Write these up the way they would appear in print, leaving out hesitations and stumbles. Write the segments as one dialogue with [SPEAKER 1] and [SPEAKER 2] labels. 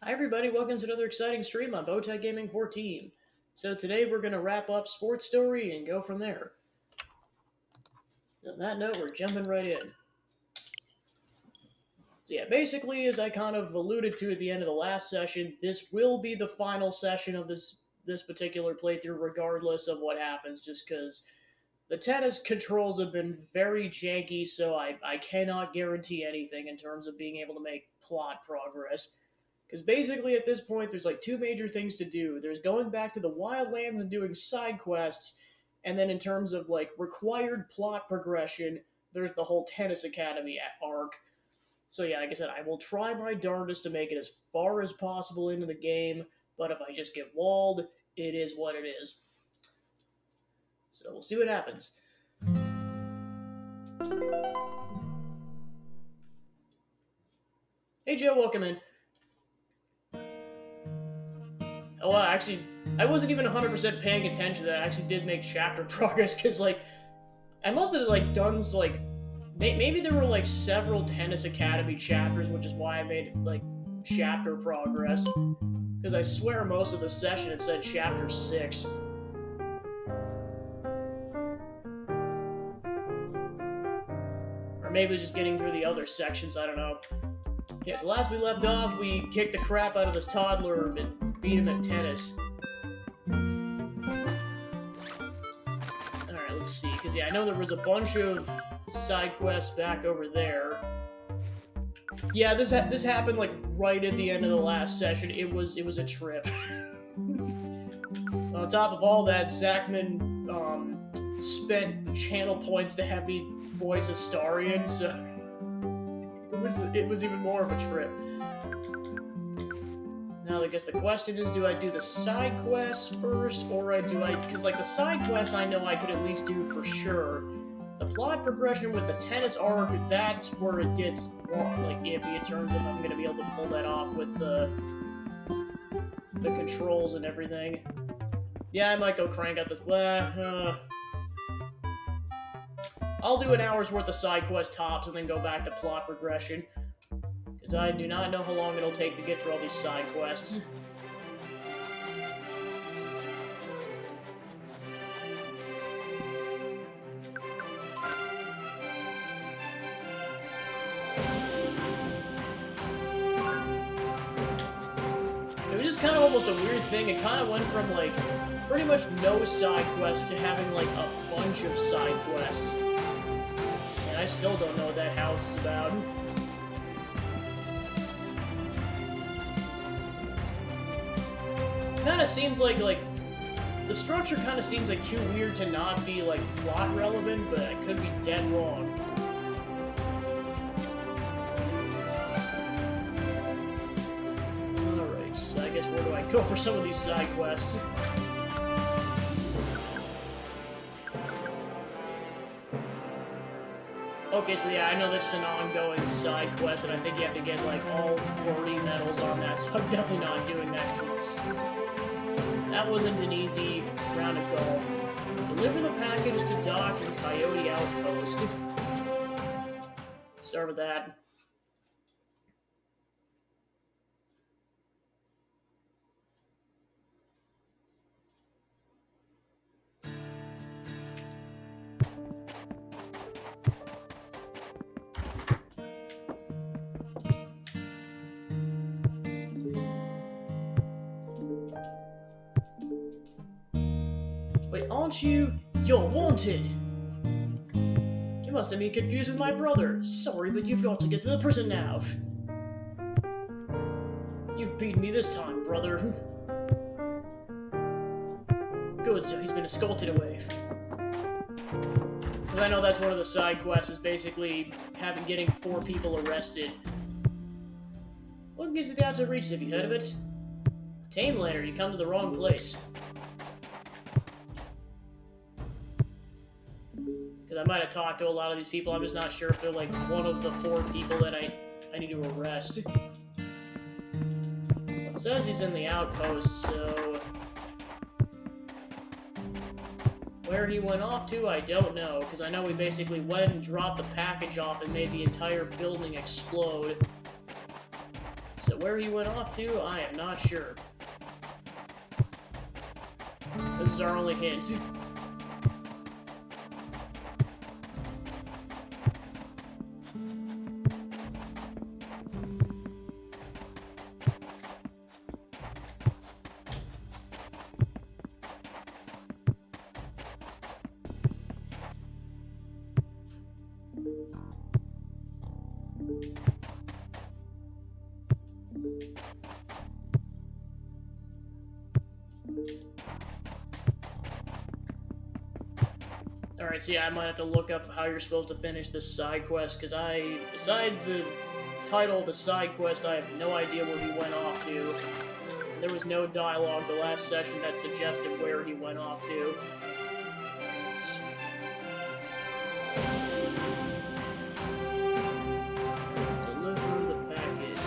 [SPEAKER 1] Hi everybody, welcome to another exciting stream on Bowtie Gaming 14. So today we're going to wrap up Sports Story and go from there. On that note, we're jumping right in. So yeah, basically, as I kind of alluded to at the end of the last session, this will be the final session of this particular playthrough regardless of what happens, just because the tennis controls have been very janky, so I cannot guarantee anything in terms of being able to make plot progress. Because basically, at this point, there's like two major things to do. There's going back to the Wildlands and doing side quests, and then in terms of like required plot progression, there's the whole Tennis Academy arc. So yeah, like I said, I will try my darndest to make it as far as possible into the game, but if I just get walled, it is what it is. So we'll see what happens. Hey Joe, welcome in. Oh, well, actually, I wasn't even 100% paying attention to that. I actually did make chapter progress, because, like, I must have, like, done, like, maybe there were, like, several Tennis Academy chapters, which is why I made, like, chapter progress. Because I swear most of the session it said chapter 6. Or maybe it was just getting through the other sections, I don't know. Yeah, so last we left off, we kicked the crap out of this toddler and beat him at tennis. Alright, let's see, because yeah, I know there was a bunch of side quests back over there. Yeah, this happened like right at the end of the last session. It was a trip. On top of all that, Zachman spent channel points to have me voice Astarion, so it was even more of a trip. Now, I guess the question is, do I do the side quests first, or because like the side quests I know I could at least do for sure. The plot progression with the tennis arc, that's where it gets more like iffy in terms of I'm going to be able to pull that off with the controls and everything. Yeah, I might go crank out this. I'll do an hour's worth of side quest tops and then go back to plot progression, because I do not know how long it'll take to get through all these side quests. It was just kind of almost a weird thing. It kind of went from, like, pretty much no side quests to having, like, a bunch of side quests. And I still don't know what that house is about. Kind of seems like the structure kind of seems like too weird to not be like plot relevant, but I could be dead wrong. Alright, so I guess where do I go for some of these side quests? Okay, so yeah, I know that's just an ongoing side quest, and I think you have to get like all 40 medals on that, so I'm definitely not doing that because that wasn't an easy round of golf. Deliver the package to Doc and Coyote Outpost. Start with that. Wait, aren't you? You're wanted! You must have been confused with my brother. Sorry, but you've got to get to the prison now. You've beaten me this time, brother. Good, so he's been escorted away. Because I know that's one of the side quests, is basically getting 4 people arrested. What gives you the outside reaches? Have you heard of it? Tamelander, you come to the wrong place. Because I might have talked to a lot of these people, I'm just not sure if they're like one of the 4 people that I need to arrest. Well, it says he's in the outpost, so where he went off to, I don't know, because I know we basically went and dropped the package off and made the entire building explode. So where he went off to, I am not sure. This is our only hint. Alright, so yeah, I might have to look up how you're supposed to finish this side quest, because besides the title of the side quest, I have no idea where he went off to. There was no dialogue the last session that suggested where he went off to. Deliver the package.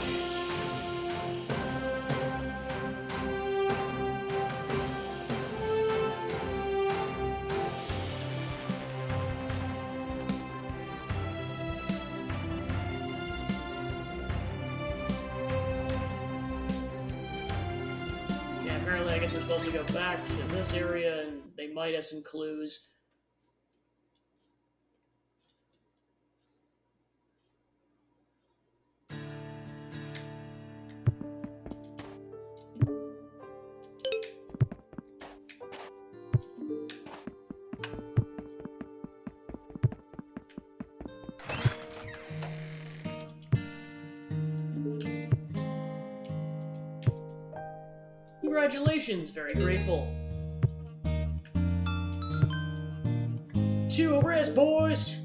[SPEAKER 1] Apparently, I guess we're supposed to go back to this area, and they might have some clues. Congratulations, very grateful. To a rest, boys!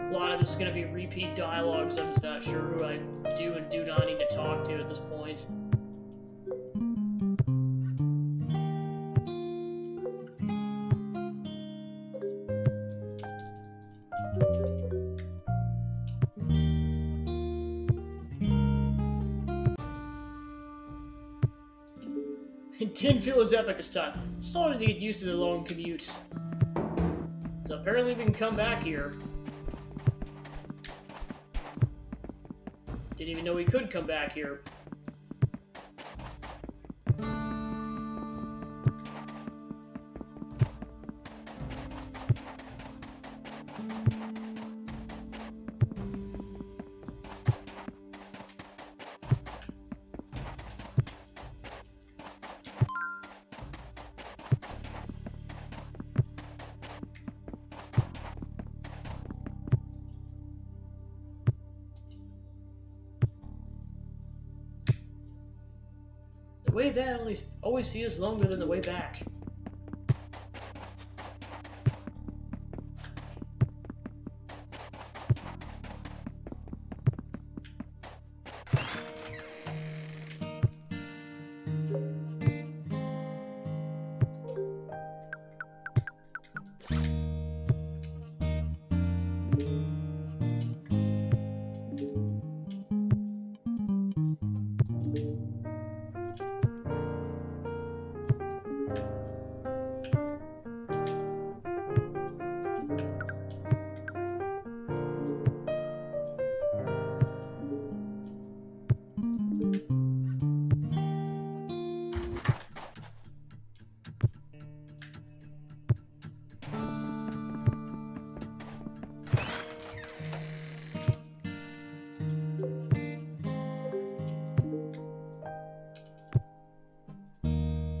[SPEAKER 1] A lot of this is going to be repeat dialogue, so I'm just not sure who I do and do not need to talk to at this point. It didn't feel as epic as time. Started to get used to the long commutes. So apparently we can come back here. Didn't even know we could come back here. The way that always feels longer than the way back.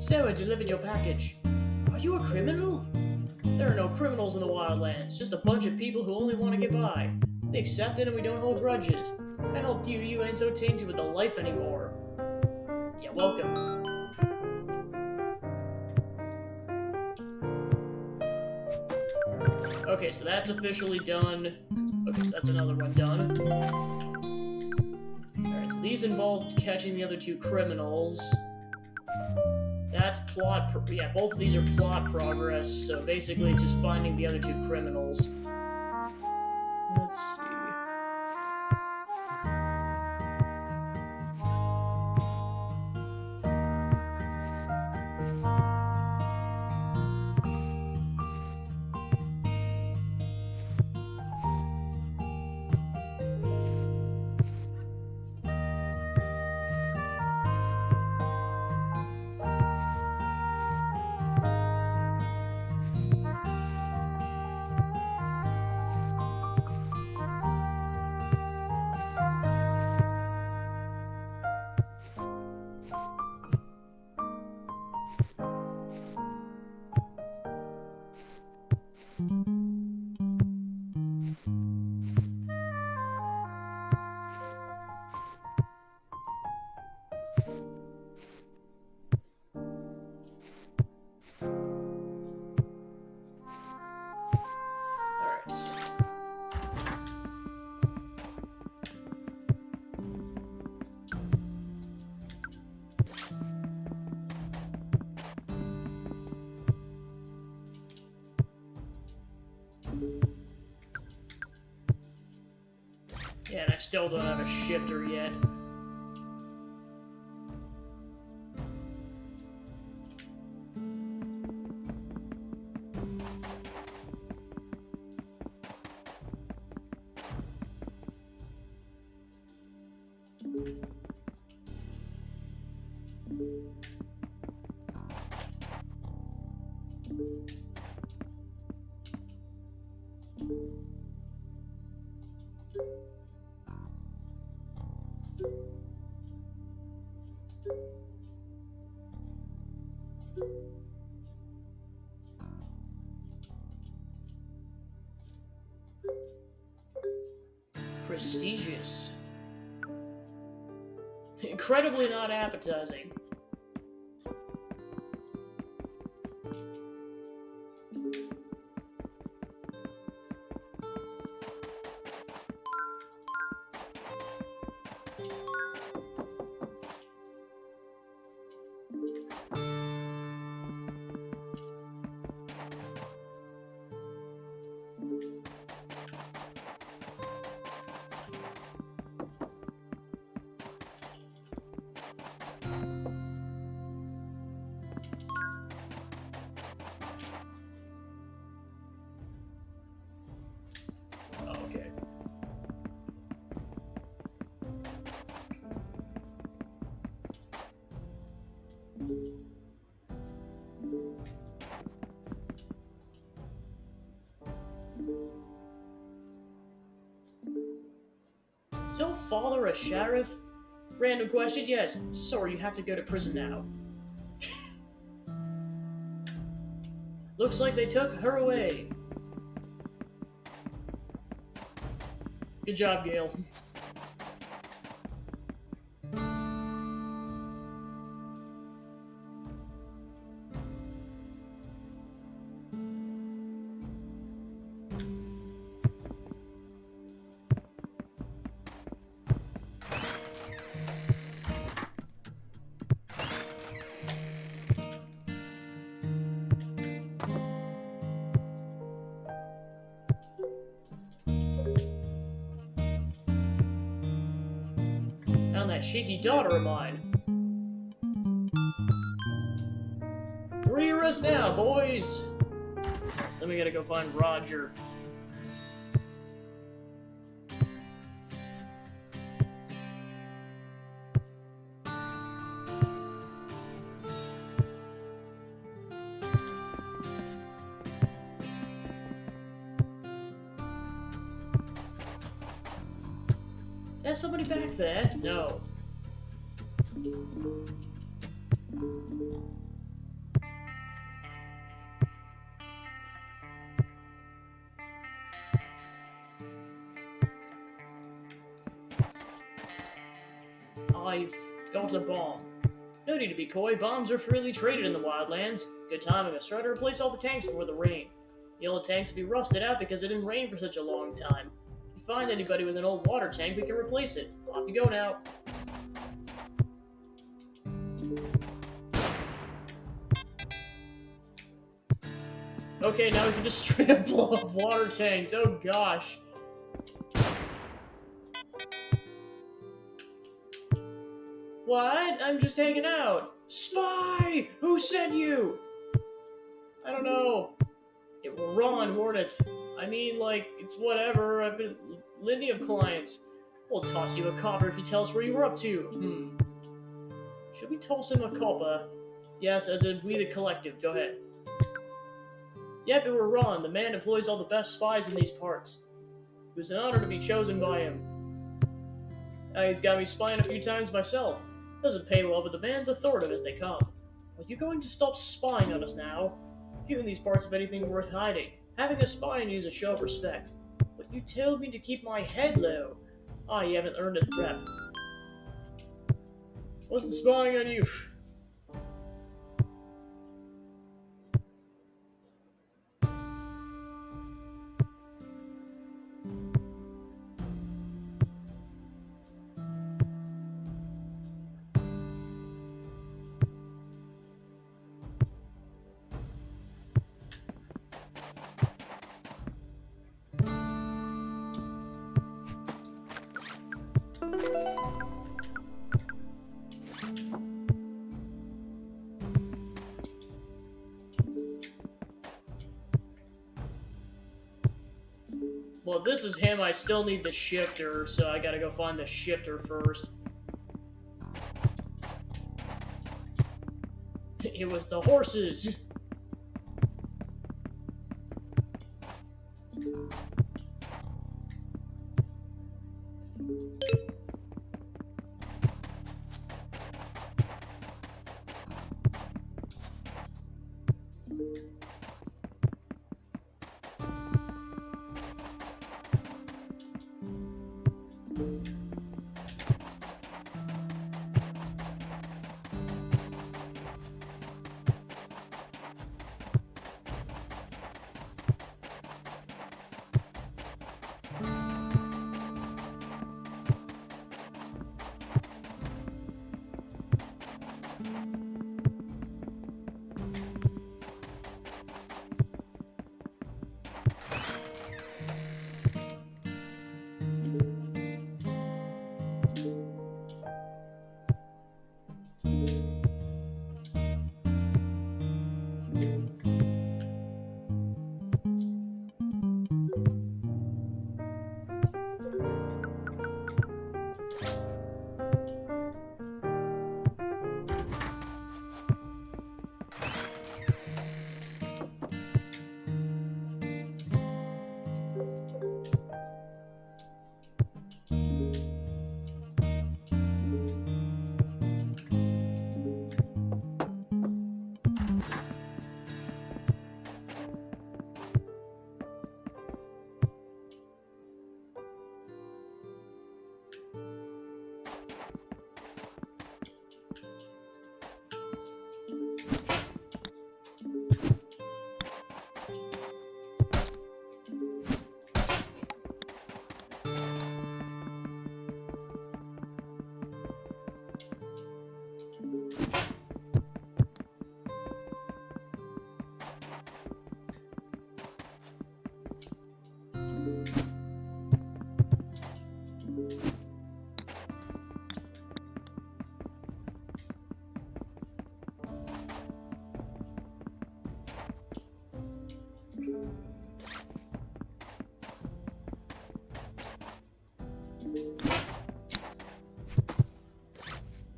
[SPEAKER 1] So, I delivered your package. Are you a criminal? There are no criminals in the Wildlands, just a bunch of people who only want to get by. We accept it and we don't hold grudges. I helped you, you ain't so tainted with the life anymore. Yeah, welcome. Okay, so that's officially done. So that's another one done. Alright, so these involved catching the other two criminals. That's plot... yeah, both of these are plot progress, so basically just finding the other two criminals. Let's see... yeah, and I still don't have a shifter yet. Prestigious. Incredibly not appetizing. Okay. Is your father a sheriff? Random question, yes. Sorry, you have to go to prison now. Looks like they took her away. Good job, Gale. Found that shaky daughter of mine. Re-arrest now, boys! So then we gotta go find Roger. Is there somebody back there? No. I've got a bomb. No need to be coy, bombs are freely traded in the wildlands. Good timing, let's try to replace all the tanks before the rain. The old tanks will be rusted out because it didn't rain for such a long time. You find anybody with an old water tank, we can replace it. Off you go now. Okay, now we can just straight up blow up water tanks. Oh gosh. What? I'm just hanging out. Spy! Who sent you? I don't know. It will run, won't it? I mean, like, it's whatever. I've been litany of clients. We'll toss you a copper if you tell us where you were up to. Should we toss him a copper? Yes, as in we the collective. Go ahead. Yep, it will run. The man employs all the best spies in these parts. It was an honor to be chosen by him. He's got me spying a few times myself. Doesn't pay well, but the man's authoritative as they come. Are you going to stop spying on us now? Few in these parts have anything worth hiding. Having a spy on you is a show of respect. But you told me to keep my head low. Ah, you haven't earned a threat. Wasn't spying on you. Well, if this is him, I still need the shifter, so I gotta go find the shifter first. It was the horses!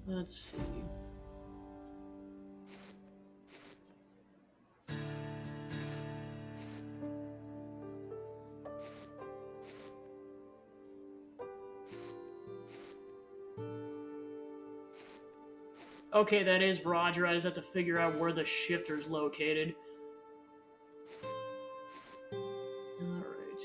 [SPEAKER 1] Let's see. Okay, that is Roger. I just have to figure out where the shifter's located. Alright.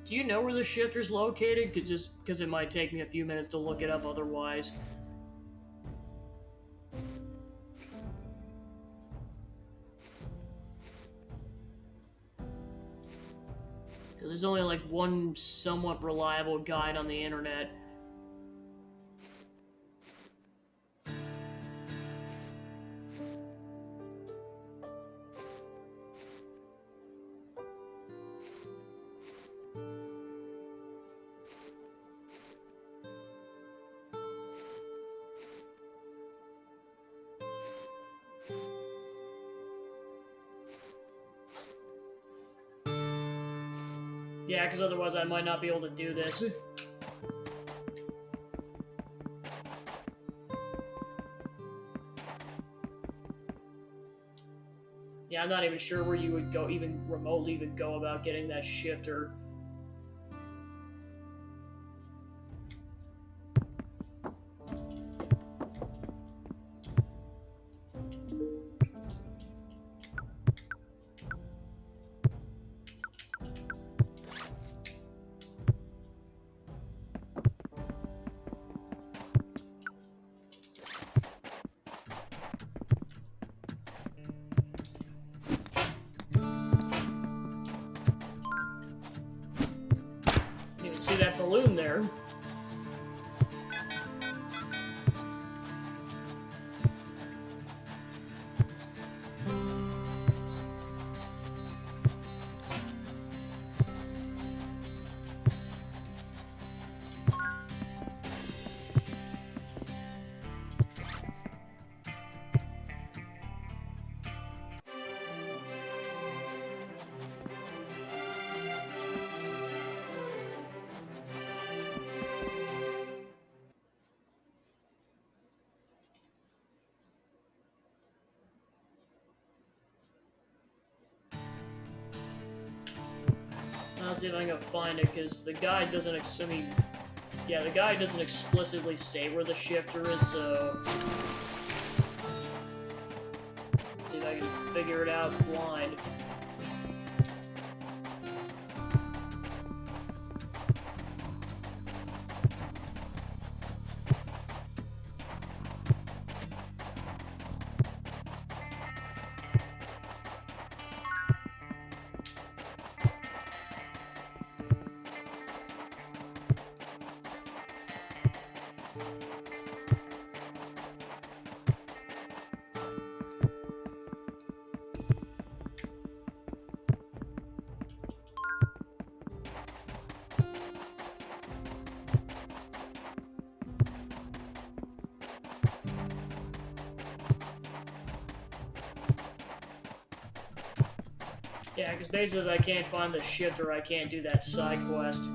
[SPEAKER 1] Do you know where the shifter's located? Just because it might take me a few minutes to look it up otherwise. Because there's only like one somewhat reliable guide on the internet. Yeah, because otherwise I might not be able to do this. Yeah, I'm not even sure where you would go, even remotely even go about getting that shifter. You can see that balloon there. I'll see if I can find it, because the guide doesn't, the guide doesn't explicitly say where the shifter is, so... Let's see if I can figure it out blind. Yeah, because basically if I can't find the shifter, I can't do that side quest.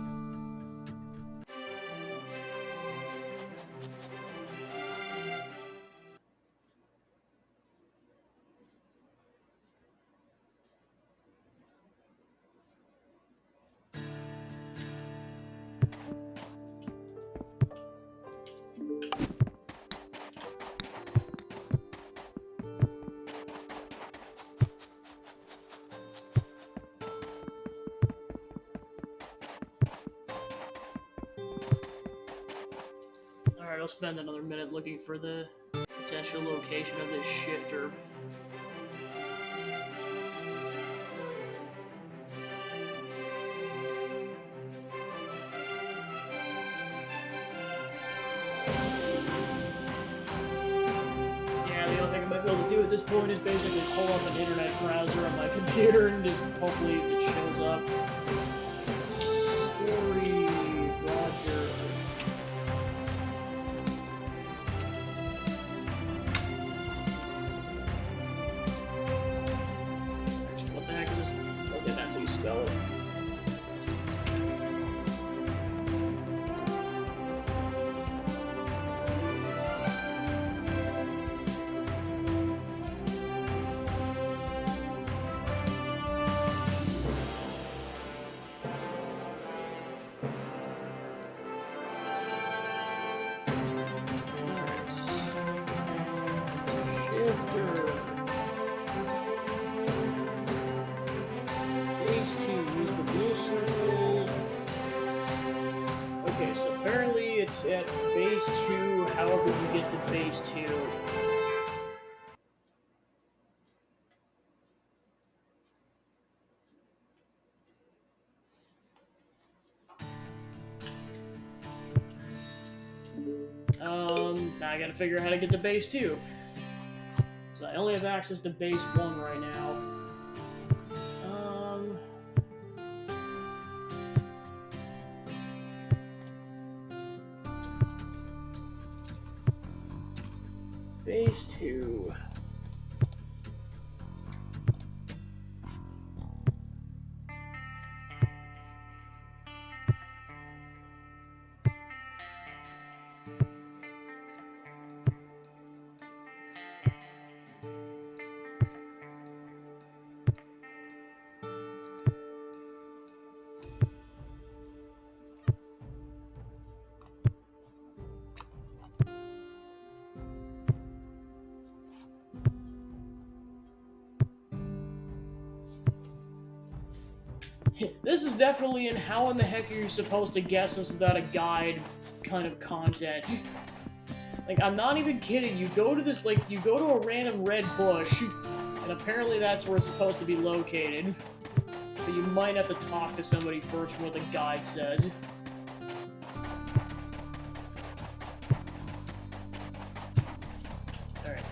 [SPEAKER 1] Alright, I'll spend another minute looking for the potential location of this shifter. Yeah, the only thing I might be able to do at this point is basically pull up an internet browser on my computer and just hopefully it shows up. Story, Roger. That's how you spell it. Okay, so apparently it's at base 2, however you get to base 2. Now I gotta figure out how to get to base 2. So I only have access to base 1 right now. Base 2. This is definitely in how in the heck are you supposed to guess this without a guide kind of content. Like, I'm not even kidding. You go to this, like, you go to a random red bush, and apparently that's where it's supposed to be located. But you might have to talk to somebody first from what the guide says. Alright.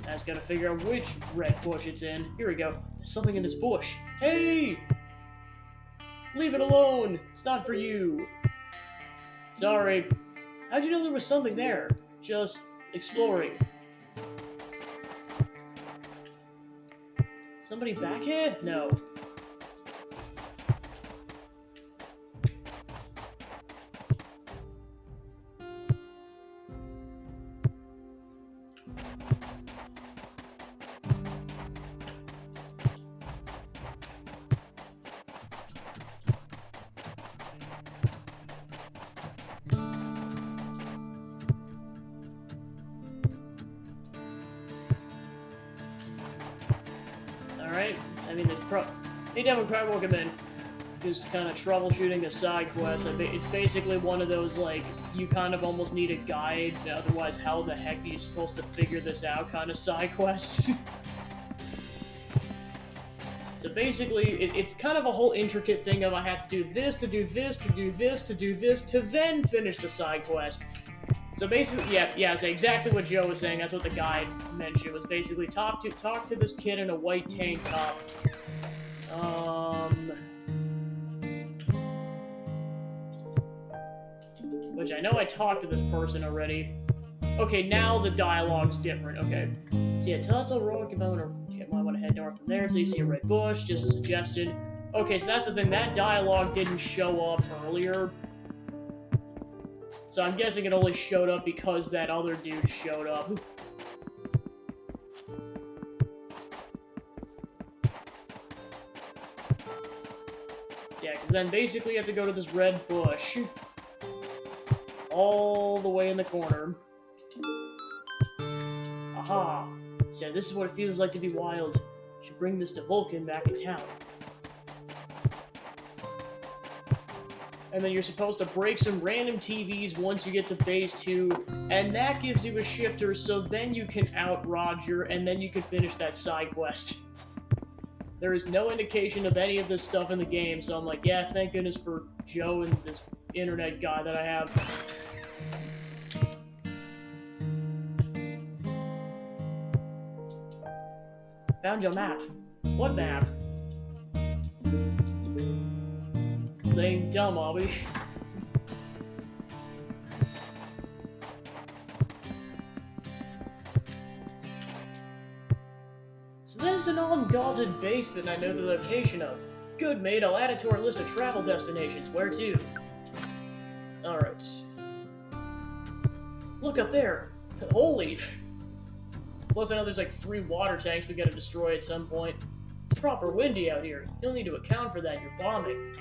[SPEAKER 1] I just gotta figure out which red bush it's in. Here we go. There's something in this bush. Hey! Leave it alone! It's not for you. Sorry. How'd you know there was something there? Just exploring. Somebody back here? No. Alright, I mean, hey Democrat, welcome in. Just kind of troubleshooting a side quest. It's basically one of those, like, you kind of almost need a guide, otherwise how the heck are you supposed to figure this out kind of side quests. So basically, it's kind of a whole intricate thing of I have to do this, to do this, to do this, to do this, to then finish the side quest. So basically, yeah, so exactly what Joe was saying. That's what the guide mentioned. Was basically talk to this kid in a white tank top. Which I know I talked to this person already. Okay, now the dialogue's different. Okay, so yeah, tell it's all wrong. You might want to head north from there until you see a red bush. Just a suggestion. Okay, so that's the thing. That dialogue didn't show up earlier. So I'm guessing it only showed up because that other dude showed up. Yeah, because then basically you have to go to this red bush. All the way in the corner. Aha! So this is what it feels like to be wild. Should bring this to Vulcan back in town. And then you're supposed to break some random TVs once you get to base 2, and that gives you a shifter, so then you can out Roger, and then you can finish that side quest. There is no indication of any of this stuff in the game, so I'm like, yeah, thank goodness for Joe and this internet guy that I have. Found your map. What map? Playing dumb, are we? So there's an unguarded base that I know the location of. Good, mate. I'll add it to our list of travel destinations. Where to? Alright. Look up there. Holy. Plus, I know there's like 3 water tanks we gotta destroy at some point. It's proper windy out here. You'll need to account for that in your bombing.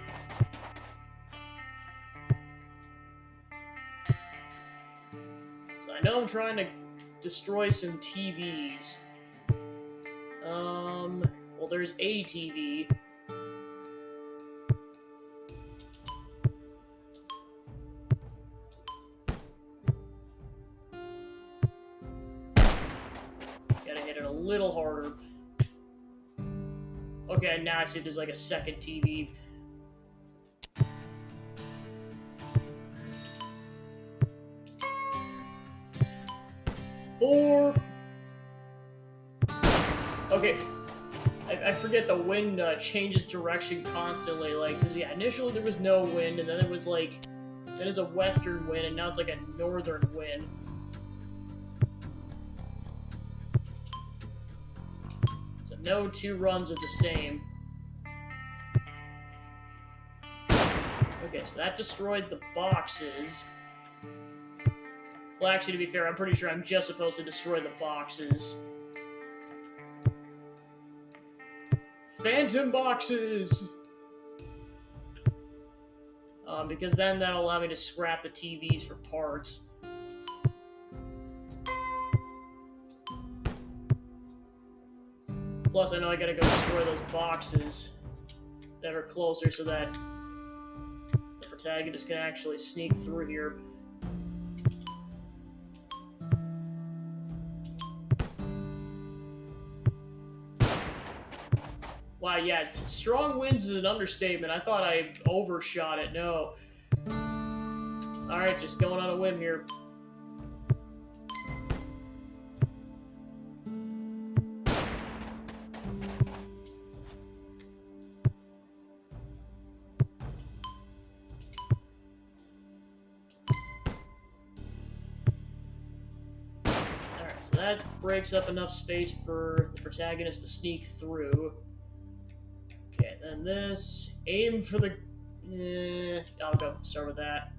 [SPEAKER 1] So I know I'm trying to destroy some TVs. Well, there's a TV. little harder. Okay, now I see there's like a second TV. Four. Okay. I forget the wind changes direction constantly. Like, 'cause, yeah, initially there was no wind, and then it was like, then it's a western wind, and now it's like a northern wind. So no two runs are the same. Okay, so that destroyed the boxes. Well, actually, to be fair, I'm pretty sure I'm just supposed to destroy the boxes. Phantom boxes! Because then that'll allow me to scrap the TVs for parts. Plus, I know I gotta go destroy those boxes that are closer so that the protagonist can actually sneak through here. Wow, yeah, strong winds is an understatement. I thought I overshot it. No. Alright, just going on a whim here. Alright, so that breaks up enough space for the protagonist to sneak through. Okay, then this. Aim for the... I'll go start with that.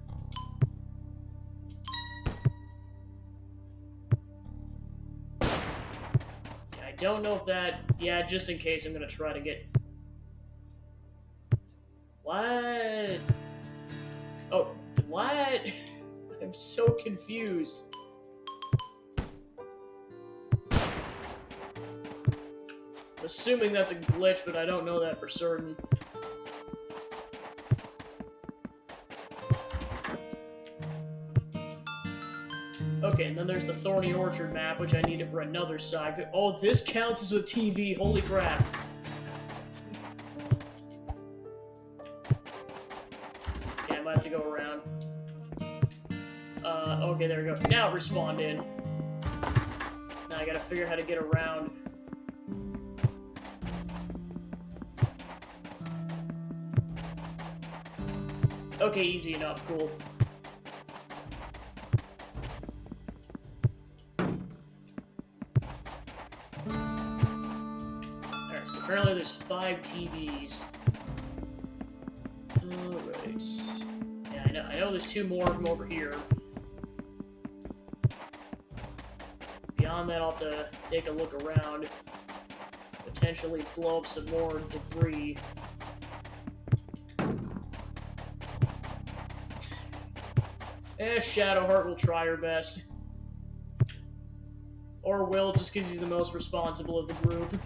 [SPEAKER 1] I don't know if that... Yeah, just in case I'm gonna try to get... What? Oh, what? I'm so confused. Assuming that's a glitch, but I don't know that for certain. Okay, and then there's the Thorny Orchard map, which I needed for another side. Oh, this counts as a TV. Holy crap. Okay, I might have to go around. Okay, there we go. Now it respawned in. Now I gotta figure out how to get around. Okay, easy enough, cool. Alright, so apparently there's 5 TVs. Alright. Yeah, I know there's 2 more of them over here. Beyond that, I'll have to take a look around. Potentially blow up some more debris. Shadowheart will try her best. Or will, just because he's the most responsible of the group.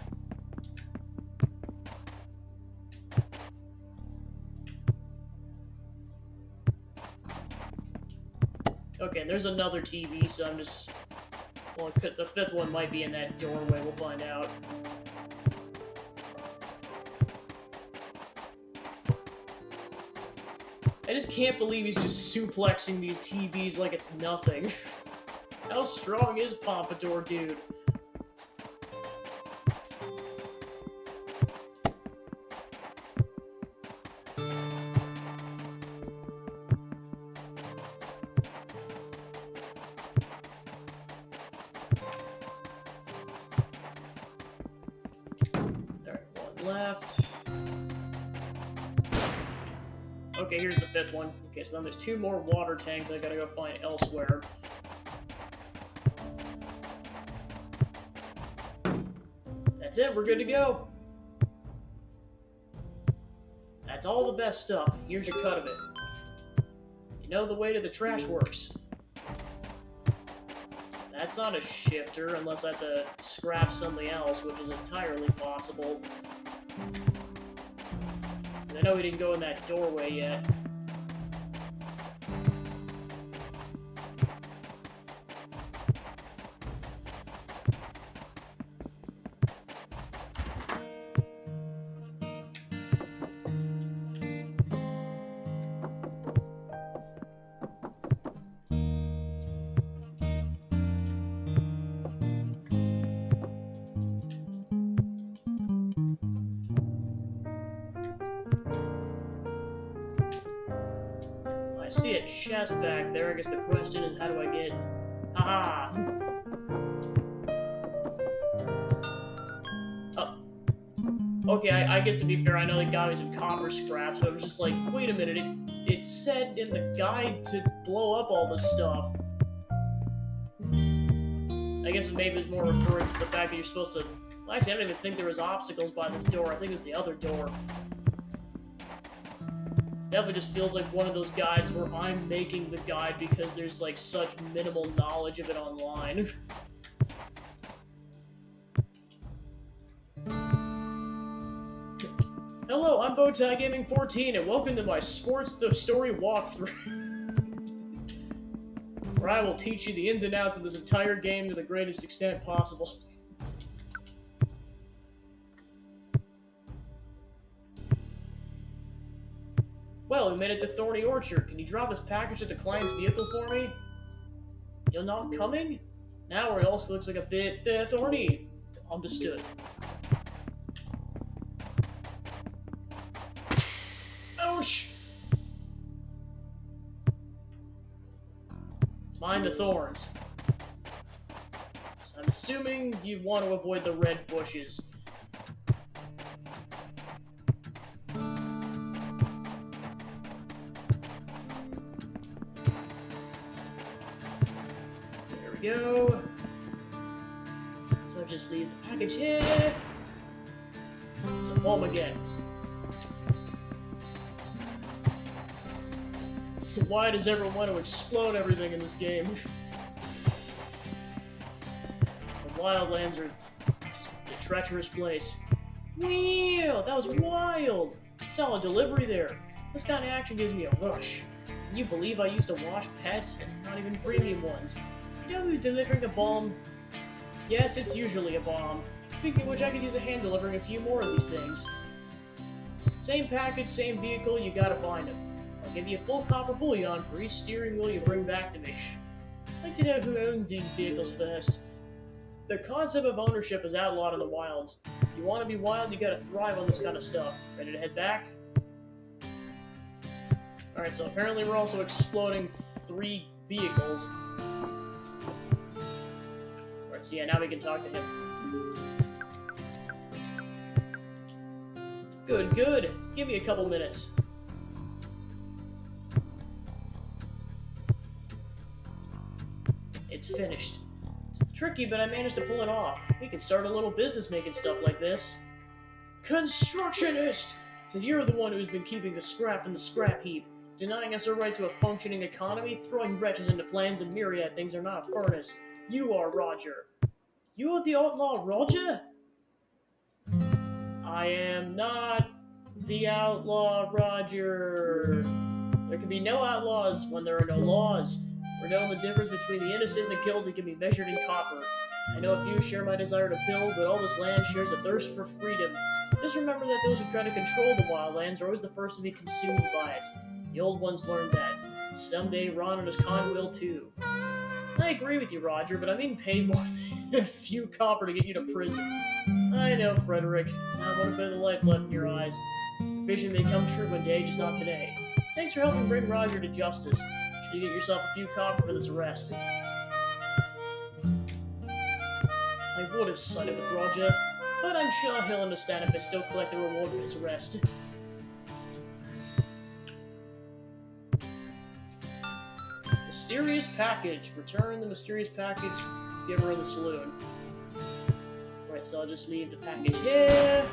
[SPEAKER 1] Okay, there's another TV, so I'm just... Well, the 5th one might be in that doorway, we'll find out. I just can't believe he's just suplexing these TVs like it's nothing. How strong is Pompadour, dude? Alright, one left. Okay, here's the 5th one. Okay, so then there's 2 more water tanks I gotta go find elsewhere. That's it, we're good to go. That's all the best stuff. Here's your cut of it. You know the way to the trash works. That's not a shifter, unless I have to scrap something else, which is entirely possible. I know we didn't go in that doorway yet. see a chest back there. I guess the question is, how do I get... Haha! Oh. Okay, I guess to be fair, I know they got me some copper scraps, so I was just like, wait a minute, it said in the guide to blow up all this stuff. I guess maybe it was more referring to the fact that you're supposed to... Well, actually, I don't even think there was obstacles by this door. I think it was the other door. Definitely just feels like one of those guides where I'm making the guide because there's, like, such minimal knowledge of it online. Hello, I'm Bowtie Gaming 14, and welcome to my Sports the Story walkthrough. Where I will teach you the ins and outs of this entire game to the greatest extent possible. Well, we made it to Thorny Orchard. Can you drop this package at the client's vehicle for me? You're not coming? Now it also looks like a bit thorny. Understood. Ouch! Mind the thorns. So I'm assuming you want to avoid the red bushes. Go. So just leave the package here. So home again. Why does everyone want to explode everything in this game? The Wildlands are just a treacherous place. Wow, that was wild! Solid delivery there. This kind of action gives me a rush. Can you believe I used to wash pets, and not even premium ones? You know who's delivering a bomb? Yes, it's usually a bomb. Speaking of which, I could use a hand delivering a few more of these things. Same package, same vehicle, you gotta find them. I'll give you a full copper bullion for each steering wheel you bring back to me. I'd like to know who owns these vehicles first. The concept of ownership is outlawed in the wilds. If you want to be wild, you gotta thrive on this kind of stuff. Ready to head back? Alright, so apparently we're also exploding 3 vehicles. So yeah, now we can talk to him. Good, good. Give me a couple minutes. It's finished. It's tricky, but I managed to pull it off. We could start a little business making stuff like this. Constructionist! So you're the one who's been keeping the scrap in the scrap heap, denying us a right to a functioning economy, throwing wretches into plans and myriad things are not a furnace. You are Roger. You are the outlaw Roger? I am not the outlaw Roger. There can be no outlaws when there are no laws. For knowing the difference between the innocent and the guilty can be measured in copper. I know a few share my desire to build, but all this land shares a thirst for freedom. Just remember that those who try to control the wildlands are always the first to be consumed by it. The old ones learned that. Someday Ron and his con will too. I agree with you, Roger, but I'm being paid more than a few copper to get you to prison. I know, Frederick. Not one bit of the life left in your eyes. Your vision may come true one day, just not today. Thanks for helping bring Roger to justice. Should you get yourself a few copper for this arrest? I would have sided with Roger, but I'm sure he'll understand if I still collect the reward for his arrest. Mysterious package. Return the mysterious package. Give her in the saloon. Right, so I'll just leave the package here.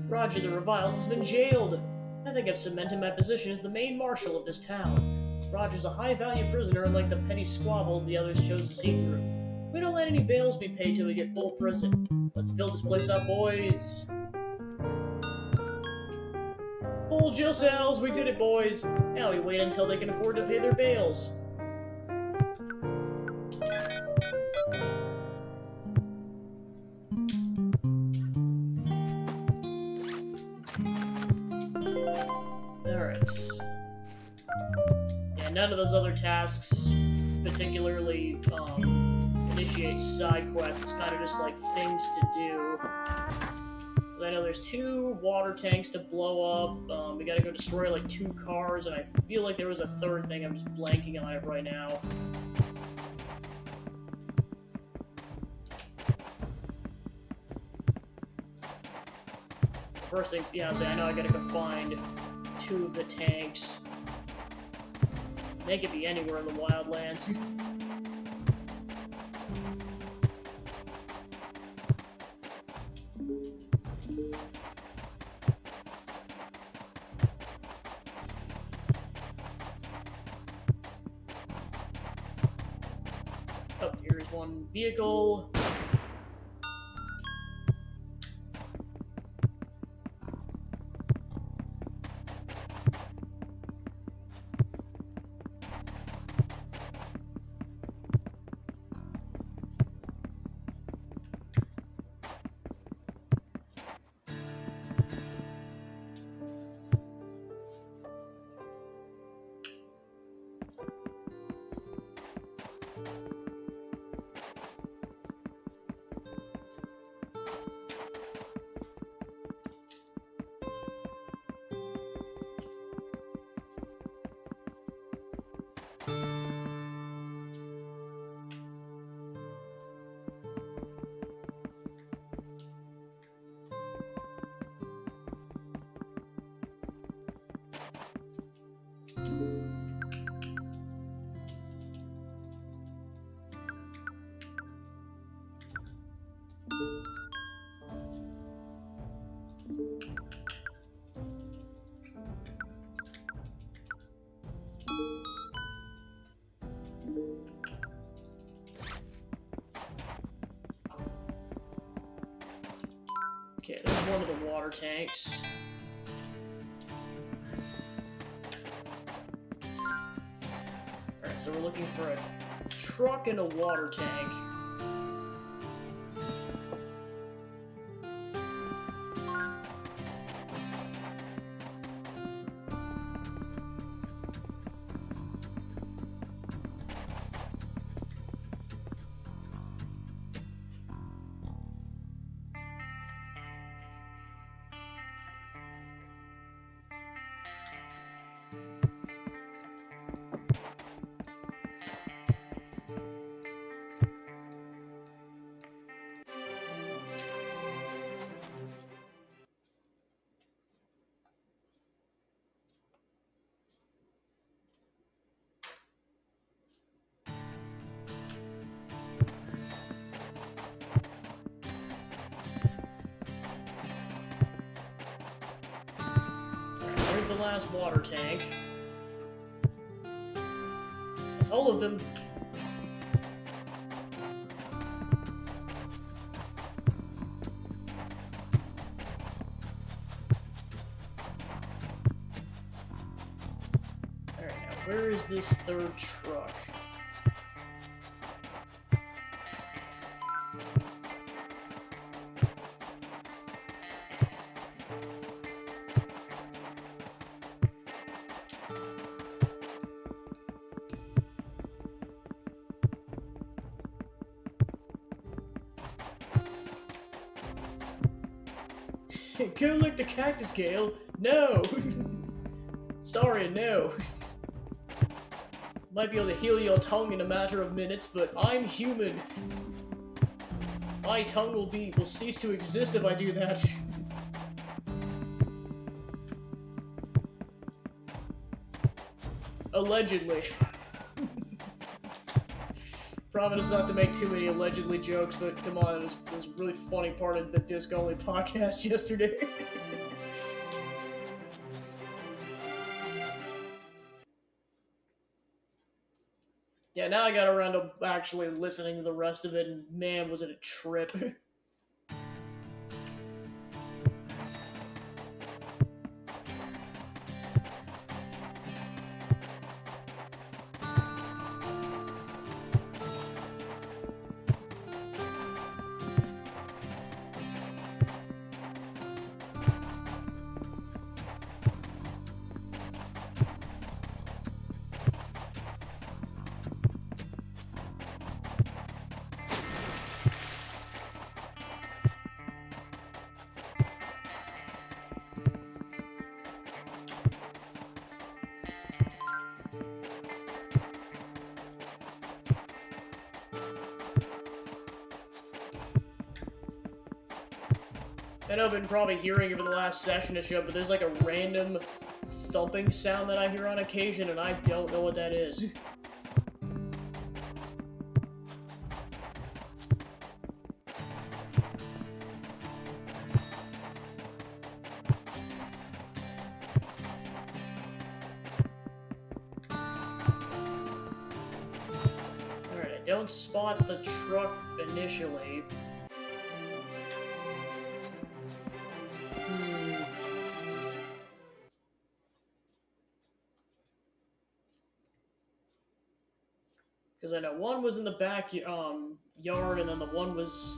[SPEAKER 1] Roger the Reviled has been jailed. I think I've cemented my position as the main marshal of this town. Roger's a high-value prisoner, unlike the petty squabbles the others chose to see through. We don't let any bails be paid till we get full prison. Let's fill this place up, boys. Full jail cells, we did it, boys. Now we wait until they can afford to pay their bails. Alright. Yeah, none of those other tasks particularly initiate side quests. It's kind of just like things to do. I know there's 2 water tanks to blow up. We gotta go destroy like 2 cars, and I feel like there was a third thing. I'm just blanking on it right now. First thing, yeah, I know I gotta go find 2 of the tanks. They could be anywhere in the wildlands. Oh, here's one vehicle. Okay, there's one of the water tanks. Alright, so we're looking for a truck and a water tank. There's the last water tank. That's all of them. Alright, now where is this third truck? Go lick the cactus, Gale. No! Sorry, no. Might be able to heal your tongue in a matter of minutes, but I'm human. My tongue will cease to exist if I do that. Allegedly. Promise not to make too many allegedly jokes, but come on, it was a really funny part of the disc-only podcast yesterday. Yeah, now I got around to actually listening to the rest of it, and man, was it a trip. I know I've been probably hearing over the last session to show, but there's like a random thumping sound that I hear on occasion, and I don't know what that is. Alright, I don't spot the truck initially. Because I know one was in the back yard, and then the one was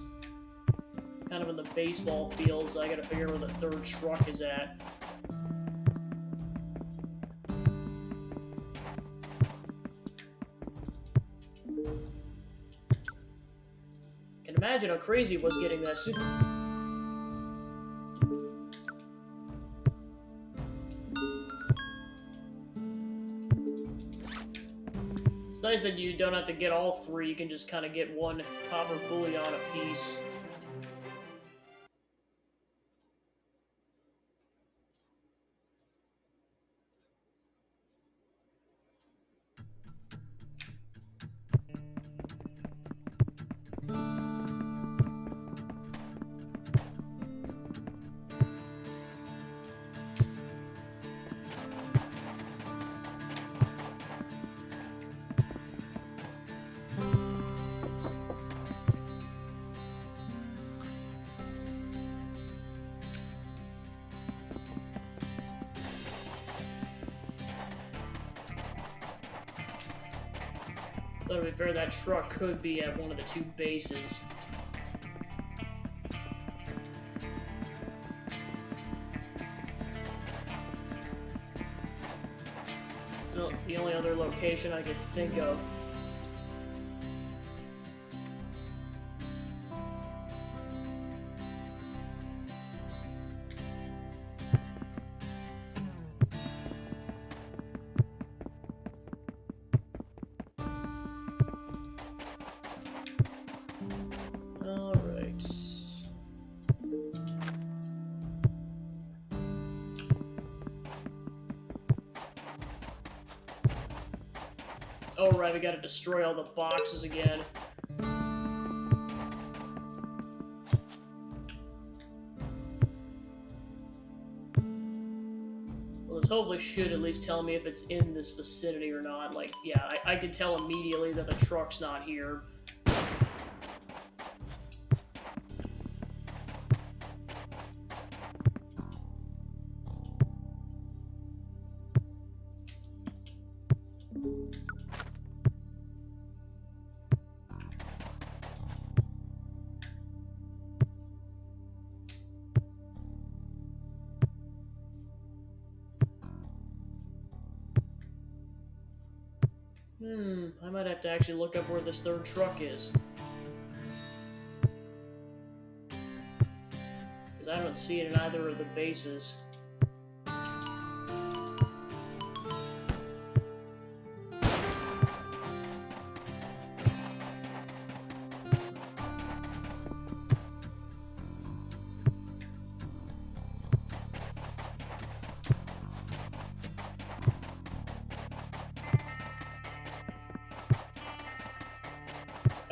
[SPEAKER 1] kind of in the baseball fields. So I gotta figure out where the third truck is at. Can imagine how crazy it was getting this. It's nice that you don't have to get all three, you can just kind of get one copper bullion a piece. Though to be fair, that truck could be at one of the two bases. It's the only other location I could think of. Oh right, we gotta destroy all the boxes again. Well, this hopefully should at least tell me if it's in this vicinity or not. Like, yeah, I could tell immediately that the truck's not here. I might have to actually look up where this third truck is. Because I don't see it in either of the bases.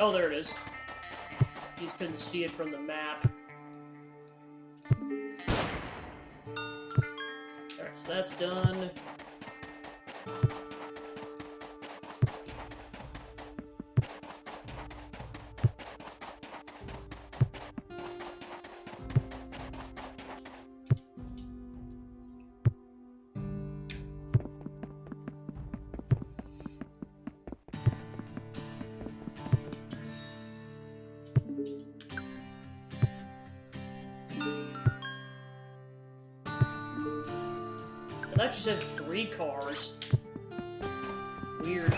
[SPEAKER 1] Oh, there it is. You just couldn't see it from the map. Alright, so that's done. thought you said 3 cars. Weird.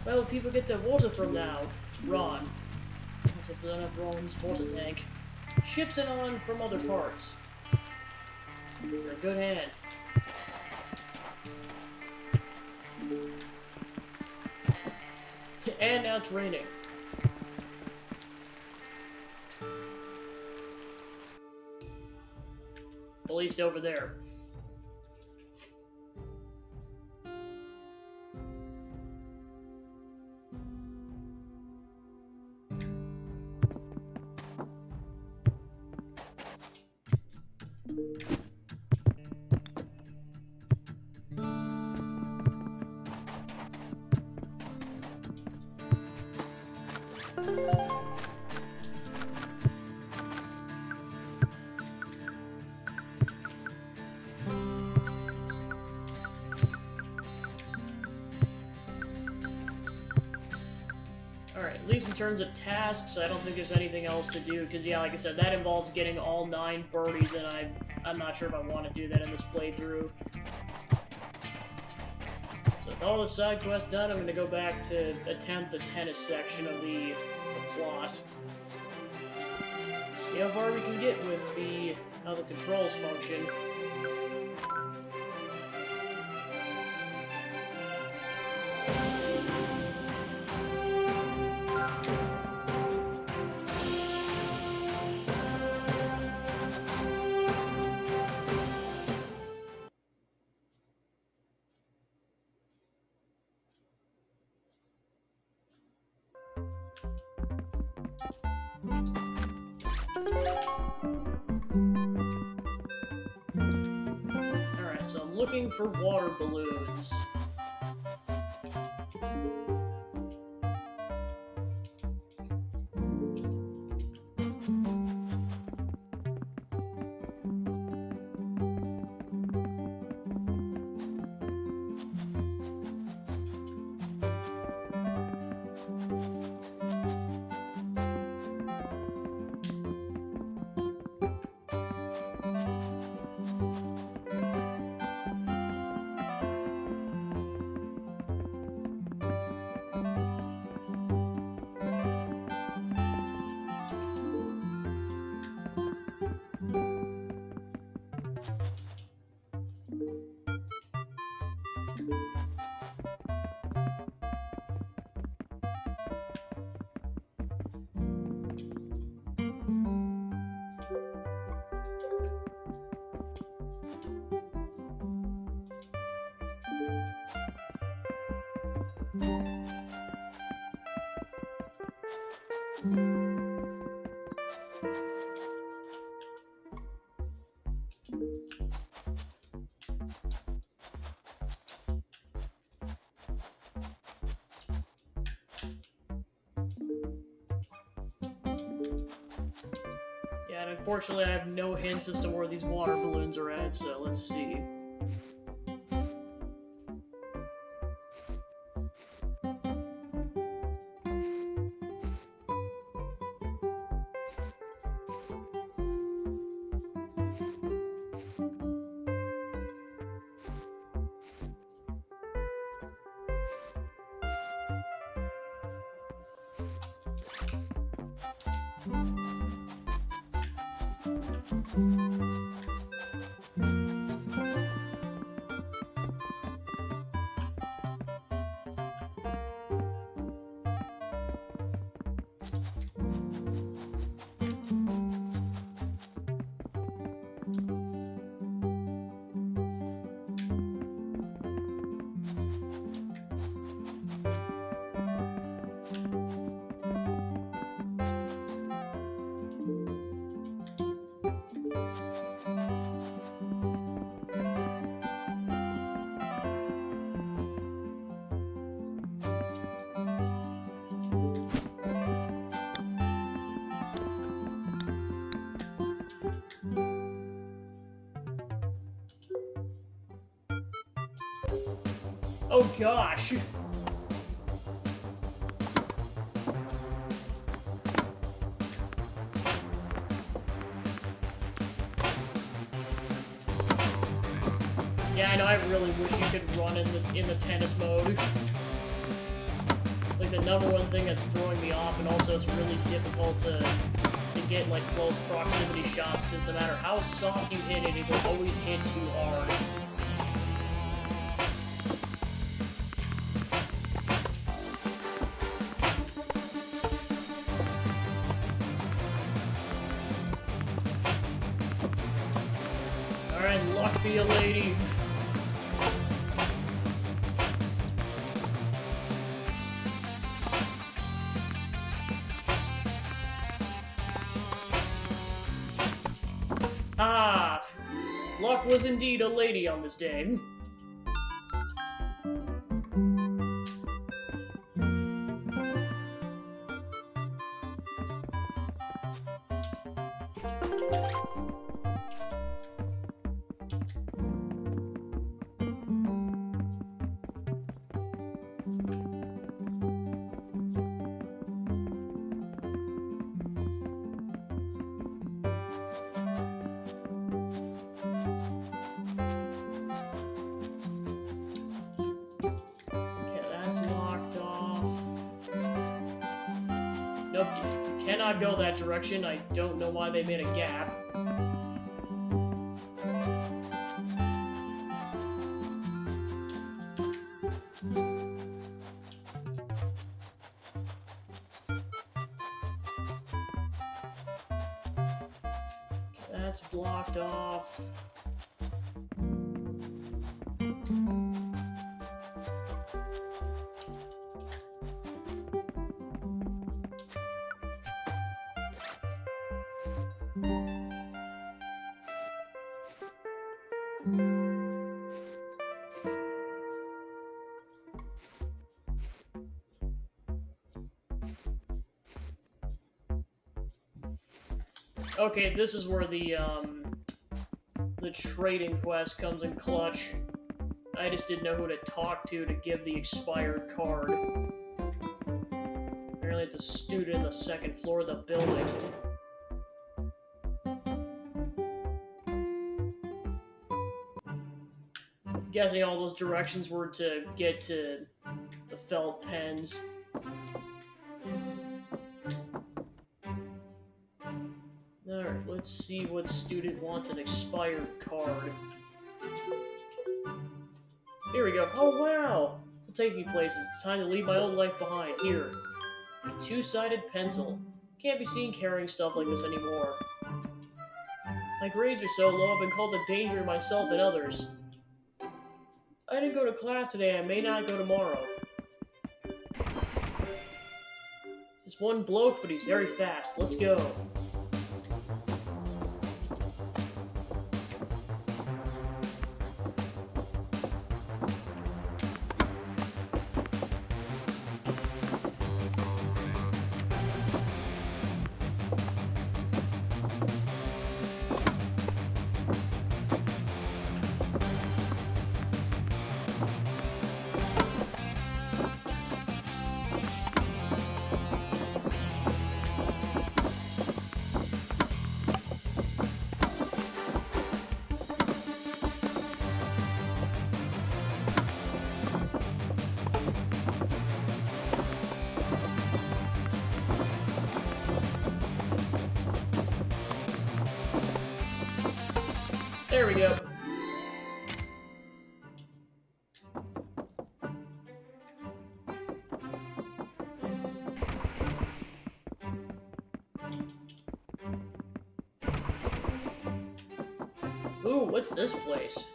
[SPEAKER 1] Where will people get their water from now? Ron. What's up with Ron's water tank? Ships in on from other parts. You're a good hand. And now it's raining. At least over there. Alright, at least in terms of tasks, I don't think there's anything else to do, because yeah, like I said, that involves getting all 9 birdies, and I'm not sure if I want to do that in this playthrough. So with all the side quests done, I'm going to go back to attempt the tennis section of the plot. See how far we can get with how the controls function. Alright, so I'm looking for water balloons. Yeah, and unfortunately I have no hints as to where these water balloons are at, so let's see. Oh gosh! Yeah, I know, I really wish you could run in the tennis mode. Like, the number one thing that's throwing me off, and also it's really difficult to get, like, close proximity shots, because no matter how soft you hit it, it will always hit too hard. Alright, luck be a lady. Ah! Luck was indeed a lady on this day. Nope, you cannot go that direction. I don't know why they made a gap. Okay, that's blocked off. Okay, this is where the trading quest comes in clutch. I just didn't know who to talk to give the expired card. Apparently it's a student in the second floor of the building. I'm guessing all those directions were to get to the felt pens. Alright, let's see what student wants an expired card. Here we go. Oh, wow! It'll take me places. It's time to leave my old life behind. Here. A two-sided pencil. Can't be seen carrying stuff like this anymore. My grades are so low, I've been called a danger to myself and others. I didn't go to class today. I may not go tomorrow. There's one bloke, but he's very fast. Let's go. There we go. Ooh, what's this place?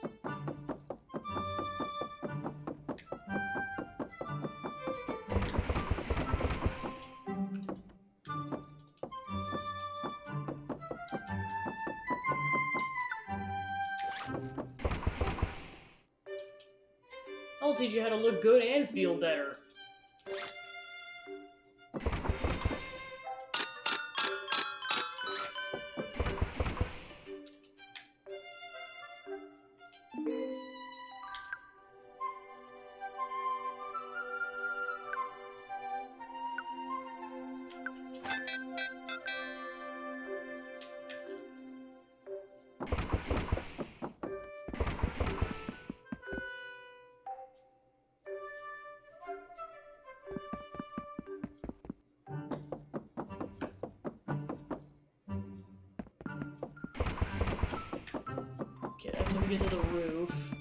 [SPEAKER 1] I'll teach you how to look good and feel better. Okay, that's how we get to the roof.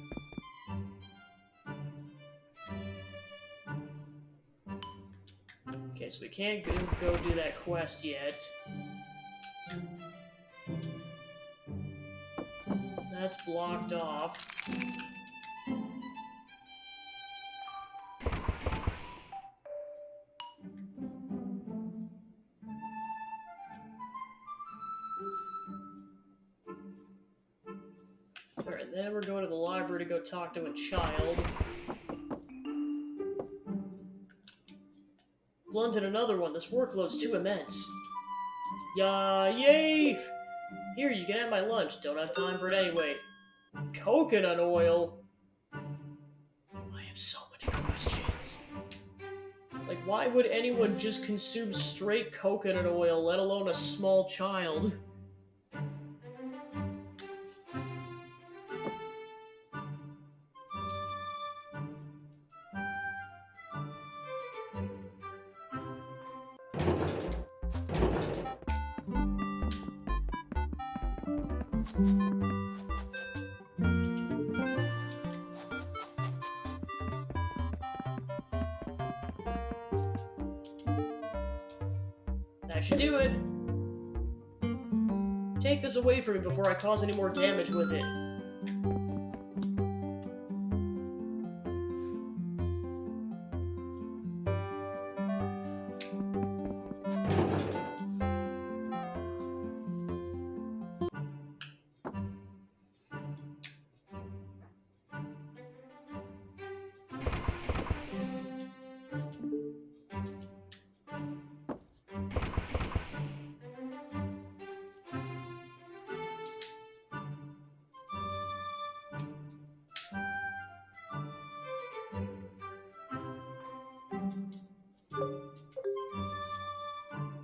[SPEAKER 1] Okay, so we can't go do that quest yet. That's blocked off. Alright, then we're going to the library to go talk to a child. Blunted another one. This workload's too immense. Yay! Here, you can have my lunch. Don't have time for it anyway. Coconut oil? I have so many questions. Like, why would anyone just consume straight coconut oil, let alone a small child? That should do it. Take this away from me before I cause any more damage with it.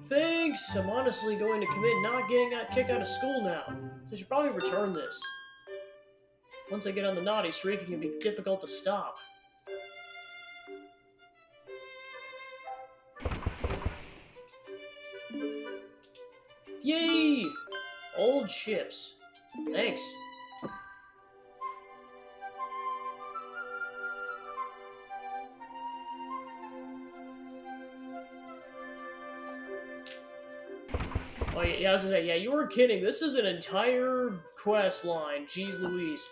[SPEAKER 1] Thanks! I'm honestly going to commit not getting kicked out of school now, so I should probably return this. Once I get on the naughty streak, it can be difficult to stop. Yay! Old chips. Thanks. Oh yeah, I was gonna say, yeah, you were kidding. This is an entire quest line. Jeez Louise.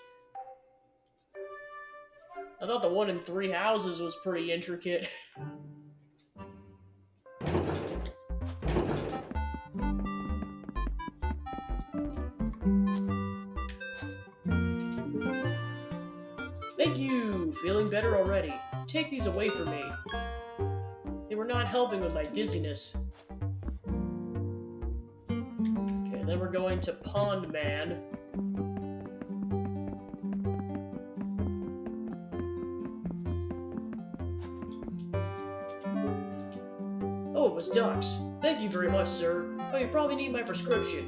[SPEAKER 1] I thought the one in 3 houses was pretty intricate. Thank you! Feeling better already. Take these away from me. They were not helping with my dizziness. Okay, then we're going to Pond Man. Oh, it was ducks. Thank you very much, sir. Oh, you probably need my prescription.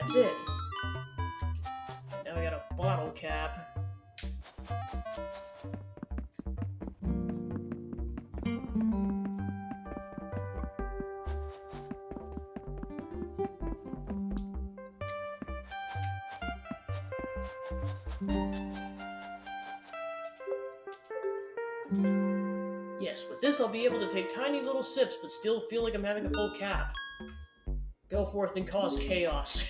[SPEAKER 1] That's it. Now I got a bottle cap. Yes, with this I'll be able to take tiny little sips but still feel like I'm having a full cap. Go forth and cause chaos.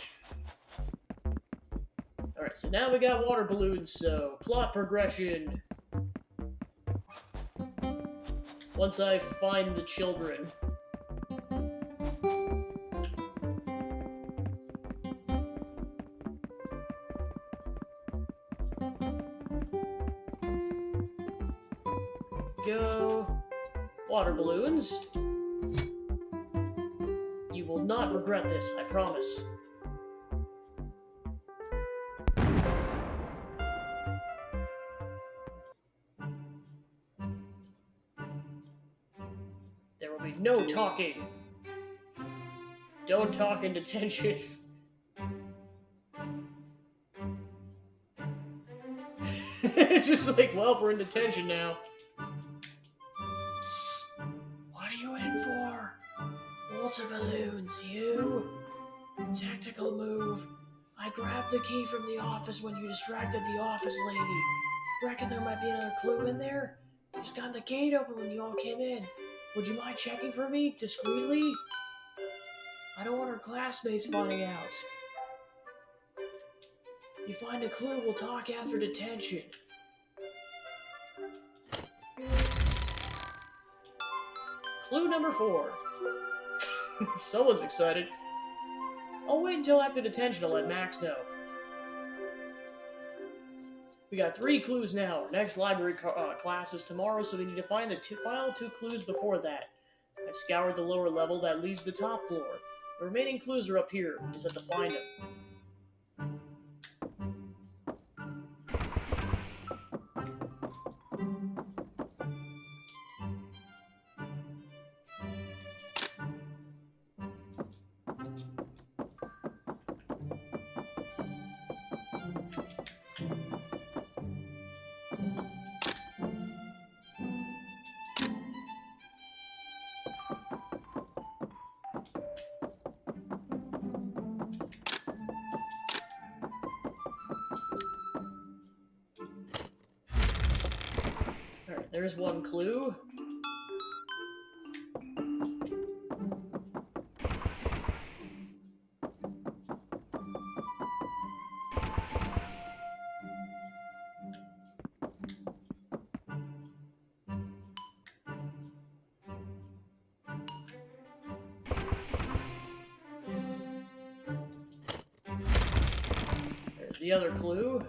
[SPEAKER 1] Alright, so now we got water balloons, so plot progression. Once I find the children. Go. Water balloons. You will not regret this, I promise. There will be no talking. Don't talk in detention. Just like, well, we're in detention now. Psst. What are you in for? Water balloons, you? Tactical move. I grabbed the key from the office when you distracted the office lady. Reckon there might be another clue in there? Just got the gate open when you all came in. Would you mind checking for me, discreetly? I don't want our classmates finding out. You find a clue, we'll talk after detention. Clue number 4. Someone's excited. I'll wait until after detention to let Max know. We got 3 clues now. Our next library class is tomorrow, so we need to find the final 2 clues before that. I've scoured the lower level that leads to the top floor. The remaining clues are up here. We just have to find them. Alright, there's one clue. There's the other clue.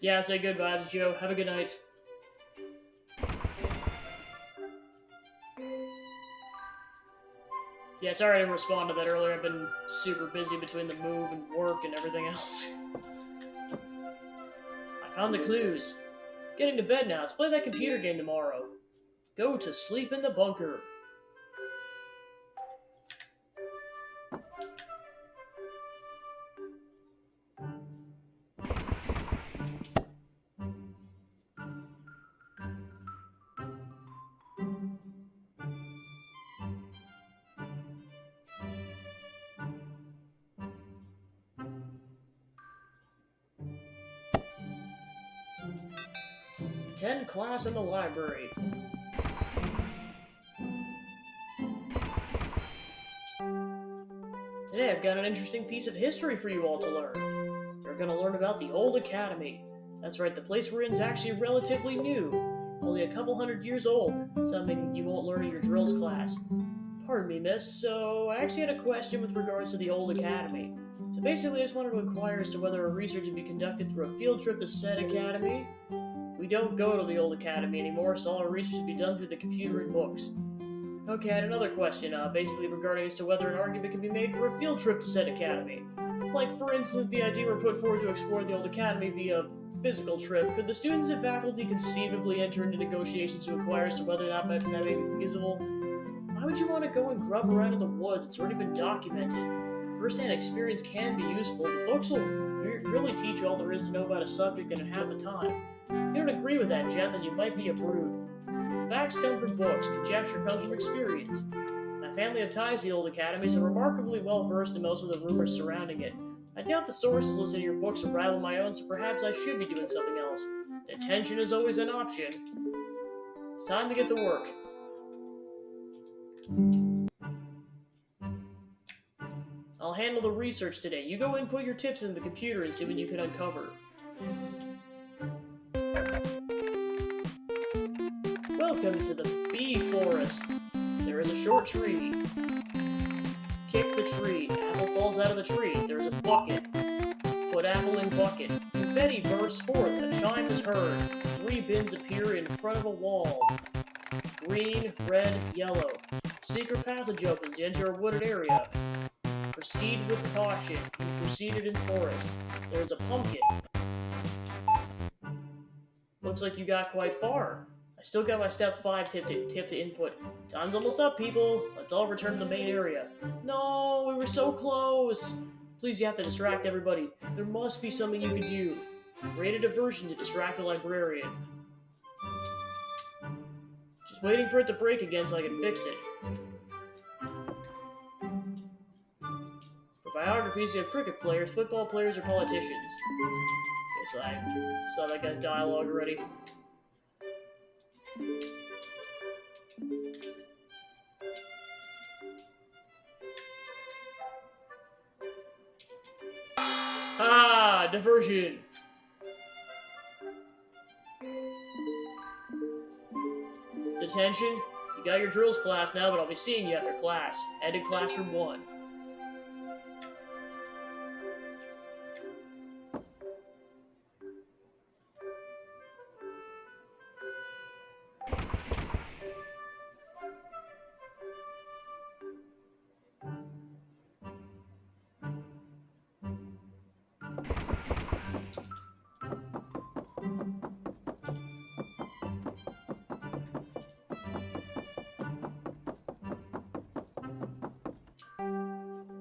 [SPEAKER 1] Yeah, say good vibes, Joe. Have a good night. Yeah, sorry I didn't respond to that earlier. I've been super busy between the move and work and everything else. I found the clues. Getting to bed now. Let's play that computer game tomorrow. Go to sleep in the bunker. Attend class in the library. Today I've got an interesting piece of history for you all to learn. You're going to learn about the Old Academy. That's right, the place we're in is actually relatively new. Only a couple hundred years old. Something you won't learn in your drills class. Pardon me, miss, so I actually had a question with regards to the Old Academy. So basically, I just wanted to inquire as to whether a research would be conducted through a field trip to said academy. We don't go to the old academy anymore, so all our research would be done through the computer and books. Okay, I had another question, basically regarding as to whether an argument can be made for a field trip to said academy. Like, for instance, the idea were put forward to explore the old academy via physical trip. Could the students and faculty conceivably enter into negotiations to inquire as to whether or not that may be feasible? Why would you want to go and grub around in the woods? It's already been documented. First-hand experience can be useful. The books will really teach you all there is to know about a subject and in half the time. If you don't agree with that, Jen, then you might be a brood. Facts come from books, conjecture comes from experience. My family have ties to the old academies and are remarkably well versed in most of the rumors surrounding it. I doubt the sources listed in your books will rival my own, so perhaps I should be doing something else. Detention is always an option. It's time to get to work. I'll handle the research today. You go input your tips into the computer and see what you can uncover. Welcome to the bee forest. There is a short tree. Kick the tree. Apple falls out of the tree. There's a bucket. Put apple in bucket. Confetti bursts forth. A chime is heard. 3 bins appear in front of a wall. Green, red, yellow. Secret passage opens. You enter a wooded area. Proceed with caution. You proceeded in forest. There's a pumpkin. Looks like you got quite far. I still got my step 5 tip to input. Time's almost up, people. Let's all return to the main area. No, we were so close. Please, you have to distract everybody. There must be something you could do. Create a diversion to distract the librarian. Just waiting for it to break again so I can fix it. For biographies, you have cricket players, football players, or politicians. Okay, so I saw that guy's dialogue already. Ah, diversion. Detention. You got your drills class now, but I'll be seeing you after class. Head to classroom 1.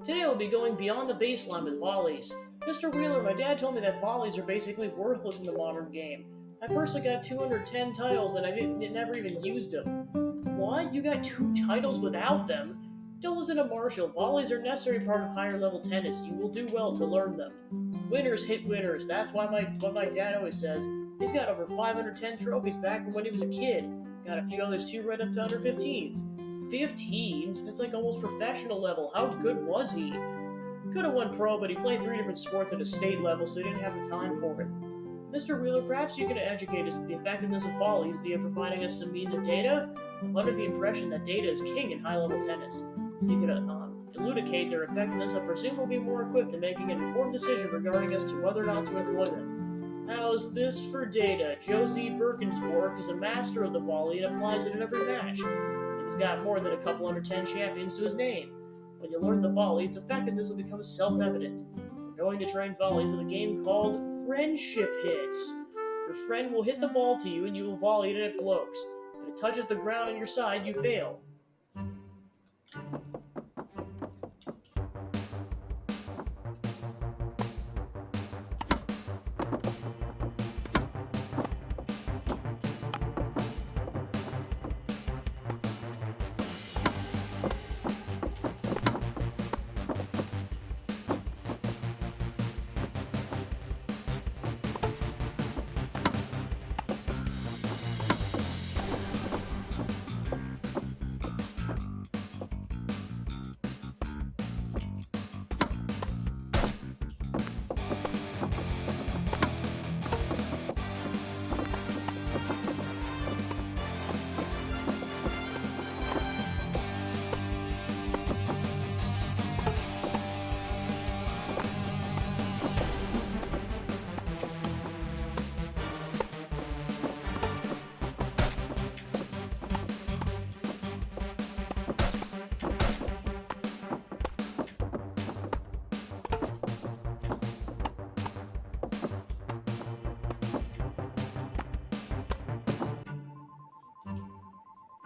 [SPEAKER 1] Today we'll be going beyond the baseline with volleys. Mr. Wheeler, my dad told me that volleys are basically worthless in the modern game. I personally got 210 titles and I've never even used them. What? You got 2 titles without them? Don't listen to Marshall. Volleys are a necessary part of higher level tennis. You will do well to learn them. Winners hit winners. That's what my dad always says. He's got over 510 trophies back from when he was a kid. Got a few others too right up to under 15s. 15s? It's like almost professional level. How good was he? Could have won pro, but he played 3 different sports at a state level, so he didn't have the time for it. Mr. Wheeler, perhaps you can educate us on the effectiveness of volleys via providing us some means of data? I'm under the impression that data is king in high-level tennis. You could elucidate their effectiveness, I presume we'll be more equipped to making an informed decision regarding as to whether or not to employ them. How's this for data? Josie Birkensborg is a master of the volley and applies it in every match. He's got more than a couple under 10 champions to his name. When you learn the volley, its effectiveness will become self-evident. We're going to train volleys with a game called Friendship Hits. Your friend will hit the ball to you and you will volley it and it blows. If it touches the ground on your side, you fail.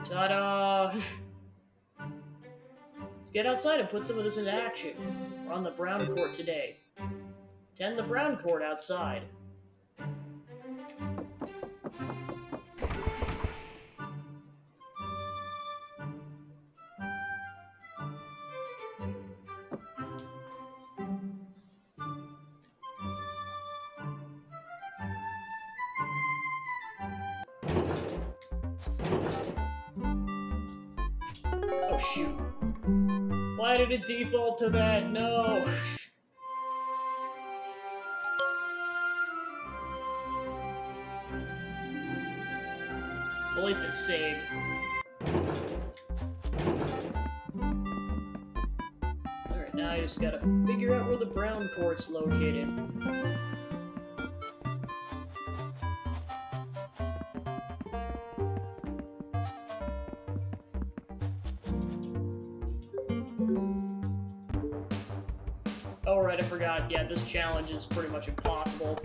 [SPEAKER 1] Ta-da! Let's get outside and put some of this into action. We're on the brown court today. Tend the brown court outside. Oh shoot. Why did it default to that? No! At least it's saved. Alright, now I just gotta figure out where the brown court's located. Oh, right, I forgot. Yeah, this challenge is pretty much impossible.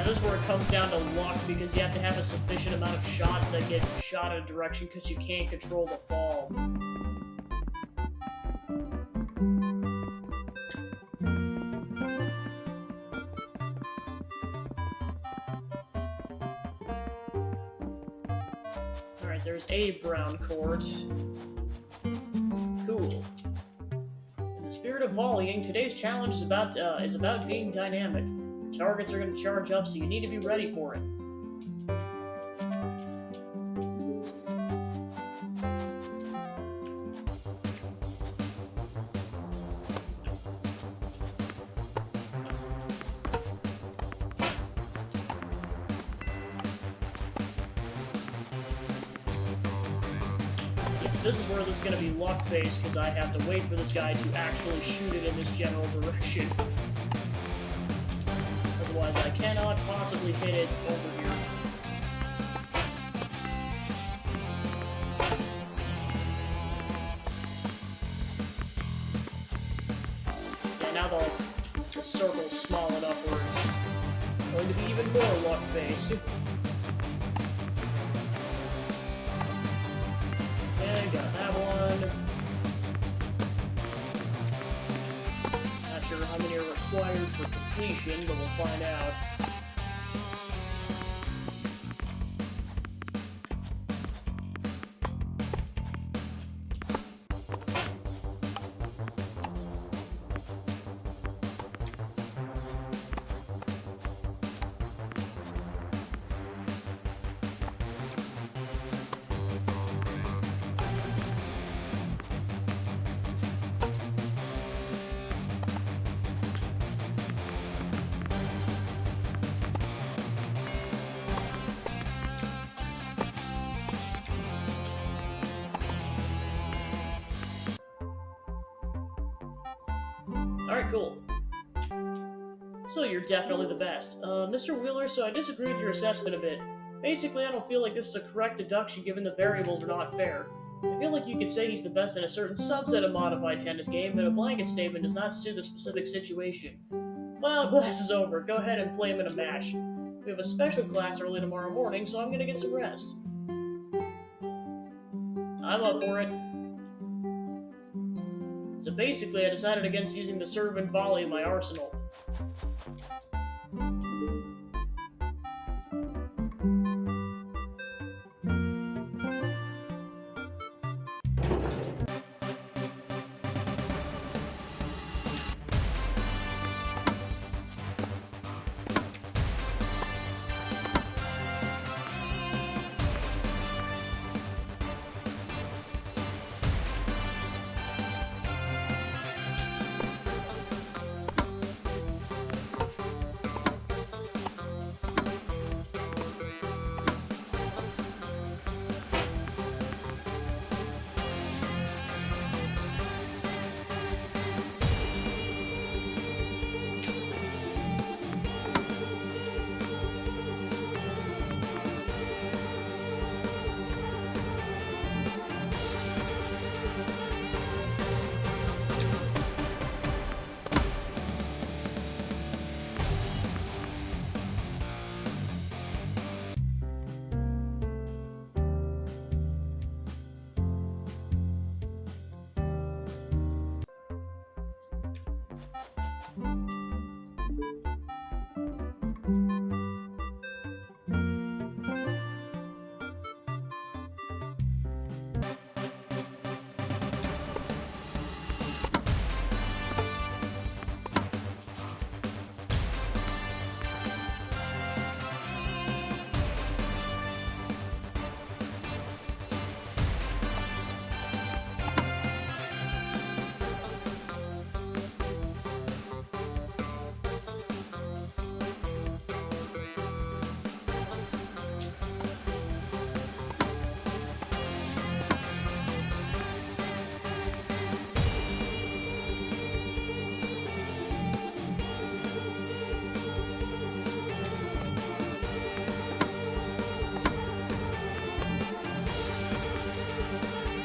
[SPEAKER 1] This is where it comes down to luck, because you have to have a sufficient amount of shots that get shot in a direction because you can't control the ball. Alright, there's a brown court. Cool. In the spirit of volleying, today's challenge is about being dynamic. Targets are going to charge up, so you need to be ready for it. Yeah, this is where this is going to be luck-based, because I have to wait for this guy to actually shoot it in this general direction. Otherwise, I cannot possibly hit it over here. Yeah, now the circle's small enough where it's going to be even more luck-based. And got that one. Not sure how many are required for completion, but we'll find out. Alright, cool. So you're definitely the best. Mr. Wheeler, so I disagree with your assessment a bit. Basically, I don't feel like this is a correct deduction given the variables are not fair. I feel like you could say he's the best in a certain subset of modified tennis game, but a blanket statement does not suit the specific situation. Well, class is over. Go ahead and play him in a match. We have a special class early tomorrow morning, so I'm gonna get some rest. I'm up for it. So basically, I decided against using the serve and volley in my arsenal.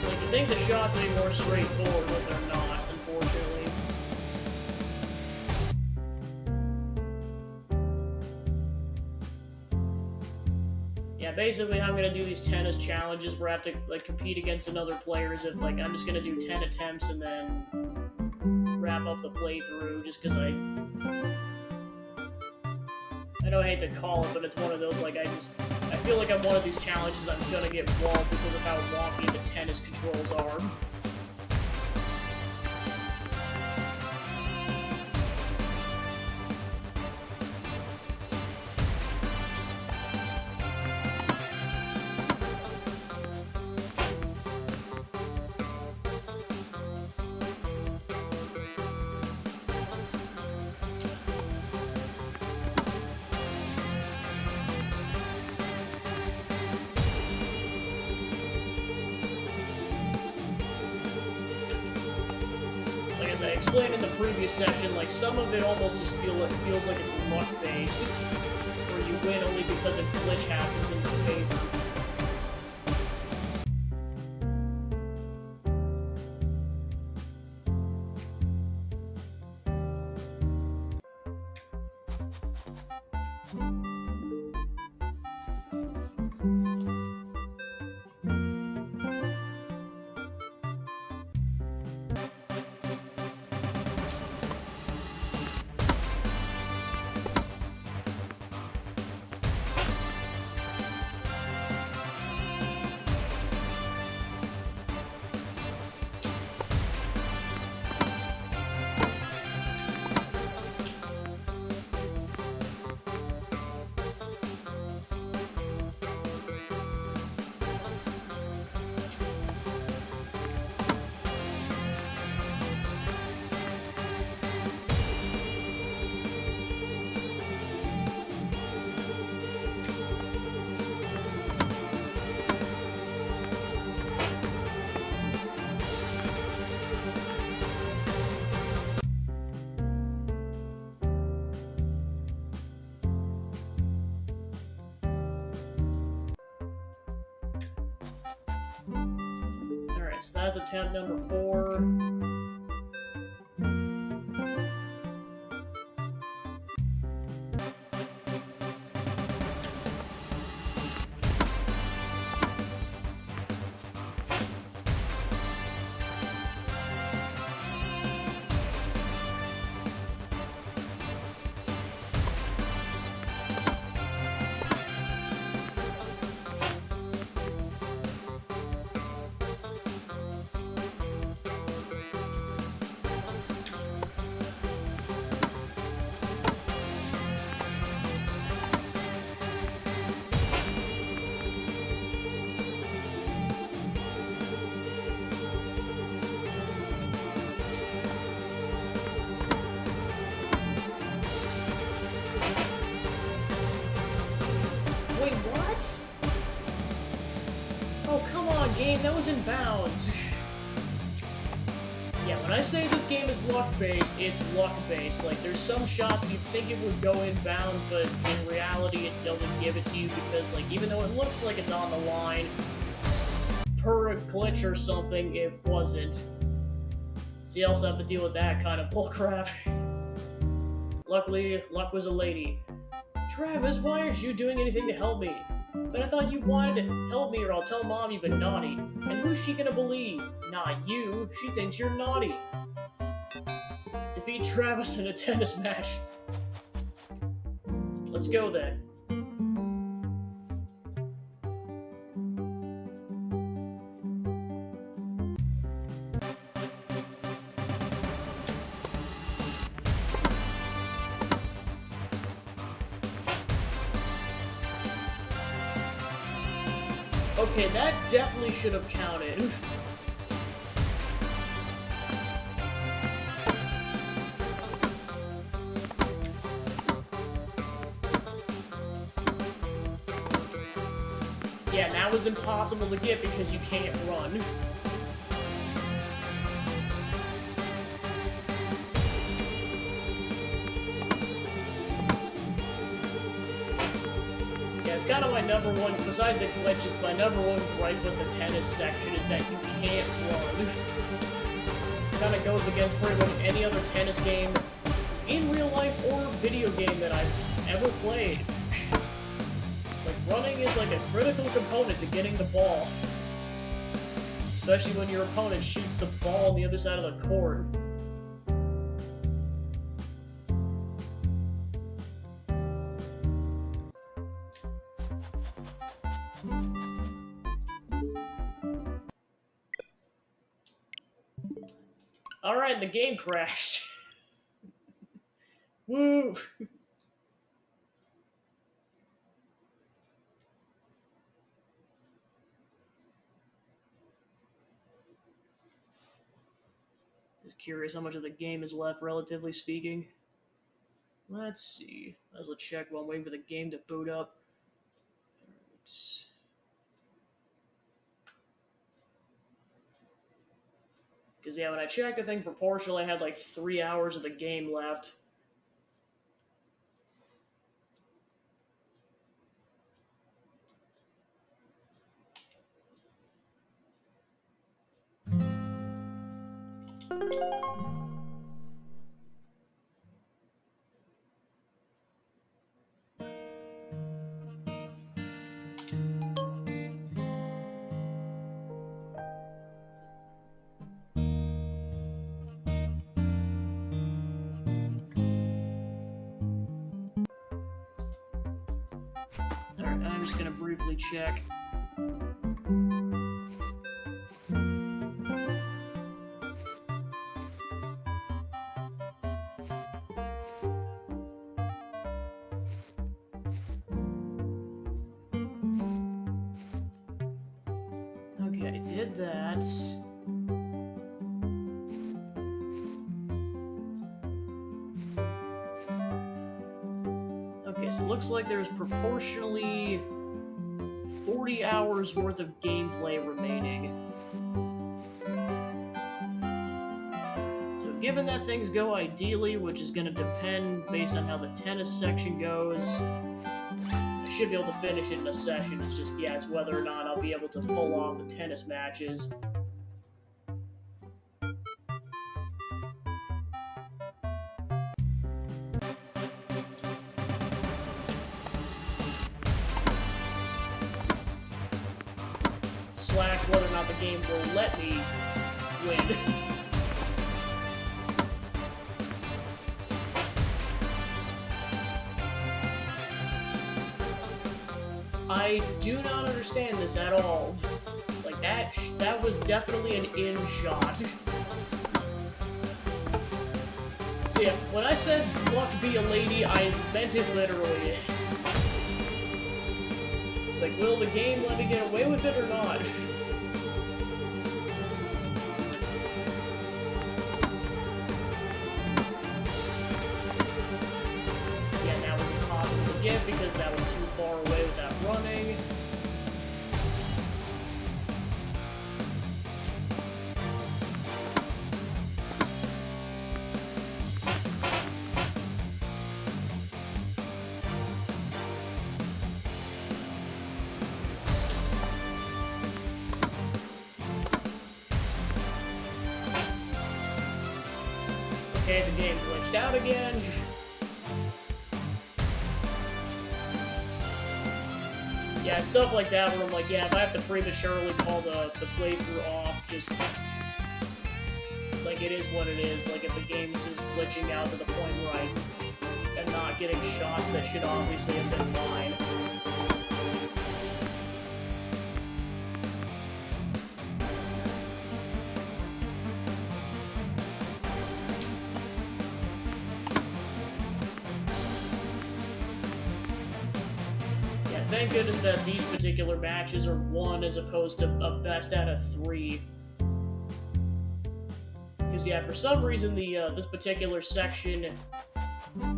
[SPEAKER 1] Like, you think the shots would be more straightforward, but they're not, unfortunately. Yeah, basically I'm gonna do these tennis challenges where I have to like compete against another player as if like I'm just gonna do 10 attempts and then wrap up the playthrough just because I know I hate to call it, but it's one of those like I feel like I'm one of these challenges I'm gonna get walled because of how wonky the tennis controls are. Like as I explained in the previous session, like some of it almost just feels like it's luck based, where you win only because a glitch happens in your favor. So that's attempt number 4. Wait, what? Oh, come on, game, that was in bounds. Yeah, when I say this game is luck-based, it's luck-based. Like, there's some shots you think it would go in bounds, but in reality it doesn't give it to you because, like, even though it looks like it's on the line, per a glitch or something, it wasn't. So you also have to deal with that kind of bullcrap. Luckily, luck was a lady. Travis, why aren't you doing anything to help me? But I thought you wanted to help me or I'll tell Mom you've been naughty. And who's she gonna believe? Not you. She thinks you're naughty. Defeat Travis in a tennis match. Let's go then. Okay, that definitely should have counted. Yeah, that was impossible to get because you can't run. Yeah, it's kind of my number one, besides the glitches, my number one gripe with the tennis section is that you can't run. Kind of goes against pretty much any other tennis game in real life or video game that I've ever played. Like, running is like a critical component to getting the ball. Especially when your opponent shoots the ball on the other side of the court. Alright, the game crashed. Woo! Just curious how much of the game is left, relatively speaking. Let's see. Let's check while I'm waiting for the game to boot up. Because, yeah, when I checked, I think proportionally I had like 3 hours of the game left. Alright, I'm just gonna briefly check. Okay, I did that. Okay, so it looks like there's proportionally 40 hours worth of gameplay remaining. So given that things go ideally, which is going to depend based on how the tennis section goes, I should be able to finish it in a session. It's just, yeah, it's whether or not I'll be able to pull off the tennis matches. slash whether or not the game will let me win. I do not understand this at all. Like, that was definitely an in shot. So yeah, when I said luck be a lady, I meant it literally. It's like, will the game let me get away with it or not? Yeah, that was impossible to get because that was too far away without running. Okay, the game glitched out again. Yeah, stuff like that where I'm like, yeah, if I have to prematurely call the playthrough off, just... like, it is what it is. Like, if the game's just glitching out to the point where I am not getting shots that should obviously have been mine. Thank goodness that these particular matches are 1 as opposed to a best out of 3. Because yeah, for some reason this particular section,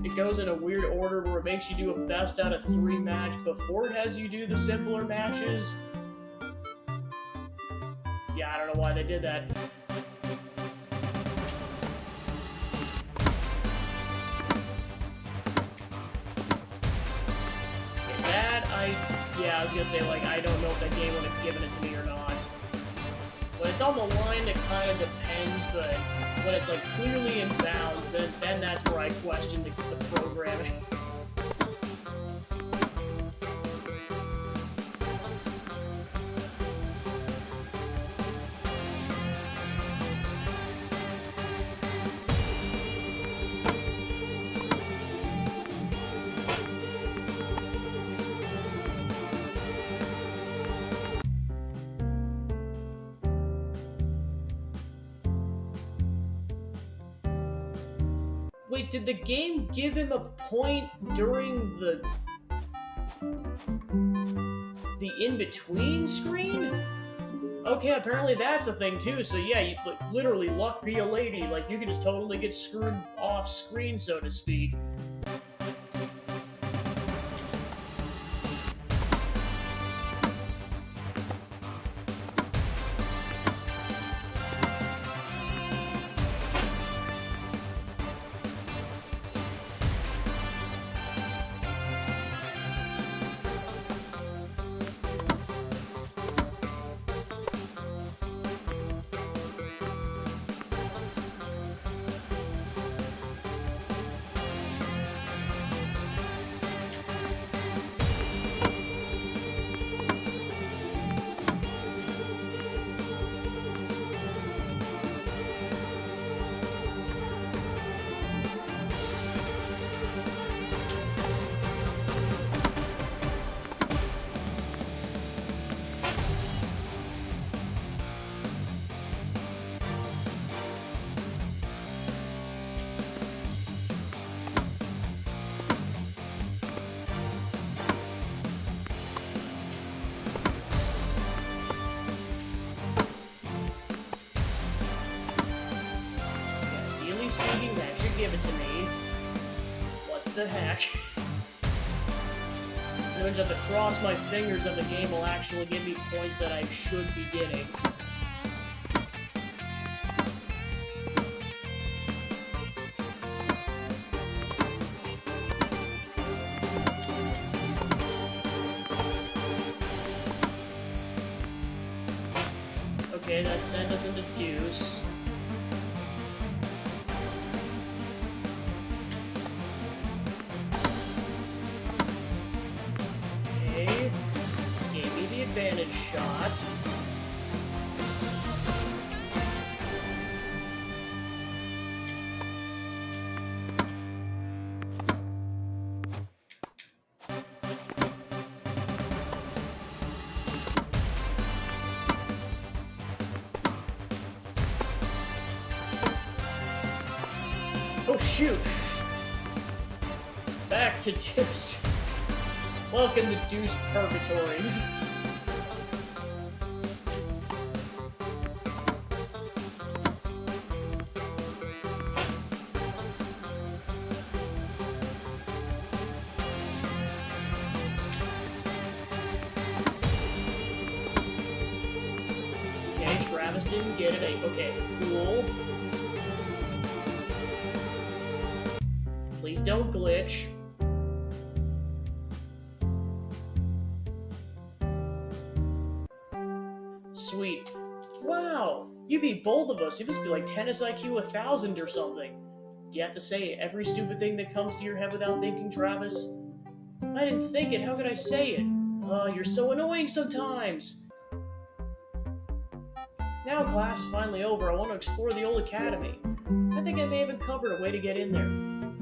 [SPEAKER 1] it goes in a weird order where it makes you do a best out of 3 match before it has you do the simpler matches. Yeah, I don't know why they did that. Yeah, I was gonna say, like, I don't know if that game would have given it to me or not. When it's on the line, it kind of depends, but when it's, like, clearly in bounds, then that's where I question the programming. Wait, did the game give him a point during the in-between screen? Okay, apparently that's a thing too, so yeah, you, like, literally, luck be a lady, like, you can just totally get screwed off screen, so to speak. Give it to me. What the heck? I'm going to have to cross my fingers that the game will actually give me points that I should be getting. Okay, that sent us into deuce. Advantage shot. shoot. Back to Deuce. Welcome to Deuce Purgatory. Okay, Travis didn't get it. Okay, cool. Please don't glitch. Sweet. Wow! You beat both of us. You must be like tennis IQ 1000 or something. Do you have to say every stupid thing that comes to your head without thinking, Travis? I didn't think it. How could I say it? Oh, you're so annoying sometimes. Now class is finally over. I want to explore the old academy. I think I may have uncovered a way to get in there.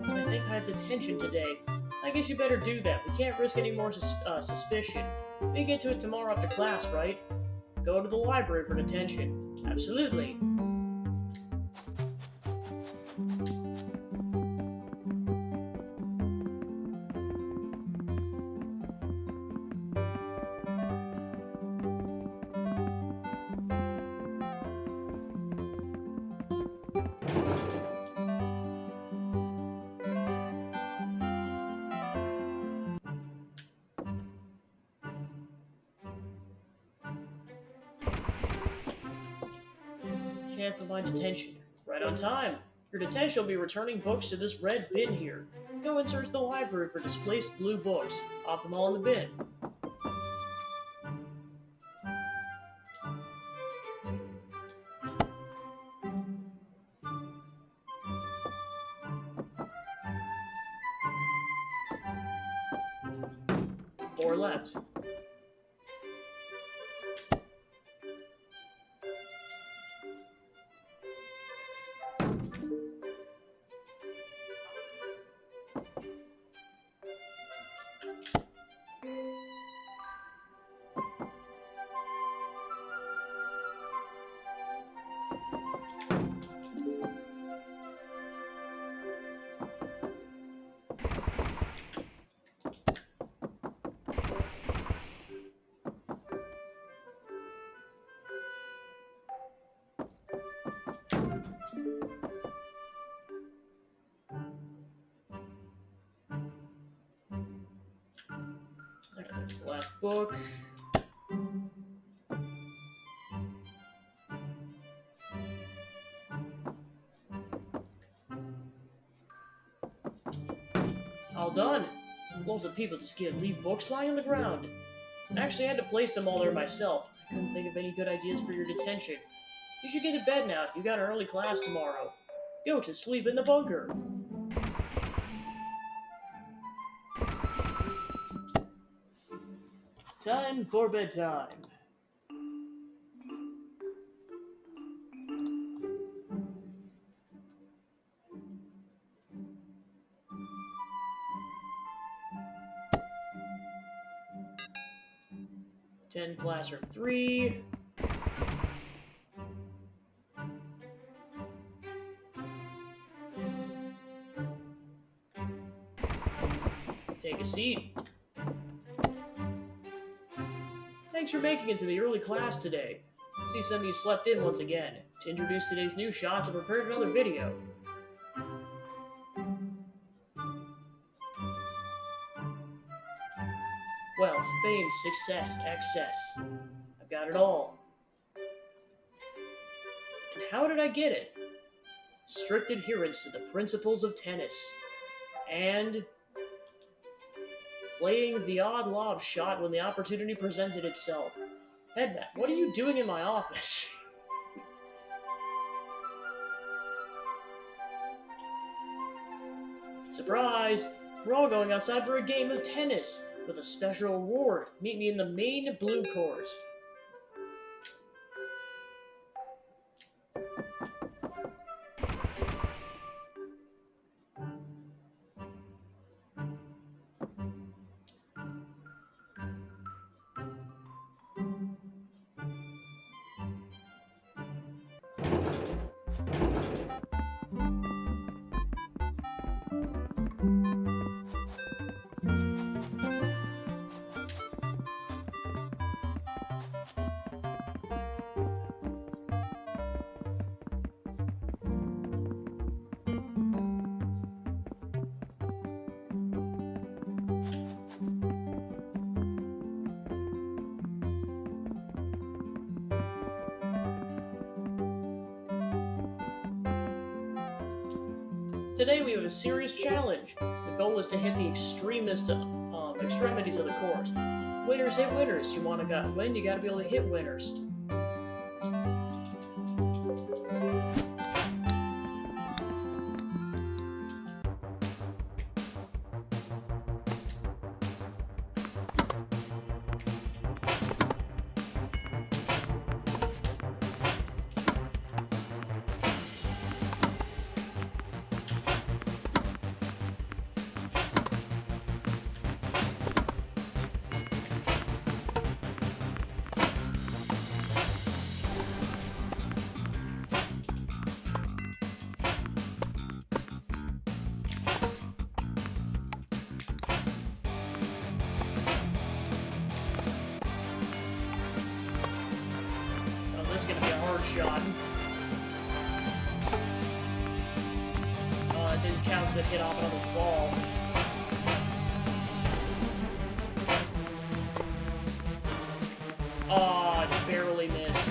[SPEAKER 1] I think I have detention today. I guess you better do that. We can't risk any more suspicion. We can get to it tomorrow after class, right? Go to the library for detention. Absolutely. Half of my detention. Right on time. Your detention will be returning books to this red bin here. Go and search the library for displaced blue books. Pop them all in the bin. Four left. Last book. All done. Loads of people just leave books lying on the ground. I actually had to place them all there myself. I couldn't think of any good ideas for your detention. You should get to bed now. You got an early class tomorrow. Go to sleep in the bunker. Time for bedtime. Ten classroom 3. Take a seat. Thanks for making it to the early class today. I see some of you slept in once again. To introduce today's new shots, I prepared another video. Wealth, fame, success, excess. I've got it all. And how did I get it? Strict adherence to the principles of tennis. And playing the odd lob shot when the opportunity presented itself. Headmat, what are you doing in my office? Surprise! We're all going outside for a game of tennis with a special reward. Meet me in the main blue court. Today we have a serious challenge. The goal is to hit the extremities of the course. Winners hit winners. You want to win, you got to be able to hit winners. This is going to be a hard shot. It didn't count because it hit off another ball. Oh, just barely missed.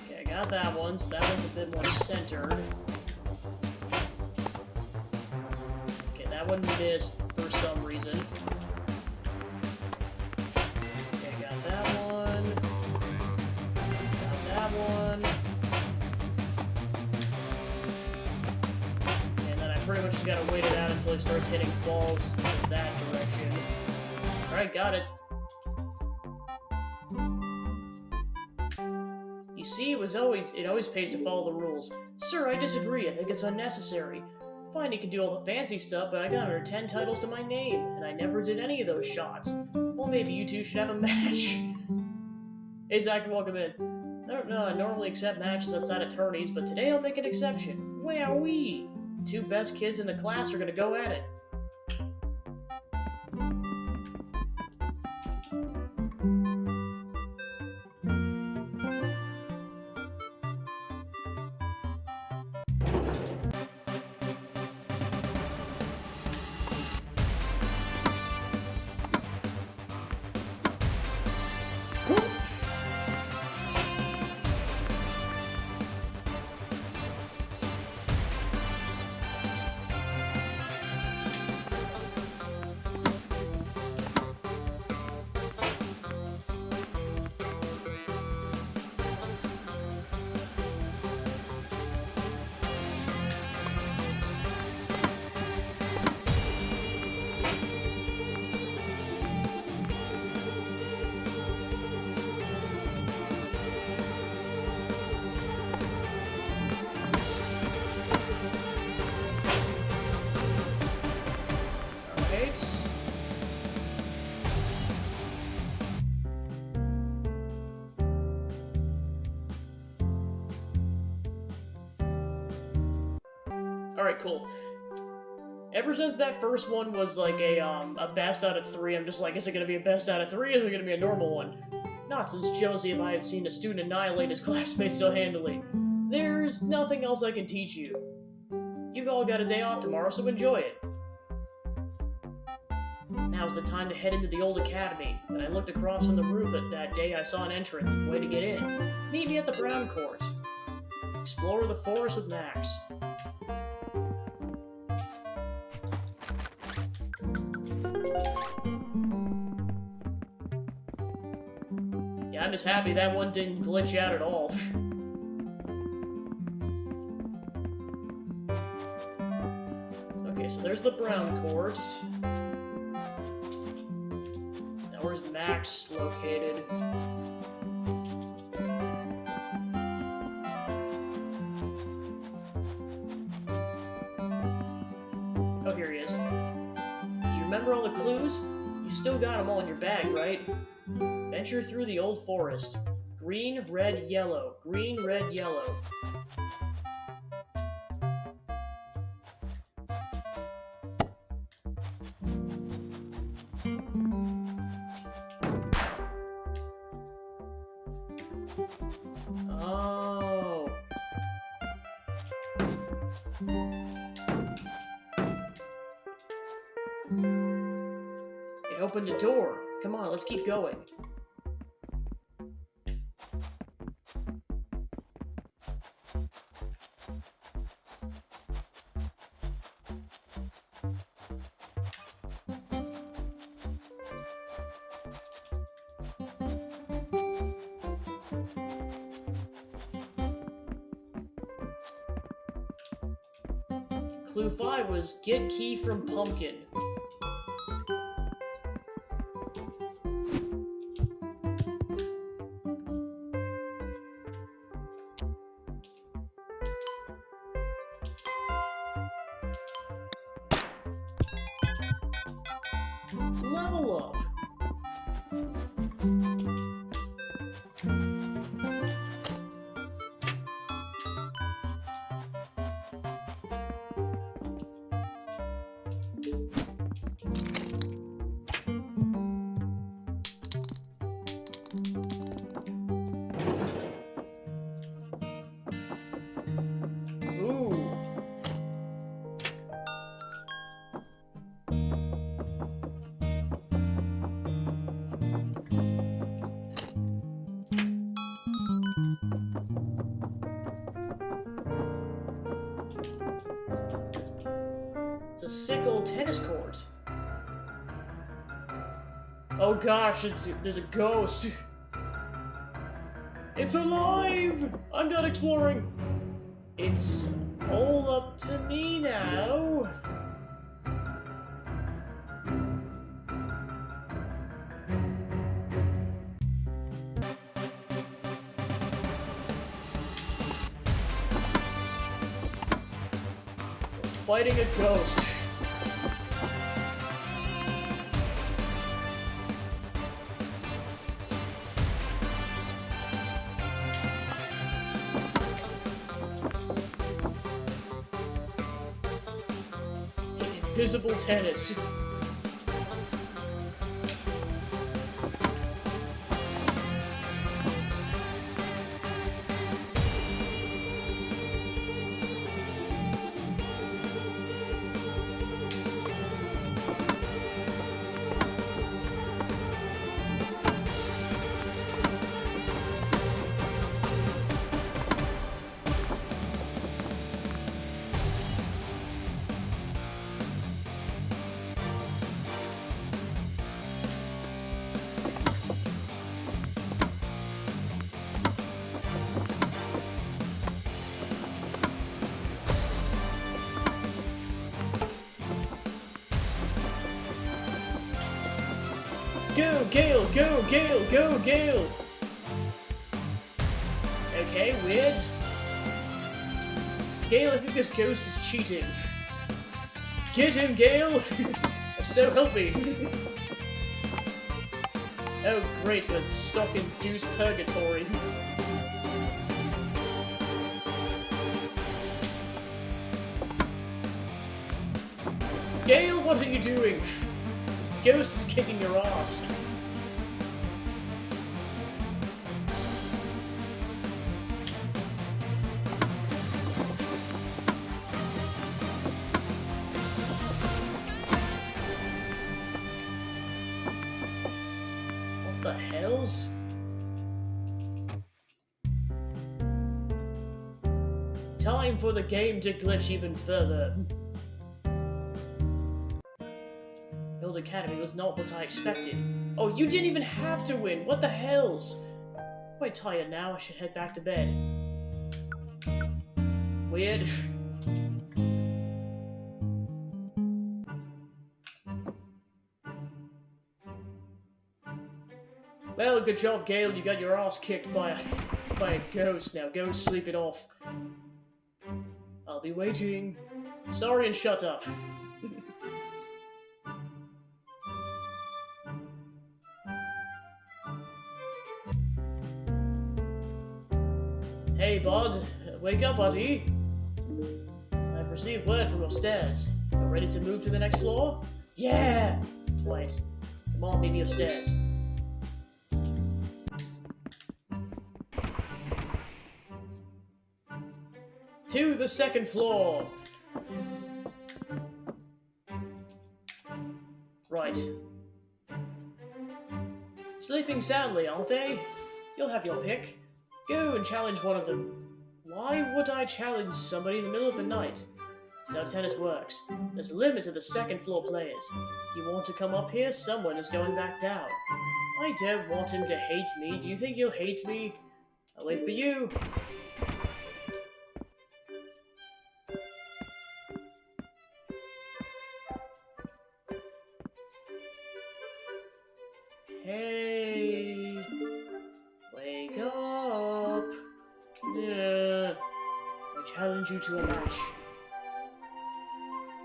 [SPEAKER 1] Okay, I got that one, so that one's a bit more centered. Okay, that one missed for some reason. Pretty much just gotta wait it out until he starts hitting balls in that direction. Alright, got it. You see, it always pays to follow the rules. Sir, I disagree. I think it's unnecessary. Fine, you can do all the fancy stuff, but I got under 10 titles to my name, and I never did any of those shots. Well, maybe you two should have a match. Hey, Zach, welcome in. I don't know, I normally accept matches outside attorneys, but today I'll make an exception. Wowee! Two best kids in the class are gonna go at it. Alright, cool. Ever since that first one was like a best out of 3, I'm just like, is it gonna be a best out of 3 or is it gonna be a normal one? Not since Josie have I have seen a student annihilate his classmates so handily. There's nothing else I can teach you. You've all got a day off tomorrow, so enjoy it. Now's the time to head into the old academy. When I looked across from the roof that day, I saw an entrance, way to get in. Meet me at the Brown Court. Explore the forest with Max. Yeah, I'm just happy that one didn't glitch out at all. Okay, so there's the Brown Court. Now where's Max located? Oh, here he is. Do you remember all the clues? You still got them all in your bag, right? Venture through the old forest. Green, red, yellow. Green, red, yellow. Oh. It opened a door. Come on, let's keep going. Clue 5 was get key from pumpkin. Level up. Ooh. It's a sick old tennis court. Oh gosh, there's a ghost. It's alive! I'm done exploring. It's all up to me now. Fighting a ghost. Invisible tennis. Go, Gale! Go, Gale! Go, Gale! Okay, weird. Gale, I think this ghost is cheating. Get him, Gale! So help me! Oh, great, we're stuck in Deuce Purgatory. Gale, what are you doing? This ghost is kicking your ass. What the hells? Time for the game to glitch even further. Old Academy was not what I expected. Oh, you didn't even have to win! What the hells? Quite tired now, I should head back to bed. Weird. Well, good job, Gale. You got your ass kicked by a ghost. Now go sleep it off. I'll be waiting. Sorry and shut up. Hey, bud. Wake up, buddy. I've received word from upstairs. You're ready to move to the next floor? Yeah! Wait. Come on, meet me upstairs. To the second floor! Right. Sleeping soundly, aren't they? You'll have your pick. Go and challenge one of them. Why would I challenge somebody in the middle of the night? That's how tennis works. There's a limit to the second floor players. You want to come up here, someone is going back down. I don't want him to hate me. Do you think he'll hate me? I'll wait for you. Hey, wake up. Yeah, I challenge you to a match.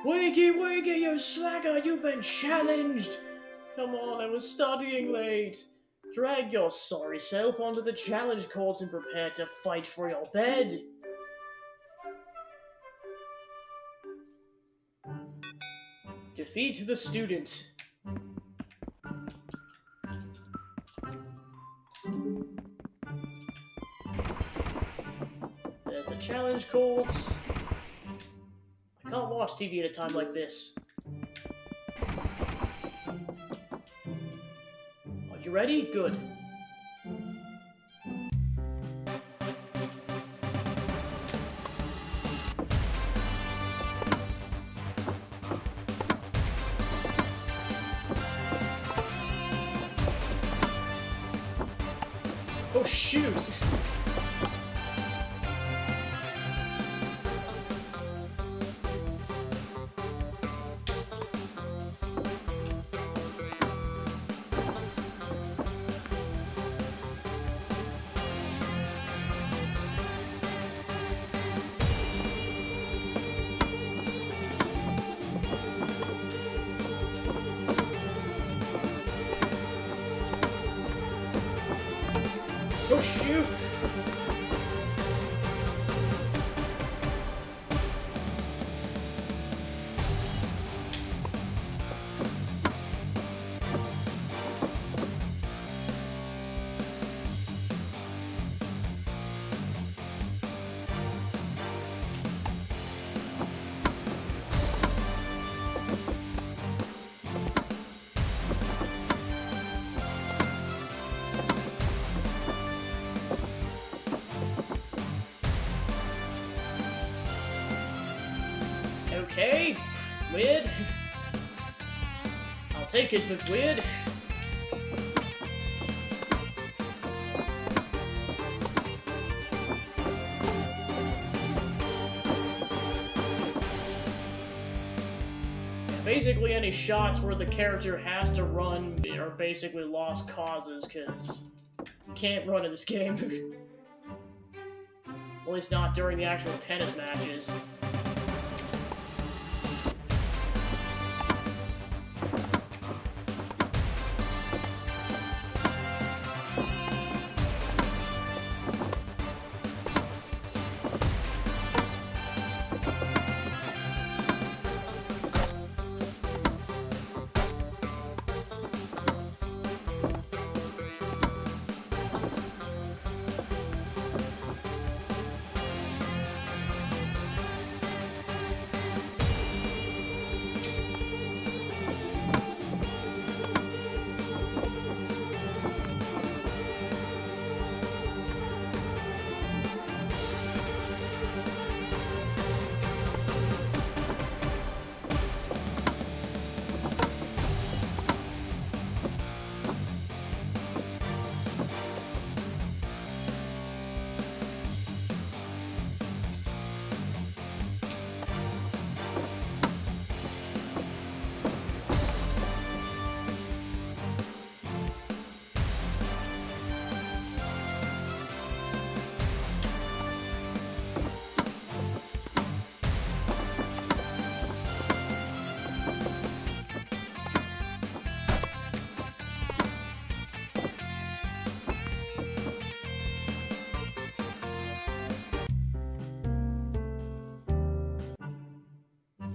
[SPEAKER 1] Wakey, wakey, you slacker, you've been challenged! Come on, I was studying late. Drag your sorry self onto the challenge courts and prepare to fight for your bed. Defeat the student. There's the challenge courts. I can't watch TV at a time like this. Are you ready? Good. Oh shoot! Oh shoot! Okay, weird. I'll take it, but weird. Basically, any shots where the character has to run are basically lost causes, because you can't run in this game. At least not during the actual tennis matches.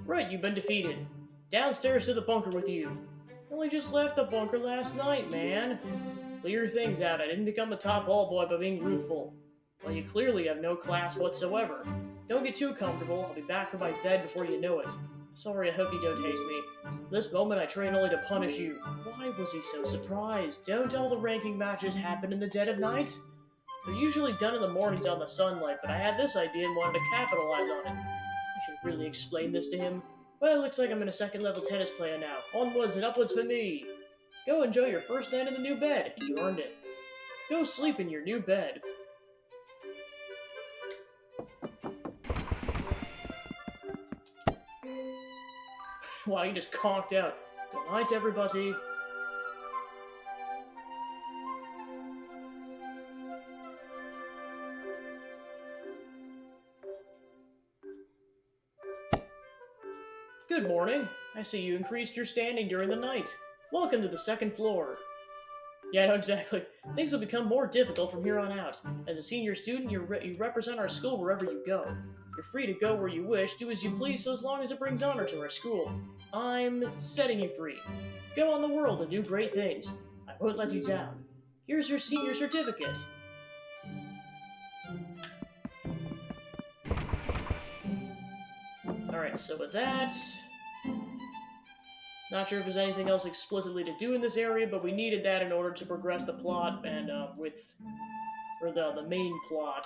[SPEAKER 1] Right, you've been defeated. Downstairs to the bunker with you. I only just left the bunker last night, man. Clear your things out. I didn't become the top ball boy by being ruthful. Well, you clearly have no class whatsoever. Don't get too comfortable. I'll be back in my bed before you know it. Sorry, I hope you don't hate me. This moment I train only to punish you. Why was he so surprised? Don't all the ranking matches happen in the dead of night? They're usually done in the mornings on the sunlight, but I had this idea and wanted to capitalize on it. I should really explain this to him. Well, it looks like I'm in a second-level tennis player now. Onwards and upwards for me. Go enjoy your first night in the new bed. You earned it. Go sleep in your new bed. Wow, you just conked out. Good night, everybody. morning. I see you increased your standing during the night. Welcome to the second floor. Yeah, I know exactly. Things will become more difficult from here on out. As a senior student, you represent our school wherever you go. You're free to go where you wish, do as you please, so as long as it brings honor to our school. I'm setting you free. Go on the world and do great things. I won't let you down. Here's your senior certificate. Alright, so with that... Not sure if there's anything else explicitly to do in this area, but we needed that in order to progress the plot and the main plot.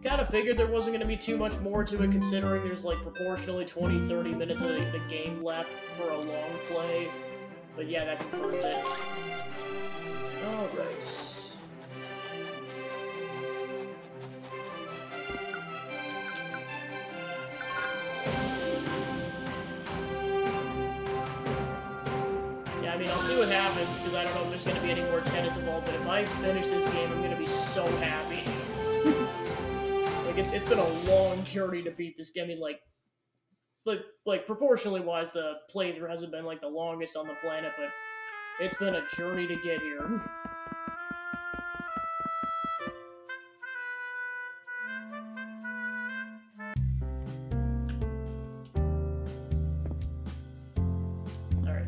[SPEAKER 1] Kinda figured there wasn't gonna be too much more to it, considering there's like proportionally 20-30 minutes of the game left for a long play. But yeah, that confirms it. Alright. I mean, I'll see what happens, because I don't know if there's going to be any more tennis involved, but if I finish this game, I'm going to be so happy. Like, it's been a long journey to beat this game. I mean, like proportionally wise, the playthrough hasn't been, like, the longest on the planet, but it's been a journey to get here.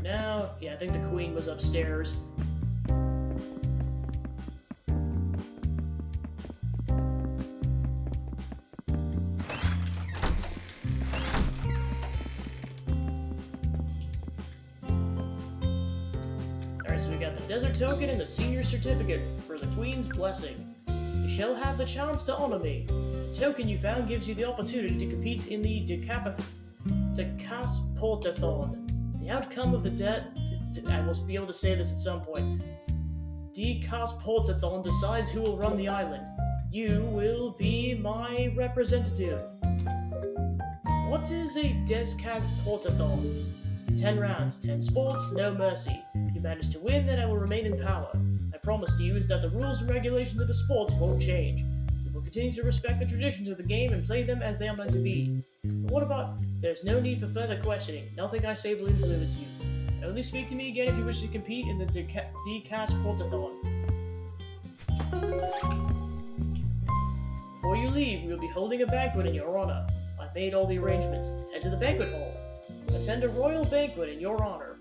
[SPEAKER 1] Now, yeah, I think the queen was upstairs. Alright, so we got the desert token and the senior certificate for the queen's blessing. You shall have the chance to honor me. The token you found gives you the opportunity to compete in the Decasportathon. The outcome of the I will be able to say this at some point. Decasportathon decides who will run the island. You will be my representative. What is a Decasportathon? 10 rounds, 10 sports, no mercy. You manage to win, then I will remain in power. I promise to you is that the rules and regulations of the sports won't change. We will continue to respect the traditions of the game and play them as they are meant to be. But what about... There's no need for further questioning. Nothing I say will influence you. Only speak to me again if you wish to compete in the Decasportathon. Before you leave, we will be holding a banquet in your honor. I've made all the arrangements. Head to the banquet hall. Attend a royal banquet in your honor.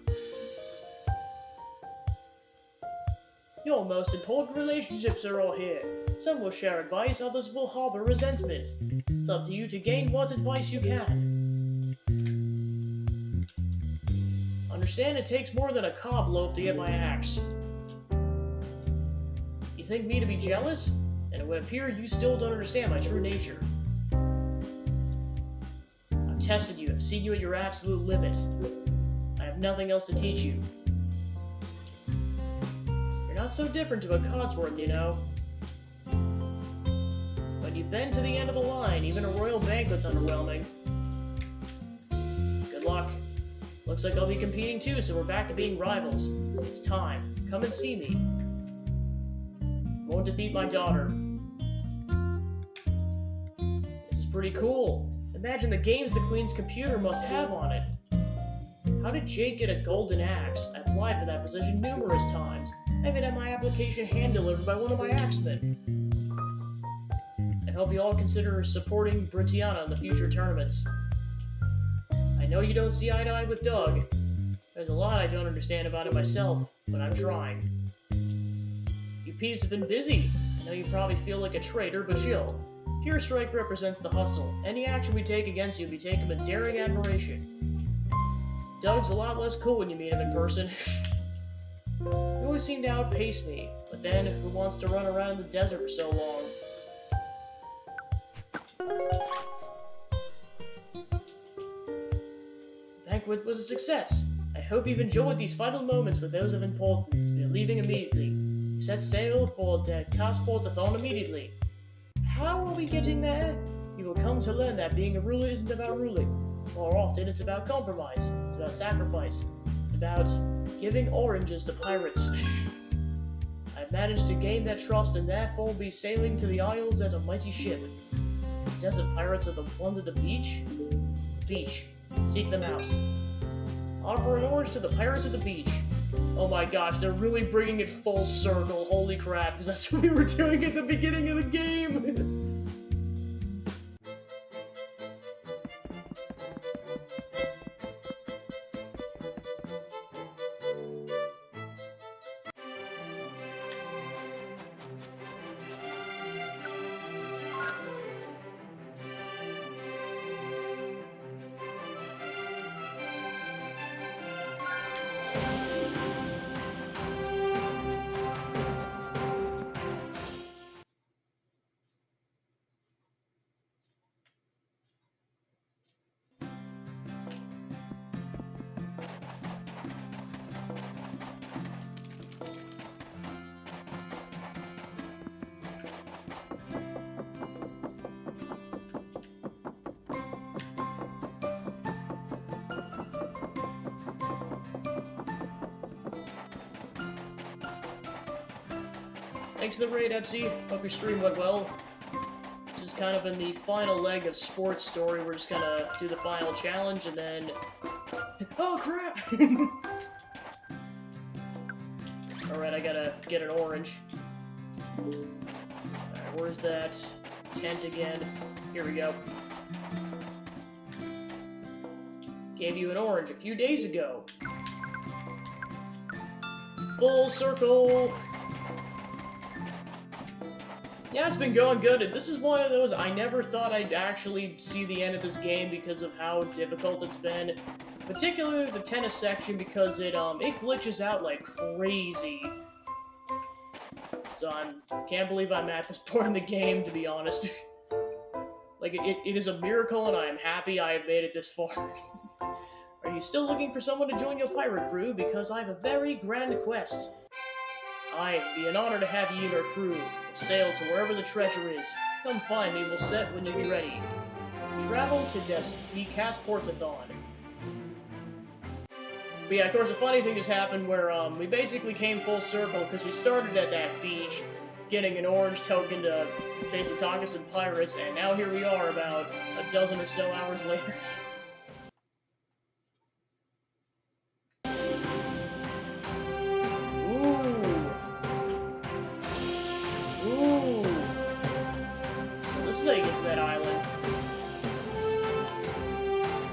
[SPEAKER 1] Your most important relationships are all here. Some will share advice, others will harbor resentment. It's up to you to gain what advice you can. Understand it takes more than a cob loaf to get my axe. You think me to be jealous? And it would appear you still don't understand my true nature. I've tested you, I've seen you at your absolute limit. I have nothing else to teach you. You're not so different to a Codsworth, you know. When you've been to the end of the line, even a royal banquet's underwhelming. Good luck. Looks like I'll be competing too, so we're back to being rivals. It's time. Come and see me. Won't defeat my daughter. This is pretty cool. Imagine the games the Queen's computer must have on it. How did Jake get a golden axe? I applied for that position numerous times. I even had my application hand-delivered by one of my axemen. I hope you all consider supporting Britiana in the future tournaments. I know you don't see eye to eye with Doug. There's a lot I don't understand about it myself, but I'm trying. You peeps have been busy. I know you probably feel like a traitor, but chill. Pure Strike represents the hustle. Any action we take against you will be taken with daring admiration. Doug's a lot less cool when you meet him in person. You always seem to outpace me, but then who wants to run around the desert for so long? The banquet was a success. I hope you've enjoyed these final moments with those of importance. We are leaving immediately. We set sail for Decasportathon immediately. How are we getting there? You will come to learn that being a ruler isn't about ruling. More often, it's about compromise. It's about sacrifice. It's about giving oranges to pirates. I've managed to gain their trust and therefore will be sailing to the Isles at a mighty ship. Desert pirates are the ones at the beach? Beach. Seek them out. Offer an orange to the pirates at the beach. Oh my gosh, they're really bringing it full circle. Holy crap, because that's what we were doing at the beginning of the game. Thanks to the raid, Epsy. Hope your stream went well. Just kind of in the final leg of Sports Story, we're just gonna do the final challenge and then... Oh, crap! Alright, I gotta get an orange. Alright, where's that tent again? Here we go. Gave you an orange a few days ago. Full circle! Yeah, it's been going good, and this is one of those I never thought I'd actually see the end of this game because of how difficult it's been. Particularly the tennis section, because it glitches out like crazy. So can't believe I'm at this point in the game, to be honest. Like, it is a miracle, and I am happy I have made it this far. Are you still looking for someone to join your pirate crew? Because I have a very grand quest. Aye, it'd be an honor to have you in our crew. Sail to wherever the treasure is. Come find me, we'll set when you be ready. Travel to the Casportathon. But yeah, of course, a funny thing has happened where we basically came full circle because we started at that beach, getting an orange token to basically talk to some pirates, and now here we are about a dozen or so hours later.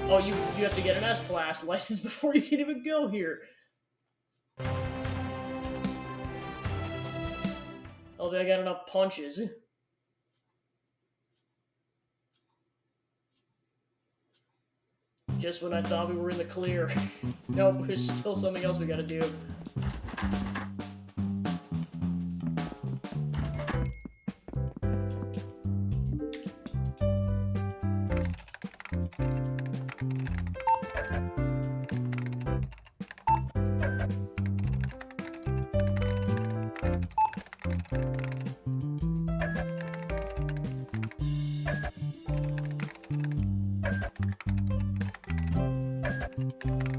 [SPEAKER 1] Oh, you have to get an S-Class license before you can even go here. Oh, I got enough punches. Just when I thought we were in the clear. Nope, there's still something else we gotta do.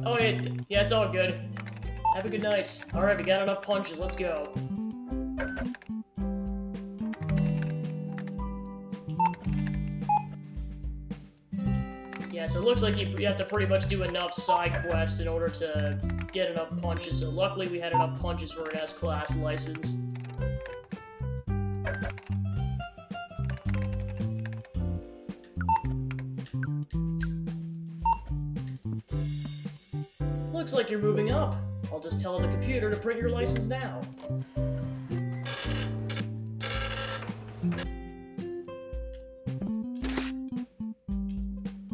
[SPEAKER 1] Oh, yeah, it's all good. Have a good night. Alright, we got enough punches, let's go. Yeah, so it looks like you have to pretty much do enough side quests in order to get enough punches, so luckily we had enough punches for an S-Class license. Looks like you're moving up. I'll just tell the computer to print your license now.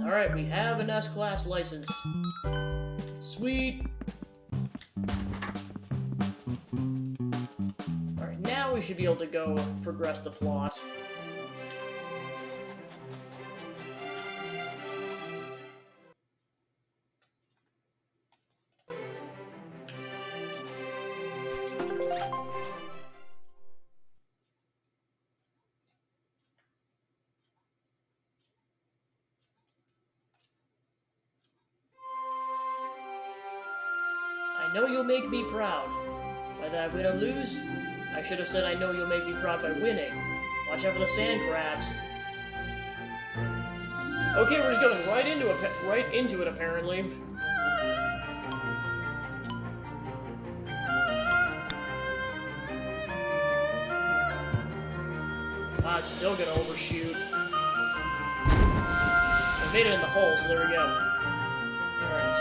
[SPEAKER 1] Alright, we have an S-Class license. Sweet! Alright, now we should be able to go progress the plot. I know you'll make me proud. Whether I win or lose, I should have said I know you'll make me proud by winning. Watch out for the sand crabs. Okay, we're just going right into it apparently. It's still gonna overshoot. I made it in the hole, so there we go. Alright.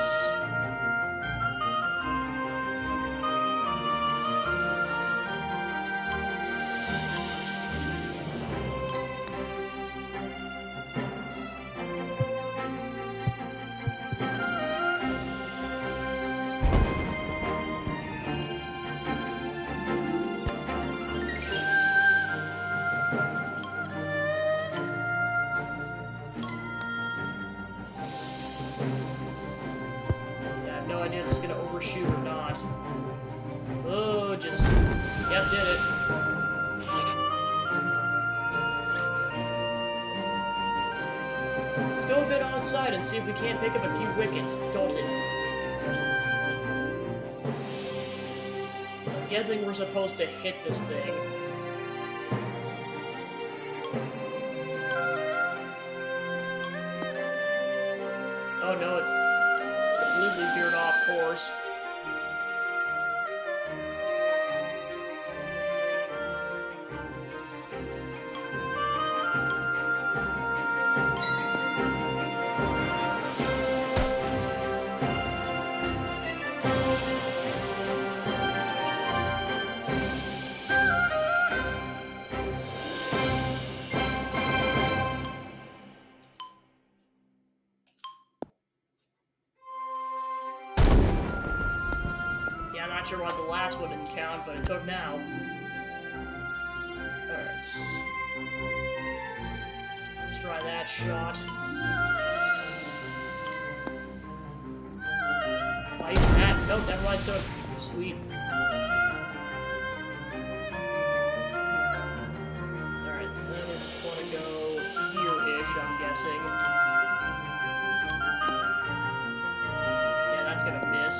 [SPEAKER 1] No idea if it's gonna overshoot or not. Oh, just... Yep, did it. Let's go a bit outside and see if we can't pick up a few wickets. Got it. I'm guessing we're supposed to hit this thing. Oh no, it completely veered off course. Yeah, I'm not sure why the last one didn't count, but it took now. Alright. Let's try that shot. Why even that? Nope, never mind, took. Sweet. Alright, so then we just want to go here-ish, I'm guessing. Yeah, that's gonna miss.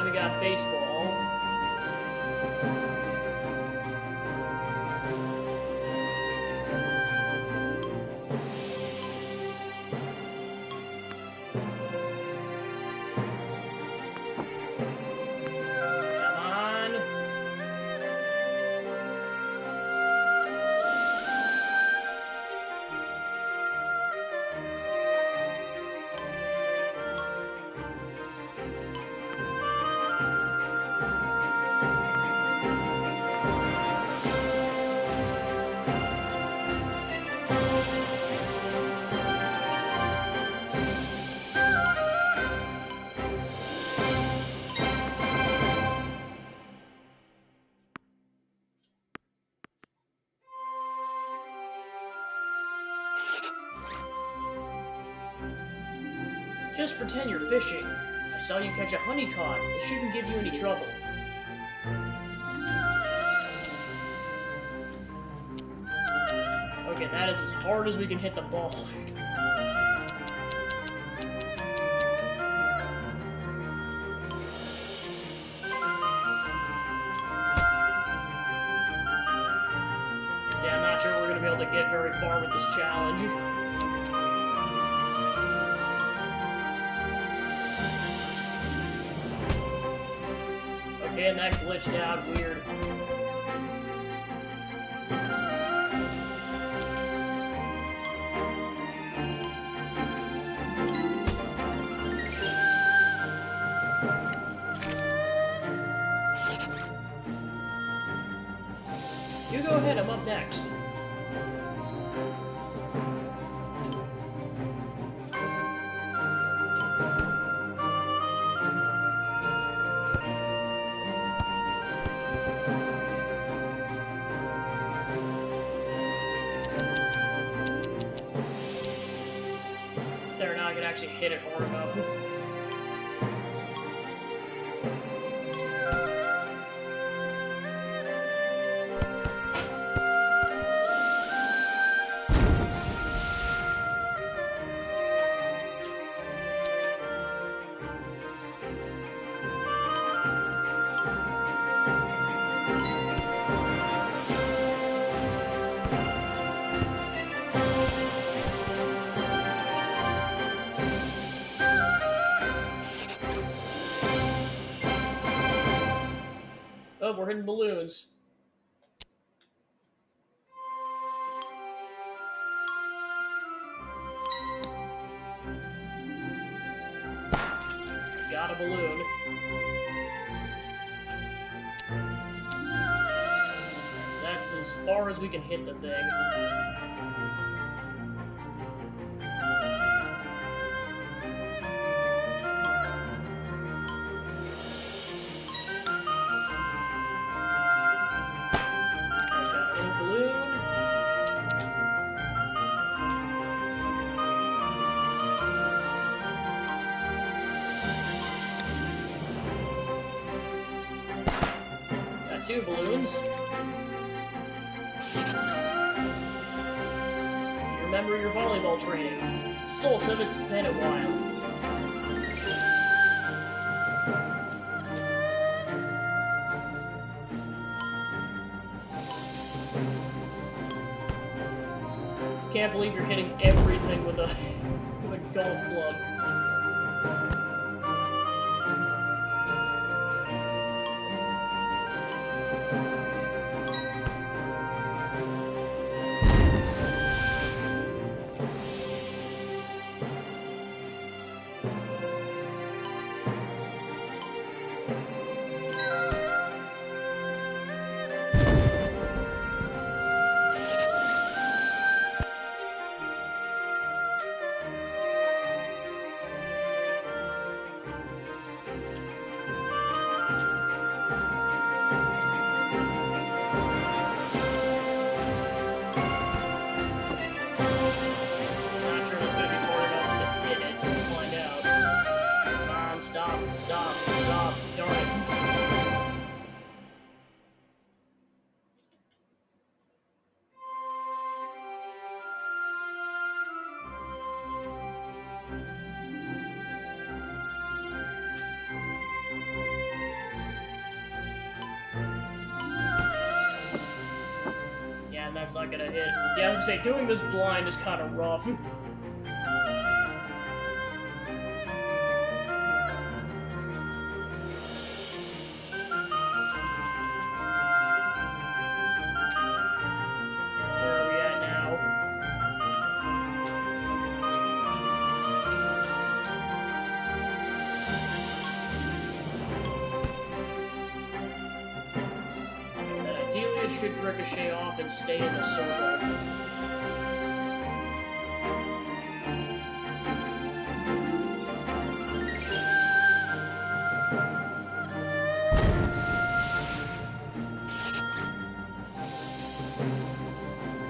[SPEAKER 1] We got baseball. Come on. Just pretend you're fishing. I saw you catch a honeycod. It shouldn't give you any trouble. Okay, that is as hard as we can hit the ball. Yeah, I'm not sure we're gonna be able to get very far with this challenge. Okay, and that glitched out weird. You go ahead, I'm up next. actually hit it hard enough. Oh, we're hitting balloons. Got a balloon. So that's as far as we can hit the thing. Got a little balloon. Got 2 balloons. Remember your volleyball training. Salt of it's been a while. Just can't believe you're hitting everything with a with a golf club. Stop, darn it. Yeah, and that's not gonna hit. Yeah, I was gonna say, doing this blind is kind of rough. Should ricochet off and stay in the circle.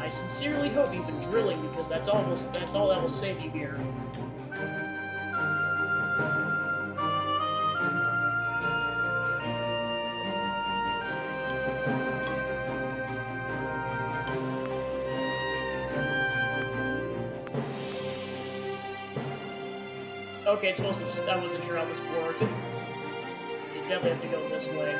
[SPEAKER 1] I sincerely hope you've been drilling because that's all that will save you here. Okay, it's supposed to. I wasn't sure how this worked. You definitely have to go this way.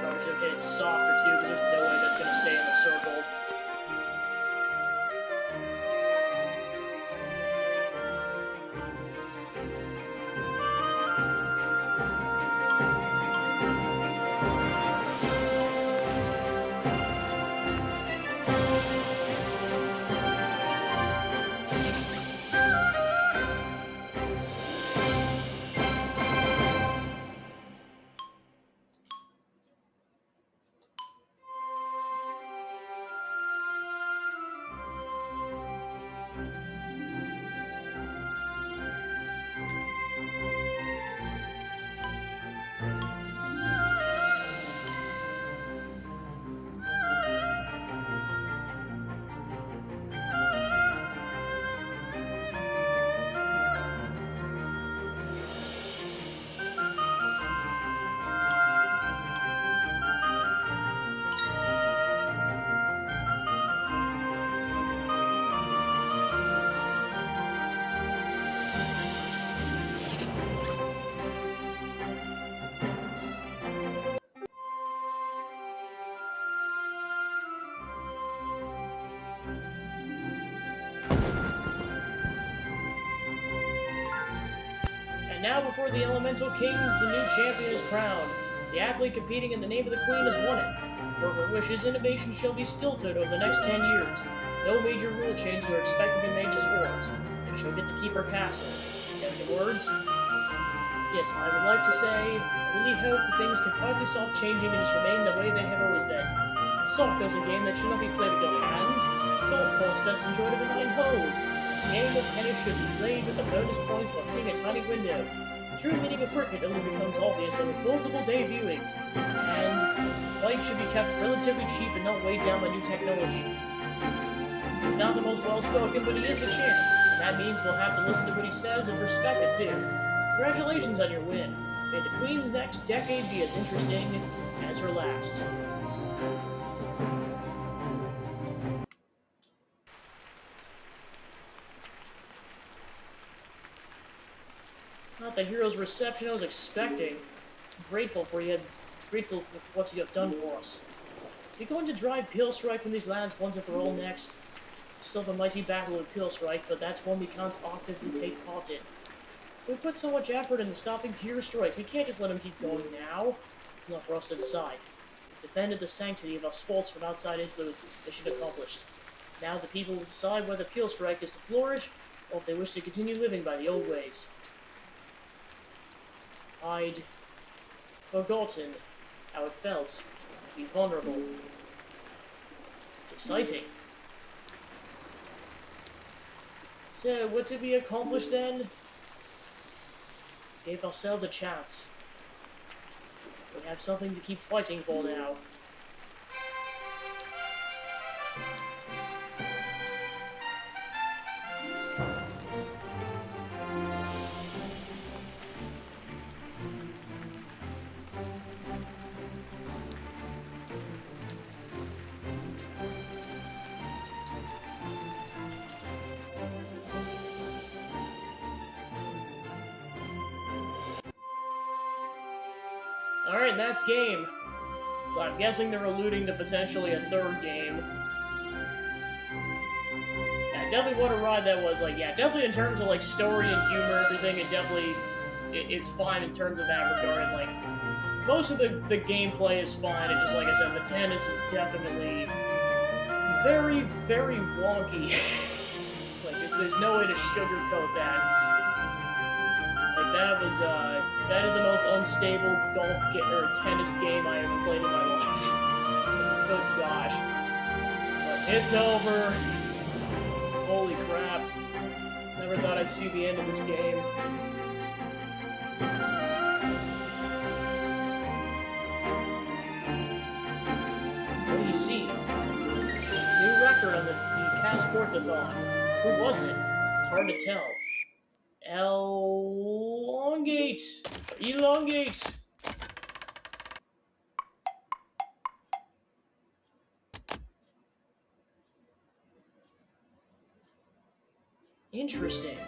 [SPEAKER 1] Probably should have hit it softer too, because there's no way that's going to stay in the circle. now before the Elemental Kings, the new champion is crowned. The athlete competing in the name of the Queen has won it. For her wishes, innovation shall be stilted over the next 10 years. No major rule changes are expected to be made to sports, and she'll get to keep her castle. Any words? Yes, I would like to say, I really hope that things can finally stop changing and just remain the way they have always been. Soccer is a game that should not be played with your hands. Golf course best enjoyed with 9 holes. The game of tennis should be played with the bonus points for hitting a tiny window. The true meaning of cricket only becomes obvious over multiple day viewings. And bikes should be kept relatively cheap and not weighed down by new technology. He's not the most well-spoken, but he is the champ. And that means we'll have to listen to what he says and respect it too. Congratulations on your win. May the Queen's next decade be as interesting as her last. Not the hero's reception I was expecting. Grateful for what you have done for us. You're going to drive Pillstrike from these lands once and for all next. Still the mighty battle of Pillstrike, but that's one we can't actively take part in. We put so much effort into stopping Pillstrike, we can't just let him keep going now. It's not for us to decide. We've defended the sanctity of our sports from outside influences. Mission accomplished. Now the people will decide whether Pillstrike is to flourish, or if they wish to continue living by the old ways. I'd forgotten how it felt to be vulnerable. It's exciting. So, what did we accomplish then? Gave ourselves a chance. We have something to keep fighting for now. Alright, that's game. So I'm guessing they're alluding to potentially a third game. Yeah, definitely what a ride that was. Like, yeah, definitely in terms of, like, story and humor, everything, it's fine in terms of that regard. Like, most of the gameplay is fine, and just like I said, the tennis is definitely very, very wonky. Like, there's no way to sugarcoat that. Like, that is the most unstable tennis game I ever played in my life. Good gosh. But it's over. Holy crap. Never thought I'd see the end of this game. What do you see? New record on the Casportathon. Who was it? It's hard to tell. Elongate. Interesting.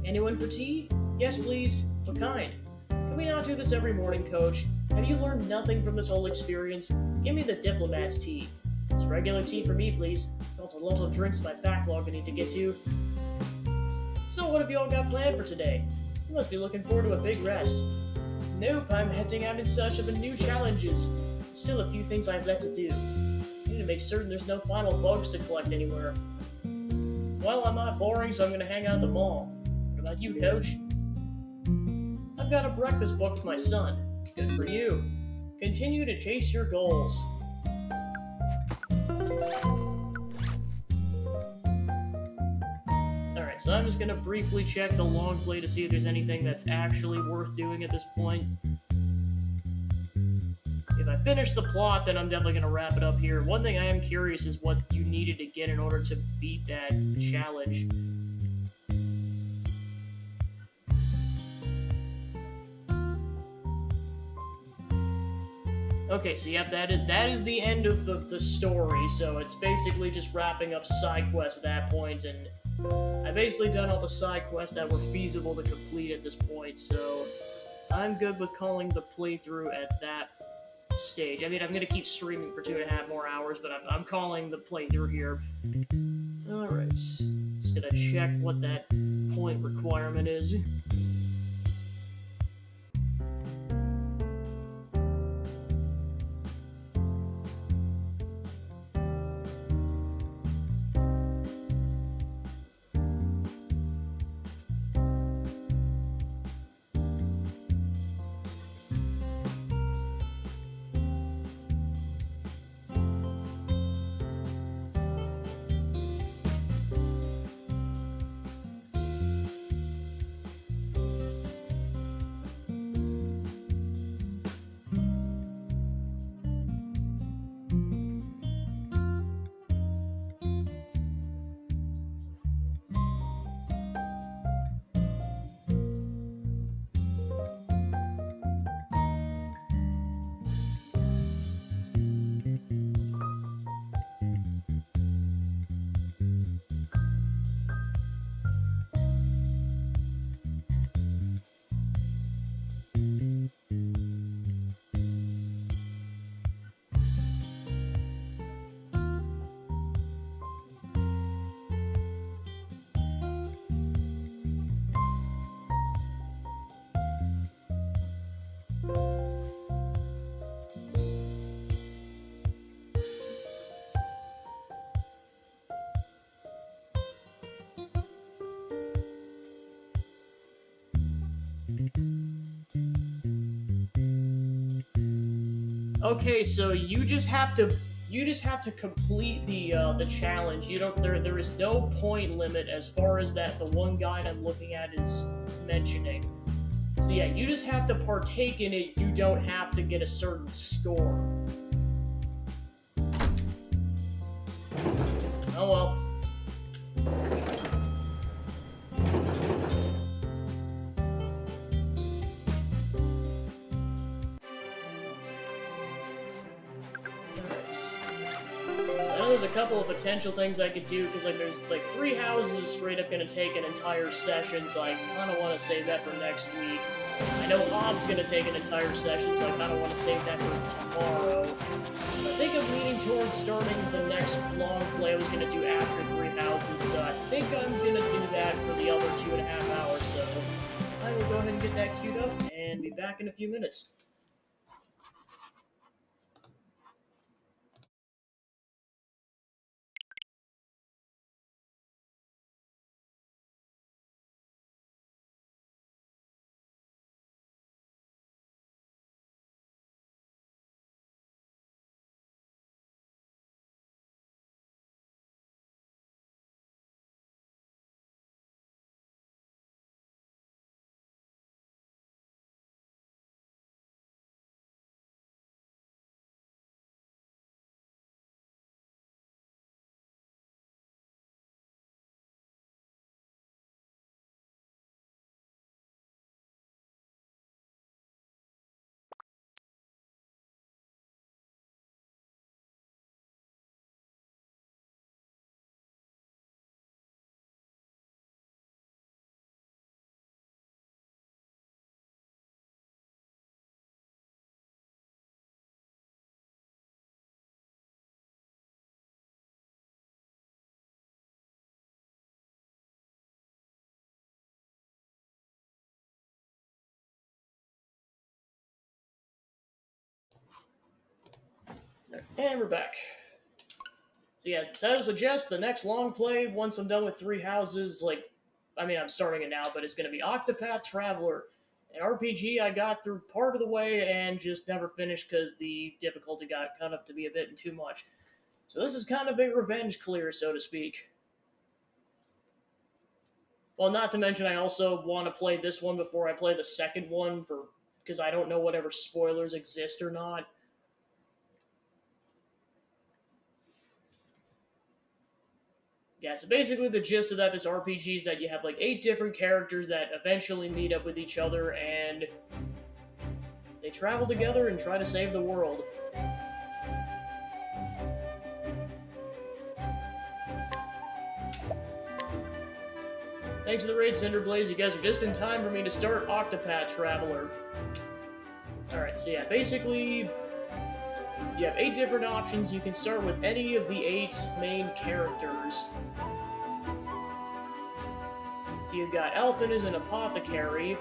[SPEAKER 1] Anyone for tea? Yes, please. What kind? Can we not do this every morning, Coach? Have you learned nothing from this whole experience? Give me the diplomat's tea. It's regular tea for me, please. Got a lot of drinks in my backlog I need to get to. So what have you all got planned for today? You must be looking forward to a big rest. Nope, I'm heading out in search of new challenges. Still a few things I've left to do. I need to make certain there's no final bugs to collect anywhere. Well, I'm not boring, so I'm gonna hang out at the mall. What about you, Coach? I've got a breakfast booked with my son. Good for you. Continue to chase your goals. Alright, so I'm just gonna briefly check the long play to see if there's anything that's actually worth doing at this point. If I finish the plot, then I'm definitely gonna wrap it up here. One thing I am curious is what you needed to get in order to beat that challenge. Okay, so yep, that is the end of the story. So it's basically just wrapping up side quests at that point, and I've basically done all the side quests that were feasible to complete at this point. So I'm good with calling the playthrough at that stage. I mean, I'm gonna keep streaming for 2.5 more hours, but I'm calling the playthrough here. All right, just gonna check what that point requirement is. Okay, so you just have to complete the challenge. You don't there is no point limit as far as that the one guide I'm looking at is mentioning. So yeah, you just have to partake in it. You don't have to get a certain score. Oh well. Alright. So I know there's a couple of potential things I could do because like there's like 3 houses is straight up gonna take an entire session, so I kind of want to save that for next week. I know Hobb's gonna take an entire session, so I kind of want to save that for tomorrow. So I think I'm leaning towards starting the next long play I was gonna do after 3 houses. So I think I'm gonna do that for the other 2.5 hours. So I will go ahead and get that queued up and be back in a few minutes. And we're back. So yeah, as the title suggests, the next long play, once I'm done with 3 houses, I mean, I'm starting it now, but it's going to be Octopath Traveler, an RPG I got through part of the way and just never finished because the difficulty got kind of to be a bit too much. So this is kind of a revenge clear, so to speak. Well, not to mention, I also want to play this one before I play the second one for because I don't know whatever spoilers exist or not. Yeah, so basically the gist of that this RPG is that you have like 8 different characters that eventually meet up with each other, and They travel together and try to save the world. Thanks to the raid, Cinderblaze, you guys are just in time for me to start Octopath Traveler. Alright, so yeah, basically, you have 8 different options. You can start with any of the 8 main characters. So you've got Elfin as an apothecary.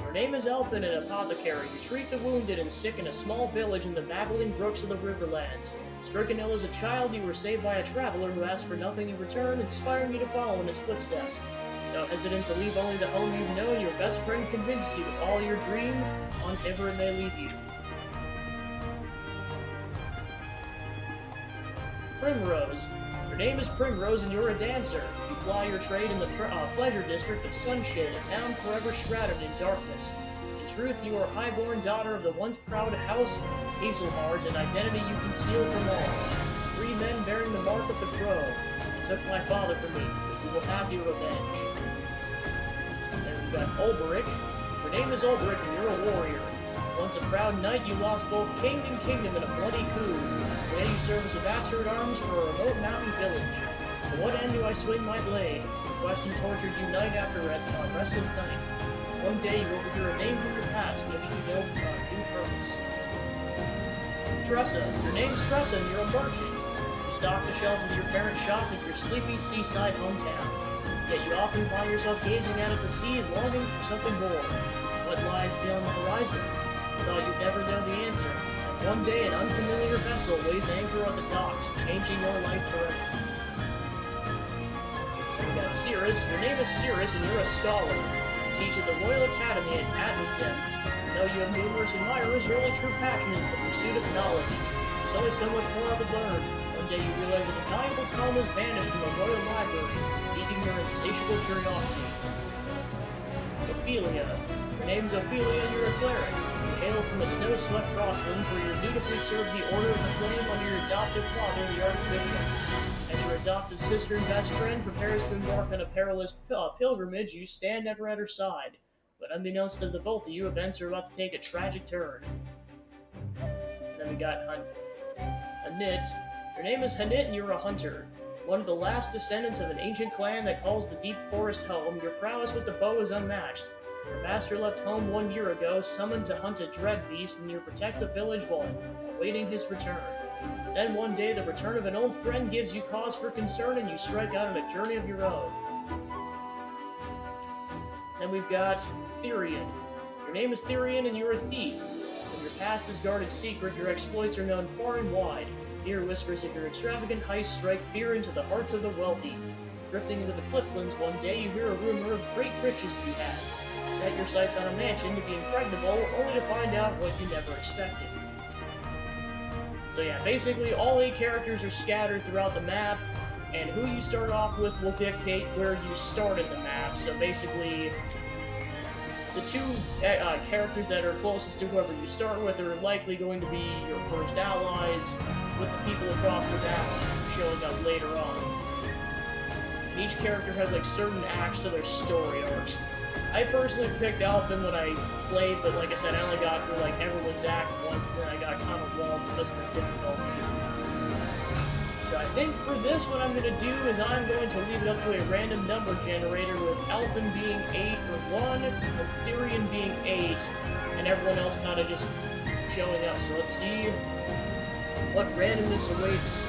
[SPEAKER 1] Your name is Elfin, an apothecary. You treat the wounded and sick in a small village in the babbling brooks of the Riverlands. Stricken ill as a child, you were saved by a traveler who asked for nothing in return, inspiring you to follow in his footsteps. No hesitant to leave only the home you've known, your best friend convinced you to follow your dream, on ever it may lead you. Primrose. Your name is Primrose and you're a dancer. You ply your trade in the pleasure district of Sunshade, a town forever shrouded in darkness. In truth, you are highborn daughter of the once proud house Hazelheart, an identity you conceal from all. 3 men bearing the mark of the crow. You took my father from me, but you will have your revenge. And we've got Ulberic. Your name is Ulberic and you're a warrior. Once a proud knight, you lost both king and kingdom in a bloody coup. Today you serve as a bastard arms for a remote mountain village. To what end do I swing my blade? The question tortured you night after restless night. One day you overhear a name from your past, giving you no new purpose. Tressa. Your name's Tressa and you're a merchant. You stock the shelves of your parents' shop in your sleepy seaside hometown. Yet you often find yourself gazing out at the sea and longing for something more. What lies beyond the horizon? You thought you'd never know the answer. And one day an unfamiliar vessel weighs anchor on the docks, changing your life forever. And we got Cirrus. Your name is Cirrus and you're a scholar. You teach at the Royal Academy at Atlasden. Though you have numerous admirers, your only true passion is the pursuit of knowledge. There's always so much more to learn. One day you realize that a valuable tome has vanished from the Royal Library, piquing your insatiable curiosity. Ophelia. Your name's Ophelia and you're a cleric. You hail from the snow-swept Frostlands where you dutifully serve the Order of the Flame under your adoptive father, the Archbishop. As your adoptive sister and best friend prepares to embark on a perilous pilgrimage, you stand ever at her side. But unbeknownst to the both of you, events are about to take a tragic turn. And then we got Hanit. Your name is Hanit and you're a hunter. One of the last descendants of an ancient clan that calls the deep forest home, your prowess with the bow is unmatched. Your master left home 1 year ago, summoned to hunt a dread beast, and you protect the village while awaiting his return. Then one day, the return of an old friend gives you cause for concern, and you strike out on a journey of your own. Then we've got Therian. Your name is Therian, and you're a thief. When your past is guarded secret, your exploits are known far and wide. Fear whispers of your extravagant heists strike fear into the hearts of the wealthy. Drifting into the clifflands, one day you hear a rumor of great riches to be had. Set your sights on a mansion to be impregnable, only to find out what you never expected. So yeah, basically all 8 characters are scattered throughout the map, and who you start off with will dictate where you start in the map. So basically, the 2 characters that are closest to whoever you start with are likely going to be your first allies, with the people across the map showing up later on. And each character has like certain acts to their story arcs. I personally picked Elfin when I played, but like I said, I only got through like everyone's act once, and then I got kind of walled because of the difficulty. So I think for this, what I'm going to do is I'm going to leave it up to a random number generator with Elfin being 8 or 1, and Therian being 8, and everyone else kind of just showing up. So let's see what randomness awaits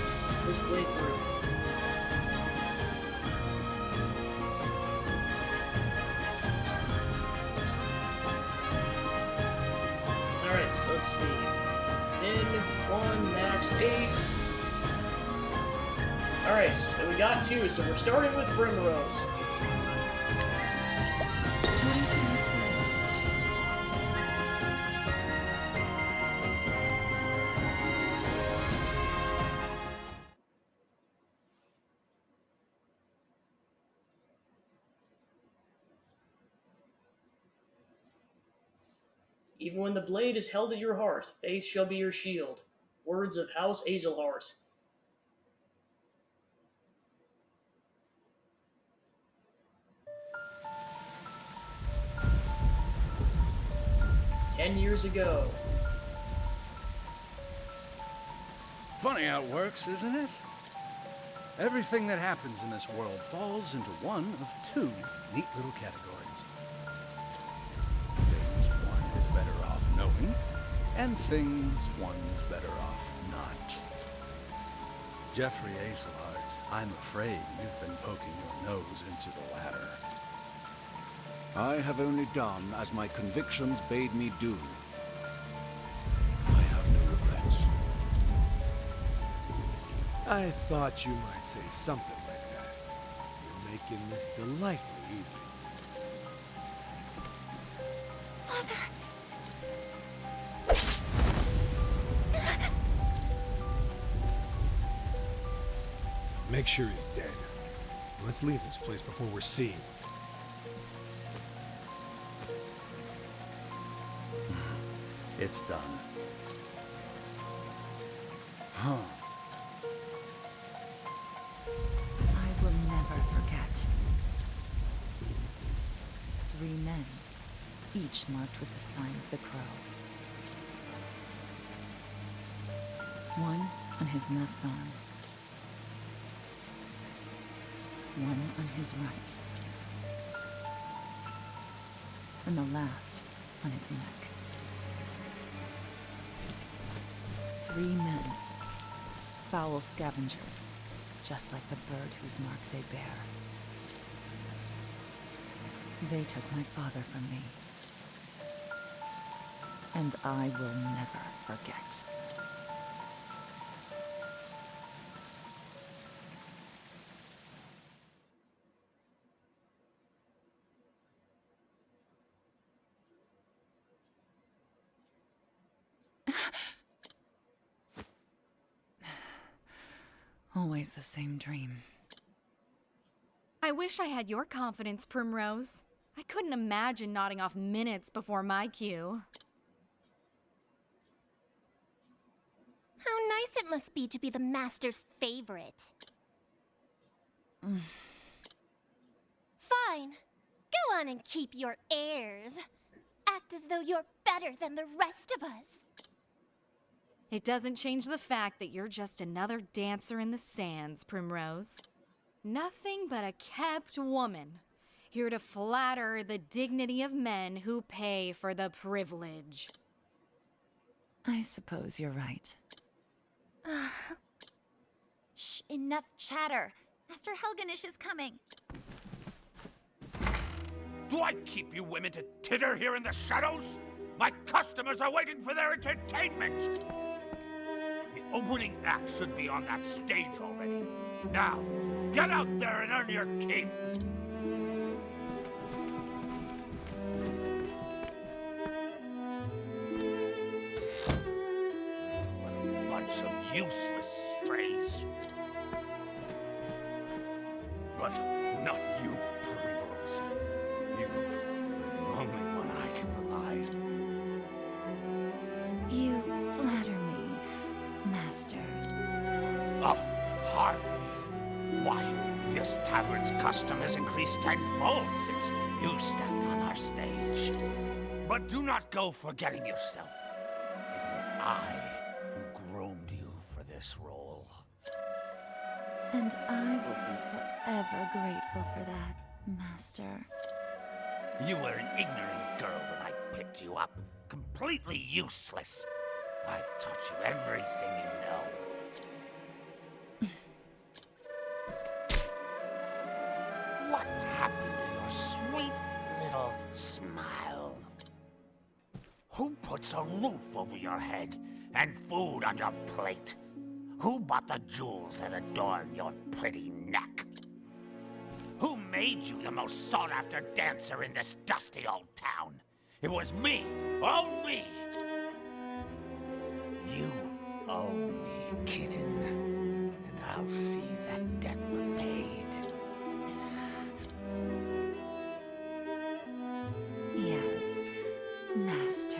[SPEAKER 1] this playthrough. Alright, so let's see. Min 1, max 8. Alright, so we got 2, so we're starting with Primrose. Even when the blade is held at your heart, faith shall be your shield. Words of House Hazelheart. 10 years ago.
[SPEAKER 2] Funny how it works, isn't it? Everything that happens in this world falls into one of two neat little categories. Things one is better off knowing, and things one is better off not. Jeffrey Azelhart, I'm afraid you've been poking your nose into the latter.
[SPEAKER 3] I have only done as my convictions bade me do. I have no regrets.
[SPEAKER 4] I thought you might say something like that. You're making this delightfully easy.
[SPEAKER 5] Father!
[SPEAKER 4] Make sure he's dead. Let's leave this place before we're seen.
[SPEAKER 2] It's done. Huh.
[SPEAKER 5] I will never forget. 3 men, each marked with the sign of the crow. One on his left arm. One on his right. And the last on his neck. 3 men. Foul scavengers, just like the bird whose mark they bear. They took my father from me. And I will never forget. Always the same dream.
[SPEAKER 6] I wish I had your confidence, Primrose. I couldn't imagine nodding off minutes before my cue.
[SPEAKER 7] How nice it must be to be the Master's favorite. Fine. Go on and keep your airs. Act as though you're better than the rest of us.
[SPEAKER 6] It doesn't change the fact that you're just another dancer in the sands, Primrose. Nothing but a kept woman, here to flatter the dignity of men who pay for the privilege.
[SPEAKER 5] I suppose you're right.
[SPEAKER 8] Shh, enough chatter. Master Helganish is coming.
[SPEAKER 9] Do I keep you women to titter here in the shadows? My customers are waiting for their entertainment! The opening act should be on that stage already. Now, get out there and earn your keep! What a bunch of useless strays. But not you, Primrose. You are the only one I can rely on.
[SPEAKER 5] You flatter me, Master.
[SPEAKER 9] Oh, hardly. Why, this tavern's custom has increased tenfold since you stepped on our stage. But do not go forgetting yourself. It was I who groomed you for this role.
[SPEAKER 5] And I will be forever grateful for that, Master.
[SPEAKER 9] You were an ignorant girl when I picked you up. Completely useless. I've taught you everything you know. What happened to your sweet little smile? Who puts a roof over your head and food on your plate? Who bought the jewels that adorn your pretty neck? Who made you the most sought-after dancer in this dusty old town? It was me, all me! You owe me, kitten, and I'll see that debt repaid.
[SPEAKER 5] Yes, Master.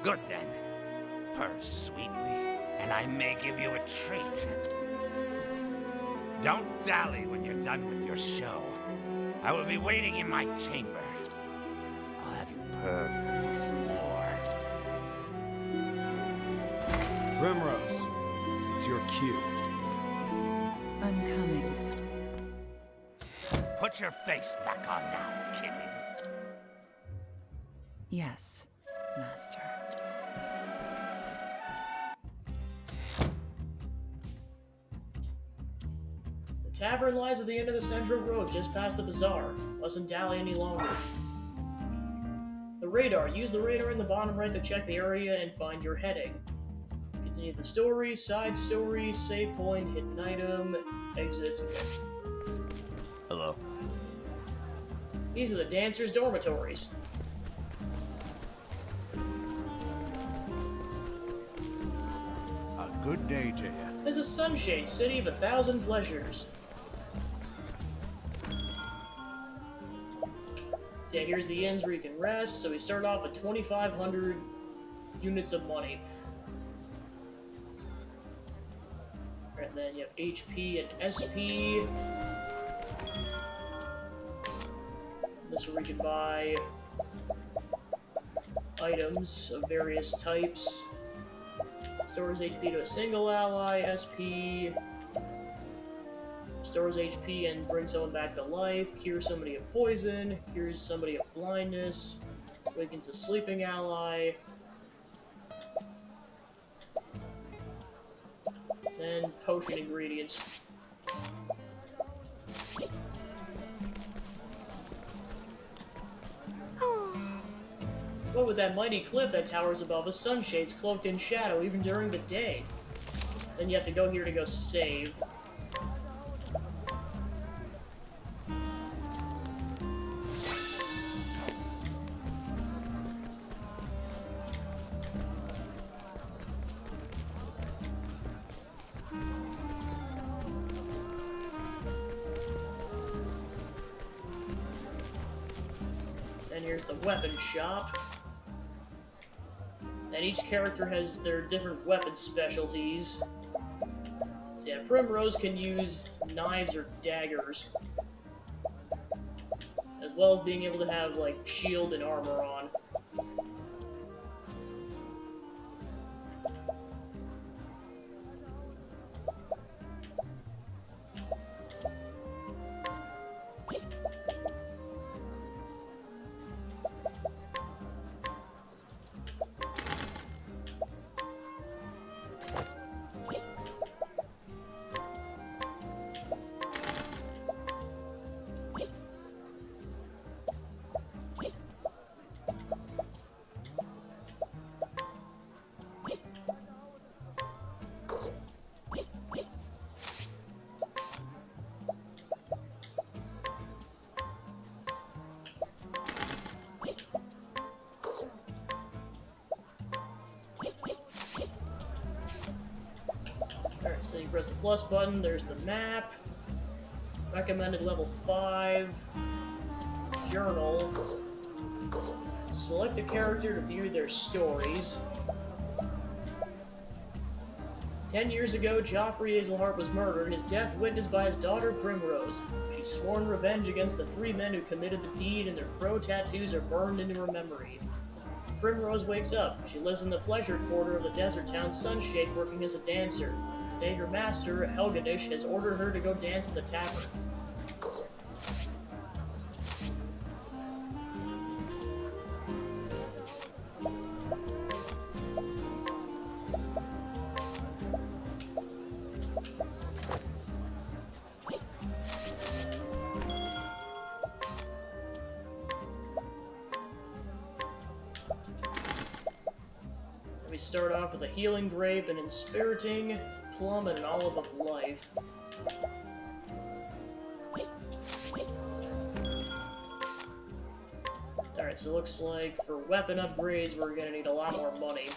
[SPEAKER 9] Good then. Purr sweetly, and I may give you a treat. Don't dally when you're done with your show. I will be waiting in my chamber. her for me some more.
[SPEAKER 4] Primrose, it's your cue.
[SPEAKER 5] I'm coming.
[SPEAKER 9] Put your face back on now, kitty.
[SPEAKER 5] Yes, Master.
[SPEAKER 1] The tavern lies at the end of the central road, just past the bazaar. Mustn't dally any longer. The radar. Use the radar in the bottom right to check the area and find your heading. Continue the story, side story, save point, hidden item, exits. Okay.
[SPEAKER 9] Hello.
[SPEAKER 1] These are the dancers' dormitories.
[SPEAKER 3] A good day to you.
[SPEAKER 1] This is Sunshade, city of 1,000 pleasures. So yeah, here's the inns where you can rest. So we start off with 2,500 units of money. And then you have HP and SP. This is where we can buy items of various types. Stores HP to a single ally, SP. Stores HP and brings someone back to life. Cures somebody of poison. Cures somebody of blindness. Awakens a sleeping ally. Then potion ingredients. What with that mighty cliff that towers above us, Sunshade's cloaked in shadow even during the day. Then you have to go here to go save. Then here's the weapon shop. And each character has their different weapon specialties. So yeah, Primrose can use knives or daggers. As well as being able to have, like, shield and armor on. Alright, so you press the plus button, there's the map. Recommended level 5. Journal. Select a character to view their stories. 10 years ago, Joffrey Hazelhart was murdered, his death witnessed by his daughter Primrose. She's sworn revenge against the 3 men who committed the deed, and their crow tattoos are burned into her memory. Primrose wakes up. She lives in the pleasure quarter of the desert town Sunshade, working as a dancer. Today, her master, Helganish, has ordered her to go dance at the tavern. We start off with a healing grape, an inspiriting plum, and an olive of life. Alright, so it looks like for weapon upgrades, we're gonna need a lot more money.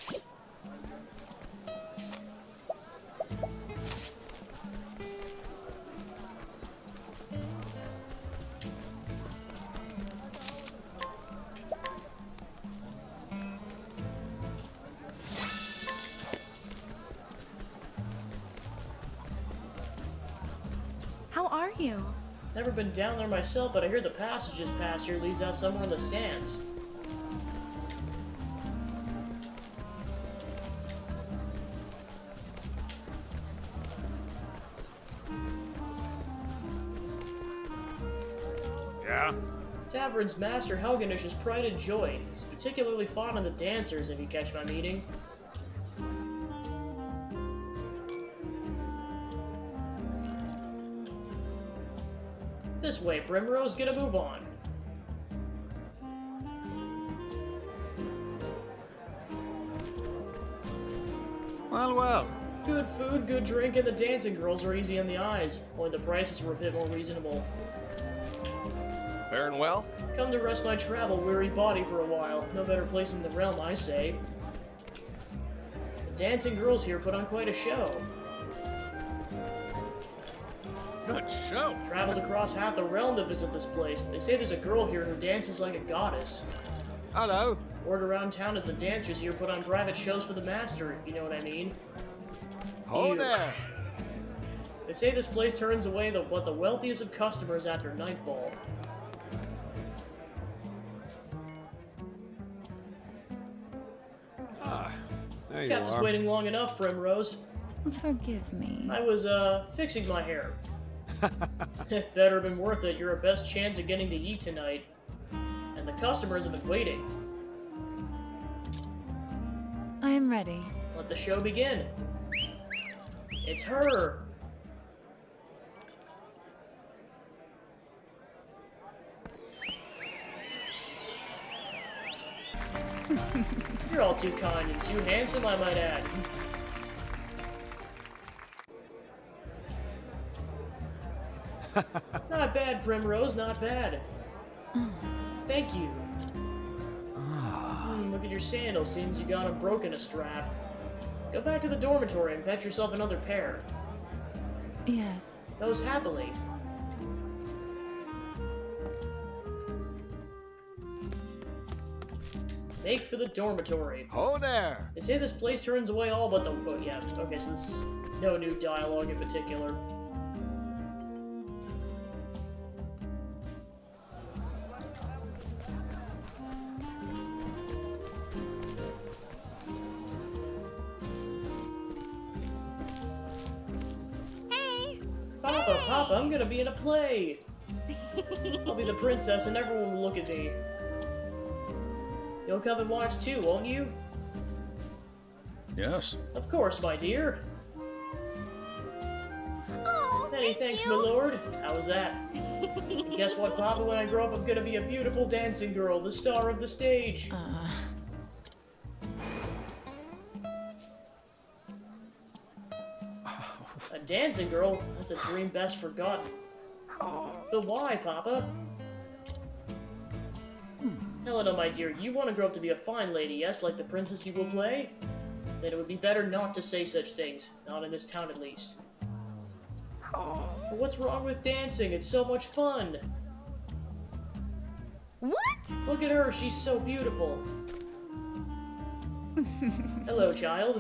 [SPEAKER 6] How are you?
[SPEAKER 1] Never been down there myself, but I hear the passage just past here leads out somewhere in the sands. Tavern's master Helgen is his pride and joy. He's particularly fond of the dancers, if you catch my meaning. This way, Primrose, get a move on.
[SPEAKER 3] Well, well.
[SPEAKER 1] Good food, good drink, and the dancing girls are easy on the eyes. Only the prices were a bit more reasonable.
[SPEAKER 10] Faring well?
[SPEAKER 1] Come to rest my travel-weary body for a while. No better place in the realm, I say. The dancing girls here put on quite a show.
[SPEAKER 10] Good show.
[SPEAKER 1] Traveled across half the realm to visit this place. They say there's a girl here who dances like a goddess.
[SPEAKER 3] Hello.
[SPEAKER 1] Word around town is the dancers here put on private shows for the master, if you know what I mean.
[SPEAKER 3] Ho
[SPEAKER 1] Ew.
[SPEAKER 3] there.
[SPEAKER 1] They say this place turns away the wealthiest of customers after nightfall.
[SPEAKER 4] Ah, there you
[SPEAKER 1] Kept us
[SPEAKER 4] are.
[SPEAKER 1] waiting long enough, Primrose.
[SPEAKER 5] Forgive me.
[SPEAKER 1] I was, fixing my hair. Better have been worth it. You're our best chance of getting to eat tonight. And the customers have been waiting.
[SPEAKER 5] I am ready.
[SPEAKER 1] Let the show begin. It's her! You're all too kind and too handsome, I might add. Not bad, Primrose, not bad. Thank you. Look at your sandals. Seems you got 'em broken a strap. Go back to the dormitory and fetch yourself another pair.
[SPEAKER 5] Yes.
[SPEAKER 1] Those happily. Make for the dormitory.
[SPEAKER 3] Ho there.
[SPEAKER 1] They say this place turns away all but the... Oh, yeah. Okay, so this... No new dialogue in particular.
[SPEAKER 8] Hey!
[SPEAKER 1] Papa, I'm gonna be in a play! I'll be the princess and everyone will look at me. You'll come and watch too, won't you?
[SPEAKER 2] Yes.
[SPEAKER 1] Of course, my dear.
[SPEAKER 8] Oh,
[SPEAKER 1] Many thanks, my lord. How was that? And guess what, Papa? When I grow up, I'm gonna be a beautiful dancing girl, the star of the stage. A dancing girl? That's a dream best forgotten. But why, Papa? Helena, my dear, you want to grow up to be a fine lady, yes, like the princess you will play? Then it would be better not to say such things. Not in this town, at least. But what's wrong with dancing? It's so much fun!
[SPEAKER 8] What?
[SPEAKER 1] Look at her, she's so beautiful. Hello, child.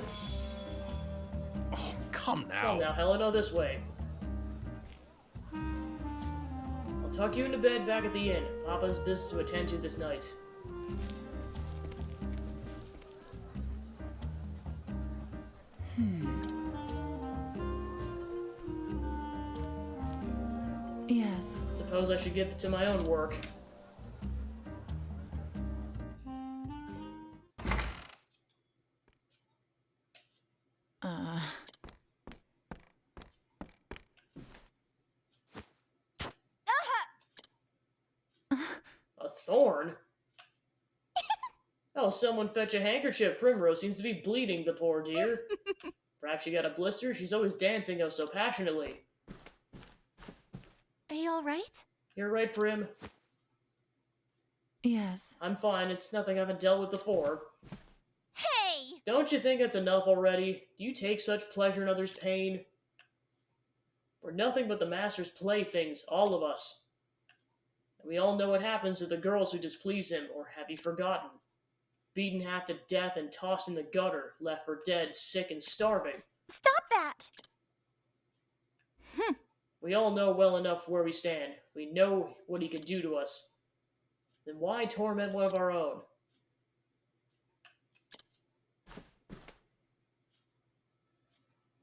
[SPEAKER 2] Oh, come now.
[SPEAKER 1] Come now, Helena, this way. I'll tuck you into bed back at the inn. Papa's business to attend to this night.
[SPEAKER 5] Yes.
[SPEAKER 1] Suppose I should get to my own work. A thorn? Oh, someone fetch a handkerchief. Primrose seems to be bleeding, the poor dear. Perhaps she got a blister? She's always dancing oh so passionately.
[SPEAKER 7] Are you alright?
[SPEAKER 1] You're right, Prim.
[SPEAKER 5] Yes.
[SPEAKER 1] I'm fine. It's nothing I haven't dealt with before.
[SPEAKER 7] Hey!
[SPEAKER 1] Don't you think that's enough already? Do you take such pleasure in others' pain? We're nothing but the Master's playthings, all of us. And we all know what happens to the girls who displease him, or have you forgotten? Beaten half to death and tossed in the gutter, left for dead, sick and starving.
[SPEAKER 7] Stop that!
[SPEAKER 1] We all know well enough where we stand. We know what he can do to us. Then why torment one of our own?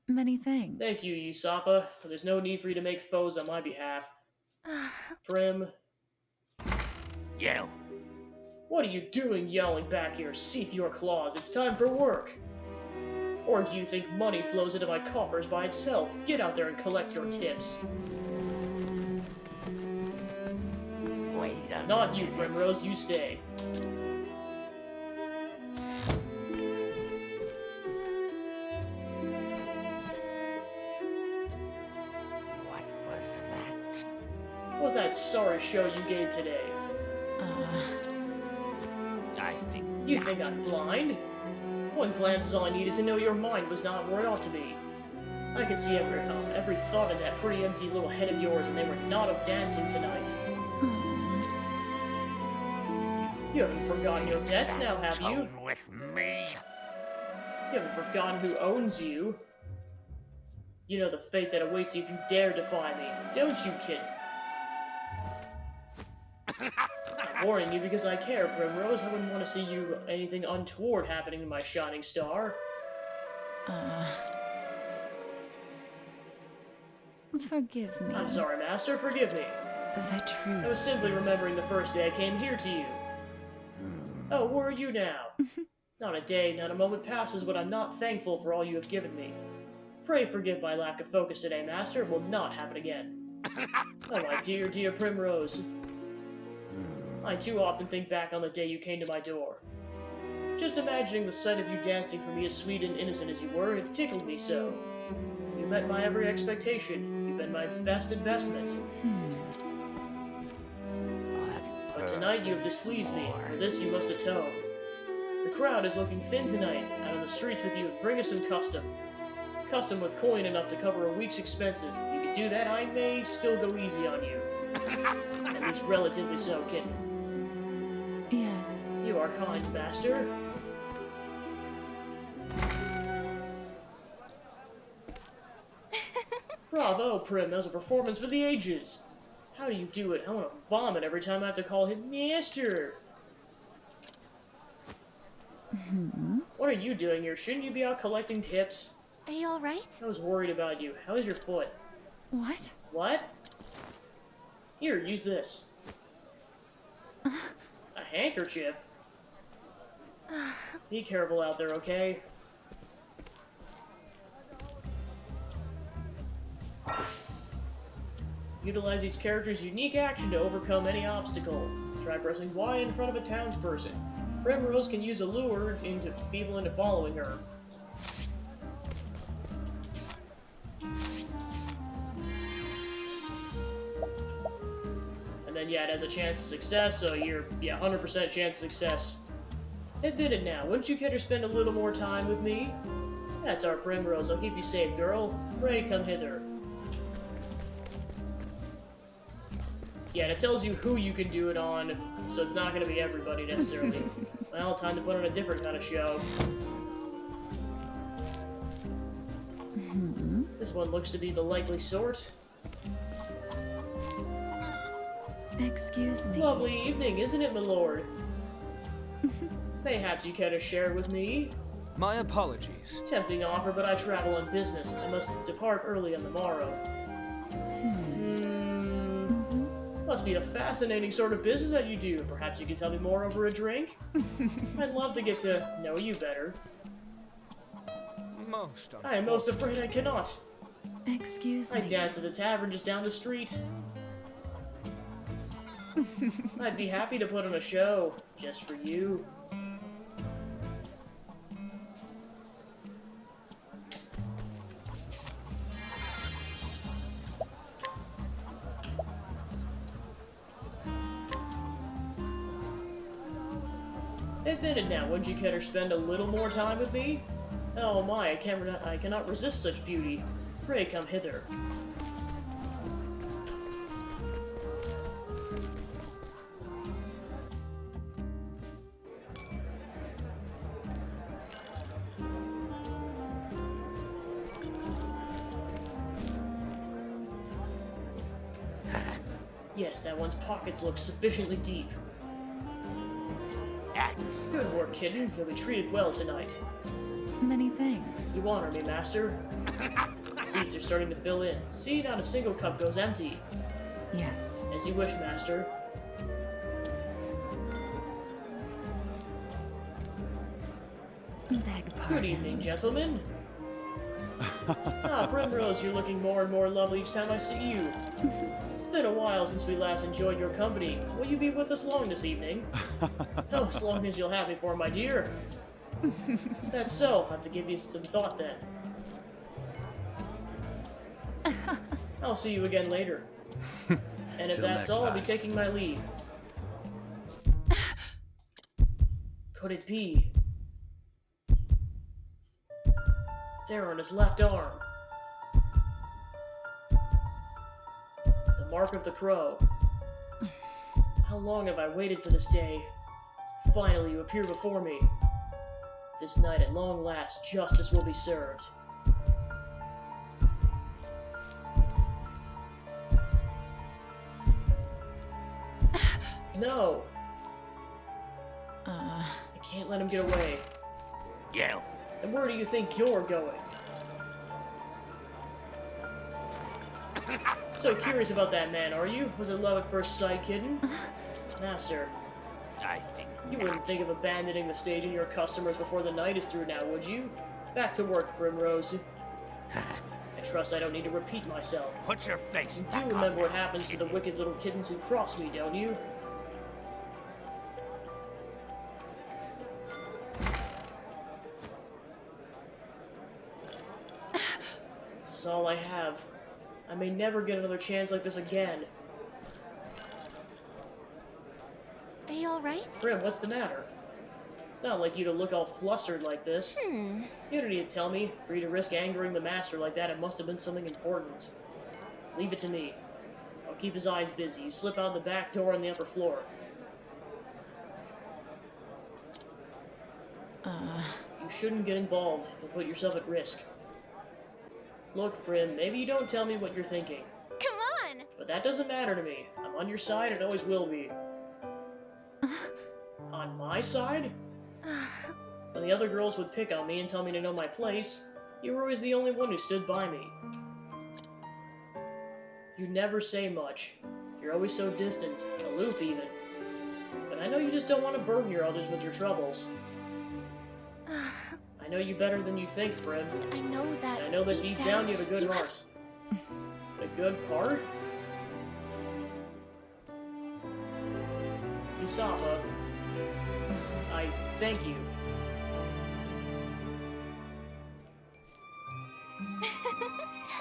[SPEAKER 5] Many thanks.
[SPEAKER 1] Thank you, Usopp. There's no need for you to make foes on my behalf. Prim.
[SPEAKER 9] You.
[SPEAKER 1] What are you doing yelling back here? Seeth your claws. It's time for work. Or do you think money flows into my coffers by itself? Get out there and collect your tips.
[SPEAKER 9] Wait a
[SPEAKER 1] Not you,
[SPEAKER 9] minute.
[SPEAKER 1] Primrose. You stay.
[SPEAKER 9] What was that?
[SPEAKER 1] What was that sorry show you gave today?
[SPEAKER 9] I think.
[SPEAKER 1] You think I'm blind? One glance is all I needed to know your mind was not where it ought to be. I could see every thought in that pretty empty little head of yours, and they were not of dancing tonight. You haven't forgotten your debts now, have you?
[SPEAKER 9] Tone with me.
[SPEAKER 1] You haven't forgotten who owns you. You know the fate that awaits you if you dare defy me, don't you, kid? I'm warning you because I care, Primrose. I wouldn't want to see you anything untoward happening to my shining star.
[SPEAKER 5] Forgive me.
[SPEAKER 1] I'm sorry, Master. Forgive me.
[SPEAKER 5] The truth
[SPEAKER 1] I was simply
[SPEAKER 5] is-
[SPEAKER 1] remembering the first day I came here to you. Oh, where are you now? Not a day, not a moment passes when I'm not thankful for all you have given me. Pray forgive my lack of focus today, Master. It will not happen again. Oh, my dear, dear Primrose. I too often think back on the day you came to my door. Just imagining the sight of you dancing for me as sweet and innocent as you were, it tickled me so. You met my every expectation. You've been my best investment. But tonight you have displeased me. For this you must atone. The crowd is looking thin tonight. Out on the streets with you, bring us some custom. Custom with coin enough to cover a week's expenses. If you can do that, I may still go easy on you. At least relatively so, kitten.
[SPEAKER 5] Yes.
[SPEAKER 1] You are kind, Master. Bravo, Prim. That was a performance for the ages. How do you do it? I want to vomit every time I have to call him Master. What are you doing here? Shouldn't you be out collecting tips?
[SPEAKER 7] Are you alright?
[SPEAKER 1] I was worried about you. How is your foot?
[SPEAKER 5] What?
[SPEAKER 1] What? Here, use this. A handkerchief? Be careful out there, okay? Utilize each character's unique action to overcome any obstacle. Try pressing Y in front of a townsperson. Primrose can use a lure into people into following her. And then, yeah, it has a chance of success, so you're, 100% chance of success. Admit it now, wouldn't you care to spend a little more time with me? That's our Primrose, I'll keep you safe, girl. Pray come hither. Yeah, and it tells you who you can do it on, so it's not going to be everybody necessarily. Well, time to put on a different kind of show. This one looks to be the likely sort.
[SPEAKER 5] Excuse me.
[SPEAKER 1] Lovely evening, isn't it, my lord? Mayhaps you care to share with me?
[SPEAKER 11] My apologies.
[SPEAKER 1] Tempting offer, but I travel on business. I must depart early on the morrow. Must be a fascinating sort of business that you do. Perhaps you can tell me more over a drink? I'd love to get to know you better. I am most afraid I cannot.
[SPEAKER 5] Excuse
[SPEAKER 1] I
[SPEAKER 5] me.
[SPEAKER 1] dance at the tavern just down the street. I'd be happy to put on a show, just for you. Admit it now, wouldn't you care to spend a little more time with me? Oh my, I cannot resist such beauty. Pray come hither. Yes, that one's pockets look sufficiently deep. Good work, kitten. You'll be treated well tonight.
[SPEAKER 5] Many thanks.
[SPEAKER 1] You honor me, master. The seats are starting to fill in. See, not a single cup goes empty.
[SPEAKER 5] Yes.
[SPEAKER 1] As you wish, master.
[SPEAKER 5] Beg pardon.
[SPEAKER 1] Good evening, gentlemen. Primrose, you're looking more and more lovely each time I see you. It's been a while since we last enjoyed your company. Will you be with us long this evening? Oh, as long as you'll have me for, my dear. Is that so? I'll have to give you some thought then. I'll see you again later. And if
[SPEAKER 2] Till
[SPEAKER 1] that's
[SPEAKER 2] next
[SPEAKER 1] all, I'll be
[SPEAKER 2] time.
[SPEAKER 1] taking my leave. Could it be? There on his left arm. The mark of the crow. How long have I waited for this day? Finally, you appear before me. This night, at long last, justice will be served. No! I can't let him get away.
[SPEAKER 9] You.
[SPEAKER 1] And where do you think you're going? So curious about that man, are you? Was it love at first sight, kitten? Master,
[SPEAKER 9] I think
[SPEAKER 1] you wouldn't think of abandoning the stage and your customers before the night is through now, would you? Back to work, Primrose. I trust I don't need to repeat myself.
[SPEAKER 9] Put your face
[SPEAKER 1] You
[SPEAKER 9] back
[SPEAKER 1] do remember
[SPEAKER 9] on
[SPEAKER 1] what happens to the wicked little kittens who cross me, don't you? This is all I have. I may never get another chance like this again.
[SPEAKER 7] Are you alright?
[SPEAKER 1] Prim, what's the matter? It's not like you to look all flustered like this. You don't need to tell me. For you to risk angering the master like that, it must have been something important. Leave it to me. I'll keep his eyes busy. You slip out the back door on the upper floor. You shouldn't get involved. You'll put yourself at risk. Look, Prim, maybe you don't tell me what you're thinking.
[SPEAKER 7] Come on!
[SPEAKER 1] But that doesn't matter to me. I'm on your side and always will be. On my side? When the other girls would pick on me and tell me to know my place, you were always the only one who stood by me. You never say much. You're always so distant, aloof even. But I know you just don't want to burden your others with your troubles. I know you better than you think, Prim.
[SPEAKER 7] I know that.
[SPEAKER 1] And I know that deep down you have a good heart. A good heart? Isaba, I thank you.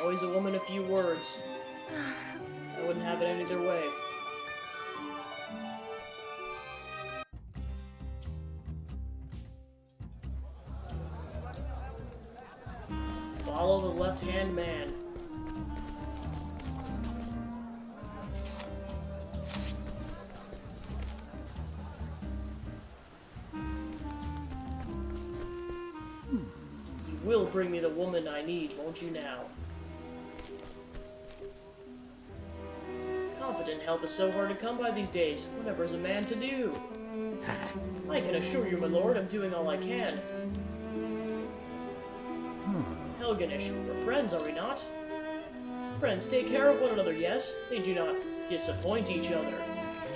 [SPEAKER 1] Always a woman of few words. I wouldn't have it any other way. Follow the left-hand man. You will bring me the woman I need, won't you now? Competent help is so hard to come by these days. Whatever is a man to do? I can assure you, my lord, I'm doing all I can. Helganish, we're friends, are we not? Friends take care of one another, yes? They do not disappoint each other.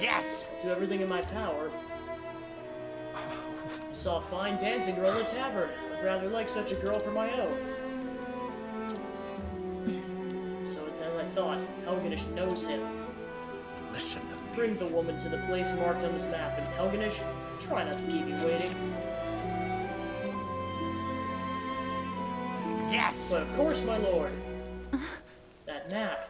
[SPEAKER 9] Yes!
[SPEAKER 1] I'll do everything in my power. I saw a fine dancing girl in the tavern. I'd rather like such a girl for my own. So it's as I thought. Helganish knows him.
[SPEAKER 2] Listen to me.
[SPEAKER 1] Bring the woman to the place marked on this map, and Helganish, try not to keep me waiting.
[SPEAKER 9] Yes!
[SPEAKER 1] But of course, my lord. That map.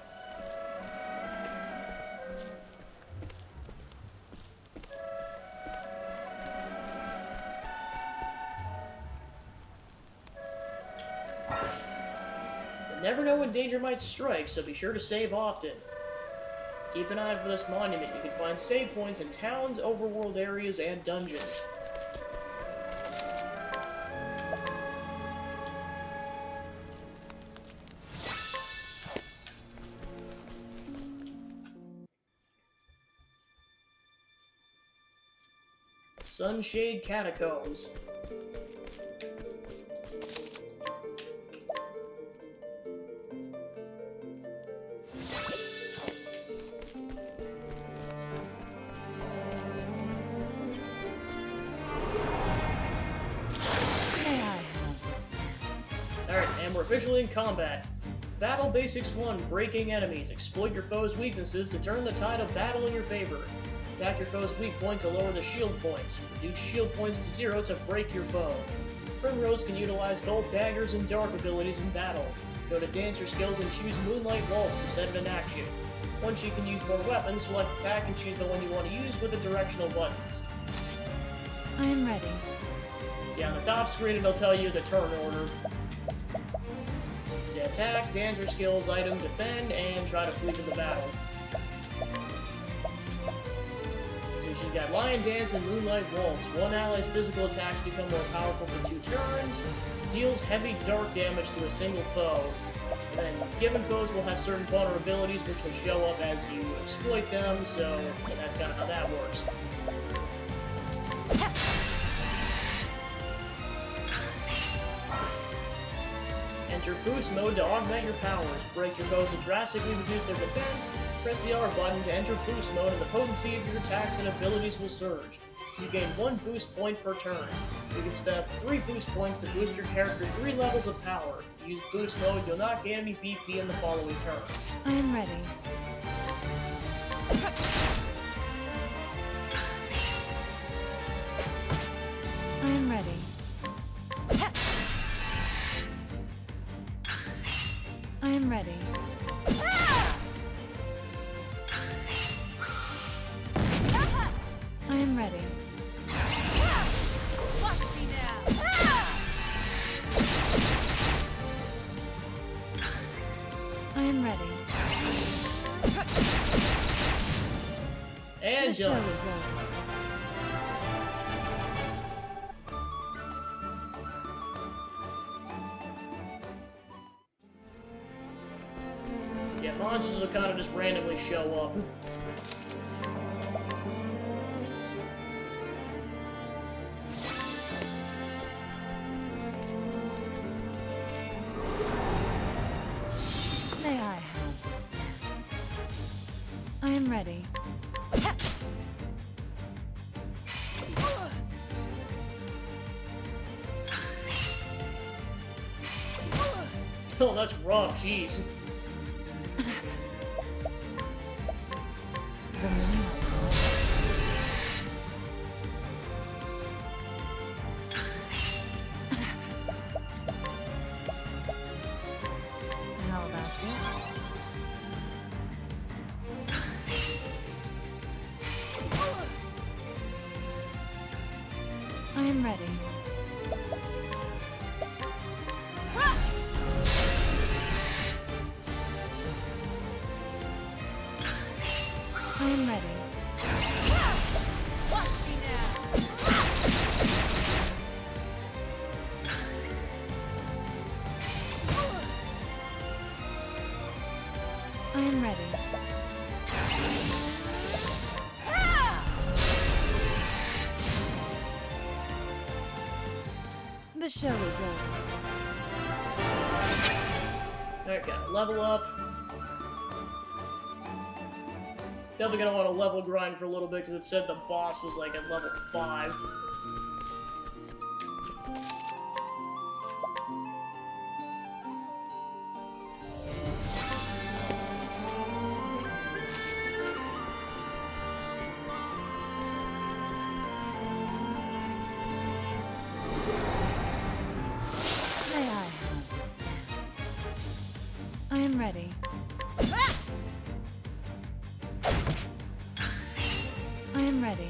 [SPEAKER 1] You never know when danger might strike, so be sure to save often. Keep an eye out for this monument. You can find save points in towns, overworld areas, and dungeons. Sunshade Catacombs. officially in combat. Battle Basics 1, Breaking Enemies. Exploit your foe's weaknesses to turn the tide of battle in your favor. Attack your foe's weak point to lower the shield points. Reduce shield points to 0 to break your foe. Primrose can utilize both daggers and dark abilities in battle. Go to Dancer Skills and choose Moonlight Waltz to set it in action. Once you can use more weapons, select attack and choose the one you want to use with the directional buttons.
[SPEAKER 5] I am ready.
[SPEAKER 1] See, on the top screen it'll tell you the turn order. See, attack, Dancer Skills, item, defend, and try to flee to the battle. So she's got Lion Dance and Moonlight Waltz. One ally's physical attacks become more powerful for 2 turns. Deals heavy dark damage to a single foe. And then given foes will have certain vulnerabilities which will show up as you exploit them, so that's kind of how that works. Enter boost mode to augment your powers. Break your foes to drastically reduce their defense. Press the R button to enter boost mode and the potency of your attacks and abilities will surge. You gain 1 boost point per turn. You can spend up to 3 boost points to boost your character 3 levels of power. Use boost mode, you'll not gain any BP in the following turn.
[SPEAKER 5] I am ready. I am ready. I am ready. I am ready.
[SPEAKER 8] Watch me now.
[SPEAKER 5] I am ready.
[SPEAKER 1] And
[SPEAKER 5] The show
[SPEAKER 1] jump.
[SPEAKER 5] is over.
[SPEAKER 1] Yeah, monsters will kind of just randomly show up.
[SPEAKER 5] May I have this dance? I am ready.
[SPEAKER 1] Oh, that's rough, jeez.
[SPEAKER 5] The moonlight How about this? I am ready. I am ready.
[SPEAKER 8] Watch me now.
[SPEAKER 5] I am ready. The show is over.
[SPEAKER 1] Alright, gotta level up. Definitely gonna want to level grind for a little bit because it said the boss was like at level 5.
[SPEAKER 5] May I have this dance? I am ready. I am ready.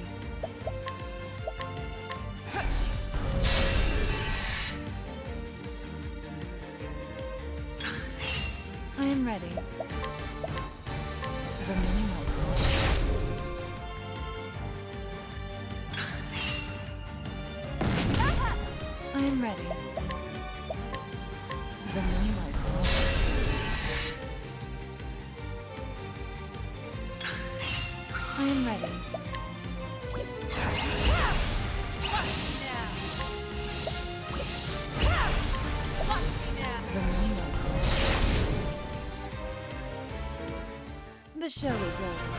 [SPEAKER 5] I am ready. The moonlight waltz. I am ready. The moonlight waltz. I am ready. The moonlight waltz. The show is over.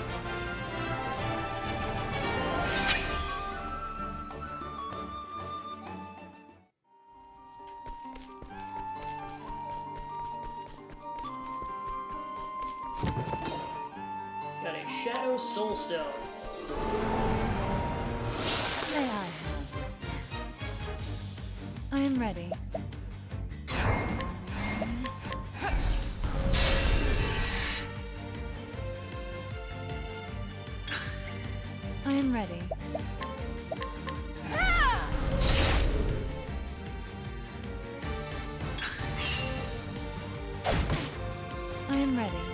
[SPEAKER 1] Shadow Soulstone.
[SPEAKER 5] May I have this dance? I am ready. I am ready. I am ready.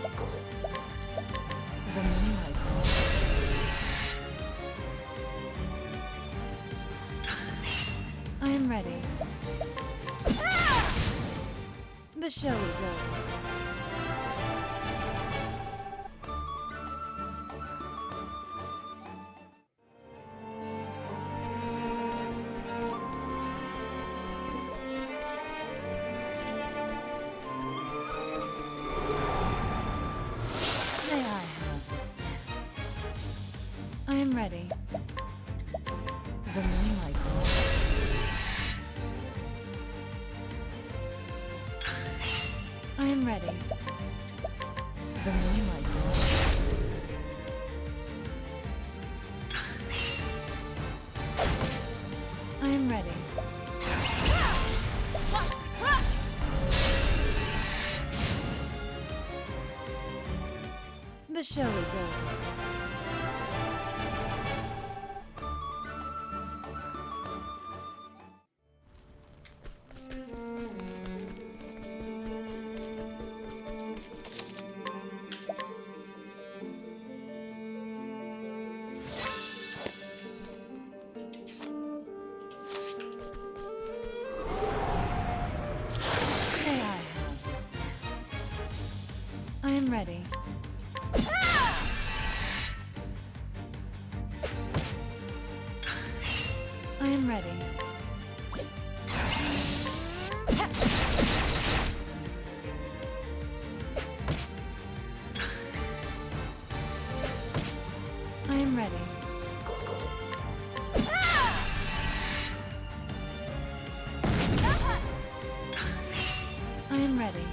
[SPEAKER 5] The moonlight falls. I am ready. The show is over. May I have this dance? I am ready. The moonlight falls. I am ready. The moonlight falls. I am ready. The show is over. May I have this dance? I am ready. I am ready. I am ready. I am ready.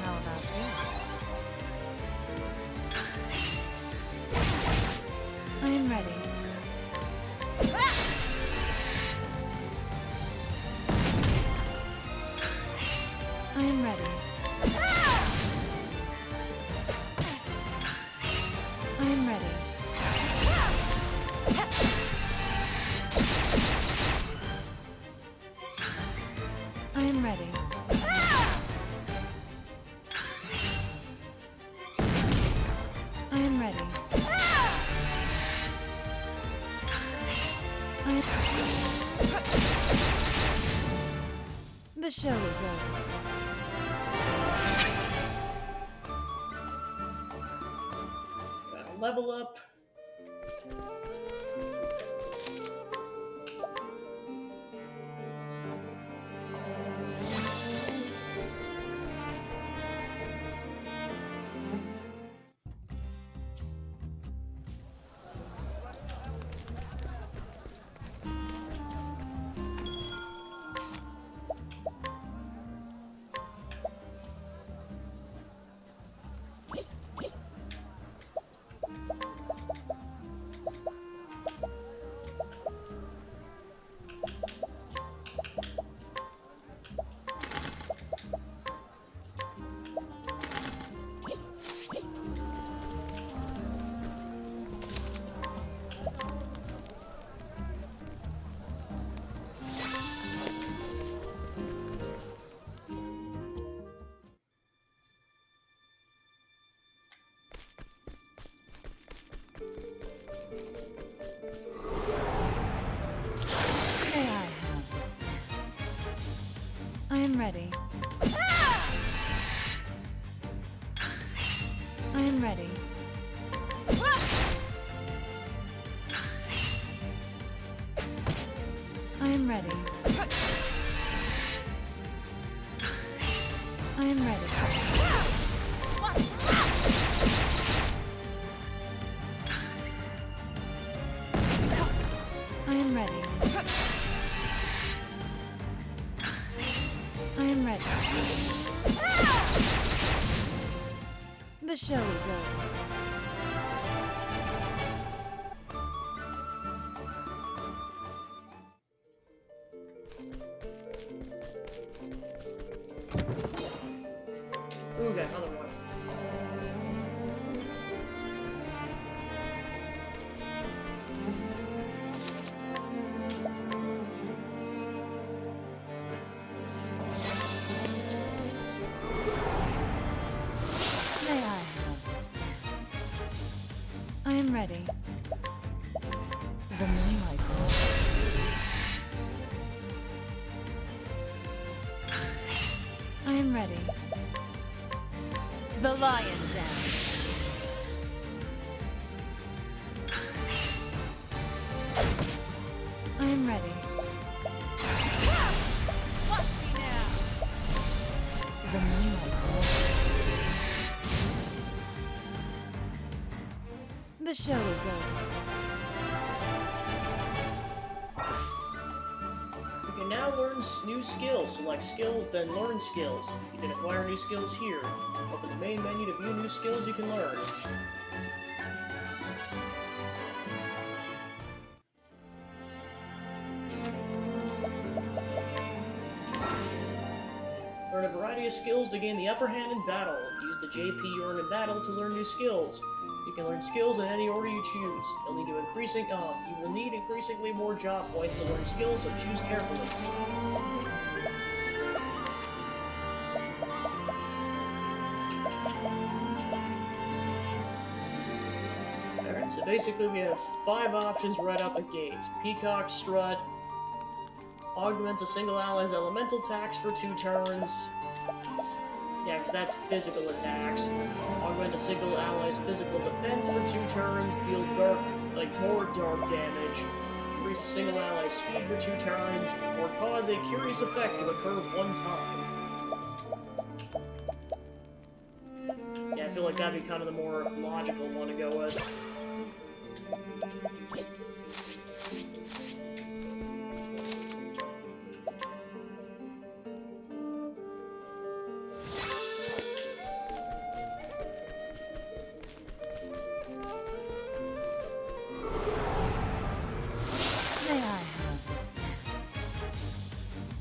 [SPEAKER 5] How about this? I am ready. I am ready. I am ready. I am ready. I am ready. The show is over.
[SPEAKER 1] Gotta level up.
[SPEAKER 5] May I have this dance? I am ready. I am ready. I am ready. I am ready. ready. The show is over.
[SPEAKER 1] Ooh, got another one.
[SPEAKER 5] May I have this dance? I am ready. The moonlight glows. I am ready.
[SPEAKER 6] The lion dance.
[SPEAKER 5] I am ready.
[SPEAKER 6] Watch me now.
[SPEAKER 5] The moonlight glows. The show is over.
[SPEAKER 1] You can now learn new skills. Select skills, then learn skills. You can acquire new skills here. Open the main menu to view new skills you can learn. Learn a variety of skills to gain the upper hand in battle. Use the JP you earn in battle to learn new skills. You can learn skills in any order you choose. You will need increasingly more job points to learn skills, so choose carefully. Alright, so basically we have 5 options right out the gate. Peacock Strut, augments a single ally's elemental attacks for 2 turns. Yeah, because that's physical attacks. Augment a single ally's physical defense for 2 turns, deal more dark damage. Increase a single ally's speed for 2 turns, or cause a curious effect to occur 1 time. Yeah, I feel like that'd be kind of the more logical one to go with.
[SPEAKER 5] May I have this dance?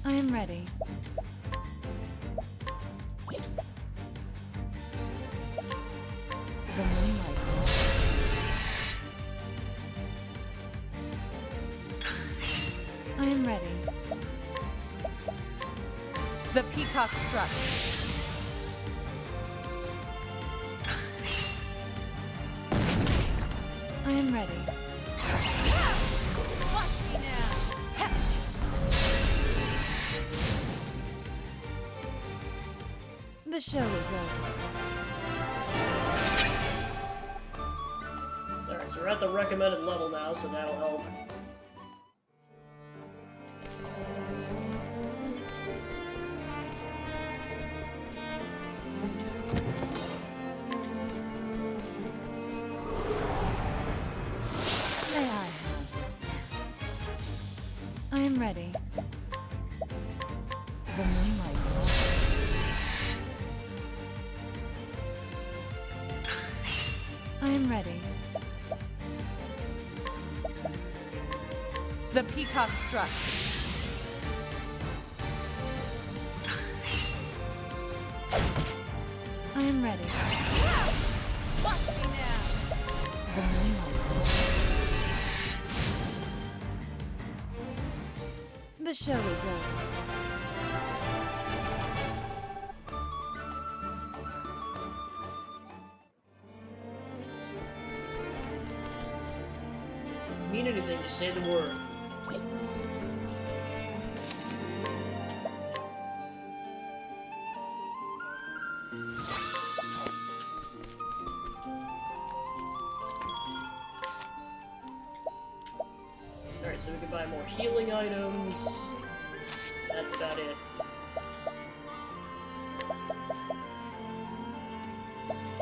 [SPEAKER 5] I am ready. The moonlight glows. I am ready.
[SPEAKER 6] The peacock strut.
[SPEAKER 5] I am ready.
[SPEAKER 6] Watch me now.
[SPEAKER 5] The show is over.
[SPEAKER 1] Alright, so we're at the recommended level now, so that'll help.
[SPEAKER 5] May I have this dance? I am ready. The moonlight glows. I am ready.
[SPEAKER 6] The peacock strut.
[SPEAKER 5] I am ready.
[SPEAKER 6] Watch me now.
[SPEAKER 5] The moonlight glows. The show is over.
[SPEAKER 1] Mean anything, just say the word. Alright, so we can buy more healing items. That's about it.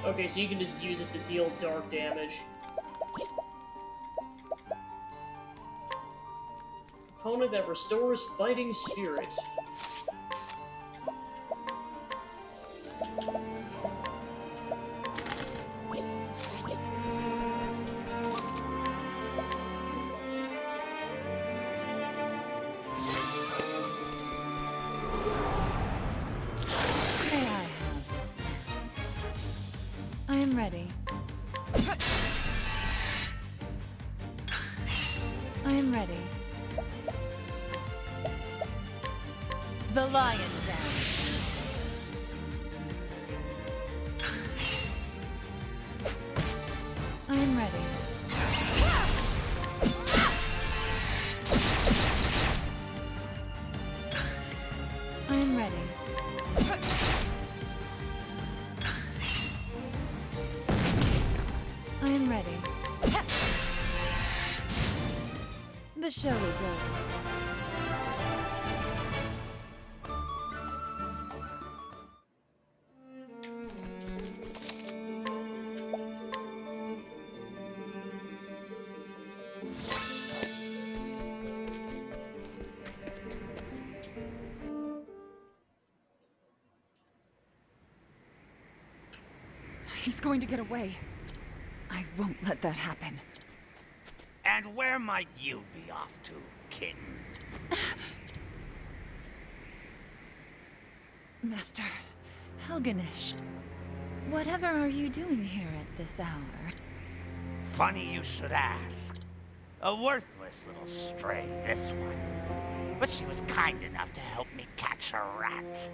[SPEAKER 1] Okay, so you can just use it to deal dark damage. Component that restores fighting spirit.
[SPEAKER 5] ready. I am ready. The lion dance. I am ready. I am ready. I am ready. The show is over.
[SPEAKER 12] He's going to get away. I won't let that happen.
[SPEAKER 9] And where might you be off to, kitten?
[SPEAKER 5] Master Helganish, whatever are you doing here at this hour?
[SPEAKER 9] Funny you should ask. A worthless little stray, this one. But she was kind enough to help me catch a rat.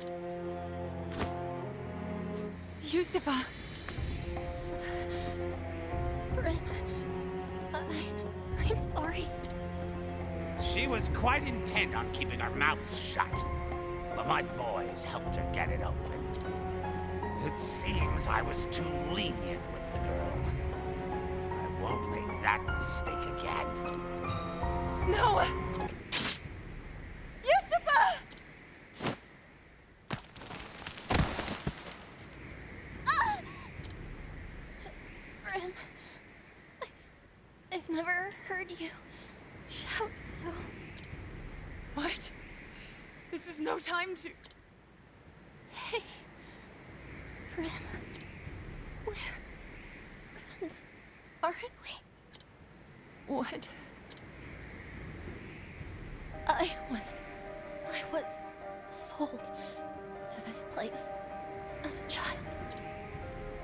[SPEAKER 12] Yusufa!
[SPEAKER 7] Brim, I'm sorry.
[SPEAKER 9] She was quite intent on keeping her mouth shut, but my boys helped her get it open. It seems I was too lenient with the girl. I won't make that mistake again.
[SPEAKER 12] No! Yusufa!
[SPEAKER 7] Brim, I've never heard you shout so.
[SPEAKER 12] What? This is no time to...
[SPEAKER 7] Hey, Brim, we're friends, aren't we?
[SPEAKER 12] What?
[SPEAKER 7] I was sold to this place as a child.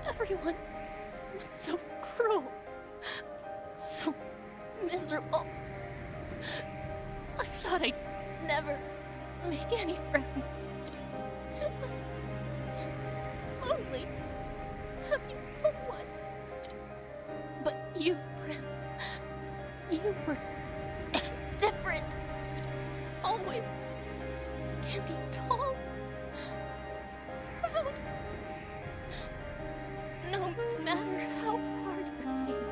[SPEAKER 7] Everyone was so cruel, so miserable. I thought I'd never make any friends. It was lonely having no one. But you, Brim, you were different. Always standing tall, proud. No matter how hard your days.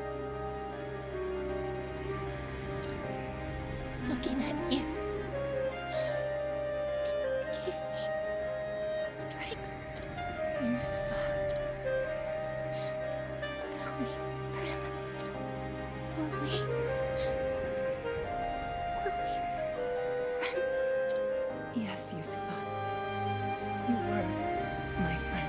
[SPEAKER 7] Looking at you, it gave me strength.
[SPEAKER 12] Yusufa.
[SPEAKER 7] Tell me, Brim, were we friends?
[SPEAKER 5] Yes, Yusufa. You were my friend.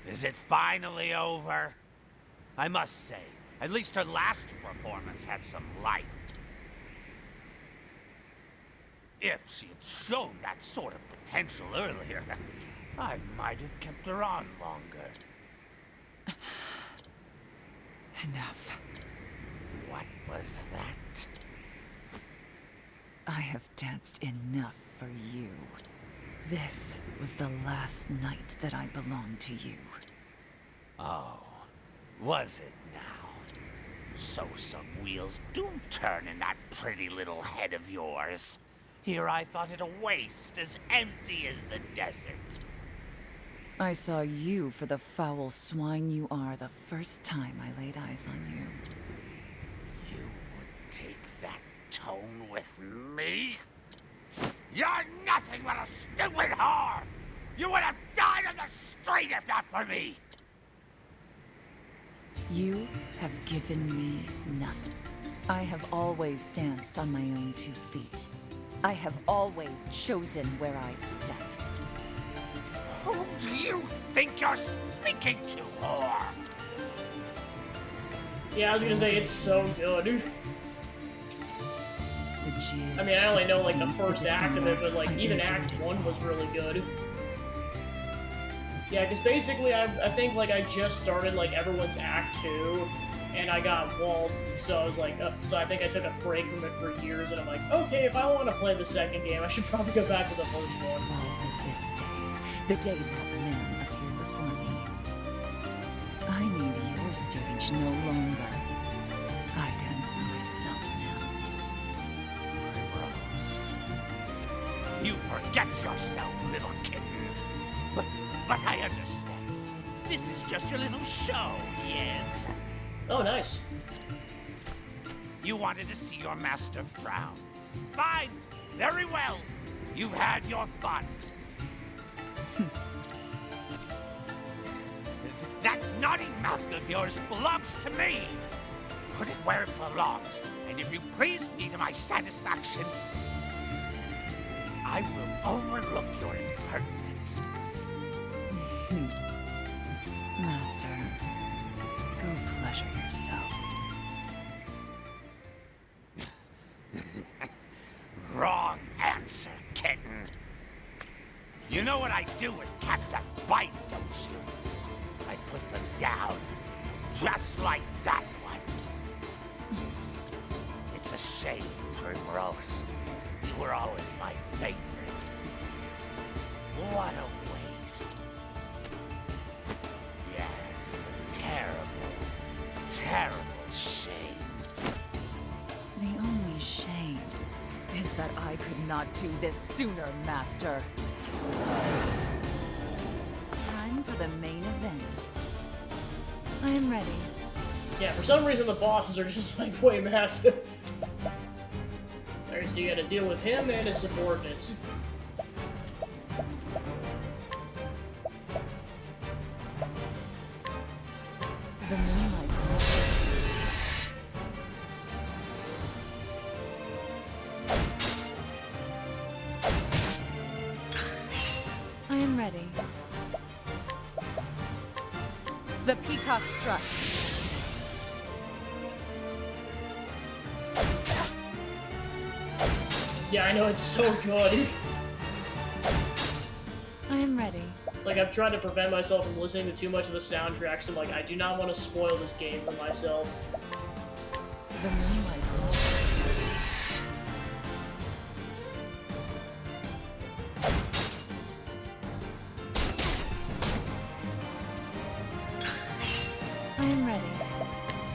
[SPEAKER 9] Is it finally over? I must say, at least her last performance had some life. If she had shown that sort of potential earlier, I might have kept her on longer.
[SPEAKER 5] Enough.
[SPEAKER 9] What was that?
[SPEAKER 5] I have danced enough for you. This was the last night that I belonged to you.
[SPEAKER 9] Oh, was it now? So some wheels do turn in that pretty little head of yours. Here I thought it a waste, as empty as the desert.
[SPEAKER 5] I saw you for the foul swine you are the first time I laid eyes on you.
[SPEAKER 9] You would take that tone with me? You're nothing but a stupid whore! You would have died on the street if not for me!
[SPEAKER 5] You have given me nothing. I have always danced on my own 2 feet. I have always chosen where I step.
[SPEAKER 7] Who
[SPEAKER 9] Who do you think you're speaking to, whore?
[SPEAKER 1] Yeah, I was gonna say, it's so good. I mean, I only know, like, the first act of it, but, like, even Act 1 was really good. Yeah, because basically, I think, like, I just started, like, everyone's Act 2, and I got walled, so I was like, so I think I took a break from it for years, and I'm like, okay, if I want to play the second game, I should probably go back to the first one.
[SPEAKER 5] All this day, the day that man appeared before me. I need your stage no longer. I dance for myself now.
[SPEAKER 9] Primrose. You forget yourself, little kitten. But I understand. This is just your little show, yes?
[SPEAKER 1] Oh, nice.
[SPEAKER 9] You wanted to see your master frown. Fine. Very well. You've had your fun. That naughty mouth of yours belongs to me. Put it where it belongs, and if you please me to my satisfaction, I will overlook your impertinence.
[SPEAKER 5] Master, go pleasure yourself.
[SPEAKER 9] Wrong answer, kitten. You know what I do with cats that bite, don't you? I put them down, just like that one. It's a shame, Primrose. You were always my favorite. What a waste. Yes, terrible, terrible shame.
[SPEAKER 5] The only shame is that I could not do this sooner, Master. Time for the main event. I am ready.
[SPEAKER 1] Yeah, for some reason the bosses are just like way massive. Alright, so you gotta deal with him and his subordinates.
[SPEAKER 5] The moonlight I am ready. The peacock struck.
[SPEAKER 1] Yeah, I know, it's so good.
[SPEAKER 5] I am ready.
[SPEAKER 1] It's like I've tried to prevent myself from listening to too much of the soundtrack, because I'm like, I do not want to spoil this game for myself.
[SPEAKER 5] The moonlight I am ready.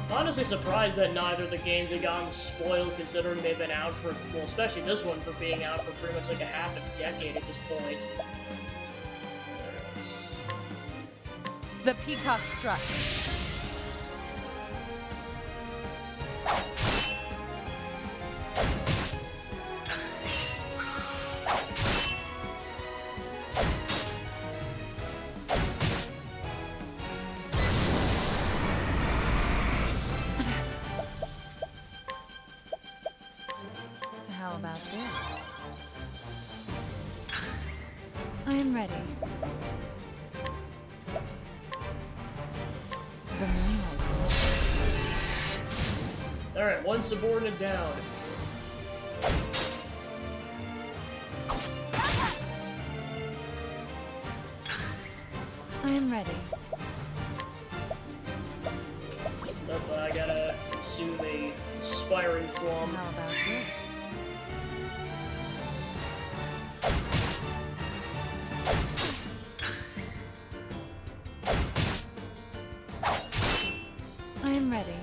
[SPEAKER 1] I'm honestly surprised that neither of the games have gotten spoiled, considering they've been out for, well, especially this one for being out for pretty much like a half a decade at this point.
[SPEAKER 5] The peacock struck. How about this? I am ready. The moonlight.
[SPEAKER 1] Alright, one subordinate down.
[SPEAKER 5] I am ready.
[SPEAKER 1] But I gotta consume a inspiring plum.
[SPEAKER 5] How about this? I am ready.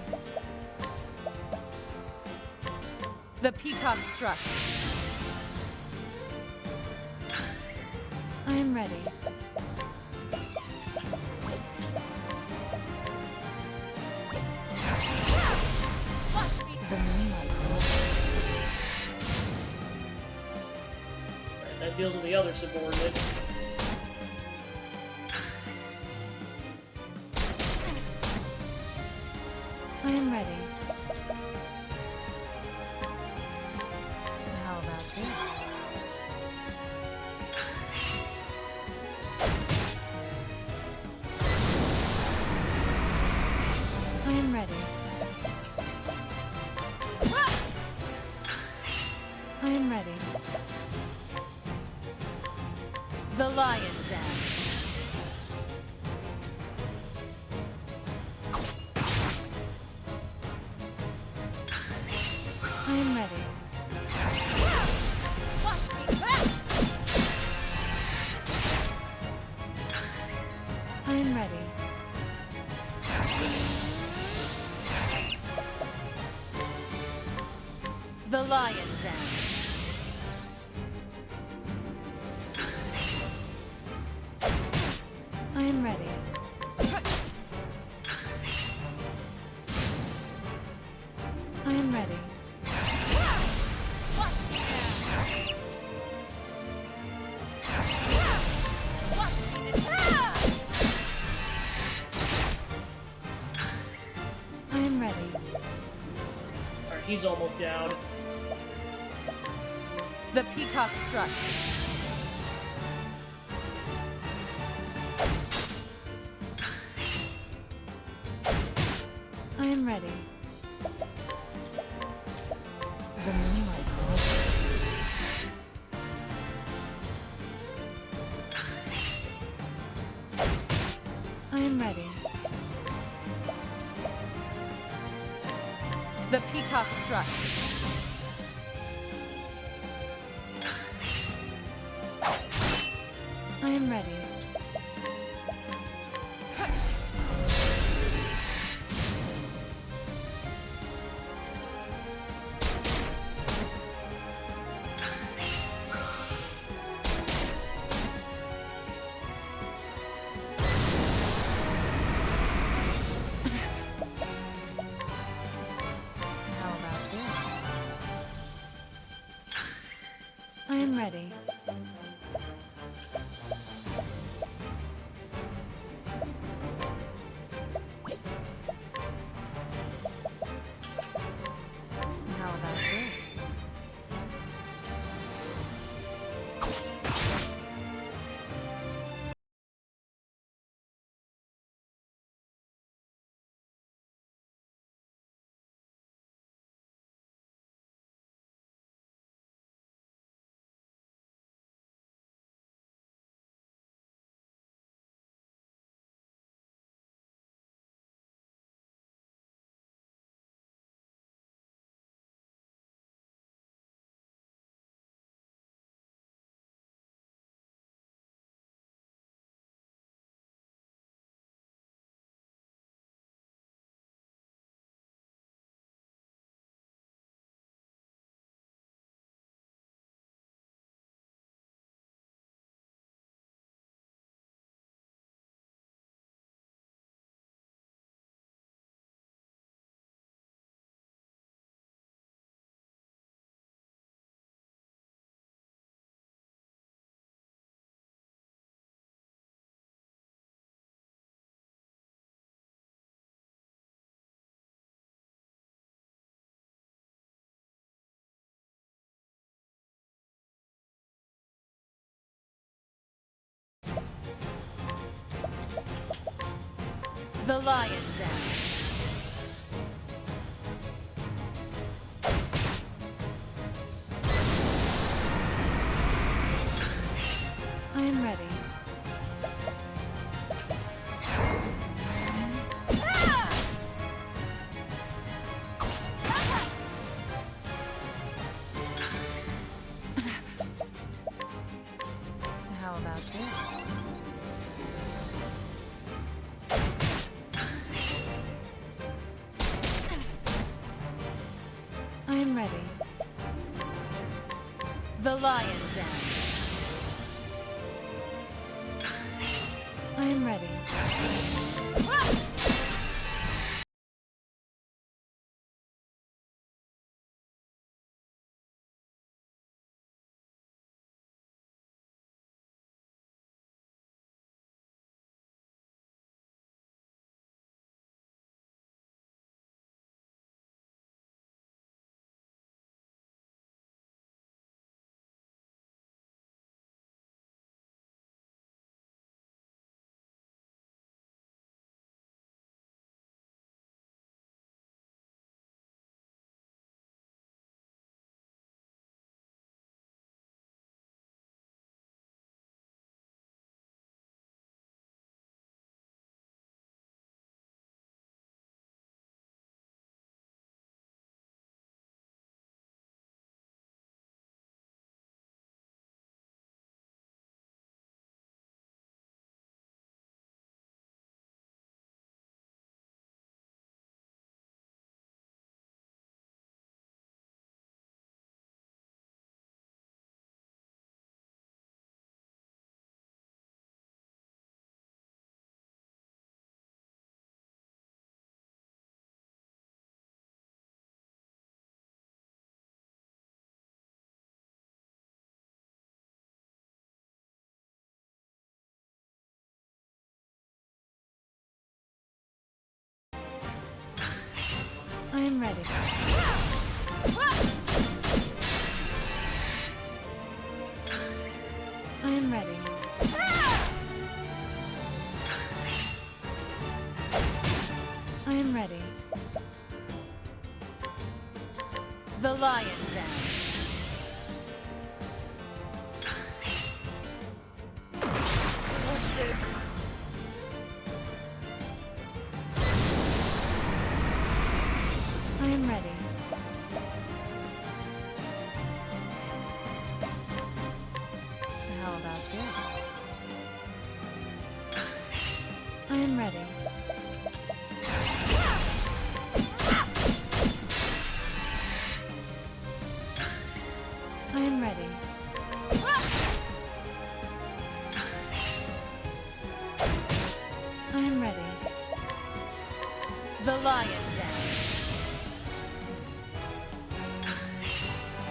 [SPEAKER 5] The peacock struck. I am ready. The moonlight.
[SPEAKER 1] That deals with the other subordinate.
[SPEAKER 5] I am ready. How about this?
[SPEAKER 6] The lion's den.
[SPEAKER 5] I am ready. I am ready.
[SPEAKER 6] The lion's den.
[SPEAKER 5] I am ready. I am ready. I am ready.
[SPEAKER 1] Alright, he's almost down.
[SPEAKER 6] The peacock struck.
[SPEAKER 5] I am ready. The moonlight glows. I am ready.
[SPEAKER 6] The peacock struck.
[SPEAKER 5] I am ready.
[SPEAKER 6] How about this?
[SPEAKER 5] I am ready.
[SPEAKER 6] How about this? The lion's den.
[SPEAKER 5] I am ready.
[SPEAKER 6] How about this?
[SPEAKER 5] I am ready.
[SPEAKER 6] The lion's den.
[SPEAKER 5] I am ready. I am ready. I am ready. I am ready. The lion dance. What's this? I am ready. How about this? I am ready. I am ready. I am ready. The lion dance.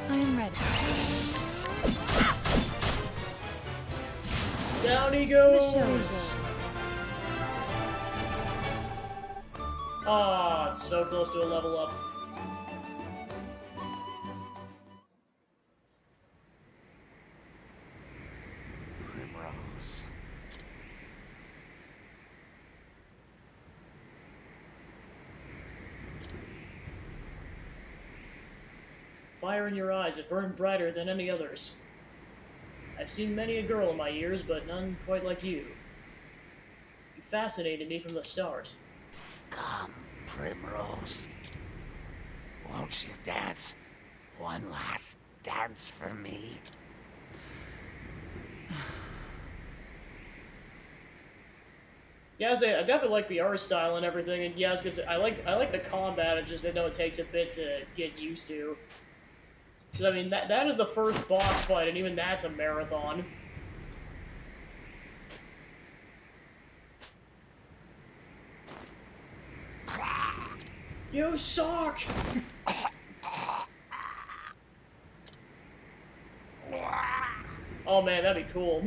[SPEAKER 5] I am ready.
[SPEAKER 1] Down he
[SPEAKER 5] The show is
[SPEAKER 1] goes! Ah, so close to a level up.
[SPEAKER 9] Primrose.
[SPEAKER 1] Fire in your eyes, it burned brighter than any others. I've seen many a girl in my years, but none quite like you. You fascinated me from the start.
[SPEAKER 9] Come, Primrose. Won't you dance? One last dance for me?
[SPEAKER 1] Yeah, I definitely like the art style and everything, and yeah, I was gonna say, I like the combat, I just I know it takes a bit to get used to. 'Cause, I mean, that is the first boss fight, and even that's a marathon. You suck! Oh man, that'd be cool.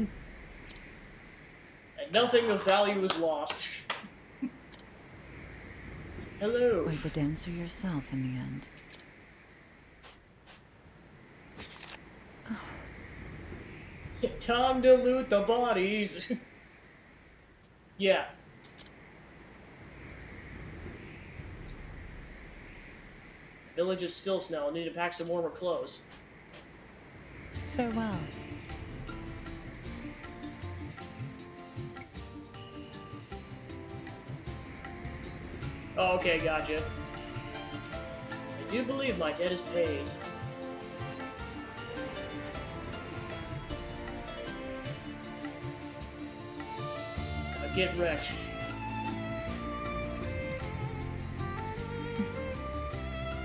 [SPEAKER 1] And nothing of value is lost. Hello.
[SPEAKER 5] Quite the dancer yourself in the end.
[SPEAKER 1] Time to loot the bodies. Yeah. Village is still snow. I need to pack some warmer clothes.
[SPEAKER 5] Farewell.
[SPEAKER 1] Oh, okay, gotcha. I do believe my debt is paid. Now get wrecked.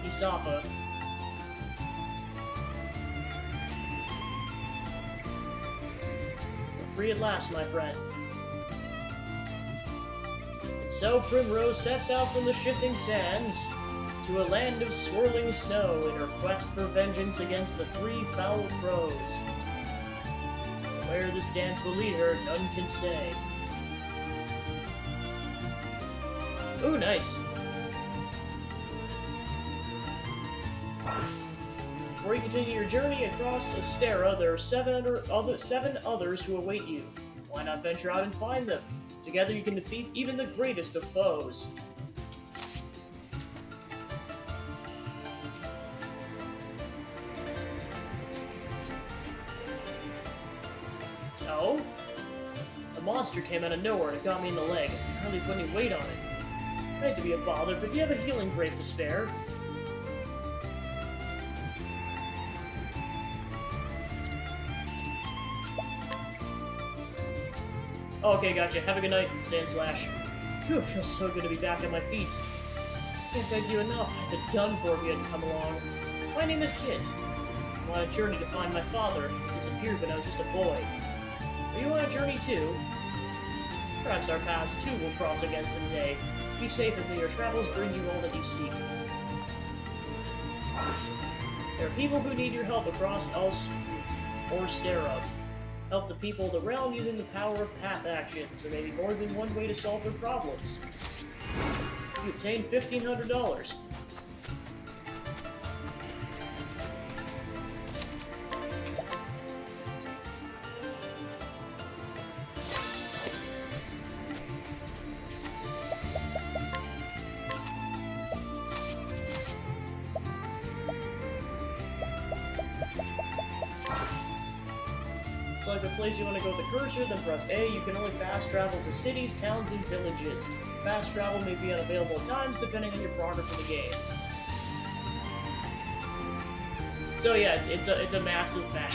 [SPEAKER 1] Isafa. We're free at last, my friend. So Primrose sets out from the shifting sands to a land of swirling snow in her quest for vengeance against the three foul crows. Where this dance will lead her, none can say. Ooh, nice. Before you continue your journey across Astera, there are seven others who await you. Why not venture out and find them? Together you can defeat even the greatest of foes. Oh? A monster came out of nowhere and it got me in the leg. I hardly put any weight on it. I hate to be a bother, but do you have a healing grape to spare? Okay, gotcha. Have a good night, Sand Slash. Phew, it feels so good to be back on my feet. Can't thank you enough. I'd been done for if you hadn't come along. My name is Kit. I'm on a journey to find my father. He disappeared when I was just a boy. Are you on a journey too? Perhaps our paths too will cross again someday. Be safe and may your travels bring you all that you seek. There are people who need your help across Else or Stera. Help the people of the realm using the power of path actions. There may be more than one way to solve their problems. You obtain $1,500. Select the place you want to go with the cursor, then press A. You can only fast travel to cities, towns, and villages. Fast travel may be unavailable at times depending on your progress in the game. So yeah, it's a massive map.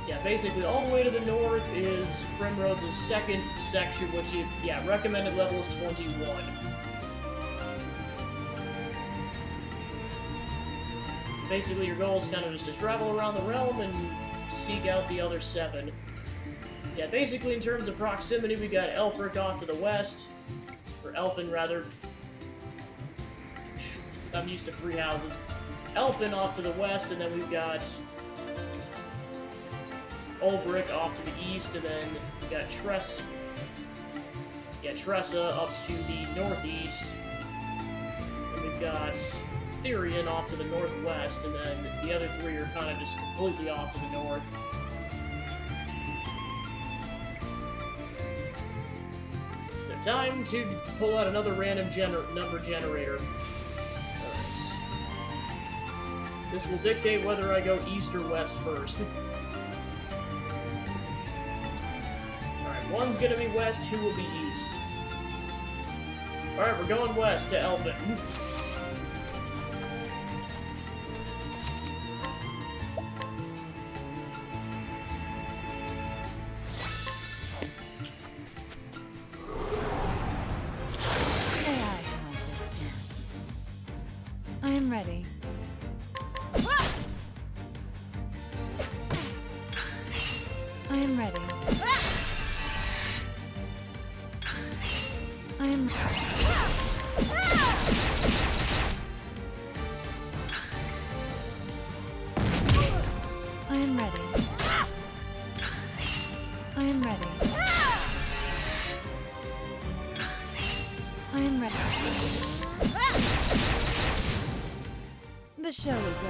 [SPEAKER 1] Yeah, basically all the way to the north is Primrose's second section, which, recommended level is 21. So basically your goal is kind of just to travel around the realm and seek out the other 7. So yeah, basically in terms of proximity, we got Elfric off to the west, or Elfin rather. I'm used to 3 houses. Elfin off to the west, and then we've got Ulbrick off to the east, and then we got Tressa up to the northeast. And we've got Therion off to the northwest, and then the other 3 are kind of just completely off to the north. So time to pull out another random number generator. Alright. This will dictate whether I go east or west first. One's gonna be west, 2 will be east. Alright, we're going west to Elfin.
[SPEAKER 5] May I have this dance? I am ready. I am ready. I am... I am ready. I am ready. I am ready. The show is over.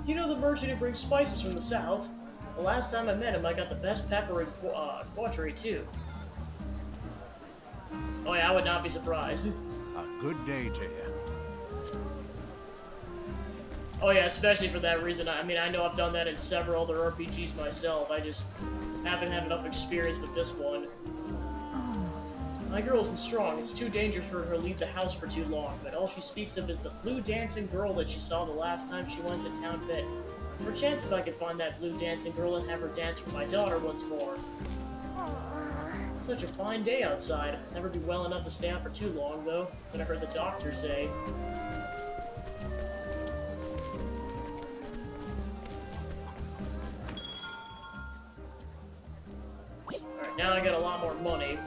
[SPEAKER 1] You know the merchant who brings spices from the south? The last time I met him, I got the best pepper in Quattray, too. Oh yeah, I would not be surprised.
[SPEAKER 3] A good day to you.
[SPEAKER 1] Oh yeah, especially for that reason. I mean, I know I've done that in several other RPGs myself. I just haven't had enough experience with this one. My girl isn't strong. It's too dangerous for her to leave the house for too long, but all she speaks of is the blue dancing girl that she saw the last time she went to Town Pit. Perchance if I could find that blue dancing girl and have her dance for my daughter once more. It's such a fine day outside. Never be well enough to stay out for too long, though. That's what I heard the doctor say. Alright, now I got a lot more money.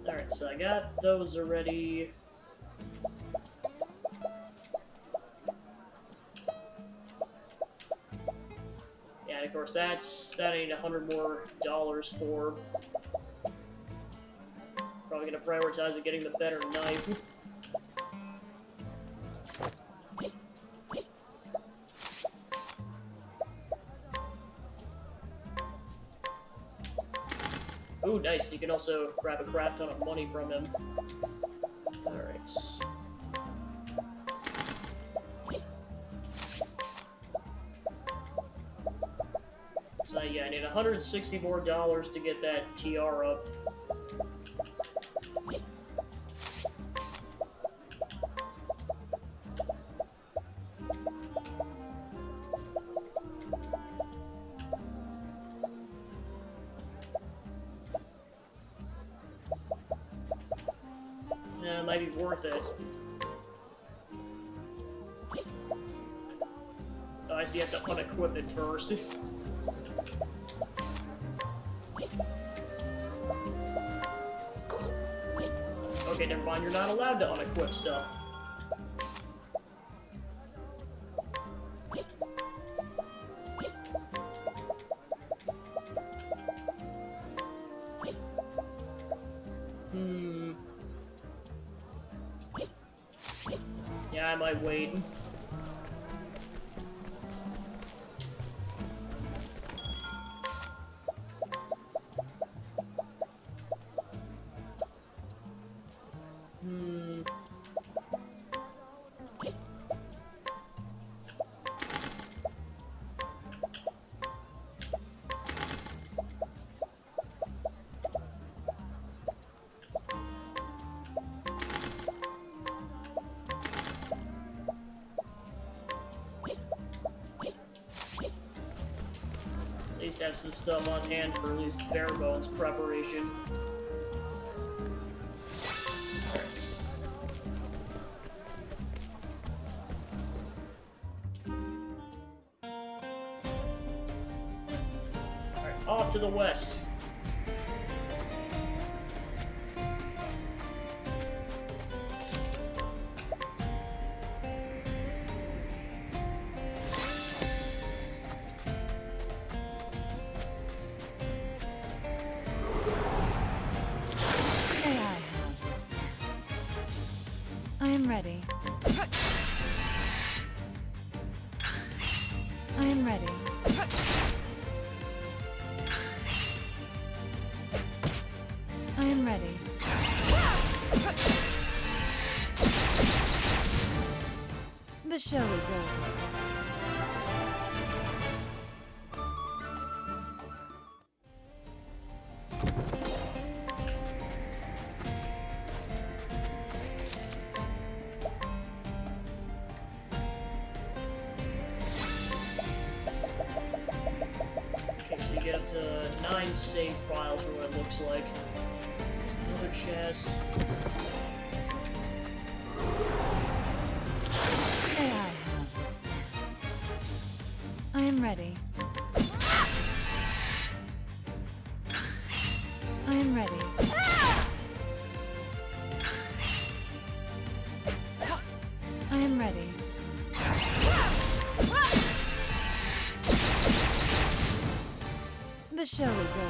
[SPEAKER 1] Alright, so I got those already. Yeah, and of course that I need $100 more for. Probably gonna prioritize it getting the better knife. Ooh, nice. You can also grab a crap ton of money from him. Alright. So yeah, I need $160 more to get that TR up. Yeah, it might be worth it. Oh, I see, you have to unequip it first. Okay, never mind, you're not allowed to unequip stuff. might wait. At least have some stuff on hand for at least bare bones preparation. Alright, off to the west.
[SPEAKER 5] May I have this dance? I am ready. I am ready. I am ready. The show is over.
[SPEAKER 1] Okay, so you get up to 9 save files for what it looks like. There's another chest.
[SPEAKER 5] May I have this dance? I am ready. I am ready. I am ready. The show is over.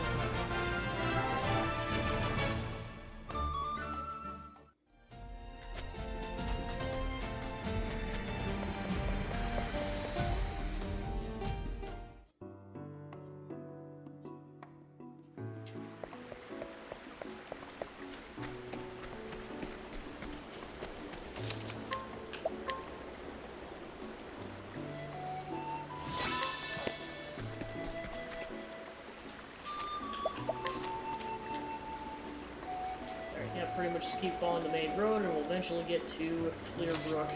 [SPEAKER 1] Alright, yeah, pretty much just keep following the main road and we'll eventually get to Clearbrook.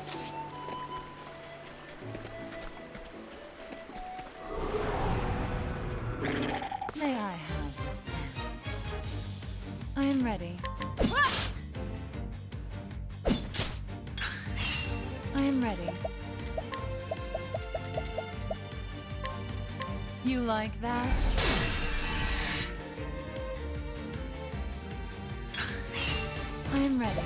[SPEAKER 5] May I have this dance? I am ready. I am ready. You like that? I am ready.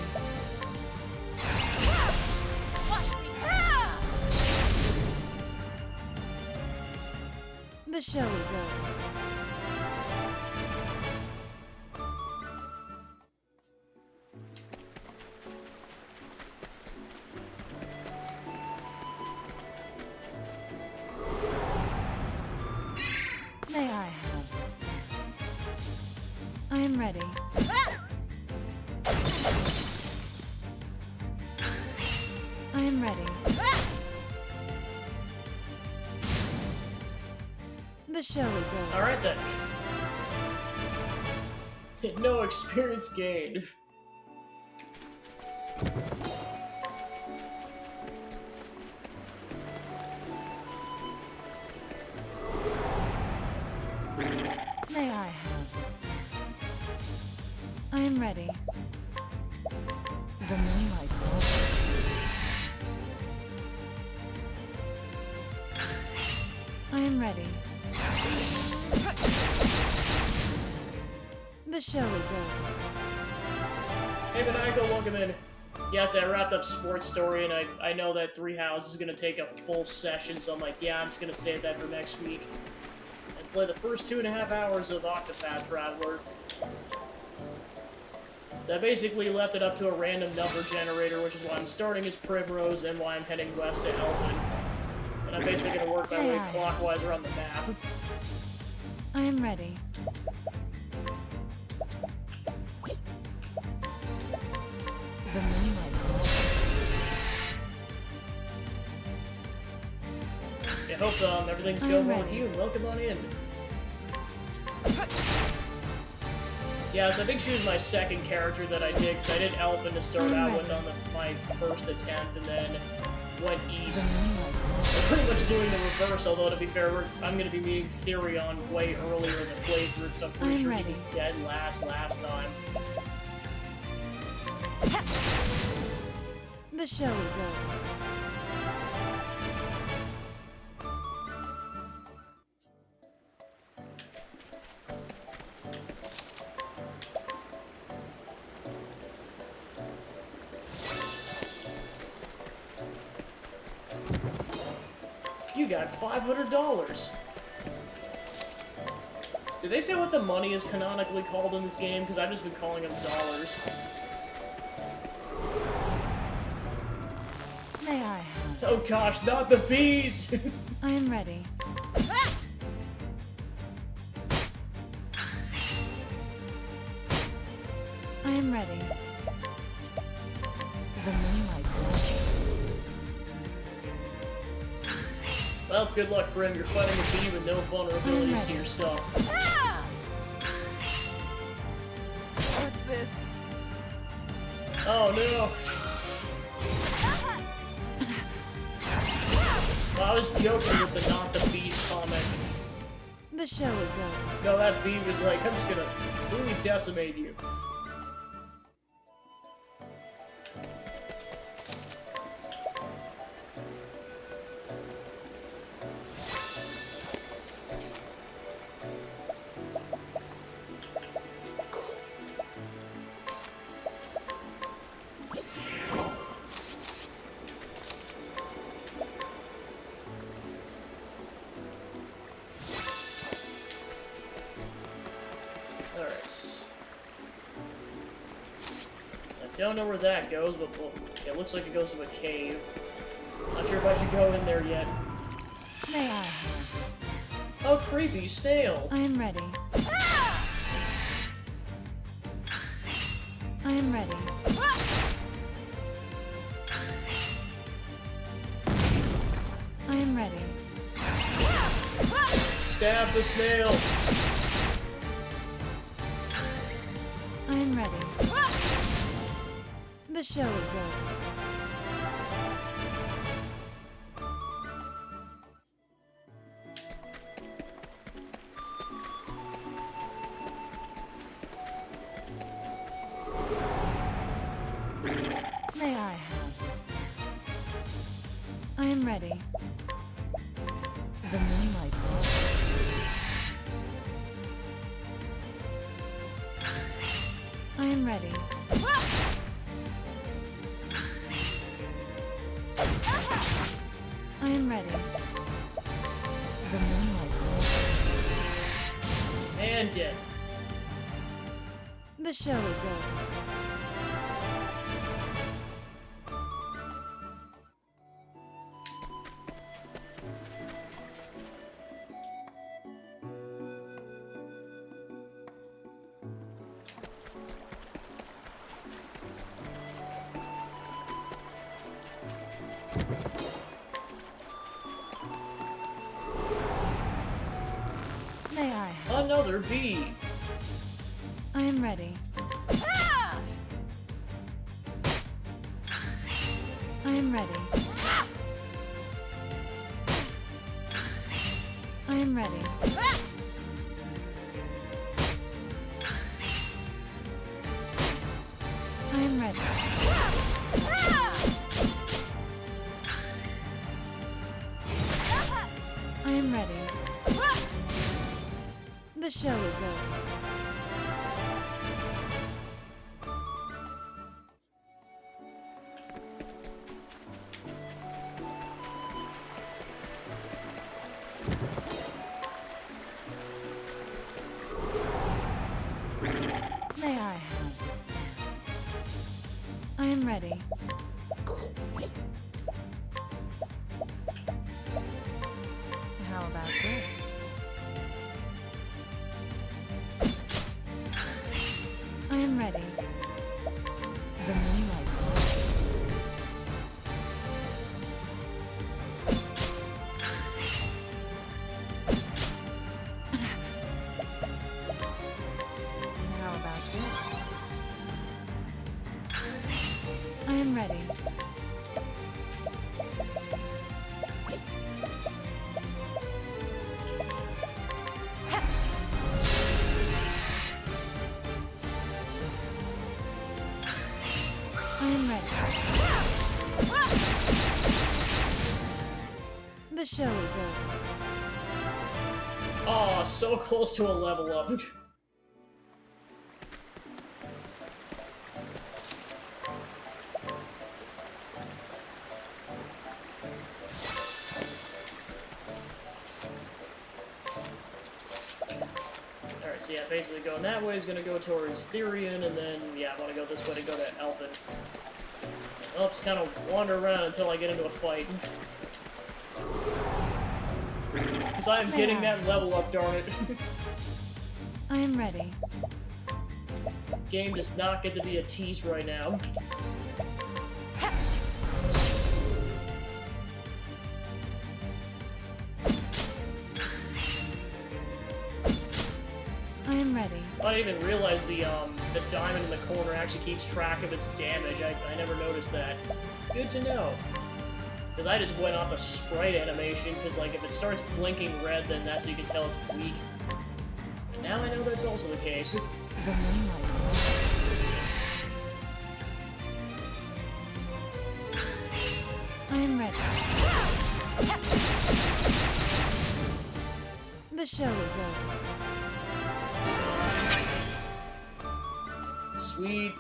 [SPEAKER 5] The show is over. May I have this dance? I am ready. I am ready. The show is over.
[SPEAKER 1] Alright then. No experience gained.
[SPEAKER 5] May I have this dance? I am ready. The moonlight glows. I am ready. The show is over.
[SPEAKER 1] Hey, Maniacal, welcome in. Yes, I wrapped up Sports Story, and I know that Three Houses is going to take a full session, so I'm like, yeah, I'm just going to save that for next week. And play the first 2.5 hours of Octopath Traveler. So I basically left it up to a random number generator, which is why I'm starting as Primrose and why I'm heading west to Elfin. And I'm basically going to work my way clockwise around the map.
[SPEAKER 5] I am ready. The moonlight glows.
[SPEAKER 1] I hope everything's going well with you. Welcome on in. Yeah, so I think she was my second character that I did, because I did Elfin to start out with on my first attempt, and then went east. I'm pretty much doing the reverse, although to be fair, I'm going to be meeting Therion way earlier in the playthrough, because I'm pretty sure he was dead last time.
[SPEAKER 5] The show is over.
[SPEAKER 1] You got $500. Did they say what the money is canonically called in this game? Because I've just been calling them dollars.
[SPEAKER 5] May I have
[SPEAKER 1] Oh gosh, not the bees!
[SPEAKER 5] I am ready. I am ready. The moonlight glows.
[SPEAKER 1] Well, good luck, Grim. You're fighting a bee with no vulnerabilities to your stuff.
[SPEAKER 12] What's this?
[SPEAKER 1] Oh no! Well, I was joking with the not the bees comment.
[SPEAKER 5] The show is over.
[SPEAKER 1] No, that bee was like, I'm just gonna really decimate you. Don't know where that goes, but it looks like it goes to a cave. Not sure if I should go in there yet.
[SPEAKER 5] May I have this?
[SPEAKER 1] Oh, creepy snail.
[SPEAKER 5] I am ready. I am ready. I am ready.
[SPEAKER 1] Stab the snail.
[SPEAKER 5] I am ready. The show is over. May I have this dance? I am ready. The moonlight glows. I am ready. I am ready. The moonlight glows.
[SPEAKER 1] And dead.
[SPEAKER 5] The show is over. May I have
[SPEAKER 1] another bee?
[SPEAKER 5] I am ready. I am ready. I am ready. I am ready. I am ready. The show is over. May I have this dance? am ready. How about this? I am ready. The moonlight glows. How about this? I am ready. I am ready. The show is over.
[SPEAKER 1] Oh, so close to a level up. Alright, so yeah, basically going that way is gonna go towards Therian, and then, yeah, I want to go this way to go to Elfin. I'll just kind of wander around until I get into a fight. Because I am getting that level up, darn it.
[SPEAKER 5] I am ready.
[SPEAKER 1] Game does not get to be a tease right now.
[SPEAKER 5] I am ready.
[SPEAKER 1] I didn't even realize the diamond in the corner actually keeps track of its damage. I never noticed that. Good to know. Because I just went off a sprite animation, because like if it starts blinking red, then that's how you can tell it's weak. And now I know that's also the case.
[SPEAKER 5] The moonlight glows. I am ready. The show is over.
[SPEAKER 1] Sweet.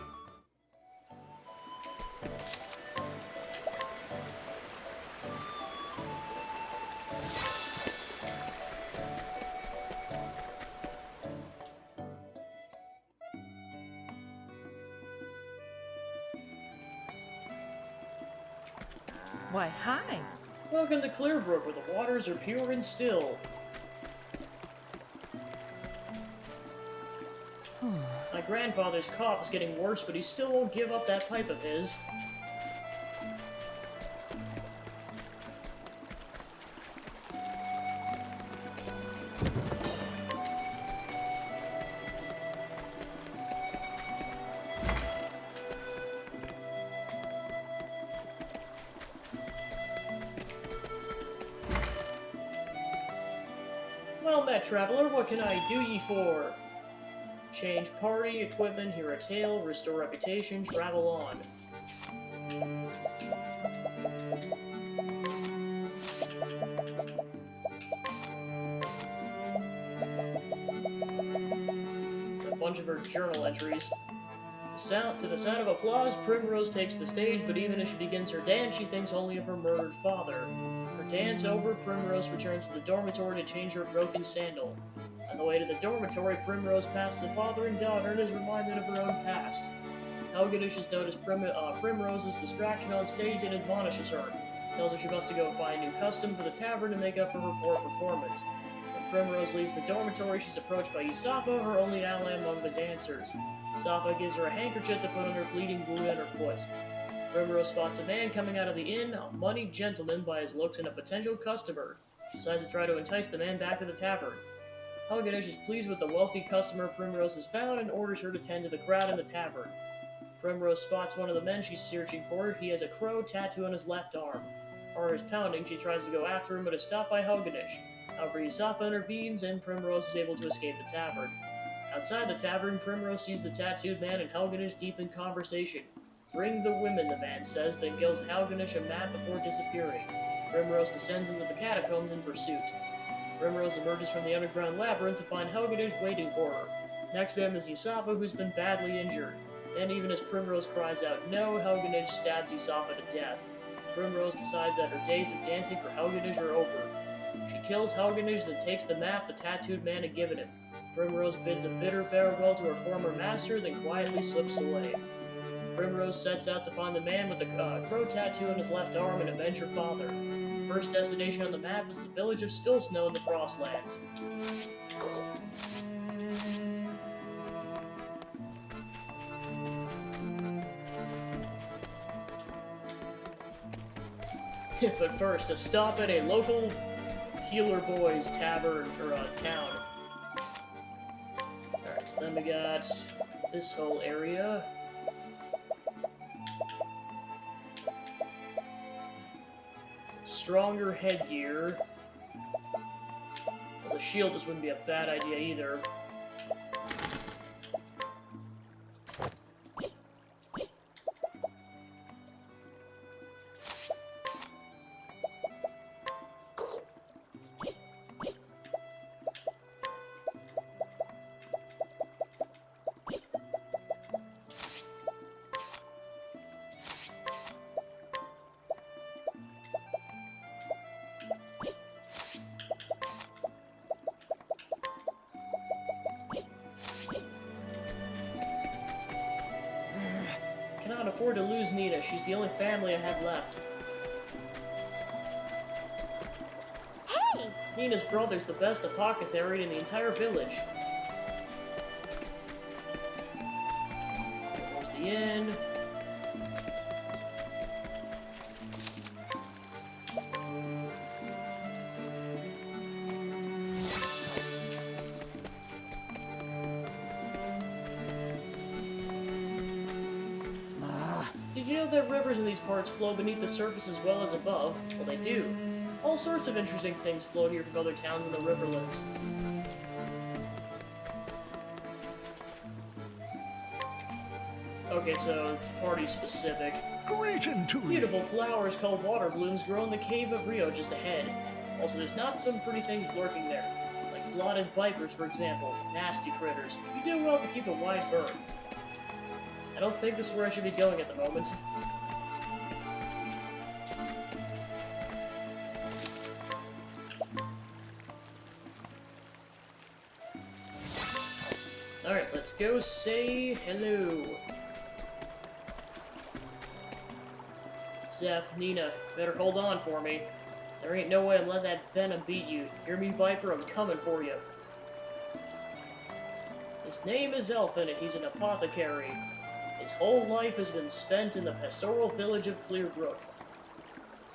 [SPEAKER 13] Why, hi.
[SPEAKER 1] Welcome to Clearbrook, where the waters are pure and still. My grandfather's cough is getting worse, but he still won't give up that pipe of his. Well met, traveler. What can I do ye for? Change party, equipment, hear a tale, restore reputation, travel on. A bunch of her journal entries. To the sound of applause, Primrose takes the stage, but even as she begins her dance, she thinks only of her murdered father. Her dance over, Primrose returns to the dormitory to change her broken sandal. On the way to the dormitory, Primrose passes a father and daughter and is reminded of her own past. Helgadish has noticed Primrose's distraction on stage and admonishes her. Tells her she must go find a new custom for the tavern to make up for her poor performance. When Primrose leaves the dormitory, she's approached by Yusafa, her only ally among the dancers. Yusafa gives her a handkerchief to put on her bleeding wound on her foot. Primrose spots a man coming out of the inn, a moneyed gentleman by his looks and a potential customer. She decides to try to entice the man back to the tavern. Helgadish is pleased with the wealthy customer Primrose has found and orders her to tend to the crowd in the tavern. Primrose spots one of the men she's searching for. He has a crow tattoo on his left arm. Her heart is pounding. She tries to go after him, but is stopped by Helgadish. However, Yusafa intervenes, and Primrose is able to escape the tavern. Outside the tavern, Primrose sees the tattooed man and Helgadish deep in conversation. "Bring the women," the man says, then gives Helgadish a map before disappearing. Primrose descends into the catacombs in pursuit. Primrose emerges from the underground labyrinth to find Helgadish waiting for her. Next to him is Yusafa, who's been badly injured. Then, even as Primrose cries out no, Helgadish stabs Yusafa to death. Primrose decides that her days of dancing for Helgadish are over. She kills Helgadish, then takes the map the tattooed man had given him. Primrose bids a bitter farewell to her former master, then quietly slips away. Primrose sets out to find the man with the crow tattoo on his left arm and avenge her father. First destination on the map is the village of Still Snow in the Frostlands. But first, a stop at a local Healer Boys tavern, or town. Alright, so then we got this whole area. Stronger headgear. Well, the shield just wouldn't be a bad idea either. Cannot afford to lose Nina. She's the only family I have left.
[SPEAKER 7] Hey!
[SPEAKER 1] Nina's brother's the best apothecary in the entire village. There's the inn. Did you know that rivers in these parts flow beneath the surface as well as above? Well, they do. All sorts of interesting things flow here from other towns in the riverlands. Okay, so it's party specific.
[SPEAKER 9] Greeting to you.
[SPEAKER 1] Beautiful flowers called water blooms grow in the cave of Rio just ahead. Also, there's not some pretty things lurking there, like blotted vipers, for example, nasty critters. You do well to keep a wide berth. I don't think this is where I should be going at the moment. Alright, let's go say hello. Zeph, Nina, better hold on for me. There ain't no way I'm letting that venom beat you. Hear me, Viper? I'm coming for you. His name is Elfin, and he's an apothecary. His whole life has been spent in the pastoral village of Clearbrook,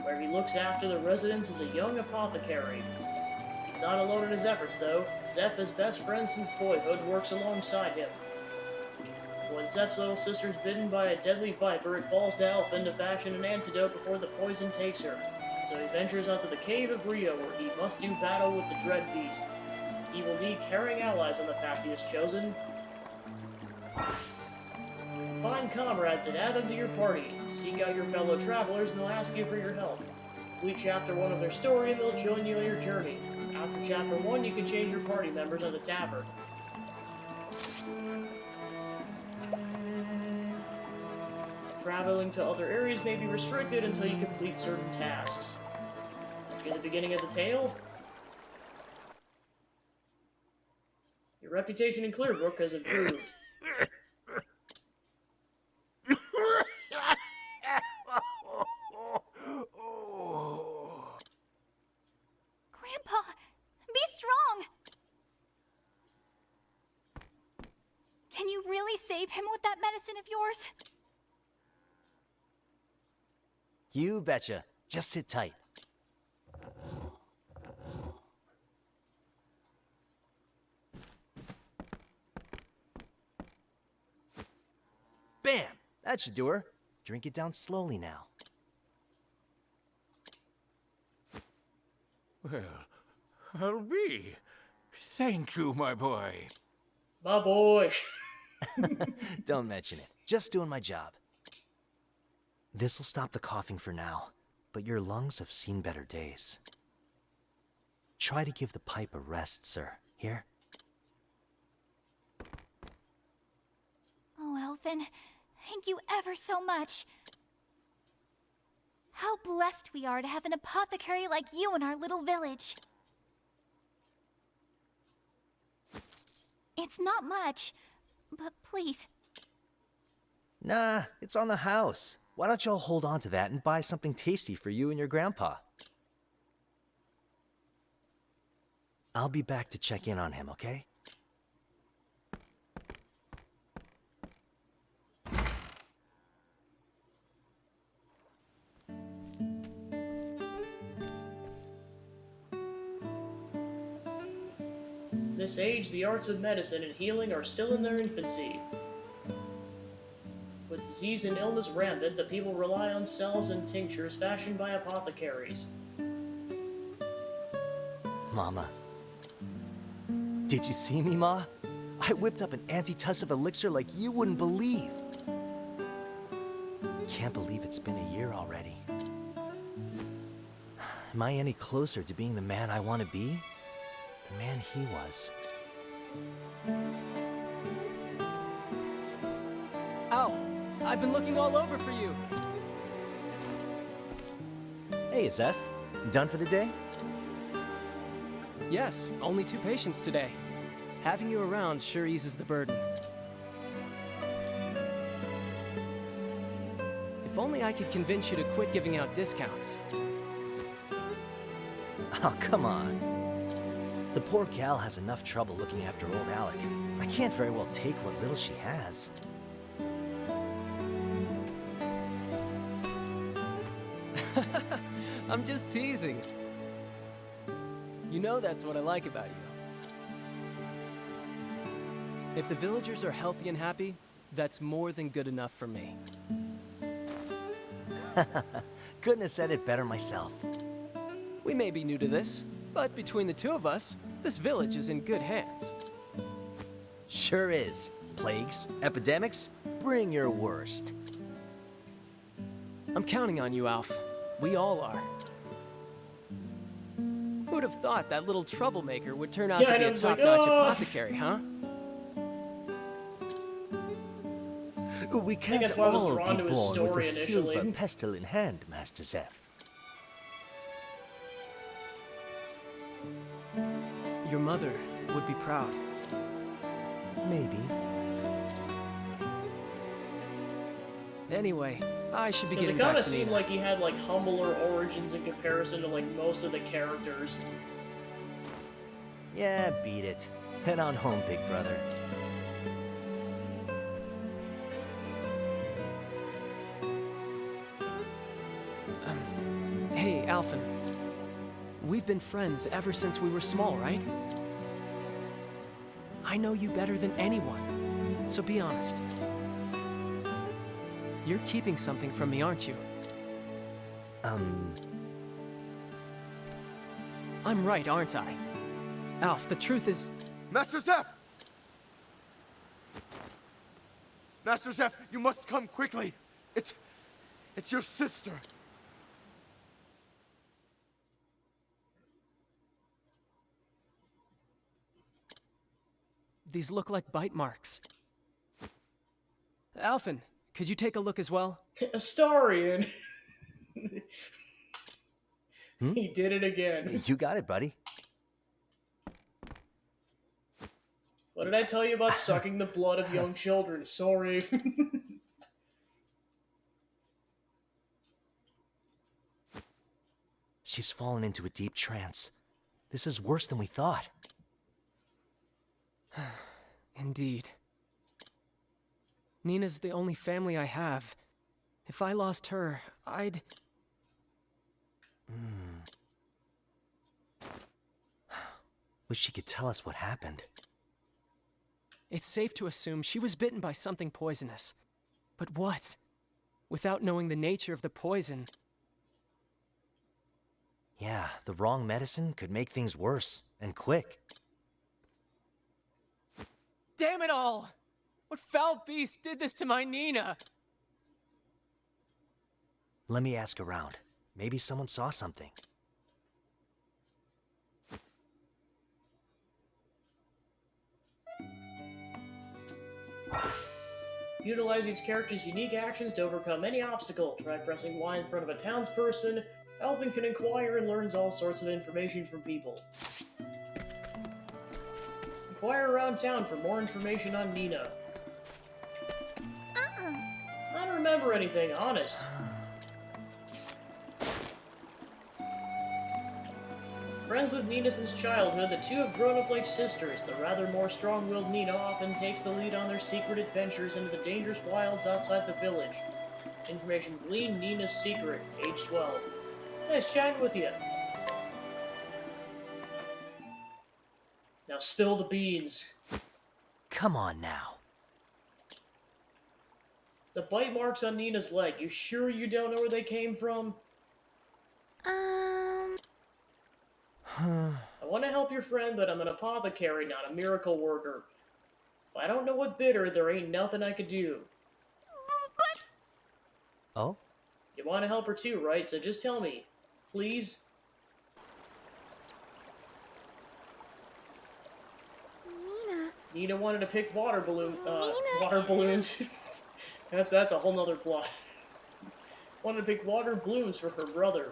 [SPEAKER 1] where he looks after the residents as a young apothecary. He's not alone in his efforts, though. Zeph, his best friend since boyhood, works alongside him. When Zeph's little sister's bitten by a deadly viper, it falls to Elfin to fashion an antidote before the poison takes her. So he ventures onto the Cave of Rio, where he must do battle with the Dread Beast. He will need caring allies on the path he has chosen. Find comrades and add them to your party. Seek out your fellow travelers and they'll ask you for your help. Complete chapter 1 of their story and they'll join you on your journey. After chapter 1, you can change your party members on the tavern. Traveling to other areas may be restricted until you complete certain tasks. In the beginning of the tale, your reputation in Clearbrook has improved.
[SPEAKER 7] Grandpa, be strong! Can you really save him with that medicine of yours?
[SPEAKER 14] You betcha. Just sit tight. Bam! That should do her. Drink it down slowly now.
[SPEAKER 9] Well, I'll be. Thank you, my boy.
[SPEAKER 1] My boy.
[SPEAKER 14] Don't mention it. Just doing my job. This'll stop the coughing for now, but your lungs have seen better days. Try to give the pipe a rest, sir. Here?
[SPEAKER 7] Oh, Elfin, thank you ever so much. How blessed we are to have an apothecary like you in our little village. It's not much, but please,
[SPEAKER 14] Nah, it's on the house. Why don't y'all hold on to that and buy something tasty for you and your grandpa? I'll be back to check in on him, okay?
[SPEAKER 1] This age, the arts of medicine and healing are still in their infancy. With disease and illness rampant, the people rely on salves and tinctures fashioned by apothecaries.
[SPEAKER 14] Mama. Did you see me, Ma? I whipped up an antitussive elixir like you wouldn't believe. Can't believe it's been a year already. Am I any closer to being the man I want to be? The man he was.
[SPEAKER 11] Ow! I've been looking all over for you.
[SPEAKER 14] Hey, Zeph. Done for the day?
[SPEAKER 11] Yes, only 2 patients today. Having you around sure eases the burden. If only I could convince you to quit giving out discounts.
[SPEAKER 14] Oh, come on. The poor gal has enough trouble looking after old Alec. I can't very well take what little she has.
[SPEAKER 11] I'm just teasing. You know that's what I like about you. If the villagers are healthy and happy, that's more than good enough for me.
[SPEAKER 14] Couldn't have said it better myself.
[SPEAKER 11] We may be new to this, but between the 2 of us, this village is in good hands.
[SPEAKER 14] Sure is. Plagues, epidemics, bring your worst.
[SPEAKER 11] I'm counting on you, Alf. We all are. Who'd have thought that little troublemaker would turn out to be a top-notch apothecary, huh?
[SPEAKER 14] We can't all be born with a silver pestle in hand, Master Zeph.
[SPEAKER 11] Your mother would be proud.
[SPEAKER 14] Maybe.
[SPEAKER 11] Anyway, I should be getting
[SPEAKER 1] it
[SPEAKER 11] back
[SPEAKER 1] kind of
[SPEAKER 11] to
[SPEAKER 1] seemed
[SPEAKER 11] Nina.
[SPEAKER 1] like he had like humbler origins in comparison to like most of the characters.
[SPEAKER 14] Yeah, beat it. Head on home, big brother.
[SPEAKER 11] Hey, Alphen. We've been friends ever since we were small, right? I know you better than anyone, so be honest. You're keeping something from me, aren't you? I'm right, aren't I? Alf, the truth is...
[SPEAKER 15] Master Zeph! Master Zeph, you must come quickly. It's your sister.
[SPEAKER 11] These look like bite marks. Alphen, could you take a look as well?
[SPEAKER 1] Astarion! He did it again.
[SPEAKER 14] You got it, buddy.
[SPEAKER 1] What did I tell you about sucking the blood of young children? Sorry.
[SPEAKER 14] She's fallen into a deep trance. This is worse than we thought.
[SPEAKER 11] Indeed. Nina's the only family I have. If I lost her, I'd...
[SPEAKER 14] Wish she could tell us what happened.
[SPEAKER 11] It's safe to assume she was bitten by something poisonous. But what? Without knowing the nature of the poison...
[SPEAKER 14] Yeah, the wrong medicine could make things worse, and quick.
[SPEAKER 11] Damn it all! What foul beast did this to my Nina?
[SPEAKER 14] Let me ask around. Maybe someone saw something.
[SPEAKER 1] Utilize these characters' unique actions to overcome any obstacle. Try pressing Y in front of a townsperson. Elvin can inquire and learns all sorts of information from people. Inquire around town for more information on Nina. remember anything, honest. Friends with Nina since childhood, the two have grown up like sisters. The rather more strong-willed Nina often takes the lead on their secret adventures into the dangerous wilds outside the village. Information gleaned: Nina's secret, age 12. Nice chatting with you. Now spill the beans.
[SPEAKER 14] Come on now.
[SPEAKER 1] The bite marks on Nina's leg, you sure you don't know where they came from? I want to help your friend, but I'm an apothecary, not a miracle worker. If I don't know what bit her, there ain't nothing I could do.
[SPEAKER 14] Oh?
[SPEAKER 1] You want to help her too, right? So just tell me. Please? Nina wanted to pick water balloons. That's a whole nother plot. Wanted to pick water balloons for her brother.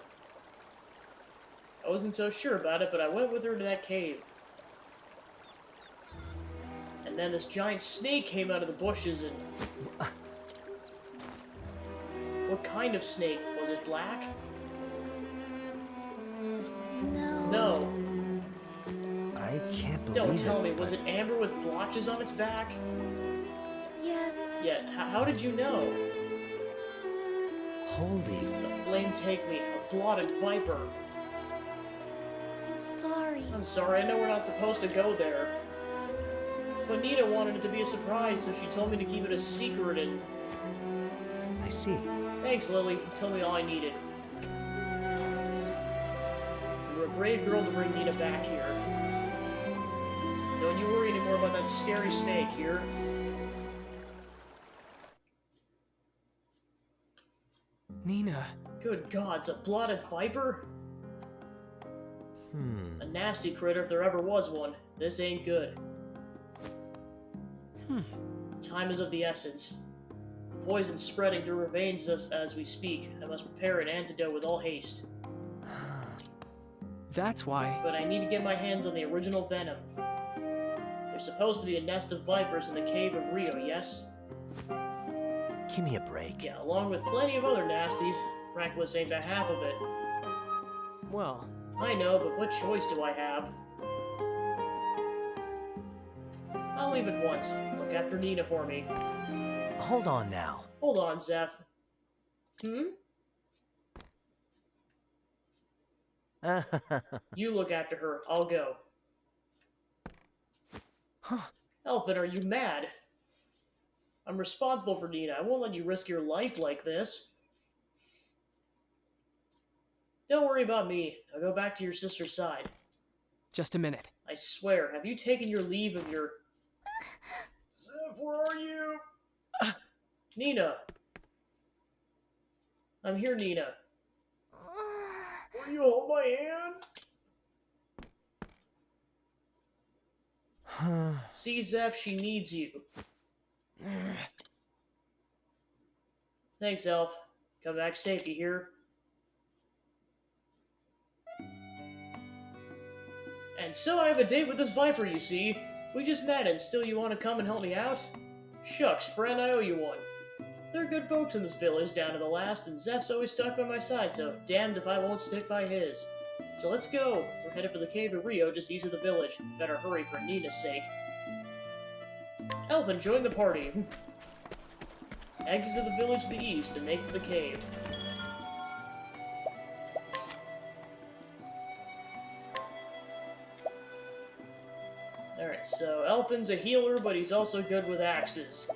[SPEAKER 1] I wasn't so sure about it, but I went with her to that cave. And then this giant snake came out of the bushes and... What kind of snake? Was it black? No.
[SPEAKER 14] I can't believe
[SPEAKER 1] Don't tell me,
[SPEAKER 14] it,
[SPEAKER 1] was it amber with blotches on its back?
[SPEAKER 7] Yes.
[SPEAKER 1] Yeah, how did you know?
[SPEAKER 14] Holy...
[SPEAKER 1] The flame take me, a blotted viper.
[SPEAKER 7] I'm sorry.
[SPEAKER 1] I'm sorry, I know we're not supposed to go there. But Nina wanted it to be a surprise, so she told me to keep it a secret and...
[SPEAKER 14] I see.
[SPEAKER 1] Thanks, Lily. You told me all I needed. You were a brave girl to bring Nina back here. Don't you worry anymore about that scary snake here.
[SPEAKER 11] Nina.
[SPEAKER 1] Good gods, a blotted viper? A nasty critter if there ever was one. This ain't good. Time is of the essence. Poison's spreading through her veins as we speak. I must prepare an antidote with all haste.
[SPEAKER 11] That's why.
[SPEAKER 1] But I need to get my hands on the original venom. There's supposed to be a nest of vipers in the cave of Rio, yes?
[SPEAKER 14] Give me a break.
[SPEAKER 1] Yeah, along with plenty of other nasties. Reckless ain't the half of it.
[SPEAKER 11] Well...
[SPEAKER 1] I know, but what choice do I have? I'll leave it once. Look after Nina for me.
[SPEAKER 14] Hold on now.
[SPEAKER 1] Hold on, Zeph. You look after her. I'll go.
[SPEAKER 11] Huh.
[SPEAKER 1] Elfin, are you mad? I'm responsible for Nina. I won't let you risk your life like this. Don't worry about me. I'll go back to your sister's side.
[SPEAKER 11] Just a minute.
[SPEAKER 1] I swear, have you taken your leave of your... Zeph, where are you? Nina. I'm here, Nina. Will you hold my hand? See, Zeph, she needs you. Thanks, Elf. Come back safe, you hear? And so I have a date with this Viper, you see. We just met, and still you want to come and help me out? Shucks, friend, I owe you one. There are good folks in this village, down to the last, and Zeph's always stuck by my side, so damned if I won't stick by his. So let's go. We're headed for the cave of Rio, just east of the village. Better hurry for Nina's sake. Elfin, join the party. Exit to the village to the east and make for the cave. Alright, so Elfin's a healer, but he's also good with axes.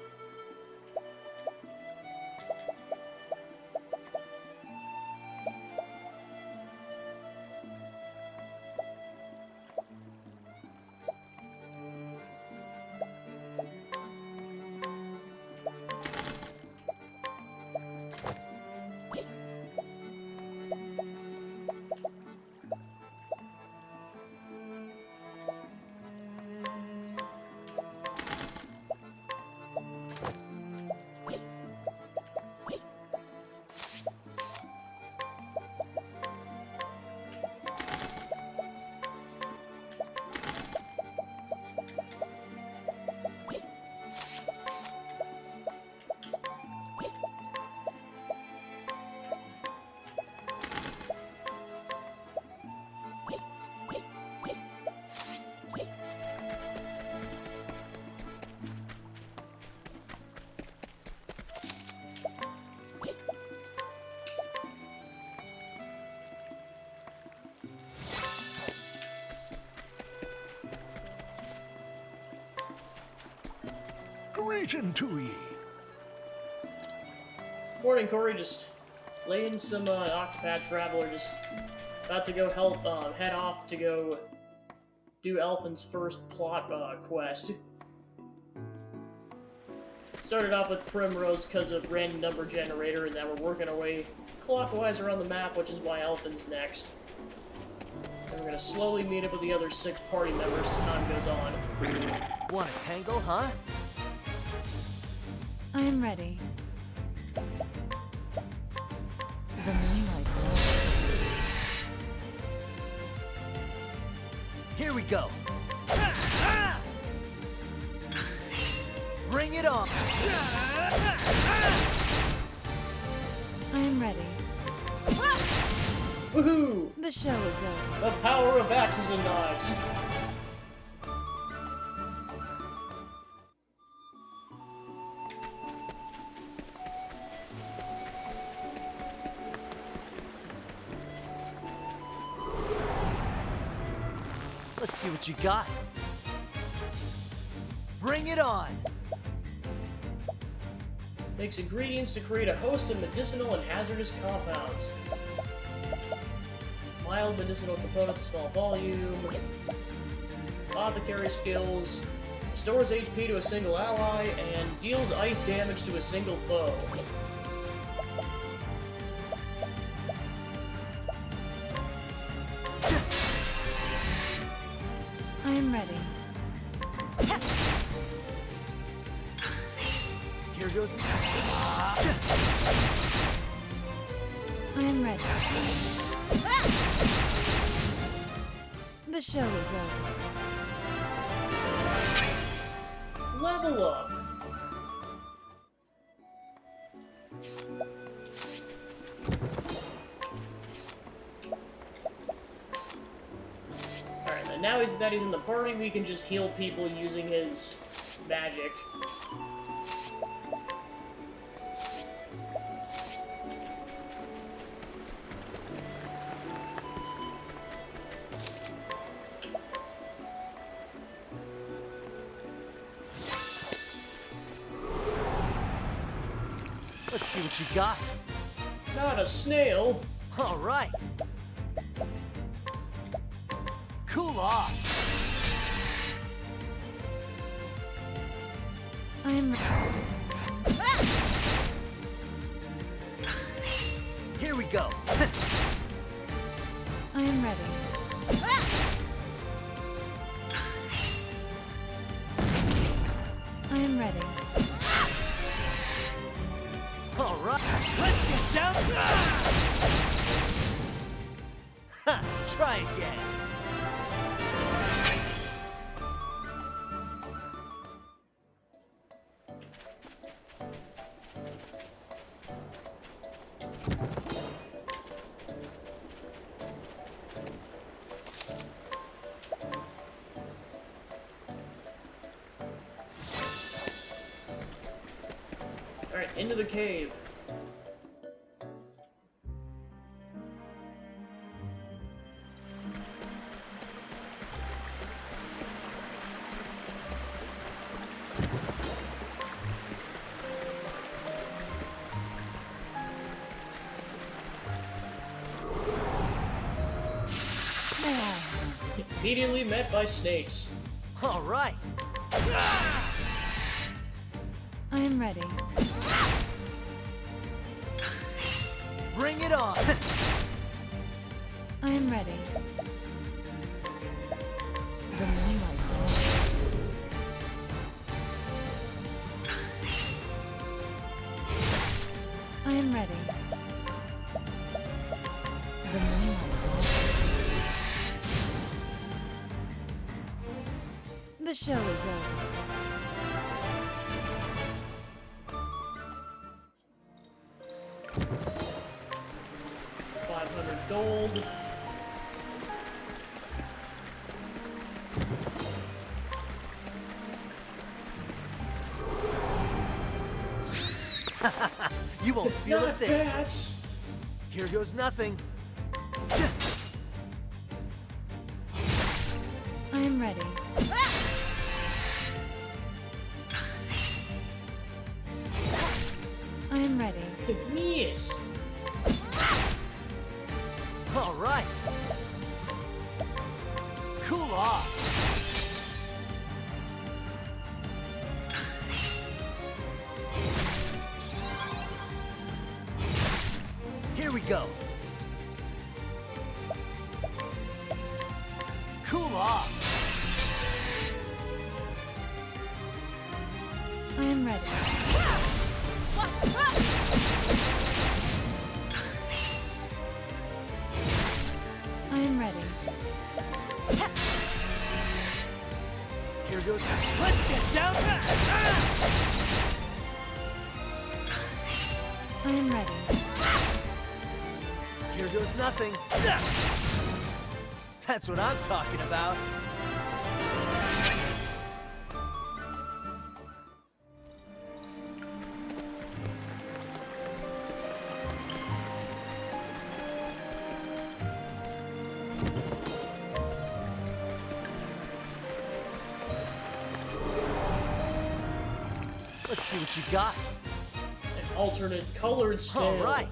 [SPEAKER 3] greeting to ye.
[SPEAKER 1] Morning, Corey. Just laying some Octopath Traveler. Just about to go head off to go do Elfin's first plot quest. Started off with Primrose because of random number generator, and now we're working our way clockwise around the map, which is why Elfin's next. And we're gonna slowly meet up with the other 6 party members as time goes on.
[SPEAKER 14] Want a tangle, huh?
[SPEAKER 5] I am ready. The moonlight glows.
[SPEAKER 14] Here we go. Bring it on.
[SPEAKER 5] I am ready.
[SPEAKER 1] Woohoo!
[SPEAKER 5] The show is over.
[SPEAKER 1] The power of axes and knives.
[SPEAKER 14] Let's see what you got. Bring it on.
[SPEAKER 1] Makes ingredients to create a host of medicinal and hazardous compounds. Mild medicinal components, small volume. Apothecary skills. Restores HP to a single ally, and deals ice damage to a single foe.
[SPEAKER 5] I am ready.
[SPEAKER 14] Here goes.
[SPEAKER 5] I am ready. The show is over.
[SPEAKER 1] Level up. Alright, and now that he's in the party, we can just heal people using his magic.
[SPEAKER 14] Let's see what you got.
[SPEAKER 1] Not a snail.
[SPEAKER 14] All right. Cool off.
[SPEAKER 5] I am ready.
[SPEAKER 14] Here we go.
[SPEAKER 5] I am ready. I am ready.
[SPEAKER 14] All right. Let's get down. Ha! Try again.
[SPEAKER 1] Alright, into the cave. Immediately met by snakes.
[SPEAKER 14] All right.
[SPEAKER 5] I am ready.
[SPEAKER 14] Bring it on.
[SPEAKER 5] I am ready. The moonlight glows. I am ready. The moonlight glows. The show is over.
[SPEAKER 1] Gold.
[SPEAKER 14] You won't feel a
[SPEAKER 1] Not
[SPEAKER 14] thing.
[SPEAKER 1] bats.
[SPEAKER 14] Here goes nothing.
[SPEAKER 5] I am ready. I'm ready.
[SPEAKER 1] Yes.
[SPEAKER 14] All right. Cool off. Here we go. Cool off.
[SPEAKER 5] I'm ready. I'm ready.
[SPEAKER 14] Here goes. Let's get down there.
[SPEAKER 5] I'm ready.
[SPEAKER 14] Here goes nothing. That's what I'm talking about. Let's see what you got.
[SPEAKER 1] An alternate colored scale.
[SPEAKER 14] All right.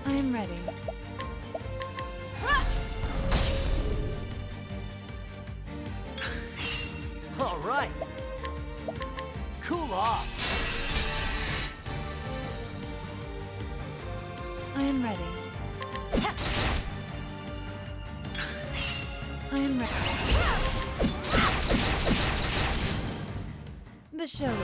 [SPEAKER 5] I'm ready.
[SPEAKER 14] All right. Cool off.
[SPEAKER 5] I'm ready. I'm ready. The show is over.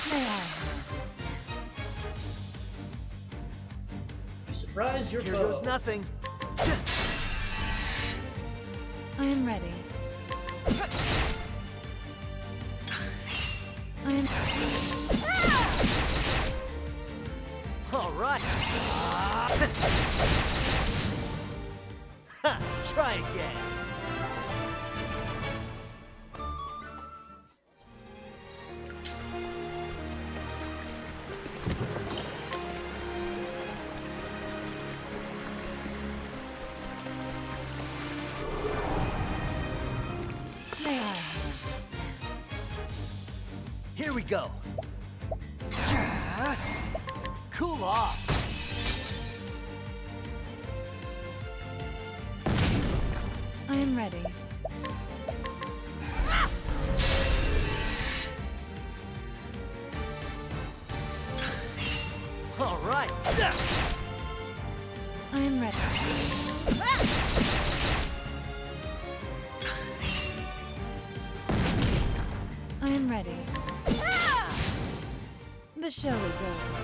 [SPEAKER 5] May I have this dance?
[SPEAKER 1] You surprised your
[SPEAKER 14] Here
[SPEAKER 1] foe.
[SPEAKER 14] goes nothing.
[SPEAKER 5] I'm ready. I'm...
[SPEAKER 14] All right. Ha! Try again.
[SPEAKER 5] May I have this dance?
[SPEAKER 14] Here we go. Cool off.
[SPEAKER 5] I'm ready.
[SPEAKER 14] All right.
[SPEAKER 5] I'm ready. I'm ready. The show is over.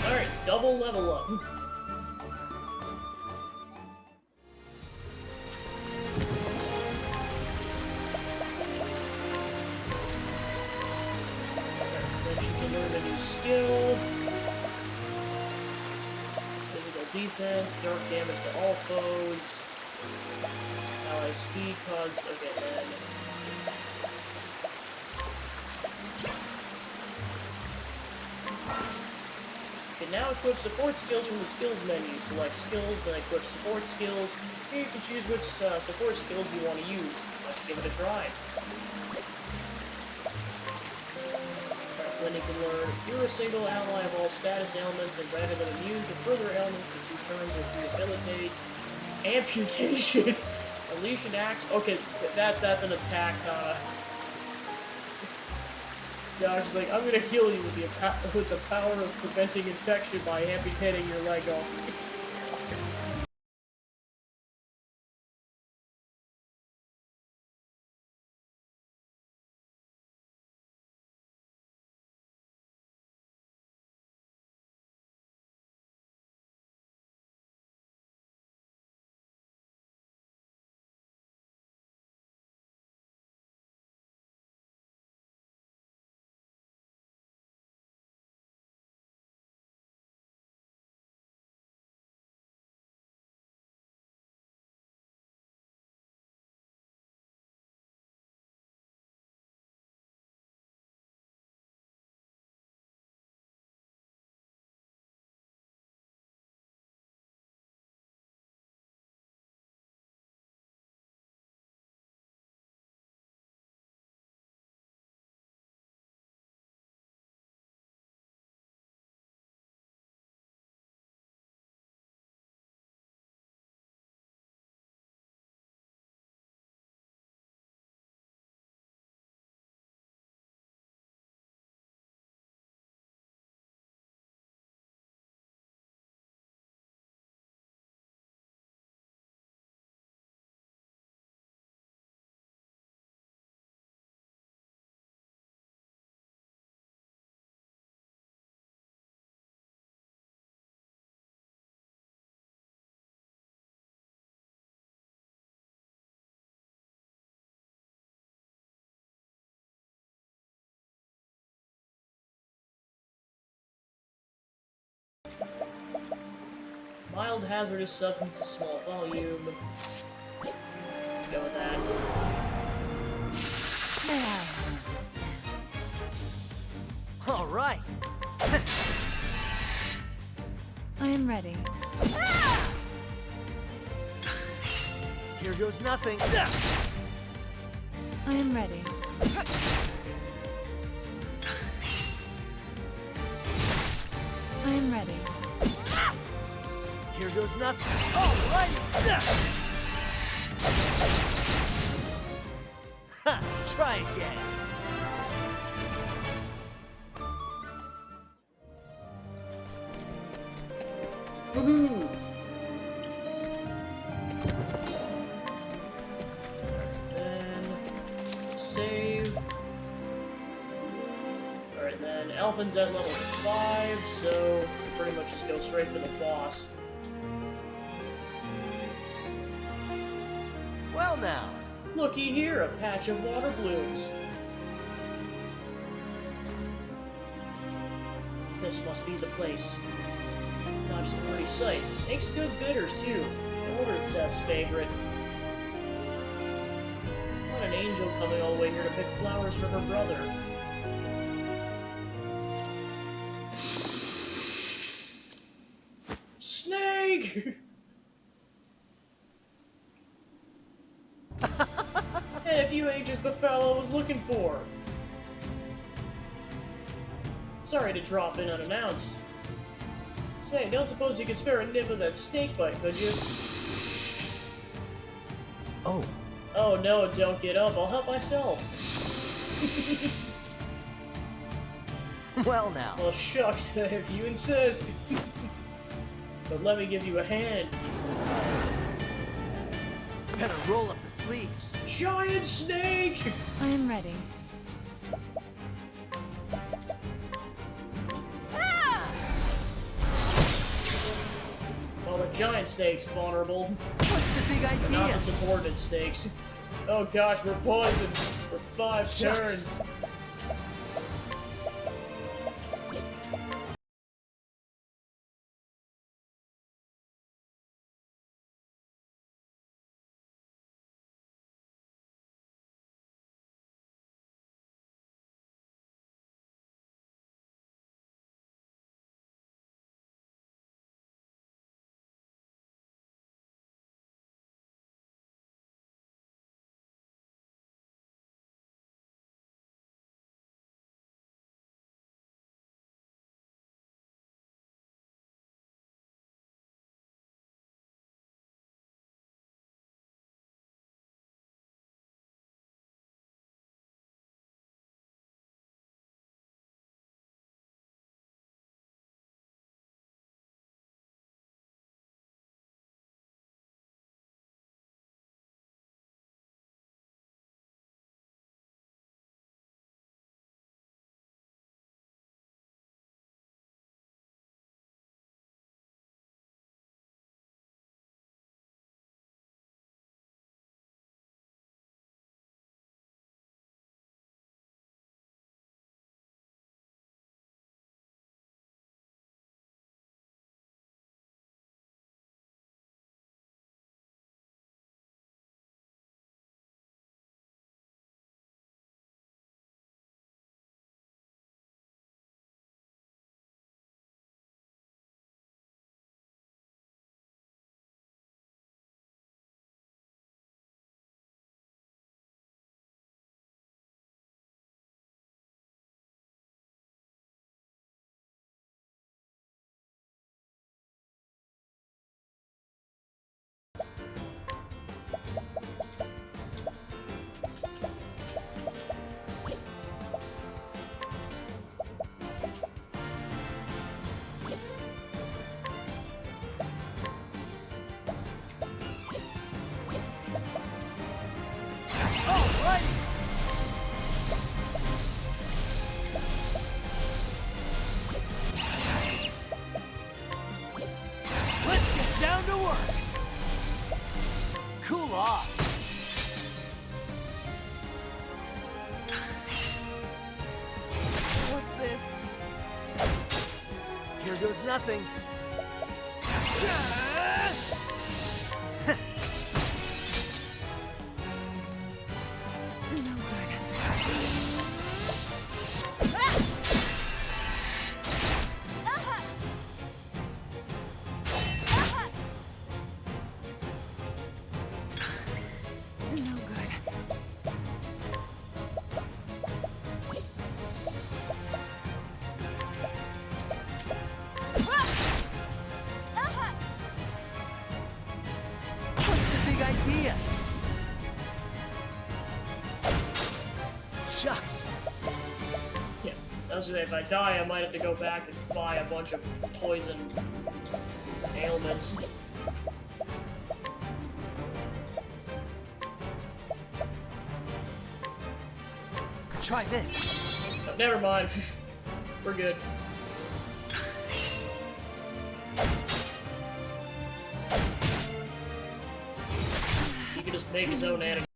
[SPEAKER 1] Alright, double level up. Then she can learn a new skill. Physical defense, dark damage to all foes. Ally speed cause. Okay, then. You can now equip support skills from the skills menu. Select skills, then equip support skills. Here you can choose which support skills you want to use. Let's give it a try. Alright, so then you can learn you're a single ally of all status ailments and granted them immune to further ailments for 2 turns with rehabilitate. Amputation! Unleash an axe. Okay, that's an attack, Josh is like, I'm gonna heal you with the power of preventing infection by amputating your leg off. Mild hazardous substance, small volume. Go with that.
[SPEAKER 14] All right.
[SPEAKER 5] I am ready.
[SPEAKER 14] Here goes nothing.
[SPEAKER 5] I am ready. I am ready.
[SPEAKER 14] Here goes nothing. All right. Ha! Try again.
[SPEAKER 1] Woohoo! Then save. Alright, then Alvin's at level 5, so pretty much just go straight for the boss.
[SPEAKER 14] Well now.
[SPEAKER 1] Looky here, a patch of water blooms. This must be the place. Not just a pretty sight. Makes good bitters, too. No wonder it's Seth's favorite. What an angel coming all the way here to pick flowers for her brother. Snake! And if you ain't just the fellow I was looking for. Sorry to drop in unannounced. Say, don't suppose you could spare a nip of that snake bite, could you?
[SPEAKER 14] Oh.
[SPEAKER 1] Oh no, don't get up. I'll help myself.
[SPEAKER 14] Well now.
[SPEAKER 1] Well, shucks, if you insist. But let me give you a hand.
[SPEAKER 14] Better roll up the sleeves.
[SPEAKER 1] Giant snake!
[SPEAKER 5] I am ready.
[SPEAKER 1] Well, the giant snake's vulnerable.
[SPEAKER 14] What's the big idea?
[SPEAKER 1] But not the subordinate snakes. Oh gosh, we're poisoned for 5 turns.
[SPEAKER 14] Let's get down to work. Cool off.
[SPEAKER 12] What's this?
[SPEAKER 14] Here goes nothing. idea! Shucks!
[SPEAKER 1] Yeah, I was gonna say, if I die, I might have to go back and buy a bunch of poison ailments.
[SPEAKER 14] Try this!
[SPEAKER 1] Oh, never mind. We're good. He can just make his own anecdote.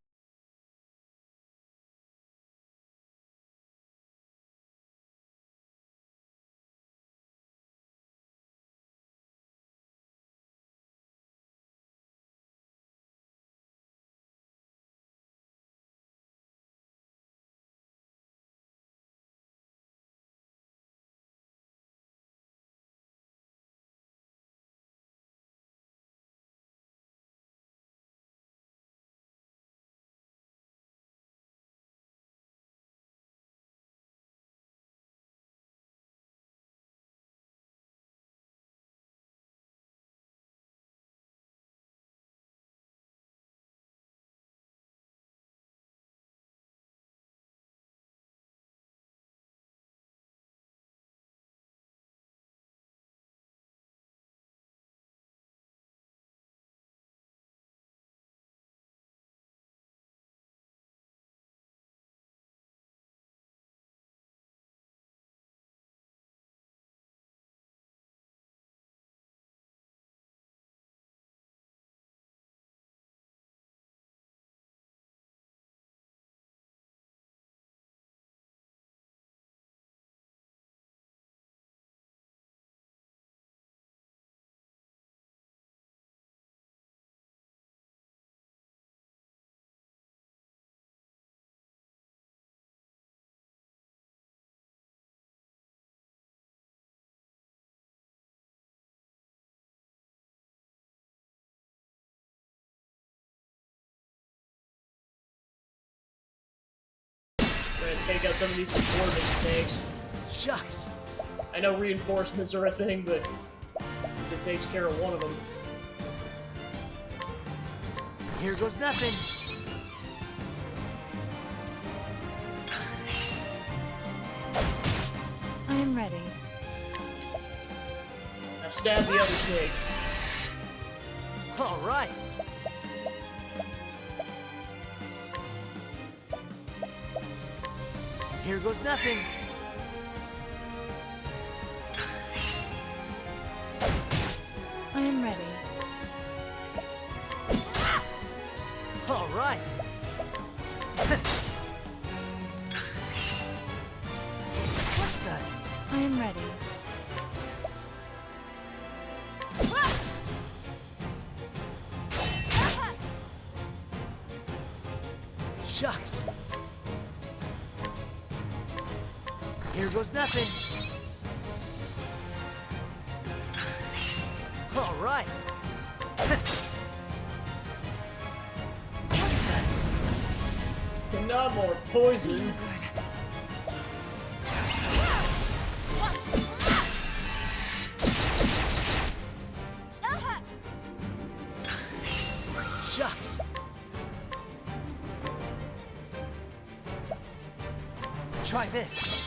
[SPEAKER 1] Trying to take out some of these subordinate snakes.
[SPEAKER 14] Shucks!
[SPEAKER 1] I know reinforcements are a thing, but at least it takes care of one of them.
[SPEAKER 14] Here goes nothing!
[SPEAKER 5] I am ready.
[SPEAKER 1] Now stab the other snake.
[SPEAKER 14] Alright! Here goes nothing!
[SPEAKER 5] I am ready.
[SPEAKER 14] Alright! What the?
[SPEAKER 5] I am ready.
[SPEAKER 14] Shucks! Here goes nothing! Alright!
[SPEAKER 1] Not more poison.
[SPEAKER 14] Shucks! Try this!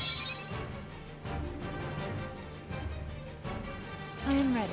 [SPEAKER 5] I am ready.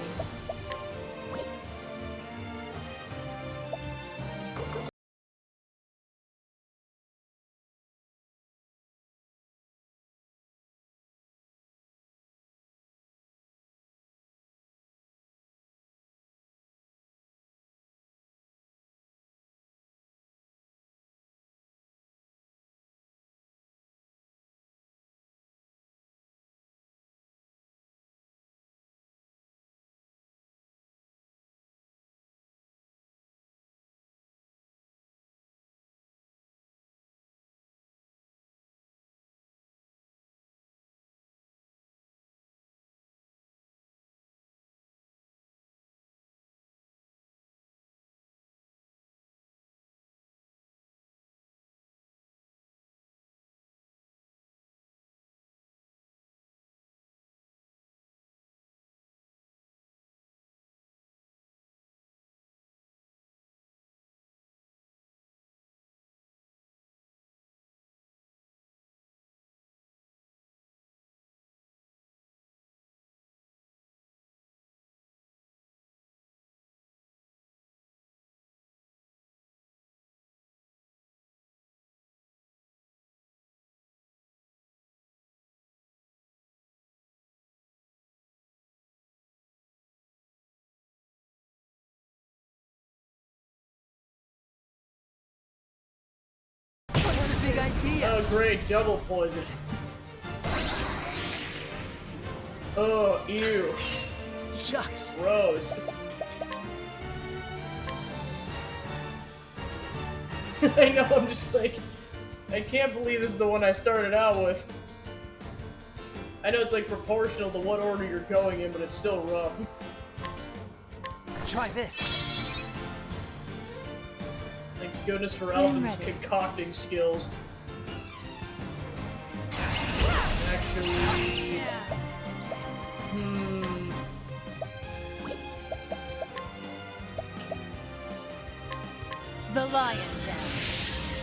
[SPEAKER 14] idea!
[SPEAKER 1] Oh, great, double poison. Oh, ew.
[SPEAKER 14] Shucks!
[SPEAKER 1] Gross. I know, I'm just like, I can't believe this is the one I started out with. I know it's like proportional to what order you're going in, but it's still rough.
[SPEAKER 14] Try this.
[SPEAKER 1] Thank goodness for Alvin's concocting skills. Actually...
[SPEAKER 6] The lion dance.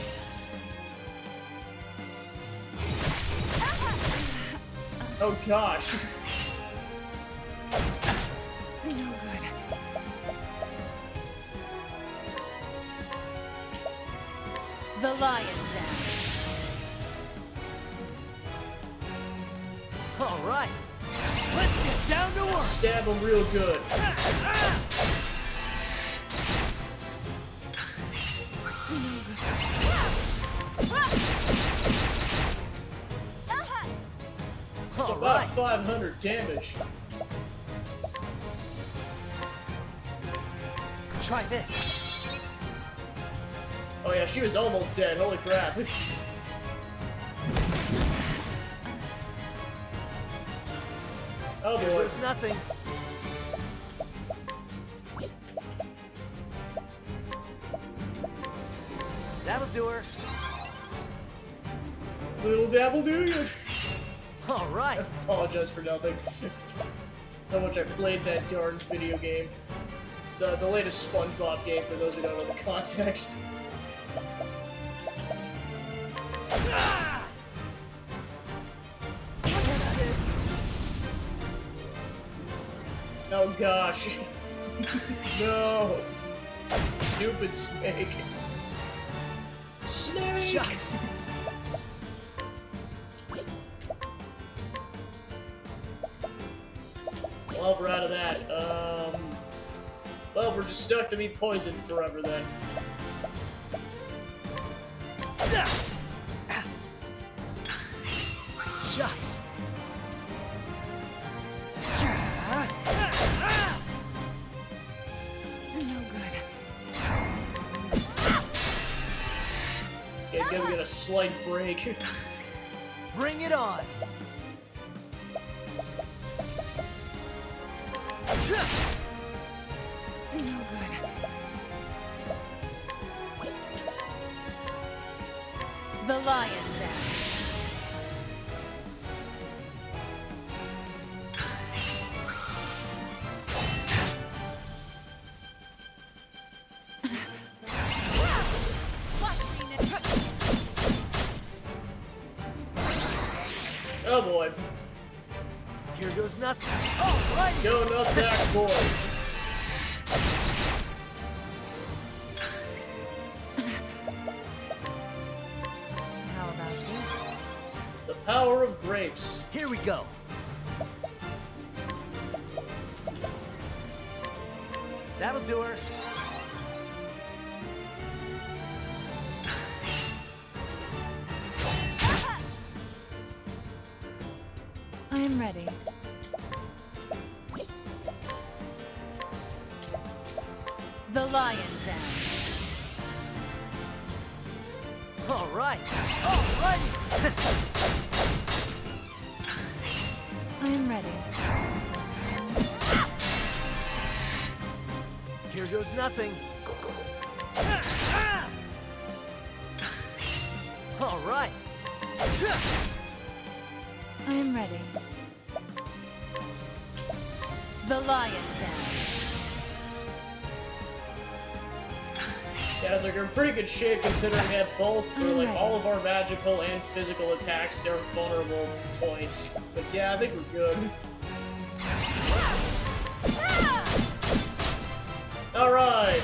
[SPEAKER 1] Oh gosh.
[SPEAKER 12] No good.
[SPEAKER 6] The lion dance.
[SPEAKER 14] All right. Let's get down to work.
[SPEAKER 1] Stab him real good. It's about 500 damage.
[SPEAKER 14] Try this.
[SPEAKER 1] Oh yeah, she was almost dead. Holy crap. Oh boy.
[SPEAKER 14] There's nothing. That'll do her.
[SPEAKER 1] Little dabble do you?
[SPEAKER 14] All right.
[SPEAKER 1] I apologize for nothing. That's how much I played that darn video game. The latest SpongeBob game, for those who don't know the context. Oh gosh. No. Stupid snake. Snake!
[SPEAKER 14] Shucks.
[SPEAKER 1] Well, we're out of that. Well, we're just stuck to be poisoned forever then.
[SPEAKER 14] Shucks.
[SPEAKER 12] No good.
[SPEAKER 1] Okay, gonna get a slight break.
[SPEAKER 14] Bring it on.
[SPEAKER 12] No good.
[SPEAKER 6] The lion dance.
[SPEAKER 1] Oh boy.
[SPEAKER 14] Here goes nothing. All right.
[SPEAKER 1] Go nutsack boy.
[SPEAKER 6] How about this?
[SPEAKER 1] The power of grapes.
[SPEAKER 14] Here we go. That'll do her.
[SPEAKER 12] I am ready.
[SPEAKER 6] The lion dance.
[SPEAKER 14] All right. All right.
[SPEAKER 12] I am ready.
[SPEAKER 14] Here goes nothing. All right.
[SPEAKER 12] I am ready.
[SPEAKER 6] The lion dance.
[SPEAKER 1] Yeah, it's like we're in pretty good shape considering we have both, or like all of our magical and physical attacks, they're vulnerable points. But yeah, I think we're good. Alright!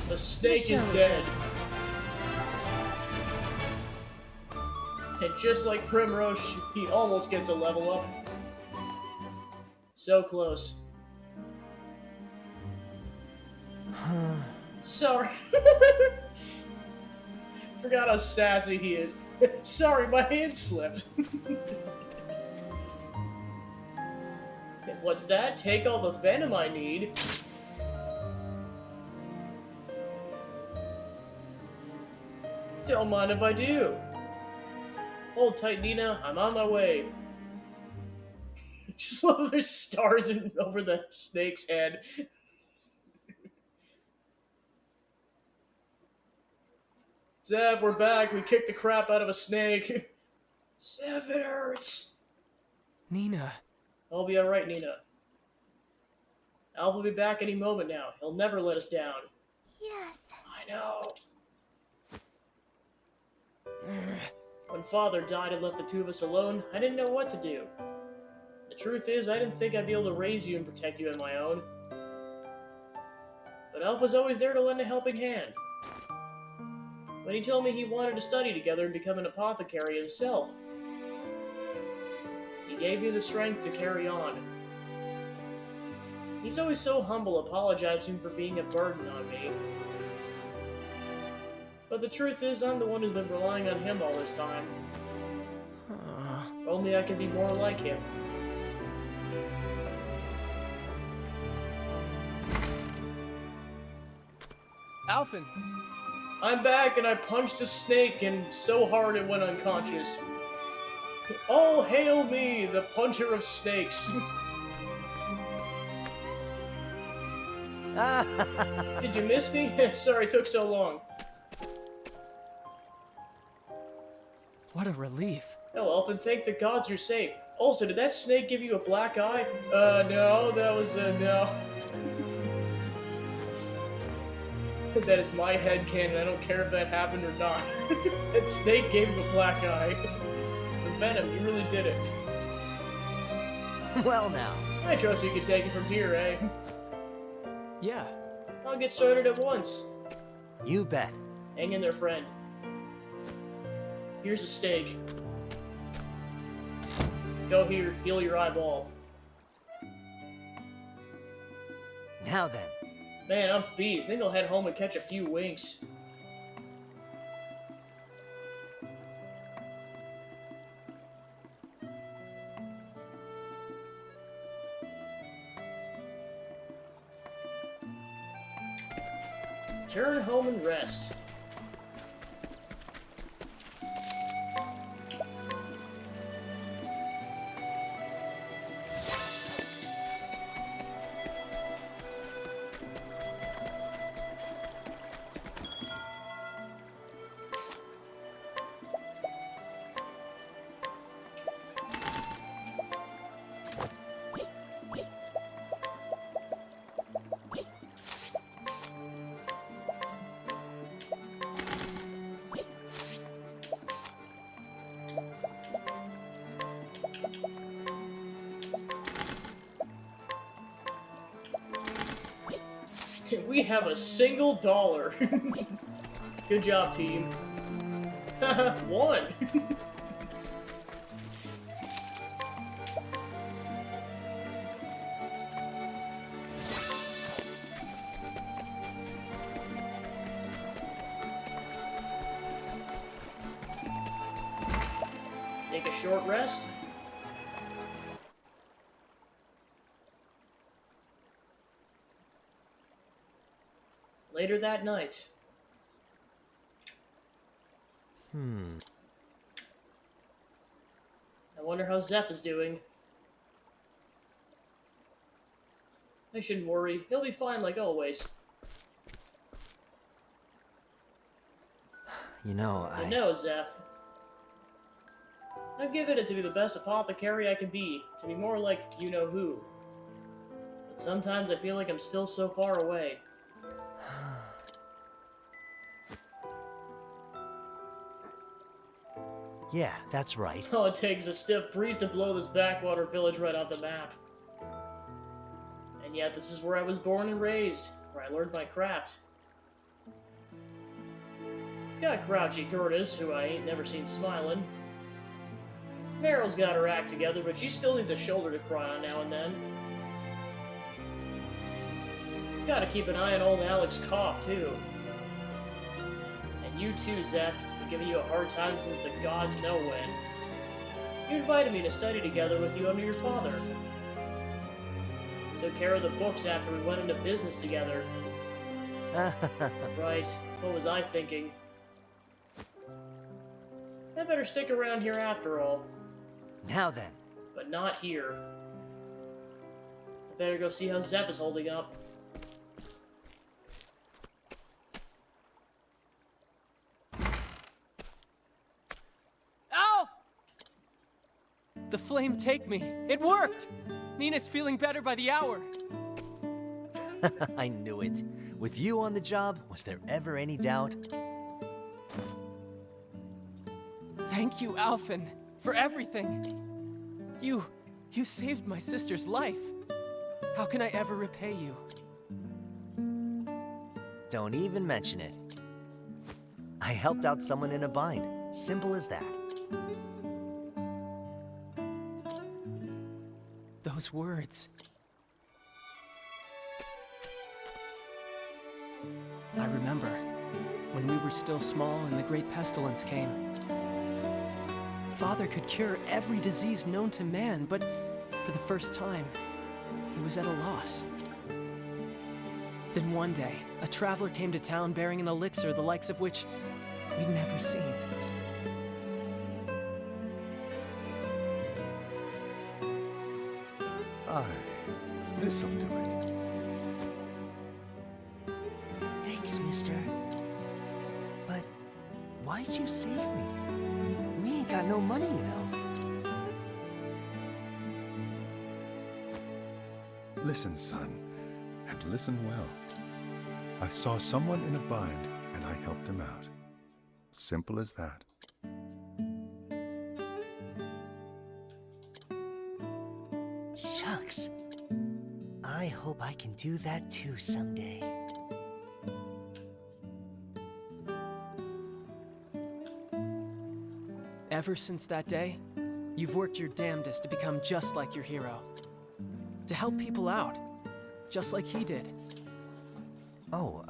[SPEAKER 1] The snake is dead. And just like Primrose, he almost gets a level up. So close. Sorry. Forgot how sassy he is. Sorry, my hand slipped. What's that? Take all the venom I need. Don't mind if I do. Hold tight, Nina. I'm on my way. Just love there's stars over the snake's head. Zev, we're back. We kicked the crap out of a snake. Zev, it hurts.
[SPEAKER 11] Nina.
[SPEAKER 1] I'll be alright, Nina. Alf will be back any moment now. He'll never let us down.
[SPEAKER 7] Yes.
[SPEAKER 1] I know. When Father died and left the two of us alone, I didn't know what to do. The truth is, I didn't think I'd be able to raise you and protect you on my own. But Alf was always there to lend a helping hand. When he told me he wanted to study together and become an apothecary himself, he gave me the strength to carry on. He's always so humble, apologizing for being a burden on me. But the truth is, I'm the one who's been relying on him all this time. Only I could be more like him.
[SPEAKER 11] Alphen!
[SPEAKER 1] I'm back, and I punched a snake, and so hard it went unconscious. All hail me, the puncher of snakes. Did you miss me? Sorry it took so long.
[SPEAKER 11] What a relief.
[SPEAKER 1] Oh, Elfin, thank the gods you're safe. Also, did that snake give you a black eye? No, that was, no. That is my headcanon. I don't care if that happened or not. That snake gave him a black eye. The venom, you really did it.
[SPEAKER 14] Well now.
[SPEAKER 1] I trust you can take it from here, eh?
[SPEAKER 11] Yeah.
[SPEAKER 1] I'll get started at once.
[SPEAKER 14] You bet.
[SPEAKER 1] Hang in there, friend. Here's a steak. Go here, heal your eyeball.
[SPEAKER 14] Now then.
[SPEAKER 1] Man, I'm beat. I think I'll head home and catch a few winks. Turn home and rest. We have a single dollar. Good job, team. One. Take a short rest. Later that night. I wonder how Zeph is doing. I shouldn't worry. He'll be fine like always.
[SPEAKER 14] You know,
[SPEAKER 1] I know, Zeph. I've given it to be the best apothecary I can be, to be more like you-know-who. But sometimes I feel like I'm still so far away.
[SPEAKER 14] Yeah, that's right.
[SPEAKER 1] All it takes is a stiff breeze to blow this backwater village right off the map. And yet this is where I was born and raised, where I learned my craft. It's got grouchy Curtis, who I ain't never seen smiling. Meryl's got her act together, but she still needs a shoulder to cry on now and then. Gotta keep an eye on old Alex's cough, too. And you too, Zeph. Been giving you a hard time since the gods know when. You invited me to study together with you under your father. Took care of the books after we went into business together. Right, what was I thinking? I better stick around here after all.
[SPEAKER 14] Now then.
[SPEAKER 1] But not here. I better go see how Zep is holding up.
[SPEAKER 11] Alf! The flame take me. It worked! Nina's feeling better by the hour.
[SPEAKER 14] I knew it. With you on the job, was there ever any doubt?
[SPEAKER 11] Thank you, Alphen, for everything. You saved my sister's life. How can I ever repay you?
[SPEAKER 14] Don't even mention it. I helped out someone in a bind. Simple as that.
[SPEAKER 11] Those words. I remember when we were still small and the Great Pestilence came. Father could cure every disease known to man, but for the first time, he was at a loss. Then one day, a traveler came to town bearing an elixir the likes of which we'd never seen.
[SPEAKER 3] Aye, this'll do it.
[SPEAKER 14] Thanks, mister. But why'd you save me? We ain't got no money, you know.
[SPEAKER 3] Listen, son, and listen well. I saw someone in a bind, and I helped him out. Simple as that.
[SPEAKER 14] Shucks. I hope I can do that too someday.
[SPEAKER 11] Ever since that day, you've worked your damnedest to become just like your hero. To help people out, just like he did.
[SPEAKER 14] Oh,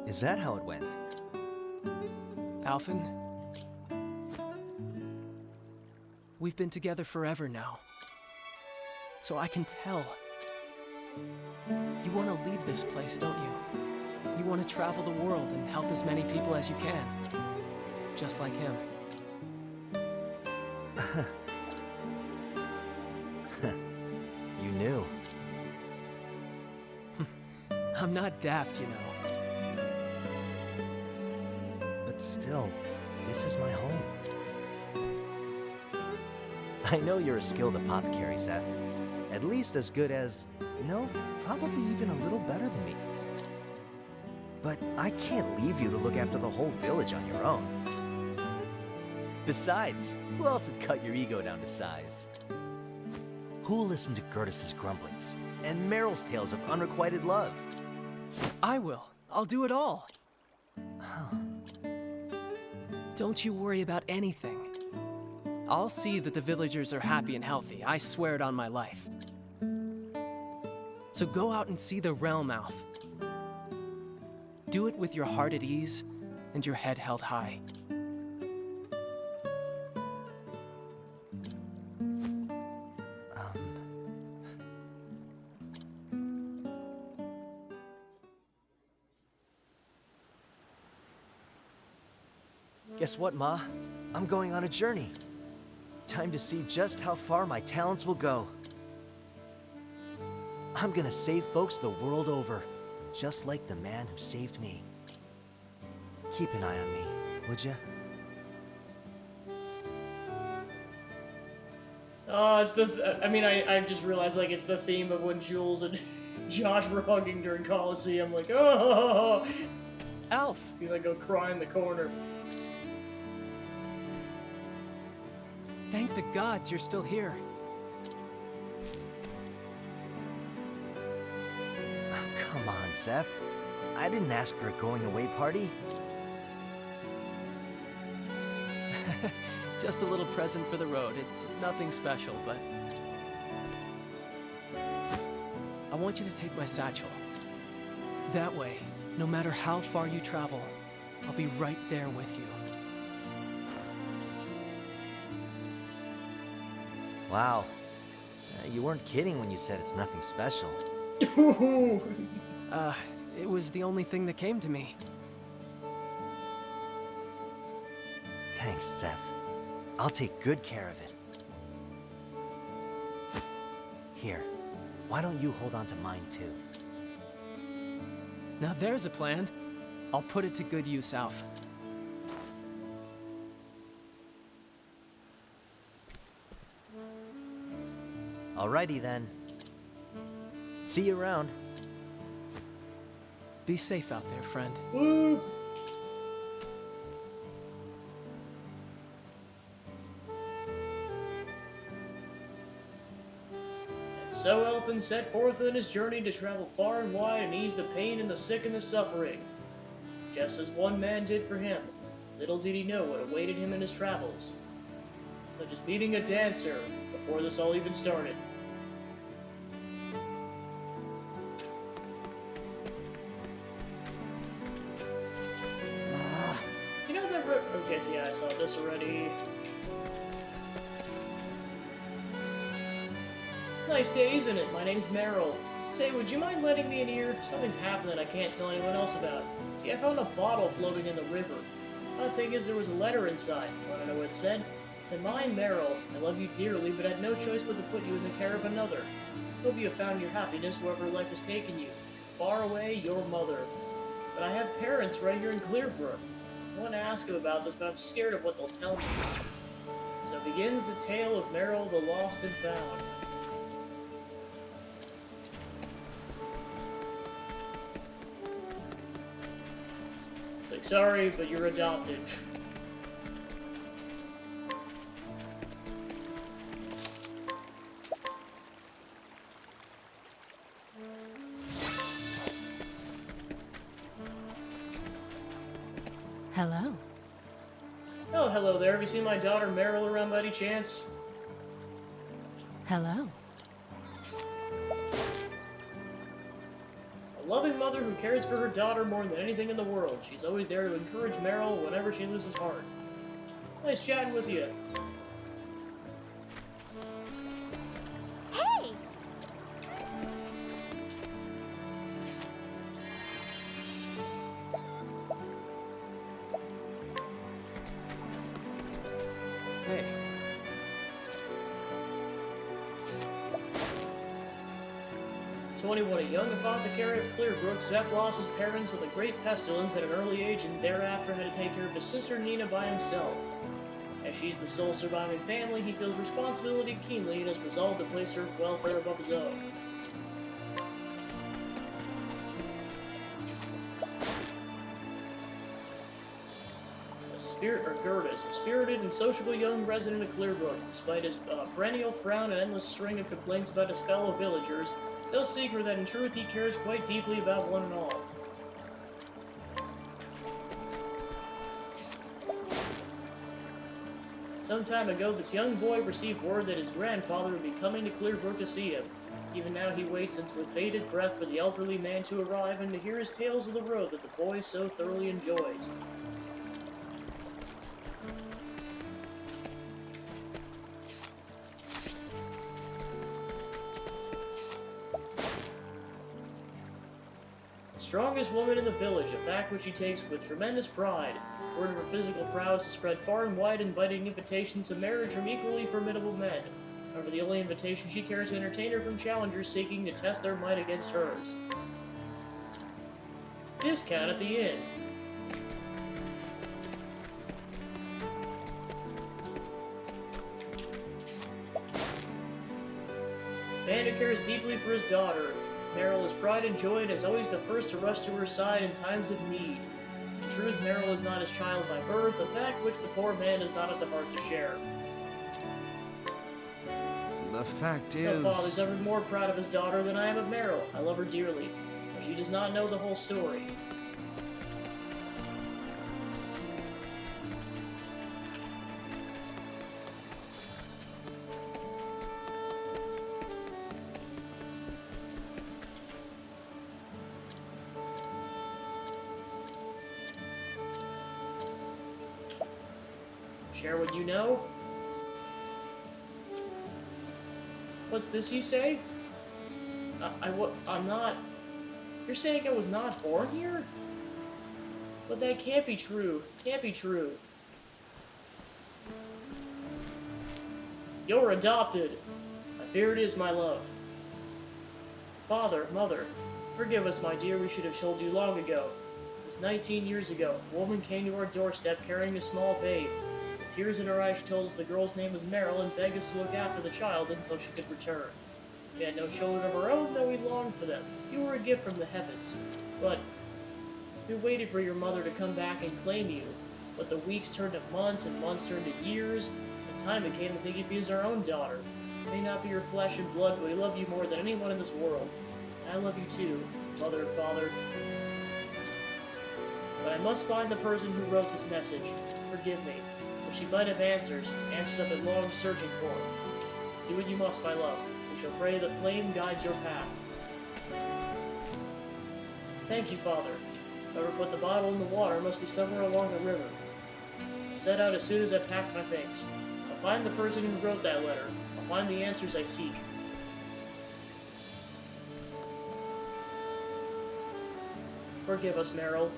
[SPEAKER 14] is that how it went?
[SPEAKER 11] Alphen, we've been together forever now. So I can tell. You want to leave this place, don't you? You want to travel the world and help as many people as you can. Just like him.
[SPEAKER 14] You knew.
[SPEAKER 11] I'm not daft, you know.
[SPEAKER 14] But still, this is my home. I know you're a skilled apothecary, Seth. At least as good as... no, probably even a little better than me. But I can't leave you to look after the whole village on your own. Besides, who else would cut your ego down to size? Who'll listen to Gertus's grumblings and Meryl's tales of unrequited love?
[SPEAKER 11] I will. I'll do it all. Don't you worry about anything. I'll see that the villagers are happy and healthy. I swear it on my life. So go out and see the realm, Alf. Do it with your heart at ease and your head held high.
[SPEAKER 14] Guess what, Ma? I'm going on a journey. Time to see just how far my talents will go. I'm gonna save folks the world over, just like the man who saved me. Keep an eye on me, would ya?
[SPEAKER 1] Oh, it's the... I just realized, like, it's the theme of when Jules and Josh were hugging during Coliseum. Like, oh!
[SPEAKER 11] Alf!
[SPEAKER 1] You, like, go cry in the corner.
[SPEAKER 11] Thank the gods you're still here.
[SPEAKER 14] Oh, come on, Seth. I didn't ask for a going-away party.
[SPEAKER 11] Just a little present for the road. It's nothing special, but... I want you to take my satchel. That way, no matter how far you travel, I'll be right there with you.
[SPEAKER 14] Wow. You weren't kidding when you said it's nothing special.
[SPEAKER 11] It was the only thing that came to me.
[SPEAKER 14] Thanks, Zeph. I'll take good care of it. Here, why don't you hold on to mine too?
[SPEAKER 11] Now there's a plan. I'll put it to good use, Alf.
[SPEAKER 14] Alrighty then. See you around.
[SPEAKER 11] Be safe out there, friend.
[SPEAKER 1] Woo! So Elfin set forth on his journey to travel far and wide and ease the pain and the sick and the suffering, just as one man did for him. Little did he know what awaited him in his travels, such as meeting a dancer before this all even started. You know that okay, so yeah, I saw this already. Nice day, isn't it? My name's Meryl. Say, would you mind letting me in here? Something's happened that I can't tell anyone else about. See, I found a bottle floating in the river. Odd thing is, there was a letter inside. Want to know what it said? It said, "Mine, Meryl. I love you dearly, but had no choice but to put you in the care of another. Hope you have found your happiness wherever life has taken you. Far away, your mother. But I have parents right here in Clearbrook. I want to ask them about this, but I'm scared of what they'll tell me." So begins the tale of Meryl, the lost and found. It's like, sorry, but you're adopted.
[SPEAKER 5] Hello.
[SPEAKER 1] Oh, hello there. Have you seen my daughter Meryl around by any chance?
[SPEAKER 5] Hello.
[SPEAKER 1] A loving mother who cares for her daughter more than anything in the world. She's always there to encourage Meryl whenever she loses heart. Nice chatting with you.
[SPEAKER 7] Hey!
[SPEAKER 11] Hey.
[SPEAKER 1] A young apothecary of Clearbrook, Zeph lost his parents in the Great Pestilence at an early age and thereafter had to take care of his sister Nina by himself. As she's the sole surviving family, he feels responsibility keenly and has resolved to place her welfare above his own. Gervis, a spirited and sociable young resident of Clearbrook, despite his perennial frown and endless string of complaints about his fellow villagers, still secret that in truth he cares quite deeply about one and all. Some time ago, this young boy received word that his grandfather would be coming to Clearbrook to see him. Even now he waits with bated breath for the elderly man to arrive and to hear his tales of the road that the boy so thoroughly enjoys. Strongest woman in the village, a fact which she takes with tremendous pride. Word of her physical prowess is spread far and wide, inviting invitations to marriage from equally formidable men. However, the only invitation she cares to entertain are from challengers seeking to test their might against hers. Discount at the inn. Man who cares deeply for his daughter. Meryl is pride and joy and is always the first to rush to her side in times of need. In truth, Meryl is not his child by birth, a fact which the poor man is not at the heart to share.
[SPEAKER 4] The fact
[SPEAKER 1] No
[SPEAKER 4] is...
[SPEAKER 1] father's ever more proud of his daughter than I am of Meryl. I love her dearly, but she does not know the whole story. Share what you know? What's this you say? I'm not... You're saying I was not born here? But that can't be true. Can't be true. You're adopted. I fear it is, my love. Father, mother, forgive us, my dear. We should have told you long ago. It was 19 years ago. A woman came to our doorstep carrying a small babe. With tears in her eyes, she told us the girl's name was Meryl and begged us to look after the child until she could return. We had no children of our own, though we longed for them. You were a gift from the heavens. But we waited for your mother to come back and claim you. But the weeks turned to months, and months turned to years, and time it came to think of you as our own daughter. It may not be your flesh and blood, but we love you more than anyone in this world. And I love you too, mother and father. But I must find the person who wrote this message. Forgive me. But she might have answers I've been long searching for. Do what you must, my love. We shall pray the flame guides your path. Thank you, Father. Whoever put the bottle in the water must be somewhere along the river. I'll set out as soon as I've packed my things. I'll find the person who wrote that letter. I'll find the answers I seek. Forgive us, Meryl.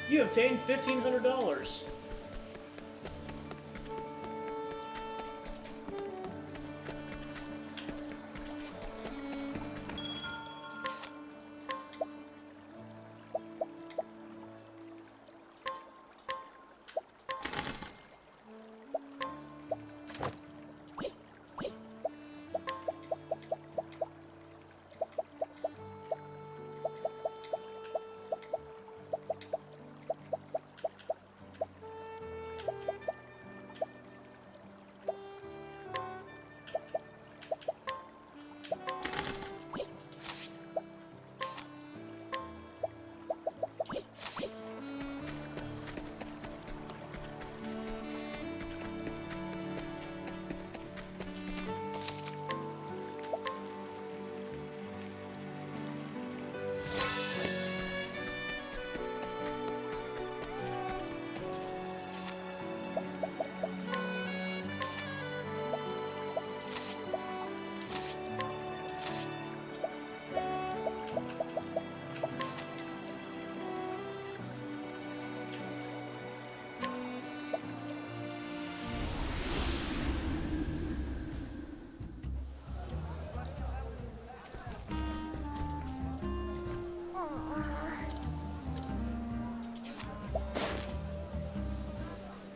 [SPEAKER 1] You obtained $1,500.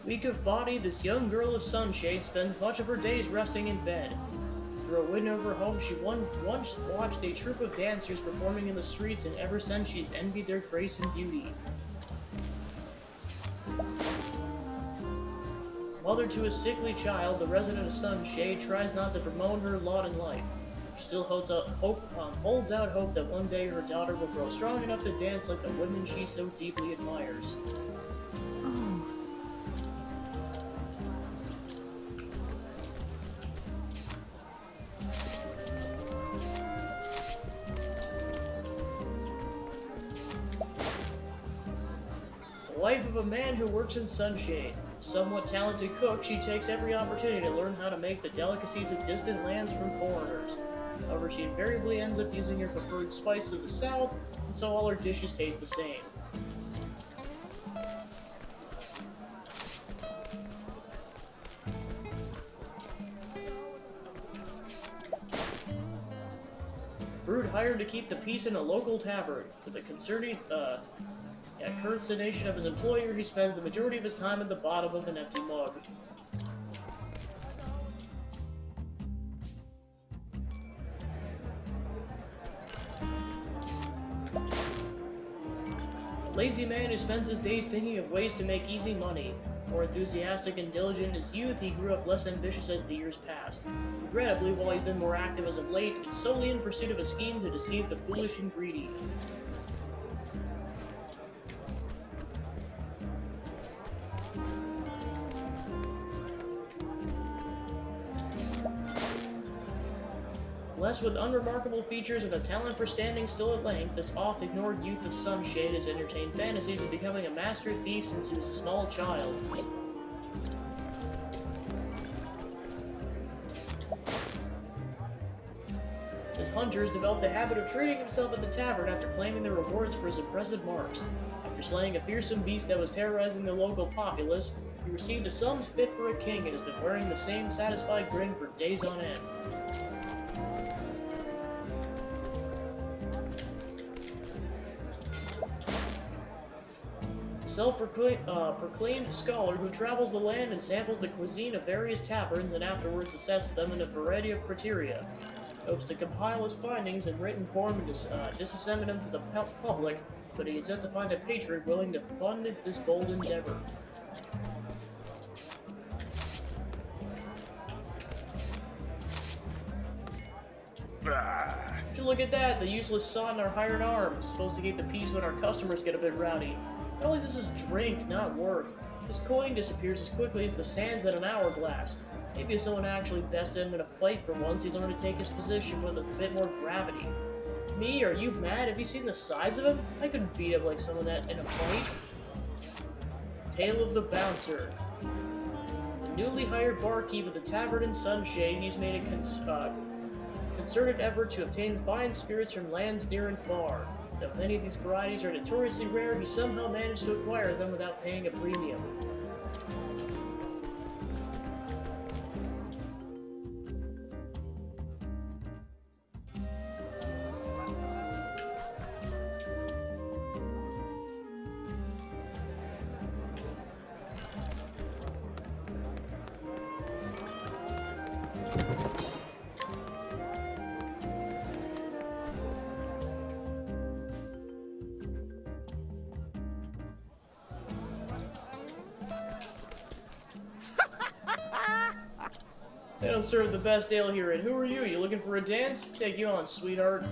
[SPEAKER 1] Weak of body, this young girl of Sunshade spends much of her days resting in bed. Through a window of her home, she once watched a troupe of dancers performing in the streets, and ever since she's envied their grace and beauty. Mother to a sickly child, the resident of Sunshade tries not to bemoan her lot in life. She still holds out hope that one day her daughter will grow strong enough to dance like the women she so deeply admires. Life of a man who works in Sunshade. Somewhat talented cook, she takes every opportunity to learn how to make the delicacies of distant lands from foreigners. However, she invariably ends up using her preferred spice of the South, and so all her dishes taste the same. Brood hired to keep the peace in a local tavern. To the consternation of his employer, he spends the majority of his time at the bottom of an empty mug. A lazy man who spends his days thinking of ways to make easy money. More enthusiastic and diligent in his youth, he grew up less ambitious as the years passed. Regrettably, while he's been more active as of late, it's solely in pursuit of a scheme to deceive the foolish and greedy. Blessed with unremarkable features and a talent for standing still at length, this oft-ignored youth of Sunshade has entertained fantasies of becoming a master thief since he was a small child. hunters developed the habit of treating himself at the tavern after claiming the rewards for his impressive marks. After slaying a fearsome beast that was terrorizing the local populace, he received a sum fit for a king and has been wearing the same satisfied grin for days on end. Self-proclaimed scholar who travels the land and samples the cuisine of various taverns and afterwards assesses them in a variety of criteria. Hopes to compile his findings in written form and disseminate them to the public, but he is yet to find a patron willing to fund this bold endeavor. Would you look at that? The useless sod in our hired arms. Supposed to keep the peace when our customers get a bit rowdy. Not only does this drink, not work, this coin disappears as quickly as the sands in an hourglass. Maybe if someone actually bested him in a fight for once, he'd learn to take his position with a bit more gravity. Me? Are you mad? Have you seen the size of him? I couldn't beat him like someone that in a fight. Tale of the Bouncer. The newly hired barkeep at the Tavern in Sunshade, he's made a concerted effort to obtain fine spirits from lands near and far. Though many of these varieties are notoriously rare, he somehow managed to acquire them without paying a premium. They don't serve the best ale here, and who are you? You looking for a dance? Take you on, sweetheart.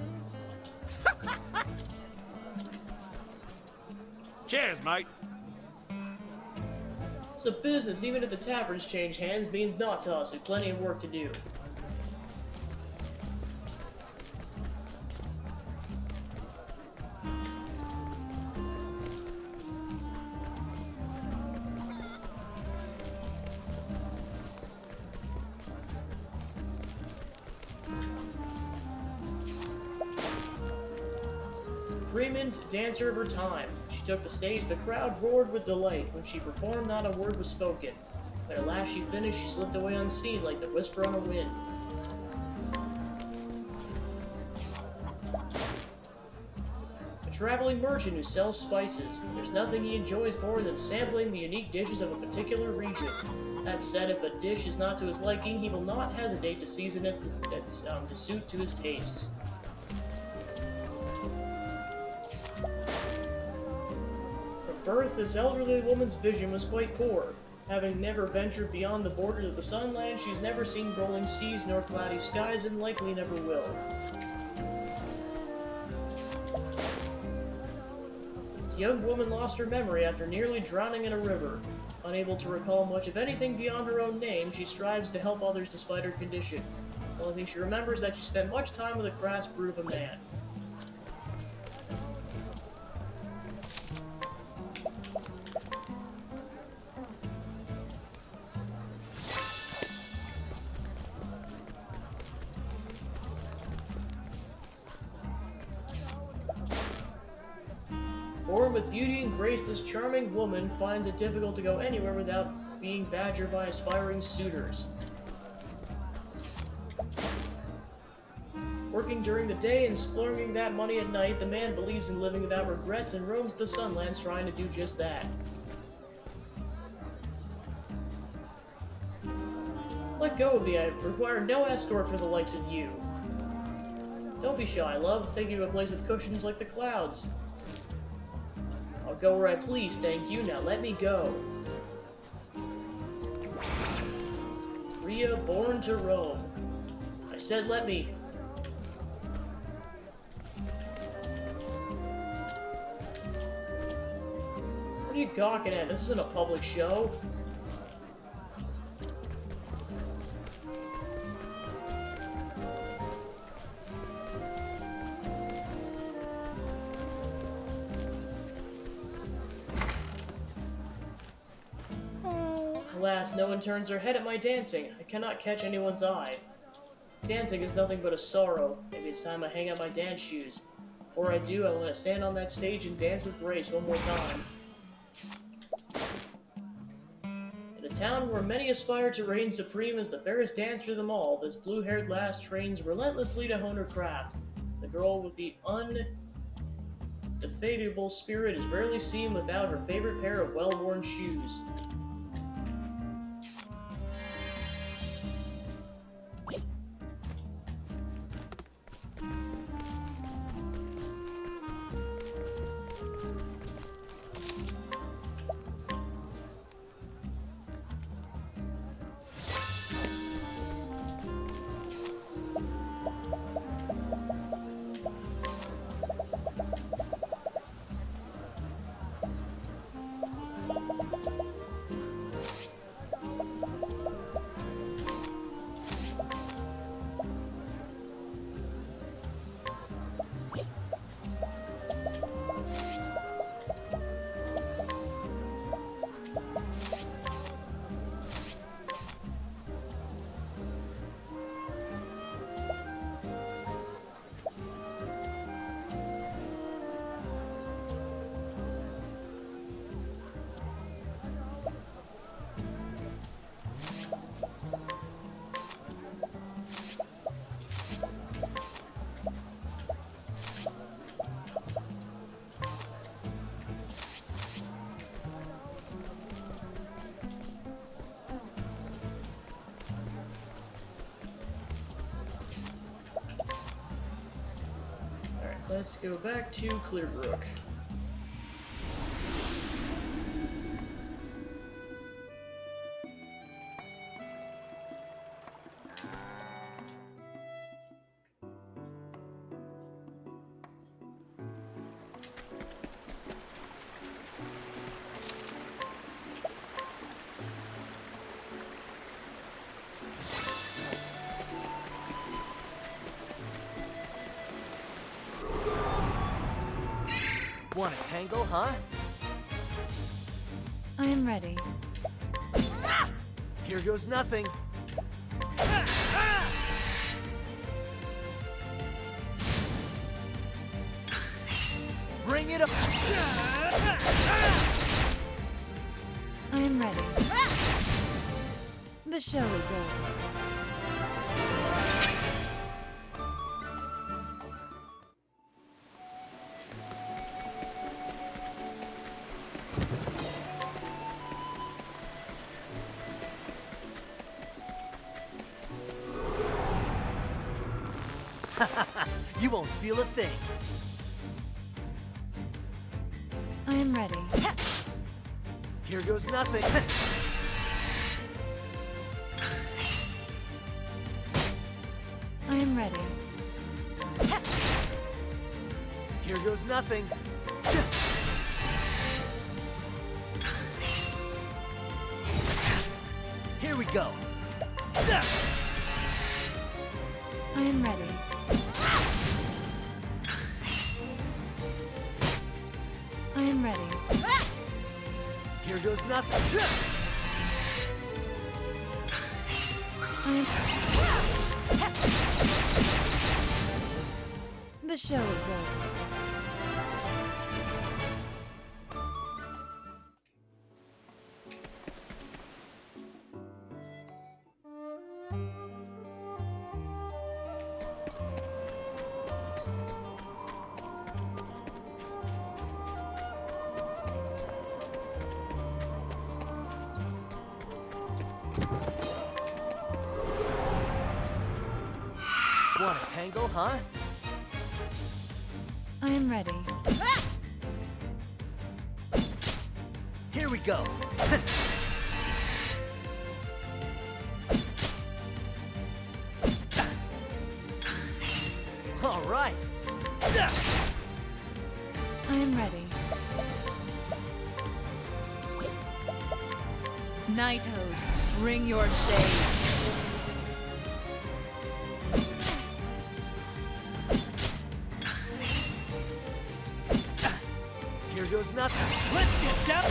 [SPEAKER 10] Cheers, mate.
[SPEAKER 1] It's a business. Even if the taverns change hands, means not to us. We've plenty of work to do. Freeman, dancer of her time. She took the stage, the crowd roared with delight. When she performed, not a word was spoken. But at last she finished, she slipped away unseen like the whisper on a wind. A traveling merchant who sells spices. There's nothing he enjoys more than sampling the unique dishes of a particular region. That said, if a dish is not to his liking, he will not hesitate to season it to suit to his tastes. Birth, this elderly woman's vision was quite poor. Having never ventured beyond the borders of the Sunland, she's never seen rolling seas nor cloudy skies, and likely never will. This young woman lost her memory after nearly drowning in a river. Unable to recall much of anything beyond her own name, she strives to help others despite her condition. The only thing she remembers is that she spent much time with a crass brute of a man. Born with beauty and grace, this charming woman finds it difficult to go anywhere without being badgered by aspiring suitors. Working during the day and splurging that money at night, the man believes in living without regrets and roams the Sunlands trying to do just that. Let go of me, I require no escort for the likes of you. Don't be shy, love. Take you to a place with cushions like the clouds. I'll go where I please, thank you. Now let me go. Rhea, born to roam. I said let me. What are you gawking at? This isn't a public show. Alas, no one turns their head at my dancing. I cannot catch anyone's eye. dancing is nothing but a sorrow. Maybe it's time I hang out my dance shoes. Before I do, I want to stand on that stage and dance with grace one more time. In a town where many aspire to reign supreme as the fairest dancer of them all, this blue-haired lass trains relentlessly to hone her craft. The girl with the indefatigable spirit is rarely seen without her favorite pair of well-worn shoes. Let's go back to Clearbrook.
[SPEAKER 14] Want a tango, huh?
[SPEAKER 5] I am ready.
[SPEAKER 14] Here goes nothing. Bring it up.
[SPEAKER 5] I am ready. The show is over.
[SPEAKER 14] You won't feel a thing.
[SPEAKER 5] I am ready.
[SPEAKER 14] Here goes nothing.
[SPEAKER 5] I am ready.
[SPEAKER 14] Here goes nothing. Here we go.
[SPEAKER 5] I am ready. I am ready.
[SPEAKER 14] Here goes nothing.
[SPEAKER 5] The show is over.
[SPEAKER 14] Want a tango, huh?
[SPEAKER 5] I am ready.
[SPEAKER 14] Here we go. All right.
[SPEAKER 5] I am ready.
[SPEAKER 12] Knighthood, bring your shade.
[SPEAKER 14] Here goes nothing. Let's get down.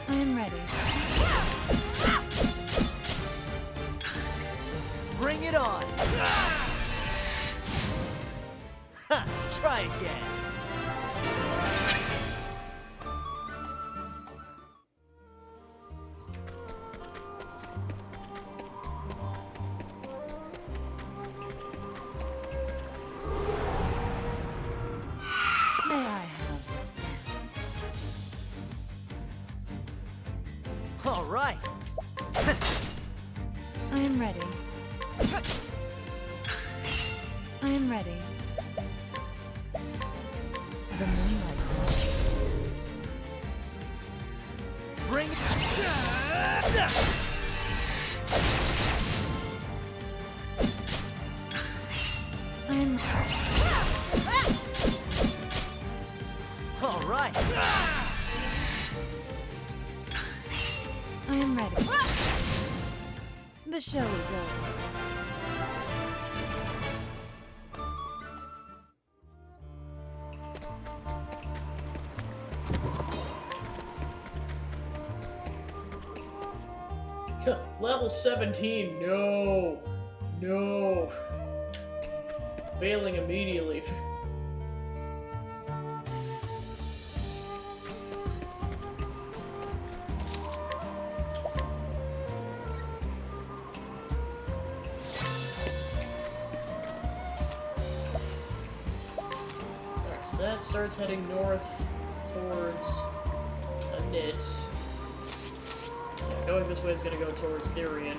[SPEAKER 5] I am ready.
[SPEAKER 14] Bring it on! Ha! Try again!
[SPEAKER 5] May I have this dance?
[SPEAKER 14] All right!
[SPEAKER 5] I am ready. I am ready. The moonlight glows.
[SPEAKER 14] Bring it!
[SPEAKER 5] I'm...
[SPEAKER 14] All right!
[SPEAKER 5] I am ready. The show is over.
[SPEAKER 1] Level 17, no. No. Failing immediately. Alright, so that starts heading north towards a knit. So going this way is going to go towards Therian.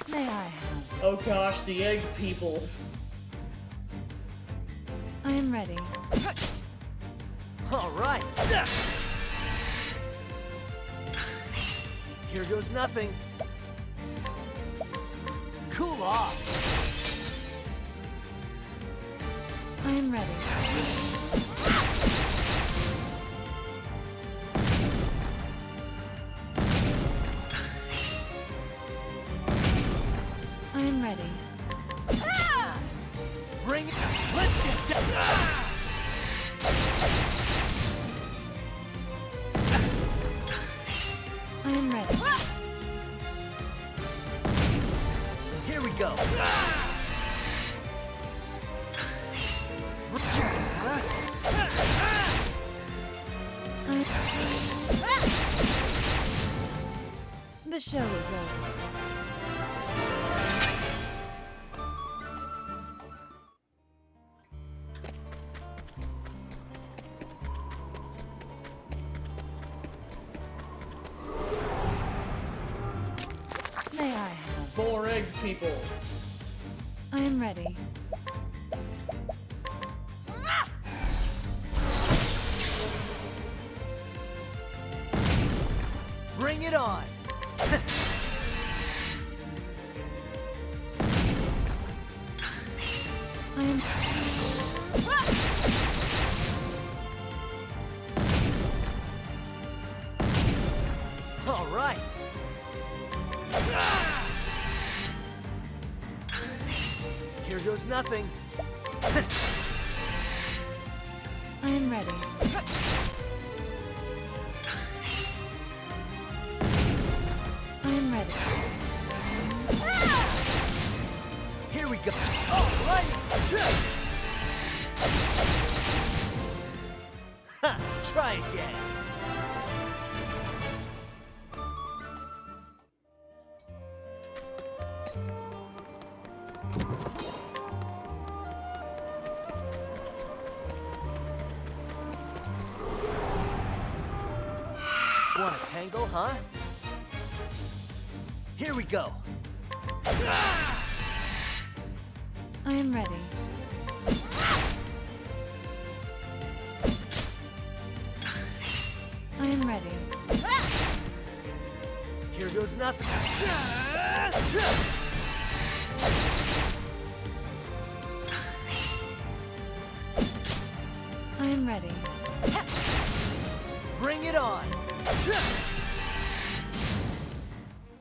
[SPEAKER 5] May I have...
[SPEAKER 1] Oh gosh, the egg people.
[SPEAKER 5] I am ready.
[SPEAKER 14] All right! Here goes nothing. Cool off!
[SPEAKER 5] I am ready. I am ready.
[SPEAKER 14] Bring it! Let's get down!
[SPEAKER 5] I am ready.
[SPEAKER 14] Here we go!
[SPEAKER 5] The show is over. May I have...
[SPEAKER 1] More egg people.
[SPEAKER 5] I am ready.
[SPEAKER 14] Bring it on!
[SPEAKER 5] I am...
[SPEAKER 14] All right! Here goes nothing.
[SPEAKER 5] I am ready. I am ready.
[SPEAKER 14] Here we go. All right! Ha! Try again. Want a tango, huh? Here we go.
[SPEAKER 5] I am ready. I am ready.
[SPEAKER 14] Here goes nothing.
[SPEAKER 5] I am ready.
[SPEAKER 14] Bring it on.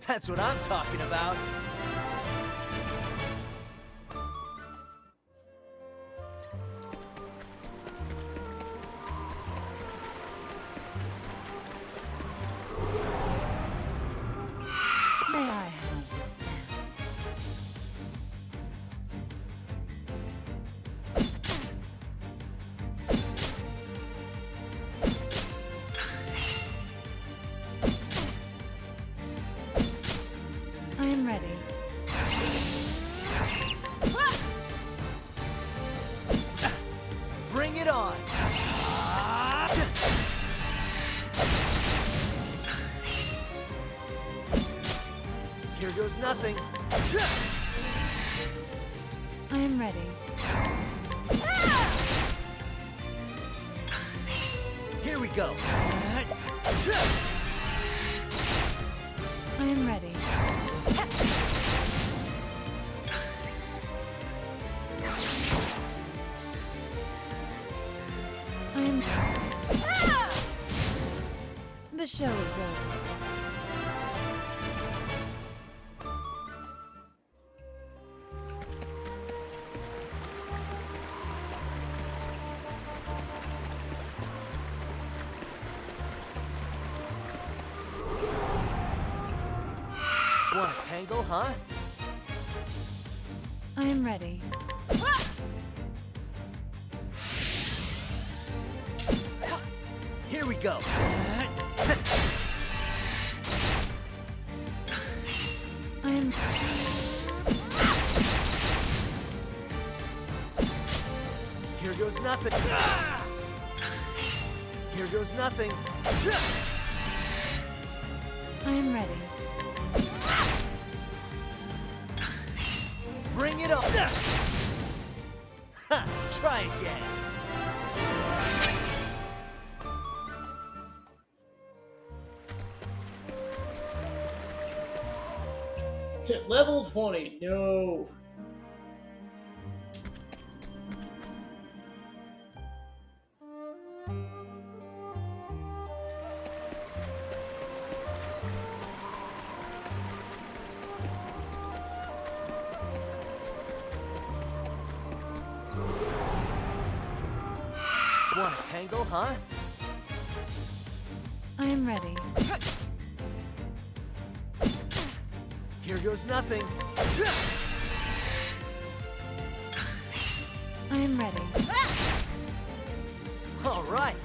[SPEAKER 14] That's what I'm talking about. Bring it on! Here goes nothing.
[SPEAKER 5] I am ready.
[SPEAKER 14] Here we go.
[SPEAKER 5] I am ready. I am. The show is over.
[SPEAKER 14] Want a tango, huh?
[SPEAKER 5] I am ready.
[SPEAKER 14] Here we go.
[SPEAKER 5] I am.
[SPEAKER 14] Here goes nothing. Here goes nothing.
[SPEAKER 5] I am ready.
[SPEAKER 14] Bring it on. Ha! Try again.
[SPEAKER 1] Level 20. No.
[SPEAKER 14] Want a tango, huh?
[SPEAKER 5] I am ready.
[SPEAKER 14] Here goes nothing.
[SPEAKER 5] I am ready.
[SPEAKER 14] All right.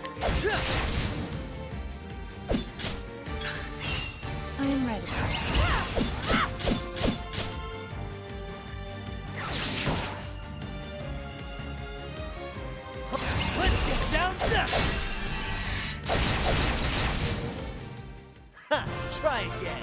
[SPEAKER 5] I am ready.
[SPEAKER 14] Let's get down there. Ha! Try again.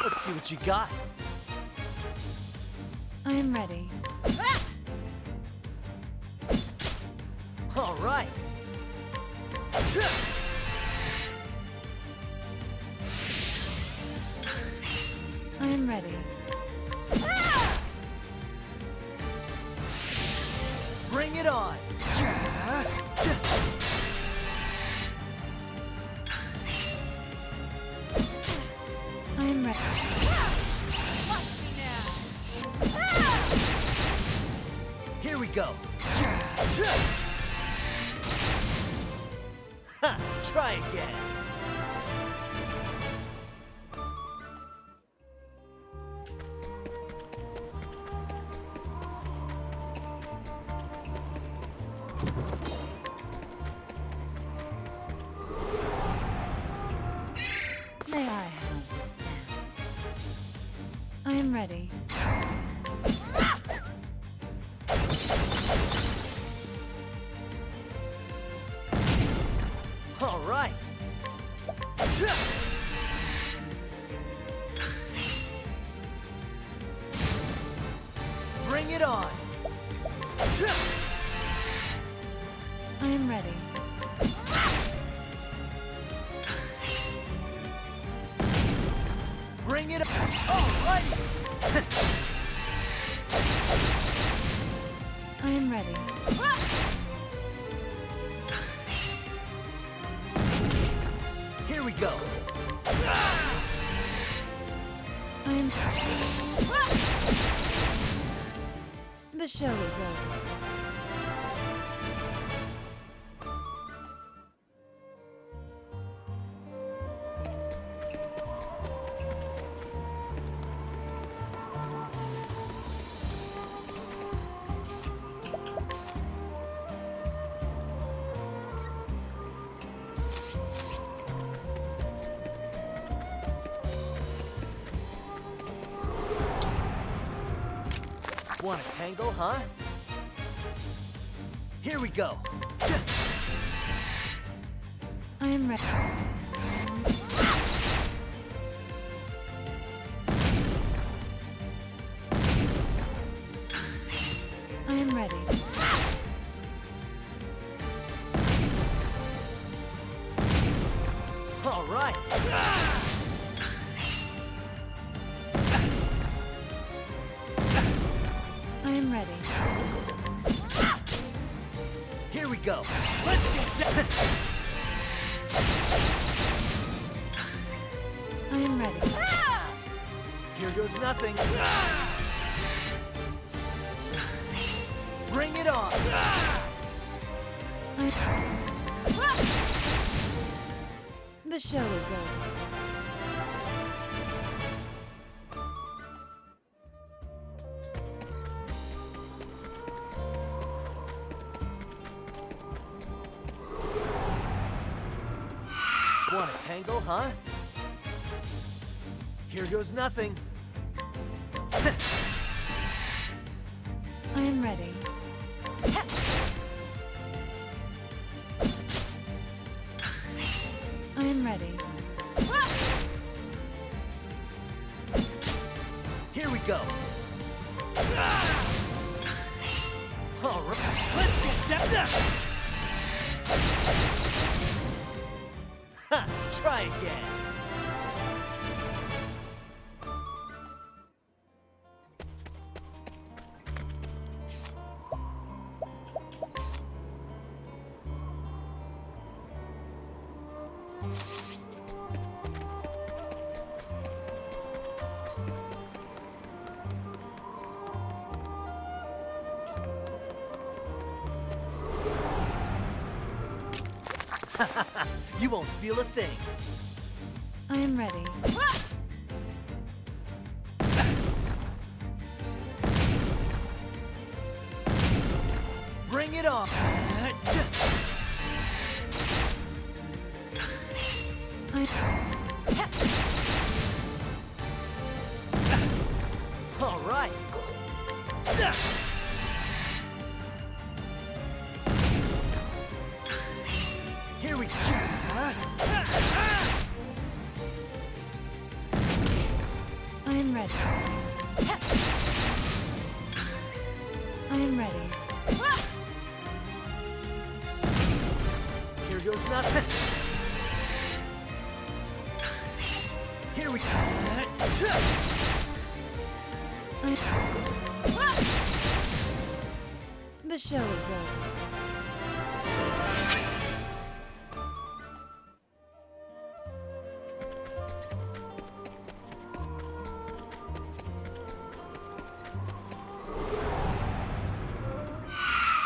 [SPEAKER 14] Let's see what you got.
[SPEAKER 5] I am ready.
[SPEAKER 14] All right.
[SPEAKER 5] I am ready.
[SPEAKER 14] Bring it on.
[SPEAKER 5] I am ready.
[SPEAKER 6] Watch me now.
[SPEAKER 14] Here we go. Ha! Try again.
[SPEAKER 5] May I have this dance? I am ready.
[SPEAKER 14] All right. Bring it on.
[SPEAKER 5] I am ready.
[SPEAKER 14] Bring it on. All right.
[SPEAKER 5] I am ready.
[SPEAKER 14] Here we go.
[SPEAKER 5] I am. The show is over.
[SPEAKER 14] Want a tangle, huh? Here we go.
[SPEAKER 5] I am ready. I am ready.
[SPEAKER 14] All right.
[SPEAKER 5] I am ready.
[SPEAKER 14] Here we go.
[SPEAKER 5] Let's get down. I am ready.
[SPEAKER 14] Here goes nothing. Bring it on.
[SPEAKER 5] The show is over.
[SPEAKER 14] Want a tangle, huh? Here goes nothing.
[SPEAKER 5] I am ready. I am ready.
[SPEAKER 14] Here we go. All right.
[SPEAKER 5] Let's get down.
[SPEAKER 14] Ha! Try again. You won't feel a thing.
[SPEAKER 5] I am ready.
[SPEAKER 14] Bring it on. All right. Here we go.
[SPEAKER 5] I am ready. I am ready.
[SPEAKER 14] Here goes nothing. Here we go.
[SPEAKER 5] The show is over.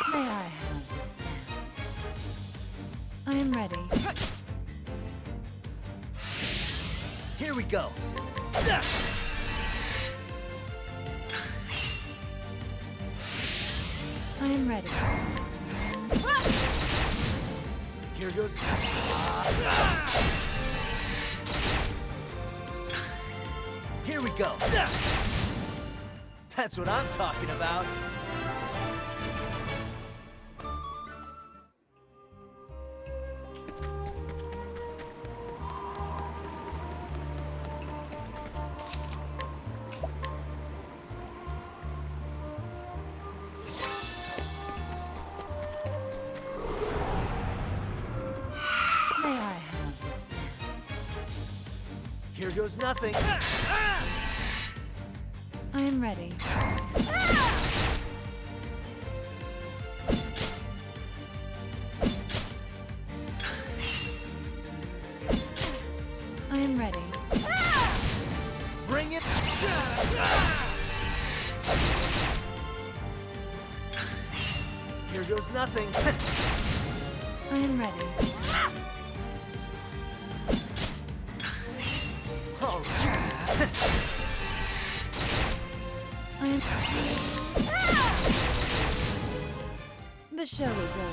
[SPEAKER 5] May I have this dance? I am ready.
[SPEAKER 14] Here we go.
[SPEAKER 5] I am ready.
[SPEAKER 14] Here goes. Here we go. That's what I'm talking about.
[SPEAKER 5] May I have this dance?
[SPEAKER 14] Here goes nothing.
[SPEAKER 5] I am ready. I am ready.
[SPEAKER 14] Bring it. Here goes nothing.
[SPEAKER 5] I am ready.
[SPEAKER 14] All right.
[SPEAKER 5] I am. The show is over.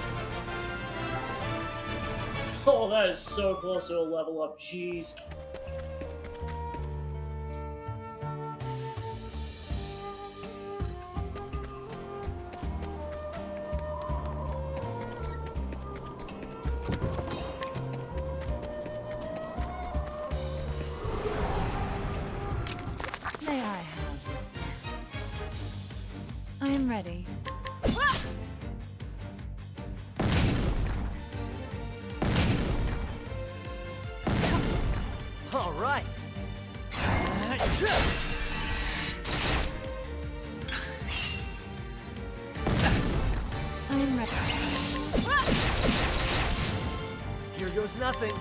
[SPEAKER 1] Oh, that is so close to a level up. Jeez.
[SPEAKER 5] I'm ready.
[SPEAKER 14] All right.
[SPEAKER 5] I'm ready.
[SPEAKER 14] Here goes nothing.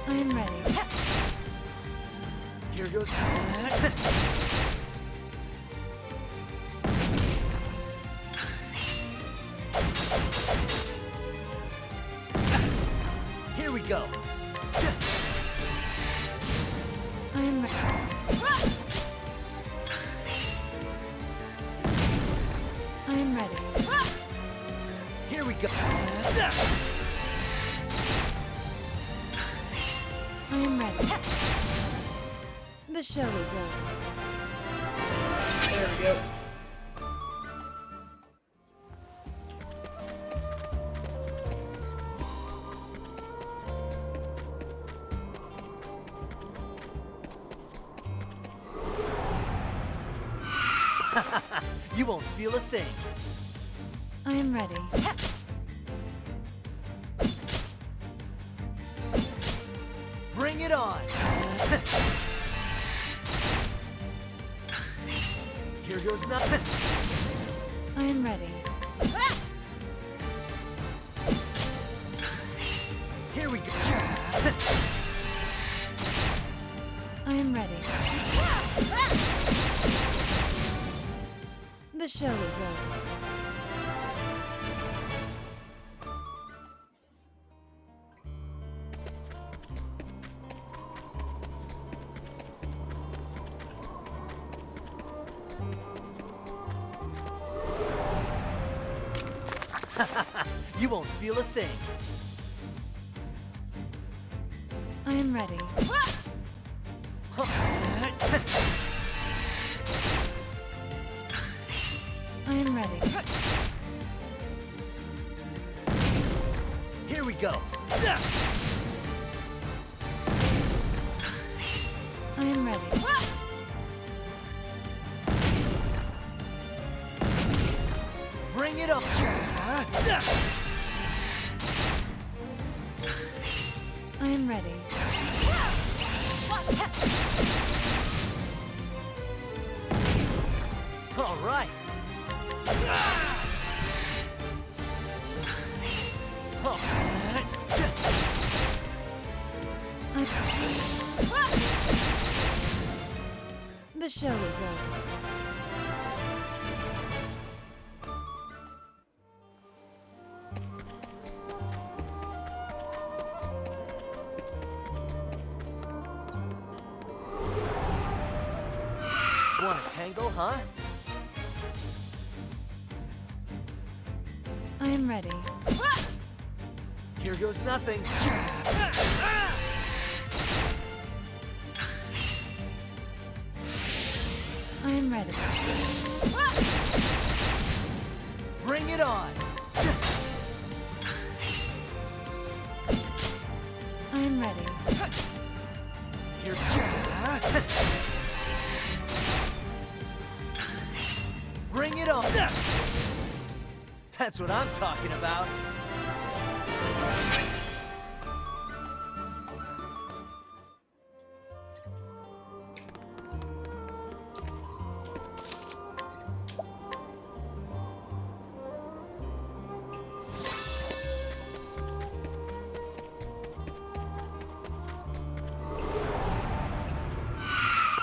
[SPEAKER 5] I'm ready.
[SPEAKER 14] Here goes. Here we go.
[SPEAKER 5] I'm ready. I'm ready.
[SPEAKER 14] Here we go.
[SPEAKER 5] I'm ready. The show is over.
[SPEAKER 1] There we go.
[SPEAKER 14] You won't feel a thing.
[SPEAKER 5] I'm ready.
[SPEAKER 14] Bring it on. Here goes nothing.
[SPEAKER 5] I'm ready.
[SPEAKER 14] Here we go.
[SPEAKER 5] I'm ready. The show is over.
[SPEAKER 14] You won't feel a thing.
[SPEAKER 5] I'm ready. I'm ready.
[SPEAKER 14] Here we go.
[SPEAKER 5] I'm ready.
[SPEAKER 14] Bring it on.
[SPEAKER 5] I'm ready.
[SPEAKER 14] All right.
[SPEAKER 5] The show is over.
[SPEAKER 14] Want a tangle, huh?
[SPEAKER 5] I'm ready.
[SPEAKER 14] Here goes nothing.
[SPEAKER 5] I'm ready.
[SPEAKER 14] Bring it on.
[SPEAKER 5] I'm ready.
[SPEAKER 14] Here. Bring it on. That's what I'm talking about.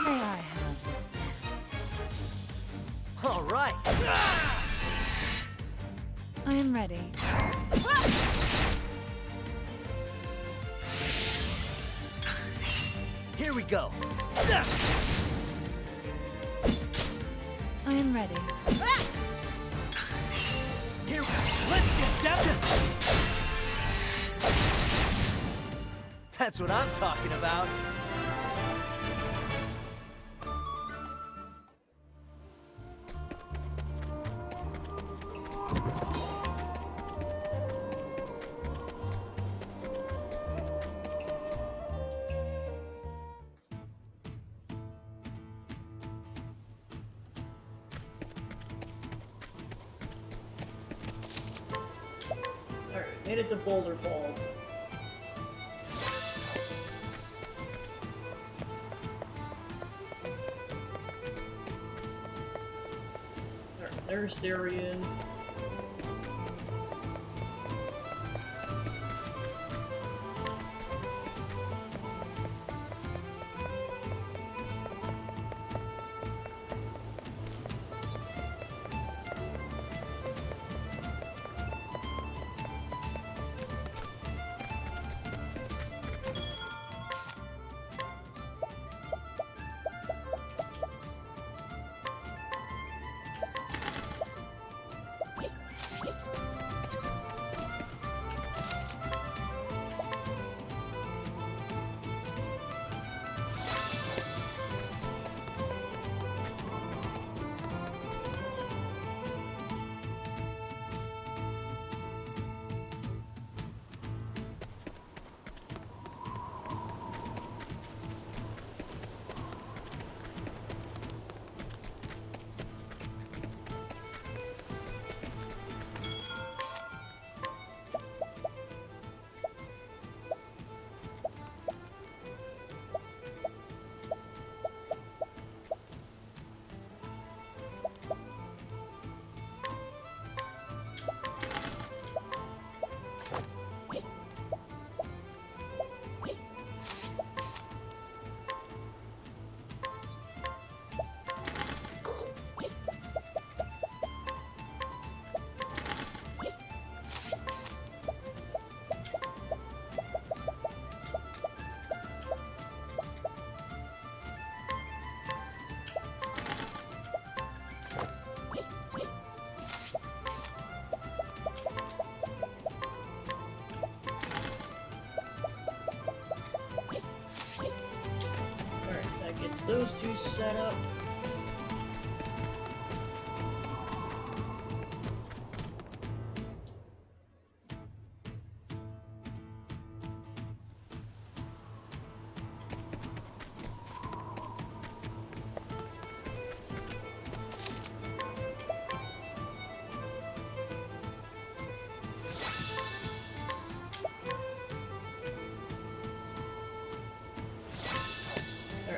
[SPEAKER 5] May I have this dance?
[SPEAKER 14] All right.
[SPEAKER 5] I'm ready.
[SPEAKER 14] Here we go.
[SPEAKER 5] I'm ready.
[SPEAKER 14] Here, let's get down. That's what I'm talking about.
[SPEAKER 1] Made it to Boulder Fall. Alright, there's Therian. Gets those two set up.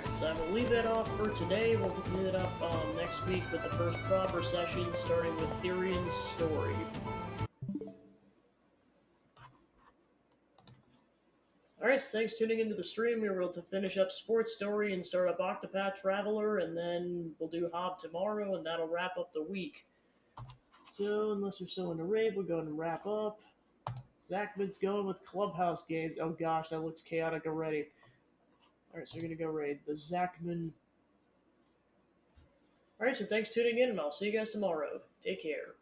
[SPEAKER 1] So I will leave that off for today. We'll continue it up next week with the first proper session, starting with Therian's story. Alright, so thanks for tuning into the stream. We were able to finish up Sports Story and start up Octopath Traveler, and then we'll do Hob tomorrow, and that'll wrap up the week. So, unless there's someone to raid, we'll go ahead and wrap up. Zachman's going with Clubhouse games. Oh gosh, that looks chaotic already. Alright, so we're going to go raid the Zachman. Alright, so thanks for tuning in, and I'll see you guys tomorrow. Take care.